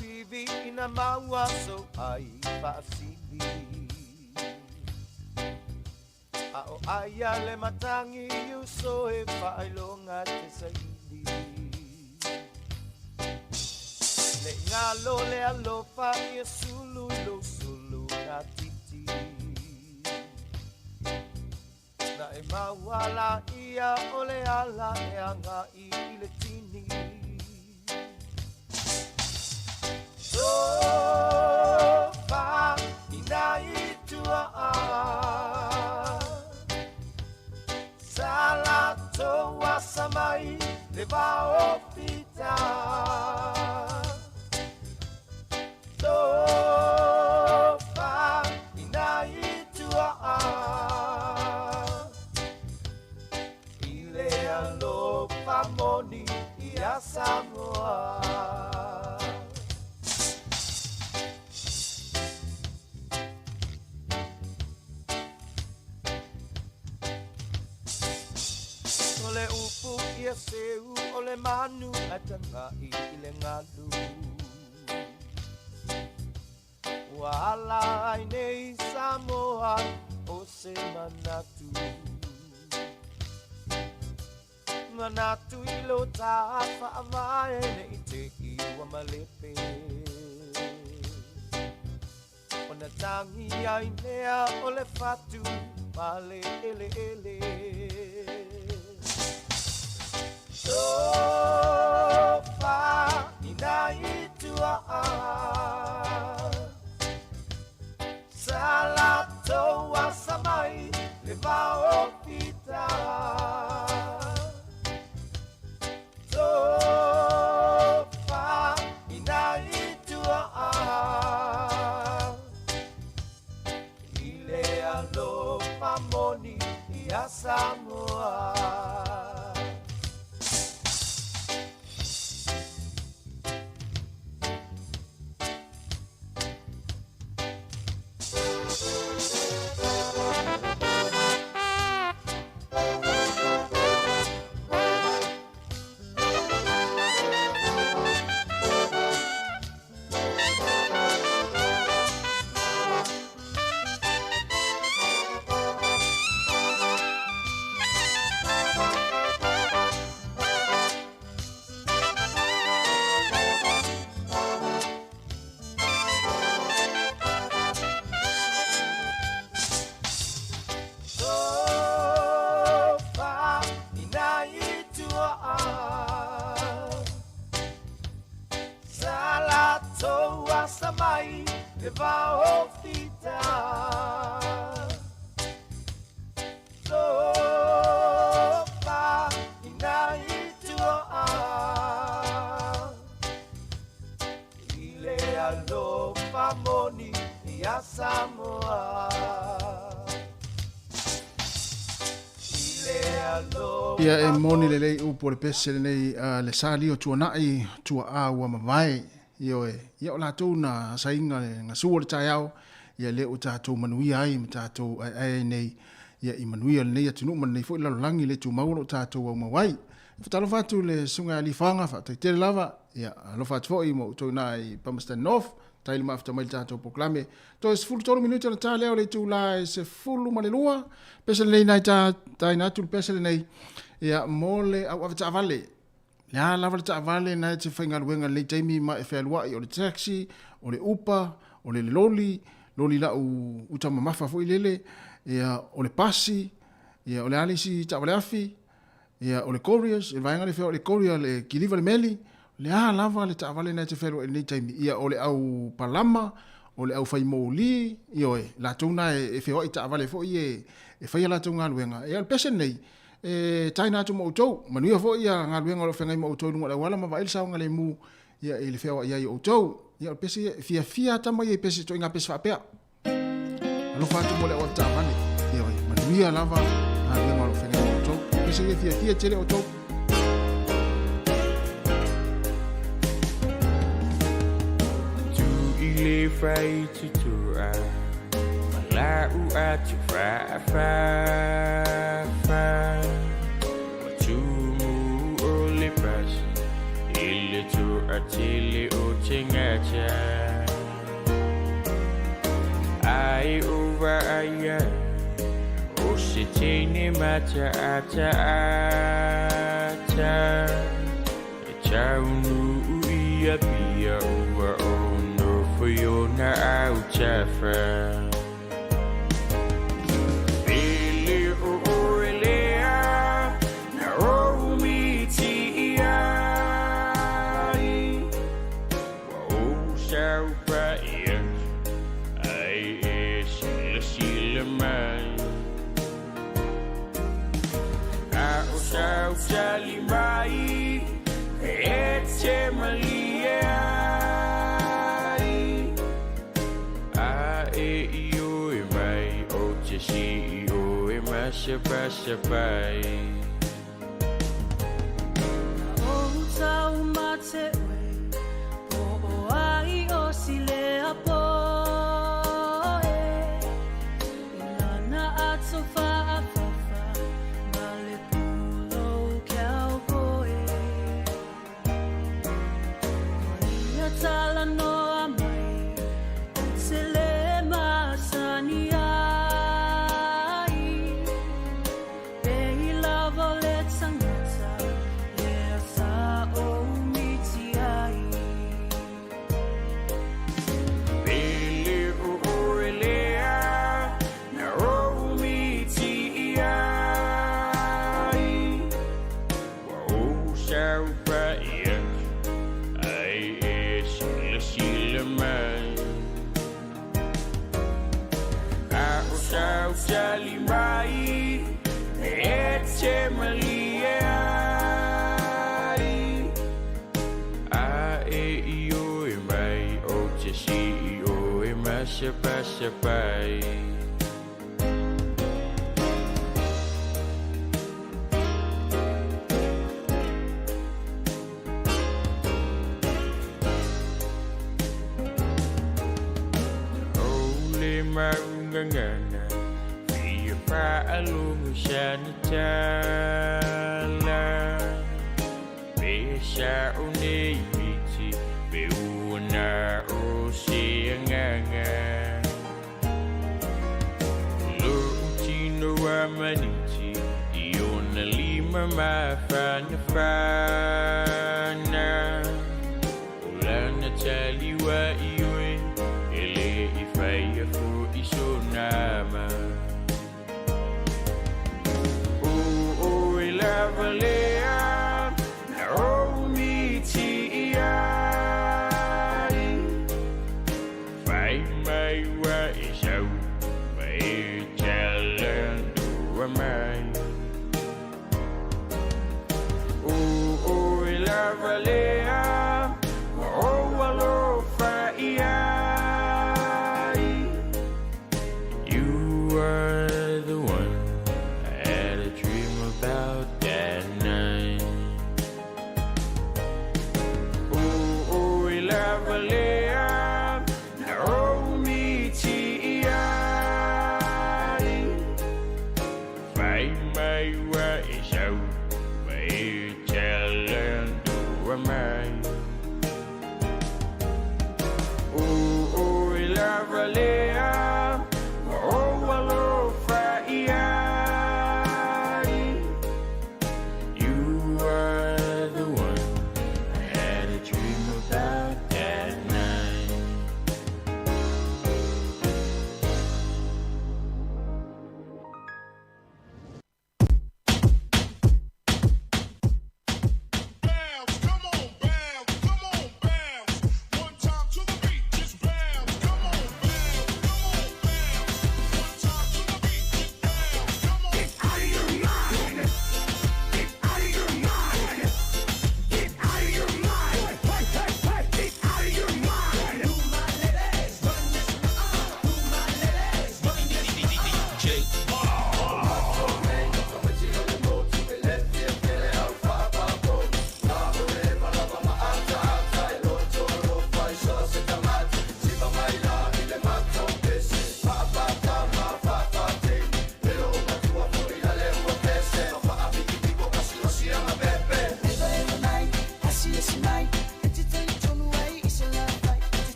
Vivi ina maua so ai pasili Ao aya le matangi yuso e failonga te saili Le ngalo le alofa ia sulu lo sulu na titi Na e mawala ia ole ala e anga I le tini So far, inaitua Salato wa samai Levao pita So far, inaitua Ile alo famoni Ia Samoa Ole upu ia seu ole manu atangai ile ngalu Wala nei Samoa o se manatu manatu ilo ta whaamai nei te iwa malepe. O na tangi ai mea o le fatu male ele ele. Sofa inai tua salato wasamai le vao pita. Sofa inai tua ile alo pamoni ya Samoa. Ia e moni le lei upo le pese le nei le sali o tua nai tua aua mawai. Ia o lātou na sainga ngā sua le tai au. Ia le o tātou manuia ai ma tātou ai nei. Ia i manuia le nei atunu man nei fo ila langi le tu mauro o tātou au mawai. Whatalo fatu le sunga ali whanga whatai tere lava. Ia alo fatu fo i mo utou nai Palmerston North. Tai le mafta mai tātou poklame. To e sefulu tolu minuta na tā leo le tu la e sefulu malelua. Pese le nei nai tai natu le pese le nei. Ia mole au avata avale. Ia lava le ta avale na te whainga luenga le teimi ma e whaelua i o le taxi, o le upa, o le loli la utama mafa fo i lele, ia o le pasi, ia o le alisi ta avale afi, ia o le couriers, e vaenga le whea o le courier le kiliva le meli, le lava le ta avale na te whaelua i le teimi, ia o le au palama, o le au whaimoli, ia e la tona e whea i ta avale fo i e whaia la tonga luenga. Ia le pesen nei, tai natu mo utou manuia fo ia ngā luenga o whengai mo utou nunga la wala ma vaili saunga le mu ia i le whewa ia i utou ia o pesi fia tama ia i pesi to inga pesi whapea alo whatu mo le o tāmane ia oi manuia lava ngā luenga o whengai mo utou pesi ia fia tere utou Tu ile whai tutua la u atu fa tu mu o le pas ile tu atile o tingacha ai uva aya o se tene mata ata e chau nu ia pia uva o no fuyo na au chafa Salimai etse malia a e io e mai o te si io e masha pasha pai o tau mate o ai o sile apo lana atsofa Tala no amai, sele masani ai. Ei lavo le tsangata, sila mai Au sau sali mai E te malia ai A e io e mai O te si io e masa pasa pai Maungangana Via paalungu sanitala Besa une miti Beuna o sianganga Lu'utino amaniti Iona lima mafana Ulana taliwa iwe Ele ifaya fu Sonama Oh, Lavalea Naomi T.I. Find my way out My talent to mine Oh, Lavalea Oh, Alofa You were the one I had a dream about that night. Oh, Lavalea, Naomi T.I. Find my way out, my talent to mine. Oh, Lavalea. Oh, alofa iai You were the one I had a dream about that night Bounce, come on, bounce, come on, bounce. One time to the beat, just bounce, come on, bounce.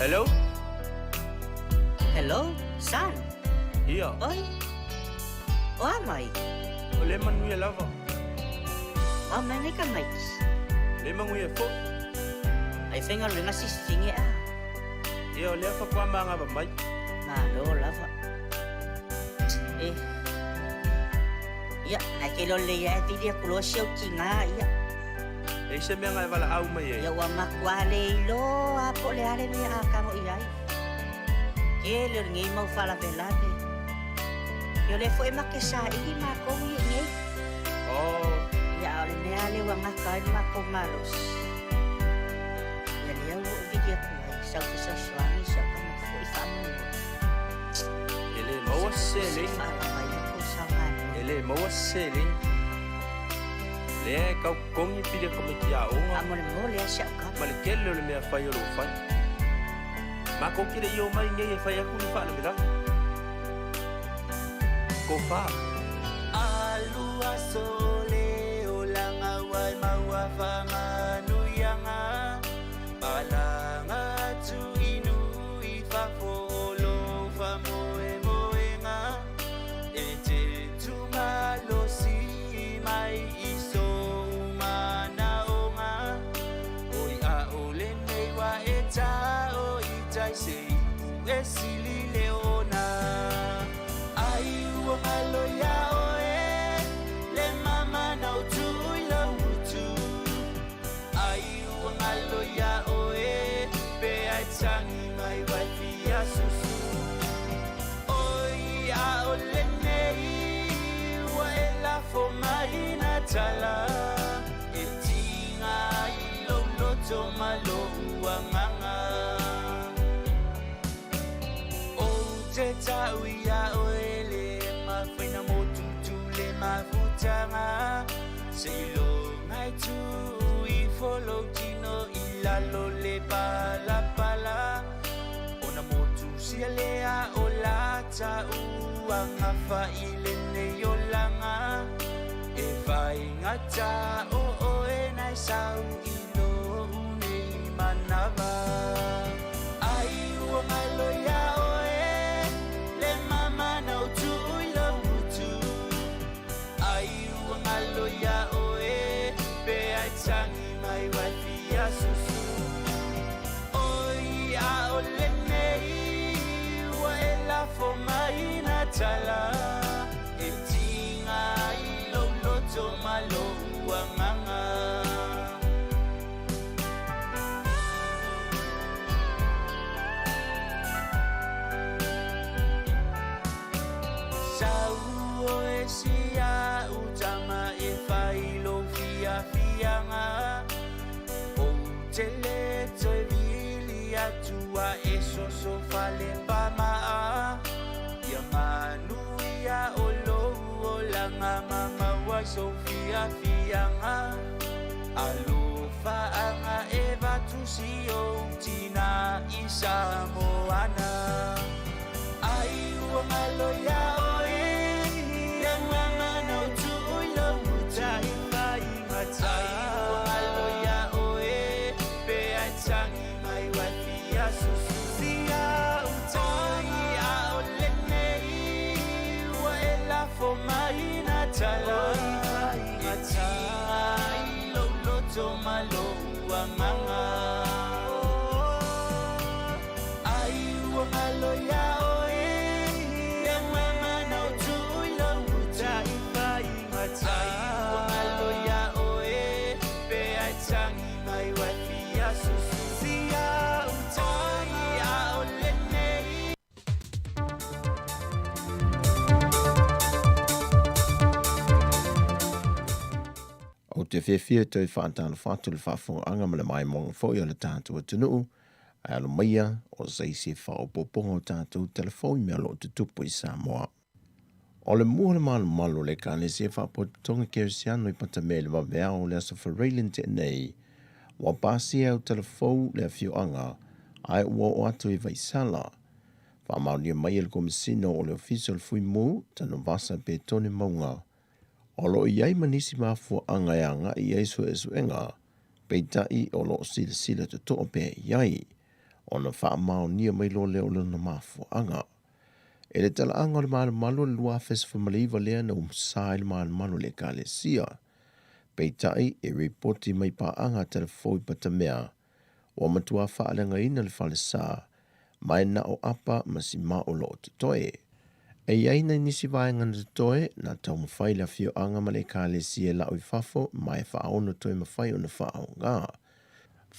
Hello? Hello, son. Ia. Oi. O mai. O le manuia lava. O mene ka mai. Le manguia fo. Ai whenga runga sisinge a. Ia o le whapamanga ba mai. Malo lava. Ia, ai ke lo le ia e pidia kulo siau ki ngā ia. E se mea ngai wala au mai e. Ia wa makua le ilo a po le ale me a kango i ai. Ke le ngai mau fala velave. Yo le foi make sa i ma ko i ngai. Oh. Ia ole me ale wa makai ma ko malos. Ia le au video ko ai sa ko sa swani sa ko foi famu. Ele maua seling. Ele maua seling. Le kau kongi pide ko me kia onga. Amore mo le sia ka. Ma le kele le mea fai o lo fai. Ma ko kire yo mai ngai e fai aku ni fa le mira. Ko fa. Alua sole olanga wai maua fa manu yanga. Balanga tu inu I fa folo fa moe moenga. E te tumalo si mai iso umana onga. Oi a ole nei wa e ta o I tai se e sili leona. Ai alo ya oe le mama na tu ilo tu. Ai alo ya oe pe ai tangi mai vai fia susu. Oi a ole nei wa ela fo mai na tala. E tinga ilo loto malo uanganga. O te tau ya oe Faina motu tu le mafutanga Silo ngai tu I follow tino I lalo le pala pala Ona motu sia lea o lata Uanga fa ile ne yolanga E fai ngata o e nai sau ilo une manava Ai uanga loya oe Le mama na utu Alo ya oe pe ai tangi mai wai fia susu. Oi a ole nei wa ela fo mai na tala. E tinga I lo loto malo uanganga. Sau oe sia utama e fai lo fia fianga o tele toi vili atua e so fale pama ya manuia o lo o langa mama wa sofia fianga alo fa anga e vatu si o tina I Samoana ai o malo ya oe ya mama no tu lo mutai mai matai o malo ya oe pe ai tangi mai wa fia susia utai a ole nei wa ela fo mai na tala matai lo loto malo manga ai o malo ya O te whiawhia tau whaantana whātu le whaafonga ma le mai mong fōi o le tātua tunuu, a alo maia o sei se whaopopongo tātou telefoni mea lo te tupu I Samoa. O le mua le malo le ka le se whaapotonga kerisiano I pata me le wawea o le asa whareilen te nei, wa pāsi au telefou le whioanga, ai ua o atu I vaisala, whaamaunia mai le komisino o le official fui mu, tano vasa pe tone maunga, o lo iai manisi mafua anga e anga I eiso e suenga, peitai o lo sila te toa pe iai, o na wha mao nia mai lo leo lana mafu anga. E le tala anga le maana malu le lua festival maliva lea na umsai le maana malu le ka le sia. Peitai e reporti mai pa anga telefoi patamea o matua wha alenga ina le whale saa mai na o apa masi mao lo te toe. E iaina nisi vaenga na te toe na tau mawhai la fio anga ma le ka le sia la oi fafo mai wha aono toe mawhai o na wha au ngā.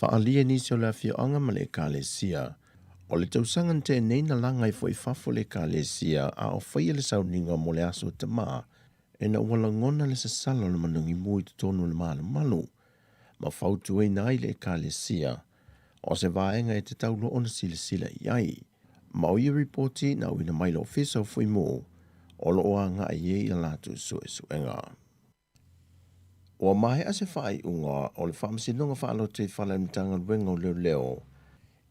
Wha alia nisi o la fio anga ma le ka le sia o le tausangan te nei na langai fo i fafo le ka le sia a o whaia le sauninga mo le aso te maa e na wala ngona le sasala le manungi mui te tonu le maa le malu. Ma fautu e nai le ka le sia o se vaenga e te taulo ona sila sila iai. Ma o i reporti na wina mai lo fisa fui mo o lo oa nga ie i alatu su enga. O mai ase whai unga o le whamsinonga whaalo te whalamtanga wenga o leo leo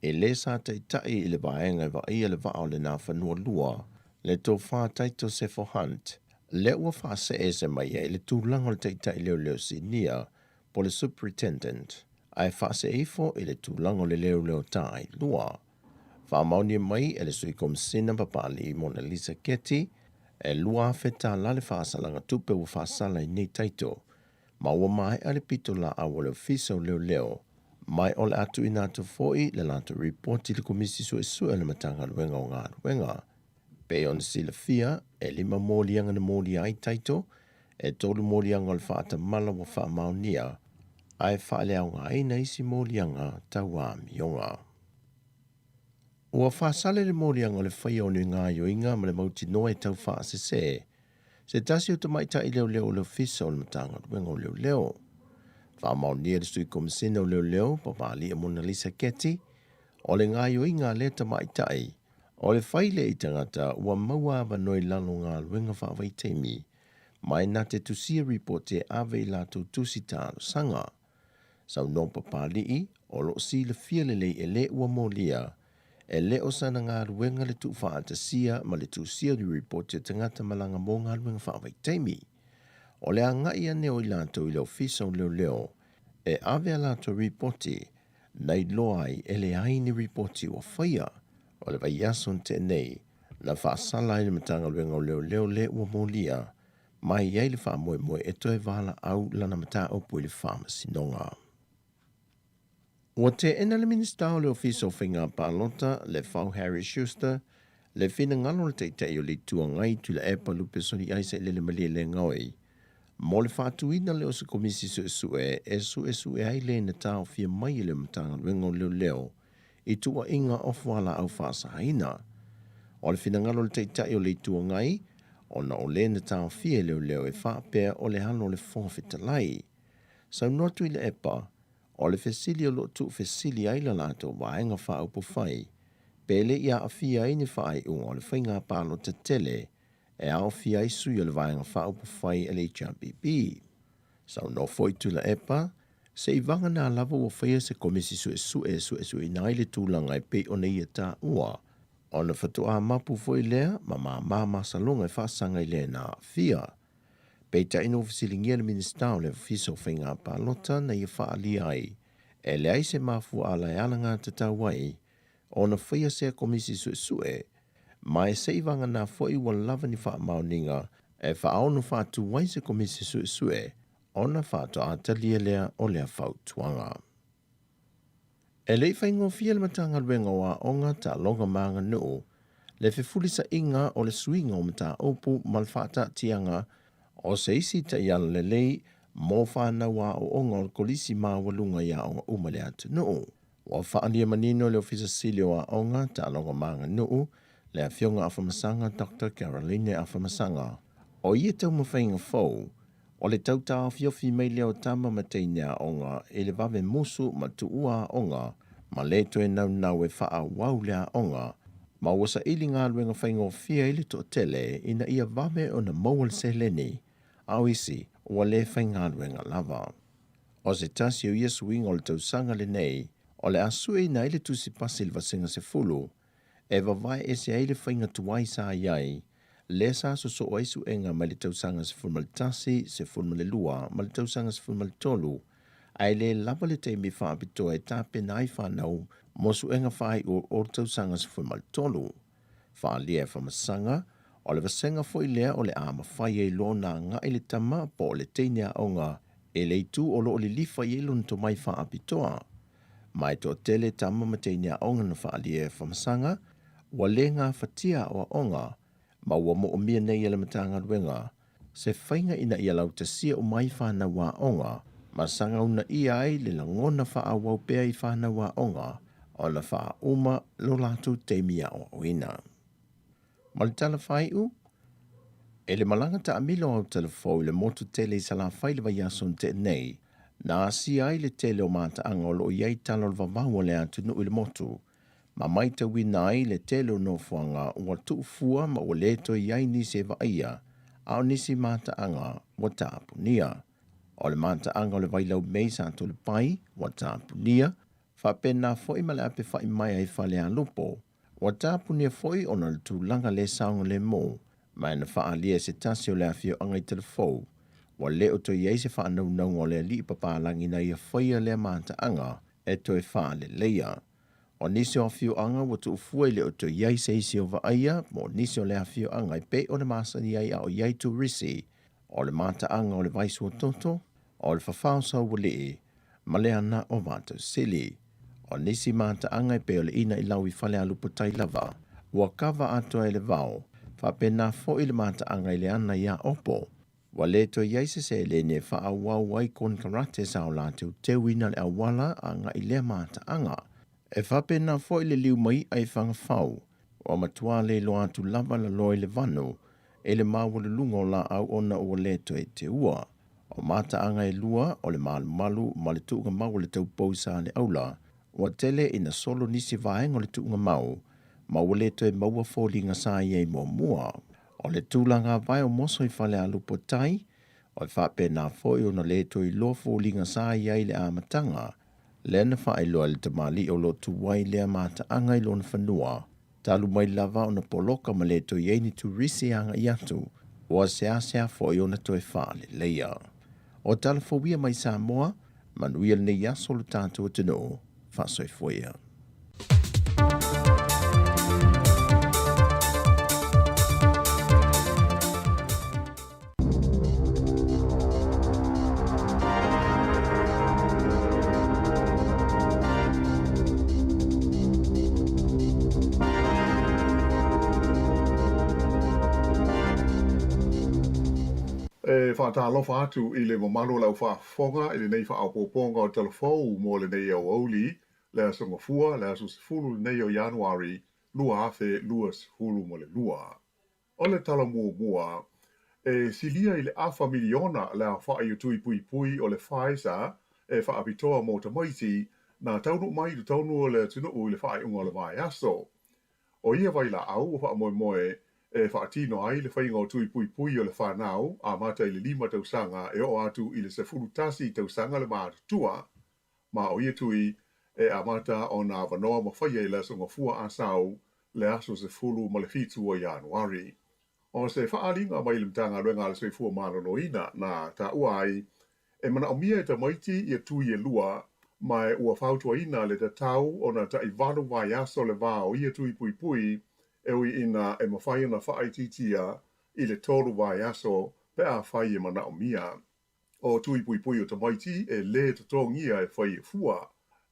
e le sa tai tai i le vaenga wa ia le vao le na whanua lua le tō wha taito se for hunt le ua wha se e se mai e le tūlanga le tai tai leo leo si nia po le superintendent ai wha se e fo i le tūlanga le leo leo tai lua. Wha mauni mai e le sui komisina papali Mona Lisa Getty e lua feta la le wha salanga tupe ua wha sala i nei taito ma ua mai ale pito la awale ofiso leo leo mai ole atu inatu foi le lato reporti le komisi su le matanga luenga o ngā luenga. Pe on sila fia e 5 molianga na moli ai taito e tolu molianga le whaata mala wa wha maunia ai wha leo ngā ina isi molianga tawa mionga. Ua wha sale le molianga le whai onu ngā yoinga ma le mauti noe tau wha se tasi o tamaita i leo leo le fisa o le matanga luenga o leo leo. Wha maunia le sui komisina o leo leo papali e Mona Lisa Getty o le ngā yoinga le tamaitai o le whaile i tangata ua maua awa noi lalo ngā luenga whaawai teimi mai na te tusia report e ave i lato tusi tālo sanga. Sau no papali i o lo si le fialele e le ua molia e le o sana ngā luenga le tu whaata sia ma le tusia di report e tangata malanga mō ngā luenga whaawai teimi. O le anga ia neo i lato i leo fisa o leo leo e ave a lato reporti nei loai e le aini reporti o whaia o le vai ason te nei na whaasala i le matanga luenga o leo leo le ua molia mai iei le wha moe moe e toe wala au lana mata opu i le wha sinonga. Ua te ena le minista o le ofiso whinga Palota le whau Harry Schuster le whina ngalo le teitei o le tua ngai tu le epa lupe soni aise le malia le ngoi. Mo le whaatuina leo se komisi su e ai le na tau fia mai le matanga luenga leo leo i tua inga ofwala au whaasa haina. O le whinangalo le teitai o le tua ngai, o na o le na tau fia leo leo e whaapea o le hano le whongwhita lai. Sau notu i le epa, o le fesili o lo tu fesili ai la lato waenga wha upo whai, pele ia a fia ini whai unga o le whainga palo te tele, e ao fia isu i o le vaenga wha upo whai e le HRBP. Sau no foi tu la epa, se i vanga nā lava o whaia se komisi su i nai le tūlanga e pe o nei e tā ua. O na whatua mapu foi lea, ma masalonga e whaasanga i lea nā fia. Pei ta ino fisilingia le ministau le fiso whainga Palota na i whaali ai, e le ai se mafu ala e alanga te tauai, o na whaia se komisi su mai se i vanga nā foi wa lava ni wha mauninga e whaonu whātu wai se komisi su ona whātu atalia lea o lea whautuanga. E lei whaingo fia le matanga luenga wa onga ta longa maanga nuu, le whifulisa inga o le suinga o mata opu malwhata tianga o se isi ta iala le lei mō whānaua o onga o kolisi maa walunga ia onga umale atu nuu. Wa whaania manino le ofisa silio a onga ta longa maanga nuu, le a fionga afamasanga Dr. Caroline afamasanga. O ia tau mawhainga fau, o le tautau fiofi mai leo tama mateinea onga e le vave musu ma tuua onga, ma le toe nau e wha wau lea onga, ma wasa ili ngā luenga whaingo fia ili to tele ina ia vave o na maual se leni, au isi ua le whainga luenga lava. O se tasi o ia suinga o le tausanga le nei, o le asue ina ili tusi pasil vasinga se fulu, e vavai e se aile whainga tuai sa iai, le sa so o aisu enga ma le tausanga se fulmalitasi, se fulmalelua, ma le tausanga se fulmalitolu, ai le lava le teimi whaapitoa e tape nai whanau Mosu enga whai o tau sanga se fui maltolu. Whaalia e whamasanga, o le vasenga fwoi lea o le ama whai e lona ngā i le tama po o le teinea onga e le tu o lo o le lifa i elun to mai wha apitoa. Mai to tele tama ma teinea onga na whaalia e whamasanga, wa le ngā whatia o onga, ma ua mo o mia nei ele matanga ruenga, se whainga ina i alau te sia o mai whana wa onga, ma sanga una i ai le langona wha a waupea i whana wa onga, o na wha uma lo latu te mia o oina. Mali tala whai u? E le malanga ta amilo au telefou le motu tele i sala whaile wa yason te nei, na si ai le tele o mata angolo o iei talo le vavau le atu nu le motu, ma mai ta wina ai le tele o no fuanga ua tu fua ma o leto iei nisi e vaia, au nisi mata anga wa tapu nia. O le mata anga o le vailau mei sa to le pai, wa tapu nia, fa pena foi ma le ape fai mai ai fale a lupo, wa tapu nia foi ona le tūlanga le saunga le mo, mai na wha alia se tasi o le awhio angai telefou, wa le o to iei se wha nau nau o le li papalangi na ia whaia le mata anga, e to e wha le leia. O nisi o awhio anga wa tu ufua le o to iei se isi o vaia, mo nisi o le awhio anga i pe o le masa ni ai au iei tu risi, o le mata anga o le vaisu o toto, o le whawhausa o le ma le ana o vātou sili. O nisi mata anga i pe o le ina i lau i whale alupo tai lava, ua kawa atua e le vau, fa pena fo i le mata anga i le ana ia opo. Wa le to iaise se le ne fa a wai kon karate sa o lātou te wina le awala anga i le mata anga. E fa pena fo i le liu mai ai whanga whau, o matua le lo atu lava la loi le vano, e le mawale lungo la au ona o le to e te ua. O mata anga e lua o le malu ma le tuunga mau le tau pousa le aula, wa tele ina solo nisi vaenga le tuunga mau, ma wale to e maua fōlinga sa iei mua. O le tūlanga vai o moso i whale a lupo tai, o i whape nā fōi o na le to i lo fōlinga sa iei le amatanga, le na whae loa le tamali o lo tuwai lea mata anga i lona whanua, talu mai lava o na poloka ma le to iei ni tu risi anga i atu, o a sea fōi o na to e whaale leia. O tala fōwia mai Samoa, manuia le nei aso le tātou tino, whasoi fōia. Whaatalofa atu i le mamalo lau whaafonga i le nei whaapoponga o telefou mo le nei au auli, le asonga fua, le asu sifuru le nei o Januari, lua afe, lua sifuru mo le lua. O le tala mua, e silia i le afa miliona le a wha i utui pui o le Pfizer, e wha apitoa mo tamaiti, na taunu mai tu taunu o le tunu i le wha i unga le vai aso. O ia vai la au o wha moe, e whaatino ai le whainga o tui pui o le whanau, a mata i le 5 tausanga e o atu i le sefuru tasi tausanga le mātua, ma o ia tui e a mata o nā wanoa ma whaia i le songa fua a sau le aso sefuru ma le fitu o Januari. O se whaalinga mai le mtanga ruenga le soi fua mano no ina na ta uai, e mana o mia e ta maiti i a tui e lua, mai ua whautua ina le ta tau o na ta i vanu vai aso le vā o ia tui pui, ewi ina e mawhai na whaaititia i le tolu vai aso pe a whai e mana o mia. O tui pui o tamaiti e le tatongia e whai e fua.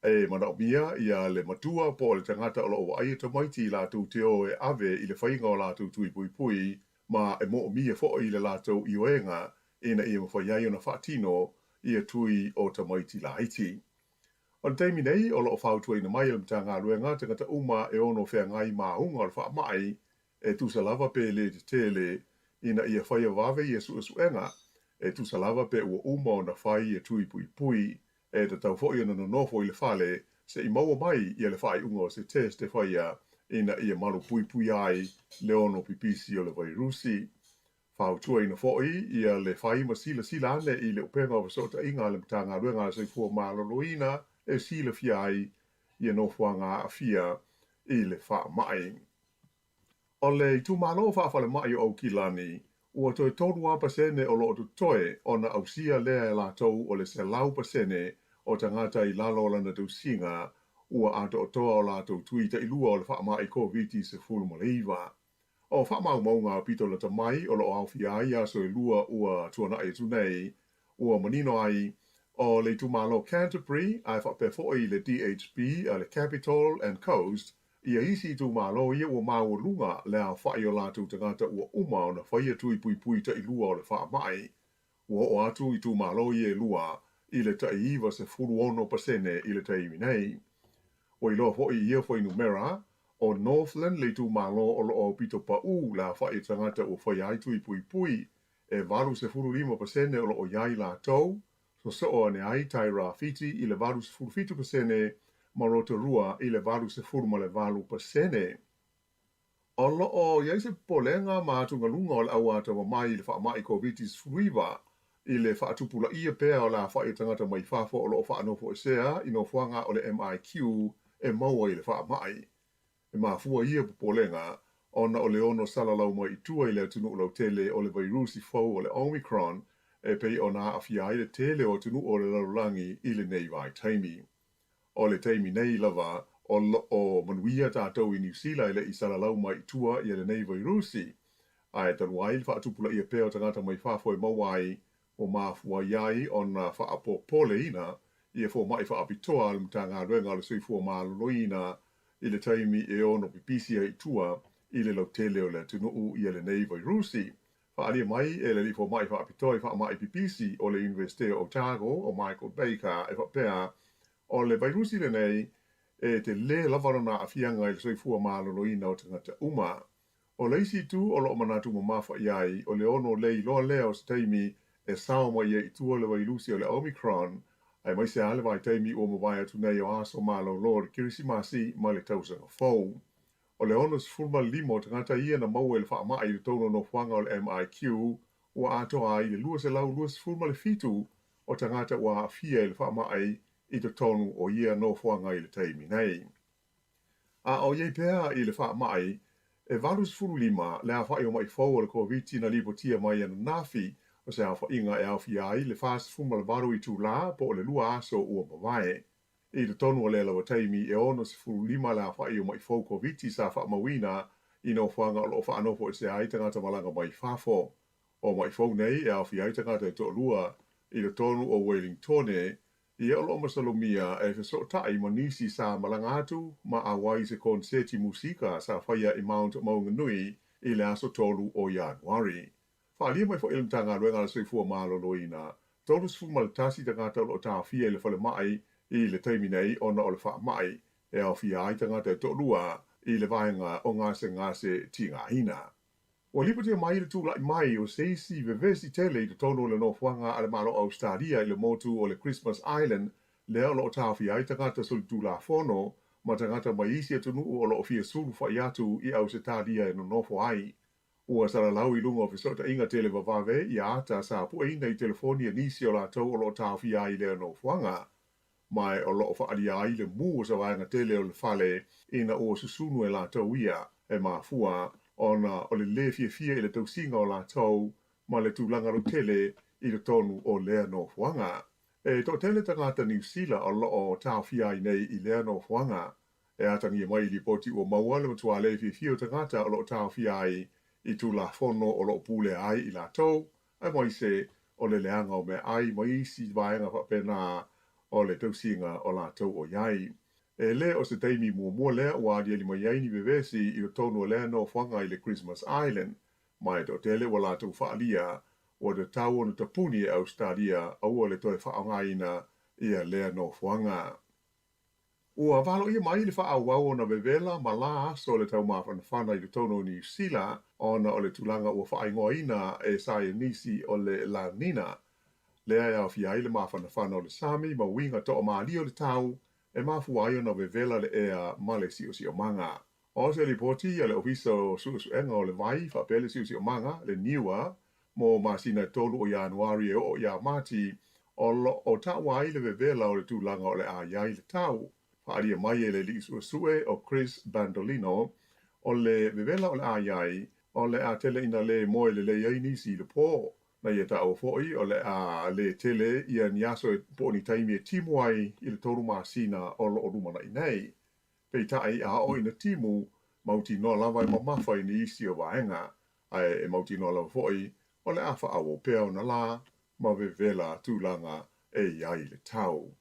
E mana o mia ia le matua po le tangata o lo ai e tamaiti la tu te o e ave i le whainga o la tu tui pui ma e mo o mia fo i le la tu i oenga ina i mawhai ai o na whaatino i a tui o tamaiti la haiti. O le teimi nei, o loo whautua ina mai alam tanga ruenga, tangata uma e ono whea ngai maunga o le wha mai, e tusa lava pe le te tele, ina ia whaia wawe i e suenga, e tusa lava pe ua uma o na whai e tui pui, e te tau fo i na nofo i le whale, se i maua mai i le whai unga o se teste whaia, ina ia malu pui ai, le ono pipisi o le vairusi. Whautua ina fo i le whai ma sila ane i le upenga o sota inga alam tanga ruenga se fua maloloina, e sila fiai i no fuanga a fia i le wha mai. O le tu malo wha whale mai o kilani, ua toi tōrua pasene o lo tu toe o na ausia lea la tau o le se lau pasene o tangata i lalo lana tu singa ua ato o toa o lātou tui ta ilua o le wha mai COVID se fulu ma leiva. O wha maunga pito le tamai o lo au fiai a so ilua ua tuana e tunei, ua manino ai o le tumalo Canterbury, ai wha pefoi le DHB, le Capital and Coast, ia isi tumalo ia ua maua lunga le a whai o lātou tangata ua uma o na whaia tui pui ta ilua o le wha mai. Ua o atu i tumalo ia lua, i le ta iwa se fulu ono pasene i le ta iminei. O i loa hoi ia hoi numera, o Northland le tu malo o loo pito pa la whai tangata o whai aitu i pui, e varu se furu 5% o loo iai la tau, so o ane ai tai rafiti i le varu se furu 5% ma Rotorua i le varu se furu ma le varu pasene. O loo iai se polenga ma atunga lunga o le awata wa mai i le wha mai COVID-19 fuiva, i le whaatupula ia pēa o la whai tangata mai whafo o loo whaanofo e sea i no whanga o le MIQ e maua i le wha mai. E mafua ia polenga, ona o le ono salalau mai i tua i le tunu o lau tele o le vairusi fau o le Omicron, e pei ona awhia i le tele o tunu o le laulangi i le nei vai taimi. O le taimi nei lava, o manuia tātou i New Zealand i le i salalau mai i tua i le nei vairusi, a e tanuai le whaatupula ia pēo tangata mai whafo e mawai, o mafua iai ona whaapopole ina, ia fo mai whaapitoa le mtanga ruenga le soifua maaloloina, i le taimi e ono pipisia i tua i le lautele o le tunuu i le nei vairusi. Whaalia mai e le lifo mai whaapitoi whaamai pipisi o le University of Otago o Michael Baker e whapea o le vairusi le nei e te le lavarana a fianga i le soifua maaloloina o tangata uma. O leisi tu o loo manatu mamafa iai o le ono lei loa lea o se taimi e sao mai e i tua le vairusi o le Omicron ai mai se ale vai taimi o mawai atu nei o aso malo lor kirisimasi ma le tausanga fau. O le ono sfurma limo tangata ia na mau e le wha mai le tono no whanga o le MIQ ua atoa i le lua se lau lua sfurma le fitu o tangata ua afia i le wha mai i te tonu o ia no whanga i le taimi nei. A o iei pēa i le wha mai e valu sfuru lima le a whai o mai fau o le COVID na lipo tia mai anu nafi o se awha inga e awhia ai le whas fuma le varu i tū la po o le lua aso ua mawae. I le tonu o le lawa taimi e ono se furu lima le awha i o mai fau COVID sa wha mawina i no whanga o lo wha anofo e se ai tangata malanga mai whafo. O mai fau nei e awhia ai tangata e to lua i le tonu o Wellingtone i e o lo masalomia e feso tai manisi sa malanga atu ma awai se konseti musika sa whaia i Mount Maunganui i le aso tolu o Januari. Whaalia mai fo ilam tanga ruenga la soifua malo loina. Tolu sifu maltasi tangata o ta fia le fale mai i le taimi nei ona o le wha mai e au fia ai tangata e tolua i le vaenga o ngase tinga hina. O lipotia mai le tūlai mai o seisi vevesi tele i te tono le nofuanga ale malo Australia i le motu o le Christmas Island lea o lo ta fia ai tangata sol tūla fono ma tangata mai isi atunu o lo fia sulu whaiatu i au se tādia e no nofo ai. Ua sara lau i lunga o fisota inga tele vavave i ata sa pua ina i telefonia nisi o la tau o lo tawhia ai lea no fuanga. Mai o lo whaalia ai le mu o sa vaenga tele o le fale ina o susunu e la tau ia e mafua ona o le le fia i le tausinga o la tau ma le tūlanga ro tele i le tonu o lea no fuanga. E to tele tangata New Zealand o lo o tawhia ai nei i lea no fuanga. E atangia mai li poti o maua le matua le fia o tangata o lo tawhia ai i tu la fono o lo pule ai i la tau, ai mai se o le leanga o me ai mai si vaenga whapena o le tausinga o la tau o iai. E le o se teimi mua lea o adia li mai iai ni vevesi i o tonu o lea no whanga i le Christmas Island, mai to tele o la tau whaalia o le tau o na tapuni e Australia au o le toi whaongaina i a lea no whanga. Ua valo ia mai le whaawau o na vevela ma la aso le tau mawhana whana i le tono New Zealand ona o le tulanga ua whaingoina e sae nisi o le La Nina. Lea e au fiai le mawhana whana o le Sami ma winga to o maali o le tau e mafuai o na vevela le ea ma le si o manga. O se li poti a le ofiso suenga o le vai whapele si o manga le niwa mo masina tolu o Januari e o ia mati o tawai le vevela o le tulanga o le a iai le tau. Whaaria mai e le li sue o Chris Bandolino o le vevela o le a iai o le a tele ina le moe le iai nisi le pō na ia ta o foi o le tele ia ni aso po ni taimi e timu ai i le toru masina o lo ruma na nei. Pei tai a o ina timu mauti no lava i mamafa i ni isi o vaenga ai e mauti no lava foi o le afa awo peo na la ma vela tūlanga e iai le tau.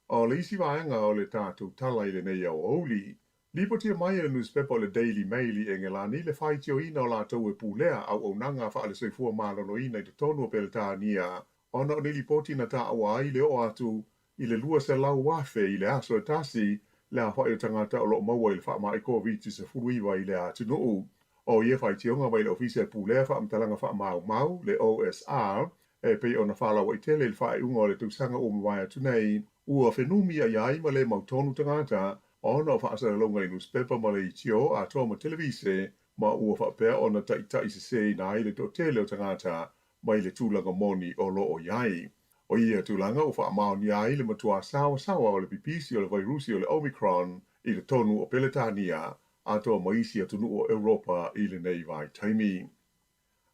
O le isi vaenga o le tātou tala i le nei au ouli, lipo tia mai e newspaper o le Daily Mail i Engelani le whai tio ina o la tau e pūlea au au nanga wha ale soifua mālono ina i te tonu o pele tānia. Ona o nili poti na tā awa ai le o atu i le lua se lau wafe i le aso e tasi le a whai o tangata o lo maua i le wha mai COVID se furuiwa i le atu nuu. O ie whai tionga mai le ofisia pūlea wha amtalanga wha mau le OSR e pei o na whala wa i tele le whai unga o le tausanga o mwai atu nei ua whenumi a iai ma le mautonu tangata ona o whaasara longa i newspaper ma le itio a toa ma televise ma ua whapea o na tai se se na i le to tele o tangata mai le tūlanga moni o lo o iai. O ia tūlanga o whaamao ni ai le matua sawa o le pipisi o le vairusi o le Omicron i le tonu o Peletania a toa maisi atunu o Europa i le nei vai taimi.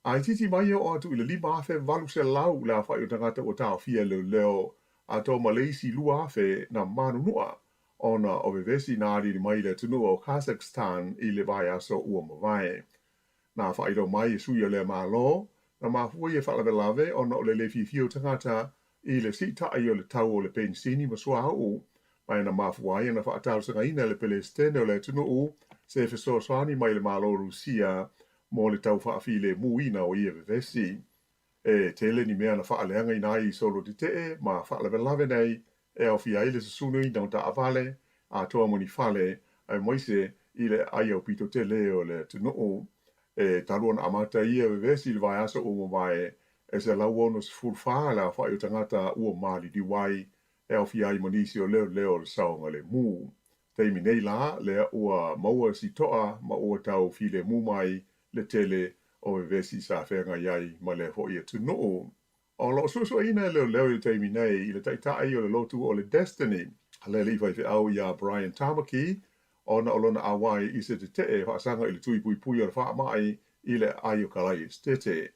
Ai titi mai o atu i le 5 afe valu se lau la whai o tangata o tau fia leo a toa Malaysi lua afe na manunua ona o vevesi nari ni mai le tunu o Kazakhstan i le vai aso ua mawai. Na whairo mai e suia le malo, na mafua i e whalavelave ona o le lefi fio tangata i le sita ai o le tau o le pensini masua au, mai na mafua i na whaatau sanga ina le Palestine o le tunu u, se feso swani mai le malo Rusia, mo le tau whaafile muina o i e vevesi. E tele ni mea na whaaleanga ina i solo di te ma whaalavelave nei, e au fia ile se sunu i nau ta avale, a toa moni fale, ai moise i le ai au pito te leo le tunu e taluan amata i e vevesi le vai asa o mwae, e se lau ono se fulfaa la whai o tangata ua mali di wai, e au fia i monisi o leo le saonga le mu. Teimi nei la, le ua maua si toa ma ua tau file mu mai le tele o vevesi sa whenga iai ma le ho i e tunu. O lo suso ina leo i teimi nei i le taitai o le lotu o le Destiny. Le li fai au ia Brian Tamaki, ona o lona awai i se te whaasanga i le tui pui o le wha mai i le ai o kalai estete.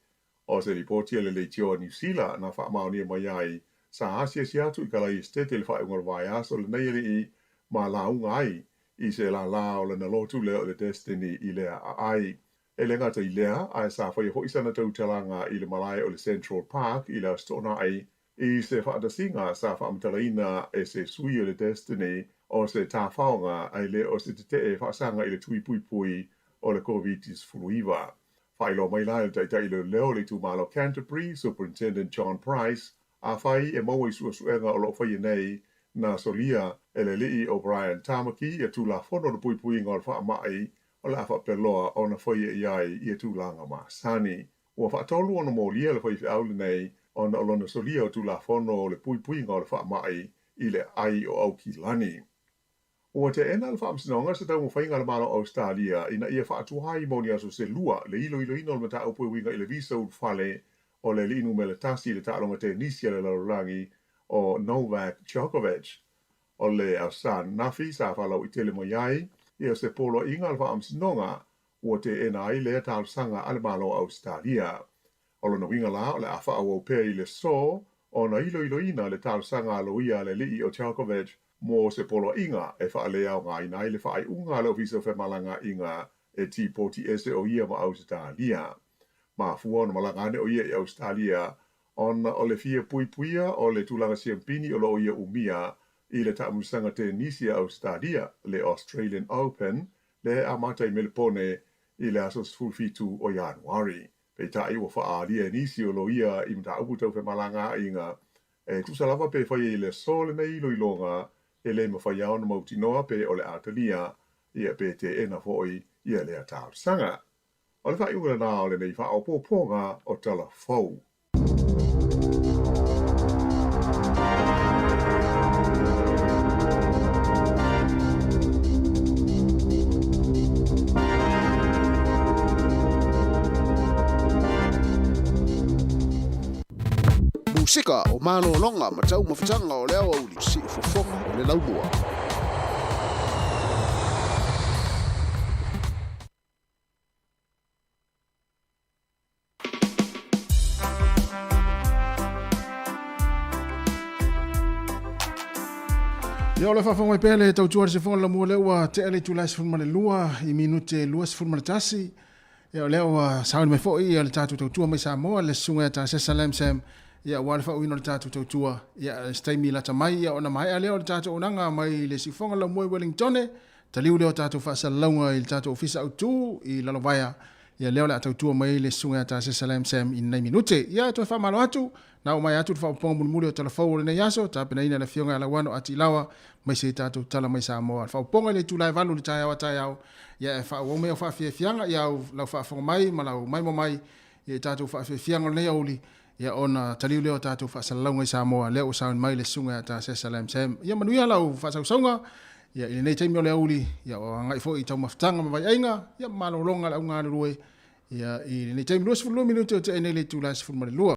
O se riportia le tio New Zealand na wha mao ni mai ai, sa asia si atu i kalai estete le wha ungar vai aso le neiri i ma launga ai i se la o le na lotu leo le Destiny i le ai. E le ngata i lea, ai sa whai ho isana tau talanga i le malai o le Central Park i le stona ai, i se whaadasinga sa whaamtalaina e se sui o le Destiny o se tāwhaonga ai le o se te whaasanga i le tui pui o le COVID-19 furuiwa. Whailo mai lai o taitai leo le tu malo Canterbury, Superintendent John Price, a whai e maua i suenga o lo whai nei na solia e le lii o Brian Tamaki i tu la whono le pui ngā wha mai o le awha peloa o na whai e iai i tu langa masani. Ua whaatolu o na mōlia le whai whiaule nei o na olona solia o tu la whono o le pui ngā wha mai i le ai o auki lani. Ua te ena le whaamsinonga sa tau mwhainga le malo Australia ina ia whaatuhai moni aso se lua le ilo ino le mata au winga i le visa u whale o le linu me le tasi le taonga te nisia le laurangi o Novak Djokovic. O le Ausan Nafi sa whalau i tele mo iai ia se polo inga le whaamsinonga ua te ena ai le tau sanga ale malo Australia. O le winga la o le awha au pea i le so o na ilo ina le tau sanga aloia le lii o Djokovic mo se polo inga e whaalea o ngā ina i le whaai unga le ofisa o whemalanga inga e ti poti ese o ia ma Australia. Ma fua na malangane o ia i Australia ona o le fia puia o le tūlanga siampini o lo ia umia i le taamusanga te nisia Australia le Australian Open le amata i Melbourne i le aso fulfitu o Januari. Pei tai ua whaalia nisi o lo ia i mta uputa o whemalanga inga e tusalava pe whai i le sole nei loilonga e le mawhai au na mautinoa pe o le atalia ia pe te ena foi ia le atau sanga. O le whai unga nā o le nei wha o pōponga o tala fau. Musika o mano longa matau mawhitanga o leo au li si fofonga o le laumua. Ia ole whawhongai pēle tau tuare se whonga la mua lewa te ele tu lais whunmane lua I minute lua se whunmane tasi. Ia lewa sauni mai fōi ia le tātu tau tua mai Samoa le sunga ta Jerusalem Sam. Ia wale whauino le tātu tau tua. Ia staimi lata mai ia ona mai a leo le tātu onanga mai le si whonga la mua Wellingtone. Ta liu leo tātu whaasa launga I le tātu ofisa au tū I Lalovaya. Ia leo le atau tua mai le sunga ta Jerusalem Sam I nei minute. Ia tu whamalo atu. Na o mai atu te whaoponga mulumuli o telefau le nei aso. Ta pena ina le fionga ala wano ati lawa. Mai se tātou tala mai Samoa. Whaoponga le tūlai valu le tai au. Ia e whaau mea whaafia fianga. Ia au lau whaafonga mai. Ma lau mai mo mai. Ia tātou whaafia fianga le nei auli. Ia ona taliu leo tātou whaasalaunga I Samoa. Leo o saun mai le sunga ta Jerusalem Sam. Ia manuia lau whaasausonga. Ia ili nei taimi o le auli. Ia o ngai fo I tau maftanga mawai ainga. Ia malolonga lau ngā rue. Ia ili nei taimi lua sifuru minuto te enei le tūlai sifuru mare lua.